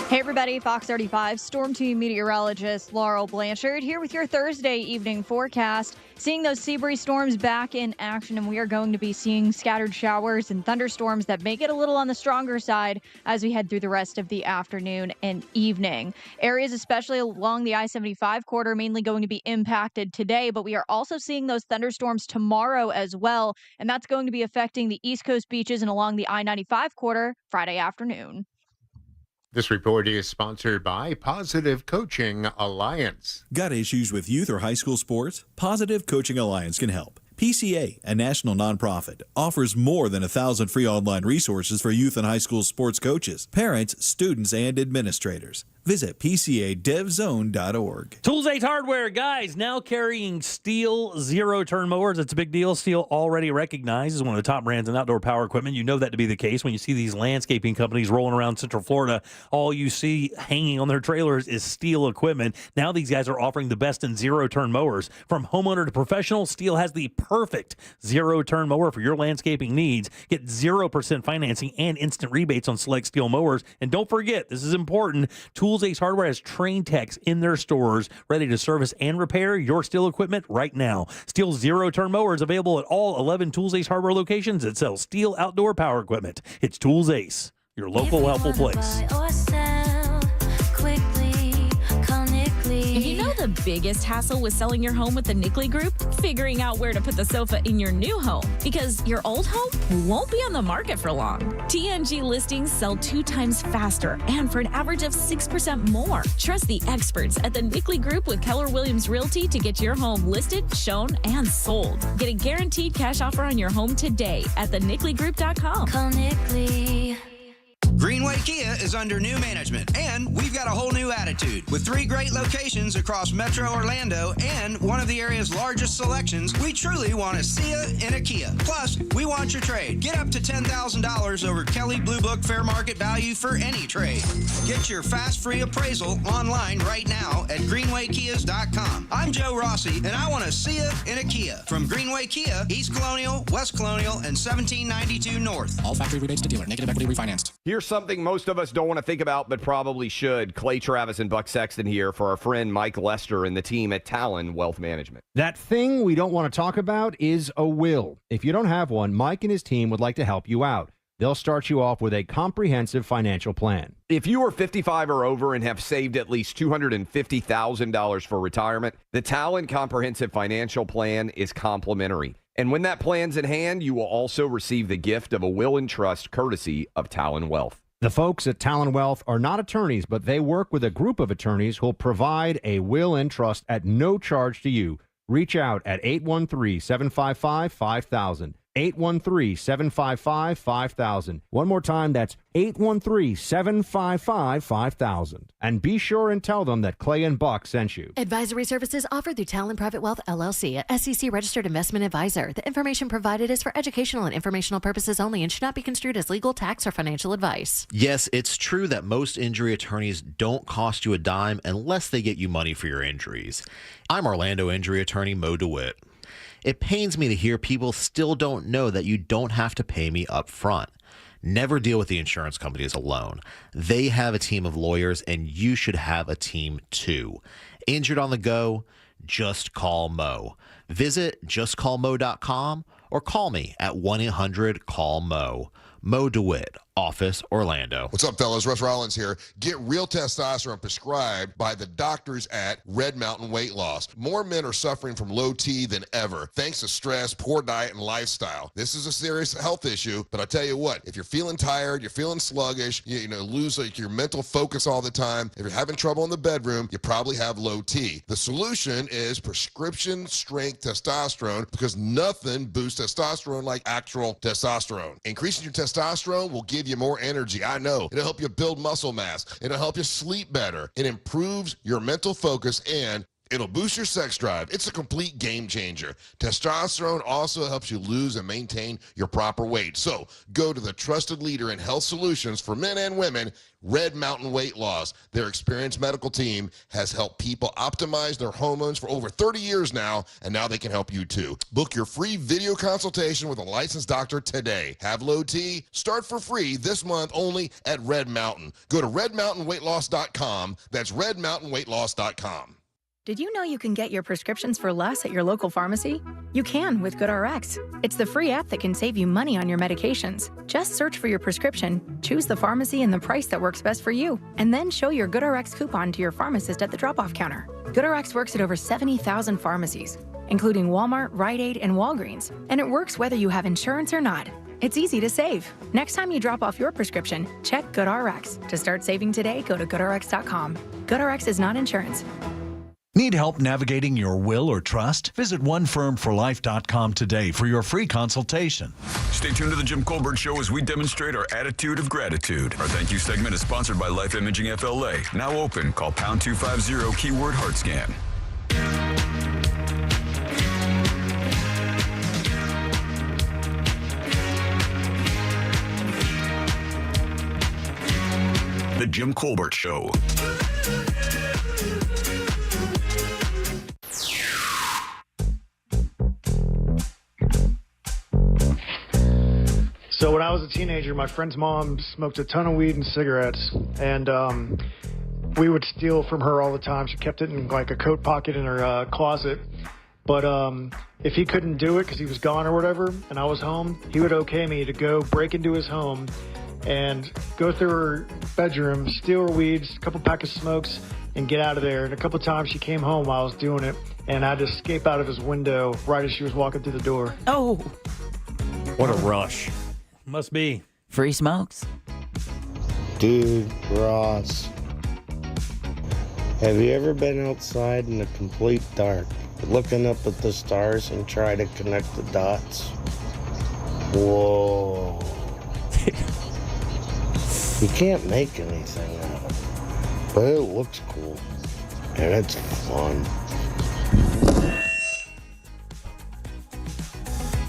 Hey everybody, Fox 35 Storm Team meteorologist Laurel Blanchard here with your Thursday evening forecast. Seeing those Seabury storms back in action, and we are going to be seeing scattered showers and thunderstorms that may get a little on the stronger side as we head through the rest of the afternoon and evening. Areas especially along the I-75 corridor mainly going to be impacted today, but we are also seeing those thunderstorms tomorrow as well, and that's going to be affecting the East Coast beaches and along the I-95 corridor Friday afternoon. This report is sponsored by Positive Coaching Alliance. Got issues with youth or high school sports? Positive Coaching Alliance can help. PCA, a national nonprofit, offers more than 1,000 free online resources for youth and high school sports coaches, parents, students, and administrators. Visit PCADevZone.org. Tools 8 Hardware, guys, now carrying Steel zero-turn mowers. It's a big deal. Steel already recognized as one of the top brands in outdoor power equipment. You know that to be the case when you see these landscaping companies rolling around Central Florida. All you see hanging on their trailers is Steel equipment. Now these guys are offering the best in zero-turn mowers. From homeowner to professional, Steel has the perfect zero-turn mower for your landscaping needs. Get 0% financing and instant rebates on select Steel mowers. And don't forget, this is important, Tools Ace Hardware has trained techs in their stores ready to service and repair your Steel equipment right now. Steel zero-turn mower is available at all 11 Tools Ace Hardware locations that sell Steel outdoor power equipment. It's Tools Ace, your local helpful place. If you know the biggest hassle with selling your home with the Nickley Group, figuring out where to put the sofa in your new home, because your old home won't be on the market for long. TNG listings sell 2 times faster and for an average of 6% more. Trust the experts at the Nickley Group with Keller Williams Realty to get your home listed, shown, and sold. Get a guaranteed cash offer on your home today at thenickley.com. Call Nickley. Greenway Kia is under new management, and we've got a whole new attitude. With 3 great locations across Metro Orlando and one of the area's largest selections, we truly want to see you in a Kia. Plus, we want your trade. Get up to $10,000 over Kelly Blue Book fair market value for any trade. Get your fast free appraisal online right now at greenwaykias.com. I'm Joe Rossi, and I want to see you in a Kia. From Greenway Kia, East Colonial, West Colonial, and 1792 North. All factory rebates to dealer. Negative equity refinanced. Here's something something most of us don't want to think about, but probably should. Clay Travis and Buck Sexton here for our friend Mike Lester and the team at Talon Wealth Management. That thing we don't want to talk about is a will. If you don't have one, Mike and his team would like to help you out. They'll start you off with a comprehensive financial plan. If you are 55 or over and have saved at least $250,000 for retirement, the Talon Comprehensive Financial Plan is complimentary. And when that plan's in hand, you will also receive the gift of a will and trust courtesy of Talon Wealth. The folks at Talon Wealth are not attorneys, but they work with a group of attorneys who'll provide a will and trust at no charge to you. Reach out at 813-755-5000. 813-755-5000. One more time, that's 813-755-5000. And be sure and tell them that Clay and Buck sent you. Advisory services offered through Talon Private Wealth, LLC, a SEC registered investment advisor. The information provided is for educational and informational purposes only and should not be construed as legal, tax, or financial advice. Yes, it's true that most injury attorneys don't cost you a dime unless they get you money for your injuries. I'm Orlando injury attorney Mo DeWitt. It pains me to hear people still don't know that you don't have to pay me up front. Never deal with the insurance companies alone. They have a team of lawyers, and you should have a team too. Injured on the go? Just call Mo. Visit justcallmo.com or call me at 1-800-CALL-MO. Mo DeWitt, Office, Orlando. What's up, fellas? Russ Rollins here. Get real testosterone prescribed by the doctors at Red Mountain Weight Loss. More men are suffering from low T than ever, thanks to stress, poor diet, and lifestyle. This is a serious health issue, but I tell you what, if you're feeling tired, you're feeling sluggish, you lose your mental focus all the time, if you're having trouble in the bedroom, you probably have low T. The solution is prescription strength testosterone, because nothing boosts testosterone like actual testosterone. Increasing your testosterone will give you more energy. I know. It'll help you build muscle mass. It'll help you sleep better. It improves your mental focus, and it'll boost your sex drive. It's a complete game changer. Testosterone also helps you lose and maintain your proper weight. So go to the trusted leader in health solutions for men and women, Red Mountain Weight Loss. Their experienced medical team has helped people optimize their hormones for over 30 years now, and now they can help you too. Book your free video consultation with a licensed doctor today. Have low T? Start for free this month only at Red Mountain. Go to redmountainweightloss.com. That's redmountainweightloss.com. Did you know you can get your prescriptions for less at your local pharmacy? You can with GoodRx. It's the free app that can save you money on your medications. Just search for your prescription, choose the pharmacy and the price that works best for you, and then show your GoodRx coupon to your pharmacist at the drop-off counter. GoodRx works at over 70,000 pharmacies, including Walmart, Rite Aid, and Walgreens, and it works whether you have insurance or not. It's easy to save. Next time you drop off your prescription, check GoodRx. To start saving today, go to GoodRx.com. GoodRx is not insurance. Need help navigating your will or trust? Visit onefirmforlife.com today for your free consultation. Stay tuned to the Jim Colbert Show as we demonstrate our attitude of gratitude. Our thank you segment is sponsored by Life Imaging FLA. Now open. Call pound 250 keyword heart scan. The Jim Colbert Show. So when I was a teenager, my friend's mom smoked a ton of weed and cigarettes, and we would steal from her all the time. She kept it in like a coat pocket in her closet. But if he couldn't do it because he was gone or whatever, and I was home, he would okay me to go break into his home and go through her bedroom, steal her weeds, a couple pack of smokes, and get out of there. And a couple times she came home while I was doing it, and I had to escape out of his window right as she was walking through the door. Oh. What a rush. Must be. Free smokes. Dude, Ross, have you ever been outside in the complete dark, looking up at the stars and try to connect the dots? Whoa. You can't make anything out of it, but it looks cool, and it's fun.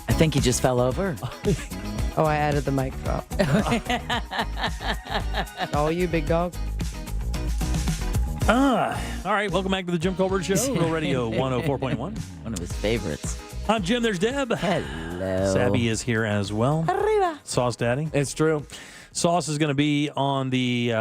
I think he just fell over. Oh, I added the mic drop. All you, big dog. All right, welcome back to the Jim Colbert Show, Real Radio 104.1. One of his favorites. I'm Jim, there's Deb. Hello. Sabby is here as well. Arriba. Sauce Daddy. It's true. Sauce is going to be on the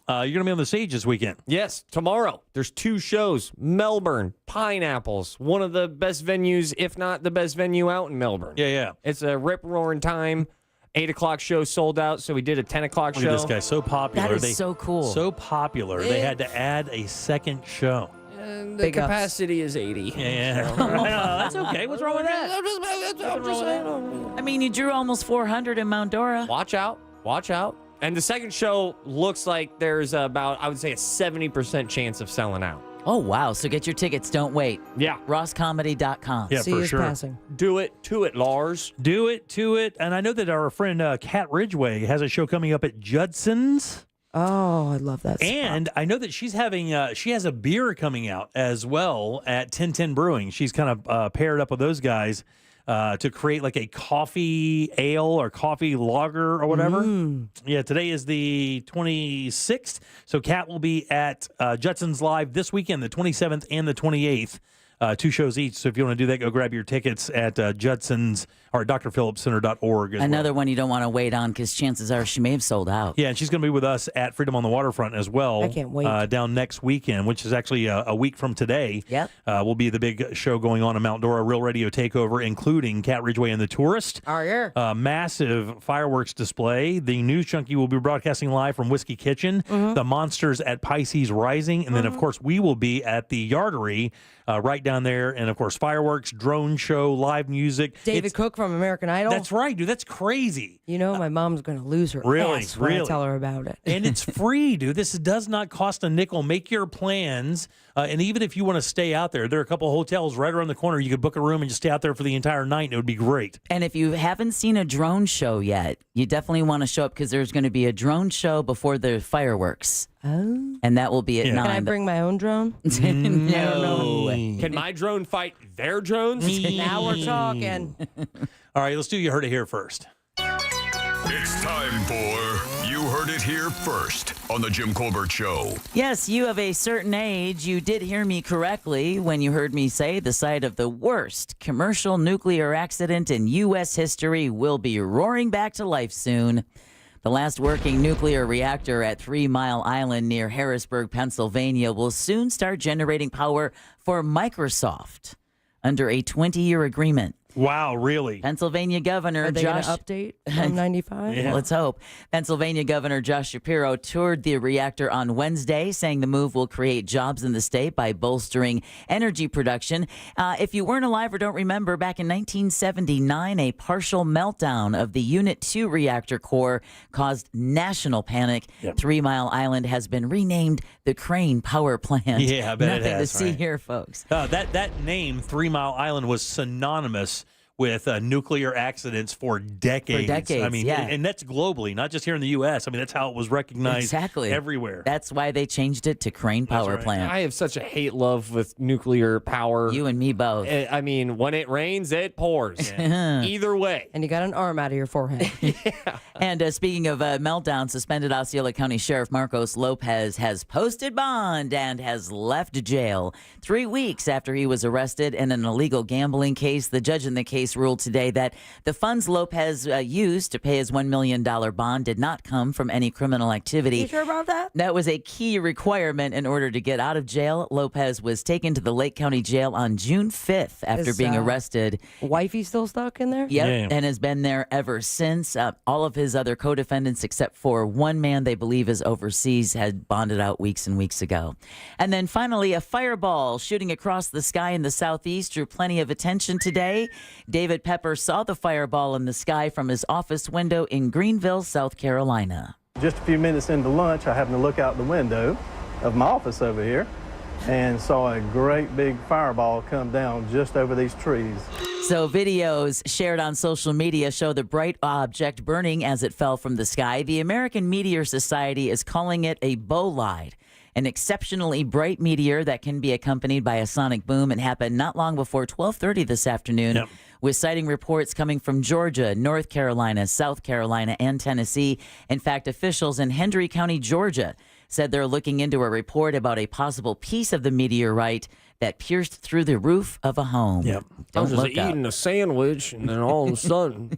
you're going to be on the stage this weekend. Yes, tomorrow. There's 2 shows. Melbourne, Pineapples, one of the best venues, if not the best venue out in Melbourne. Yeah. It's a rip-roaring time. 8 o'clock show sold out, so we did a 10 o'clock show. This guy's so popular. That is so cool. So popular. They had to add a second show. And the capacity is 80. Yeah. That's okay. What's wrong with that? I mean, you drew almost 400 in Mount Dora. Watch out. And the second show looks like there's about, I would say, a 70% chance of selling out. Oh, wow. So get your tickets. Don't wait. Yeah. RossComedy.com. Yeah, for sure. Passing. Do it to it, Lars. Do it to it. And I know that our friend Kat Ridgway has a show coming up at Judson's. Oh, I love that spot. And I know that she's having, she has a beer coming out as well at 1010 Brewing. She's kind of paired up with those guys to create like a coffee ale or coffee lager or whatever. Yeah, today is the 26th. So Kat will be at Judson's Live this weekend, the 27th and the 28th. 2 shows each. So if you want to do that, go grab your tickets at Judson's or drphillipscenter.org. Another one you don't want to wait on because chances are she may have sold out. Yeah, and she's going to be with us at Freedom on the Waterfront as well. I can't wait. Down next weekend, which is actually a week from today. Yep. Will be the big show going on in Mount Dora, Real Radio Takeover, including Kat Ridgway and the Tourist. Oh, yeah. Massive fireworks display. The News Junkie will be broadcasting live from Whiskey Kitchen. The Monsters at Pisces Rising. And then, of course, we will be at the Yardery right down there. And, of course, fireworks, drone show, live music. David Cook from American Idol. That's right, dude. That's crazy. You know, my mom's going to lose her ass when I tell her about it. And it's free, dude. This does not cost a nickel. Make your plans. And even if you want to stay out there, there are a couple of hotels right around the corner. You could book a room and just stay out there for the entire night, and it would be great. And if you haven't seen a drone show yet, you definitely want to show up because there's going to be a drone show before the fireworks. Oh. And that will be at 9. Can I bring my own drone? No. Can my drone fight their drones? Now we're talking. All right, let's do You Heard It Here first. It's time for You Heard It Here First on The Jim Colbert Show. Yes, you of a certain age, you did hear me correctly when you heard me say the site of the worst commercial nuclear accident in U.S. history will be roaring back to life soon. The last working nuclear reactor at 3 Mile Island near Harrisburg, Pennsylvania, will soon start generating power for Microsoft under a 20-year agreement. Wow, really? Pennsylvania Governor Are they Josh... going to update from 95? Yeah. Let's hope. Pennsylvania Governor Josh Shapiro toured the reactor on Wednesday, saying the move will create jobs in the state by bolstering energy production. If you weren't alive or don't remember, back in 1979, a partial meltdown of the Unit 2 reactor core caused national panic. Yep. 3 Mile Island has been renamed the Crane Power Plant. Yeah, I bet Nothing it has. to see here, folks. That name, 3 Mile Island, was synonymous with nuclear accidents for decades. I mean, yeah. and that's globally, not just here in the U.S. I mean, that's how it was recognized everywhere. That's why they changed it to Crane Power Plant. I have such a hate-love with nuclear power. You and me both. I mean, when it rains, it pours. Either way. And you got an arm out of your forehead. And speaking of meltdown, suspended Osceola County Sheriff Marcos Lopez has posted bond and has left jail 3 weeks after he was arrested in an illegal gambling case. The judge in the case ruled today that the funds Lopez used to pay his $1 million bond did not come from any criminal activity. You sure about that? That was a key requirement in order to get out of jail. Lopez was taken to the Lake County Jail on June 5th after being arrested. Wifey still stuck in there? Yep, and has been there ever since. All of his other co-defendants, except for one man they believe is overseas, had bonded out weeks and weeks ago. And then finally, a fireball shooting across the sky in the southeast drew plenty of attention today. David Pepper saw the fireball in the sky from his office window in Greenville, South Carolina. Just a few minutes into lunch, I happened to look out the window of my office over here and saw a great big fireball come down just over these trees. So videos shared on social media show the bright object burning as it fell from the sky. The American Meteor Society is calling it a bolide, an exceptionally bright meteor that can be accompanied by a sonic boom. It happened not long before 12:30 this afternoon, with sighting reports coming from Georgia, North Carolina, South Carolina, and Tennessee. In fact, officials in Hendry County, Georgia, said they're looking into a report about a possible piece of the meteorite that pierced through the roof of a home. Yep. I was Don't just look up. eating a sandwich, and then all of a sudden,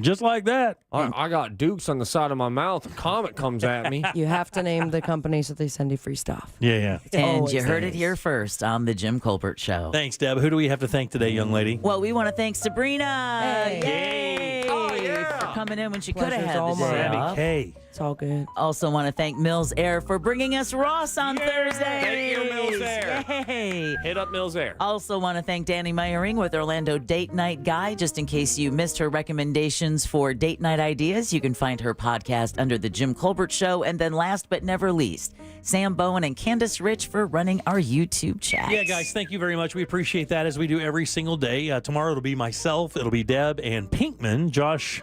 just like that, I got dukes on the side of my mouth. A comet comes at me. You have to name the company so they send you free stuff. Yeah. And you heard it here first on the Jim Colbert Show. Thanks, Deb. Who do we have to thank today, young lady? Well, we want to thank Sabrina. Hey. Yay! For coming in when she could have Pleasure's had all the day mine. off. Hey. It's all good. Also want to thank Mills Air for bringing us Ross on Thursday. Thank you, Mills Air. Yay! Hit up Mills Air. Also want to thank Danny Meyering with Orlando Date Night Guy. Just in case you missed her recommendations for date night ideas, you can find her podcast under The Jim Colbert Show. And then last but never least, Sam Bowen and Candace Rich for running our YouTube chat. Yeah, guys, thank you very much. We appreciate that as we do every single day. Tomorrow it'll be myself, it'll be Deb and Pinkman. Josh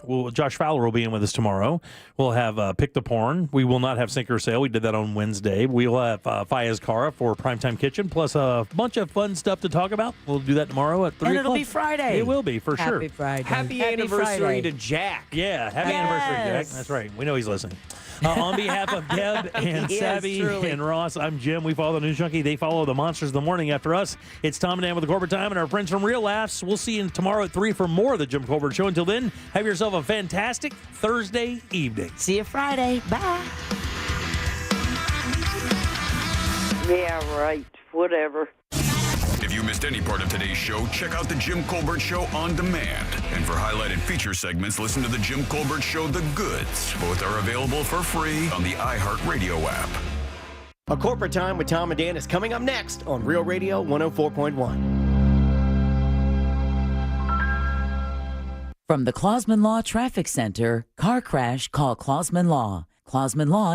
Fowler will be in with us tomorrow. We'll have Pick the Porn. We will not have Sink or Sail. We did that on Wednesday. We'll have Fayez Kara for Primetime Kitchen, plus a bunch of fun stuff to talk about. We'll do that tomorrow at 3 And o'clock. it'll be Friday. It will be, for sure. Happy Friday. Happy Happy anniversary Friday. to Jack. Yeah, happy anniversary, Jack. That's right. We know he's listening. On behalf of Deb and Yes, Savvy truly. and Ross, I'm Jim. We follow the News Junkie. They follow the Monsters of the Morning after us. It's Tom and Dan with the Colbert Time and our friends from Real Laughs. We'll see you tomorrow at 3 for more of the Jim Colbert Show. Until then, have yourself a fantastic Thursday evening. See you Friday. Bye. Yeah, right. Whatever. If you missed any part of today's show, check out the Jim Colbert Show on demand. And for highlighted feature segments, listen to the Jim Colbert Show The Goods. Both are available for free on the iHeartRadio app. A Corporate Time with Tom and Dan is coming up next on Real Radio 104.1. From the Clausman Law Traffic Center, car crash, call Clausman Law. Clausman Law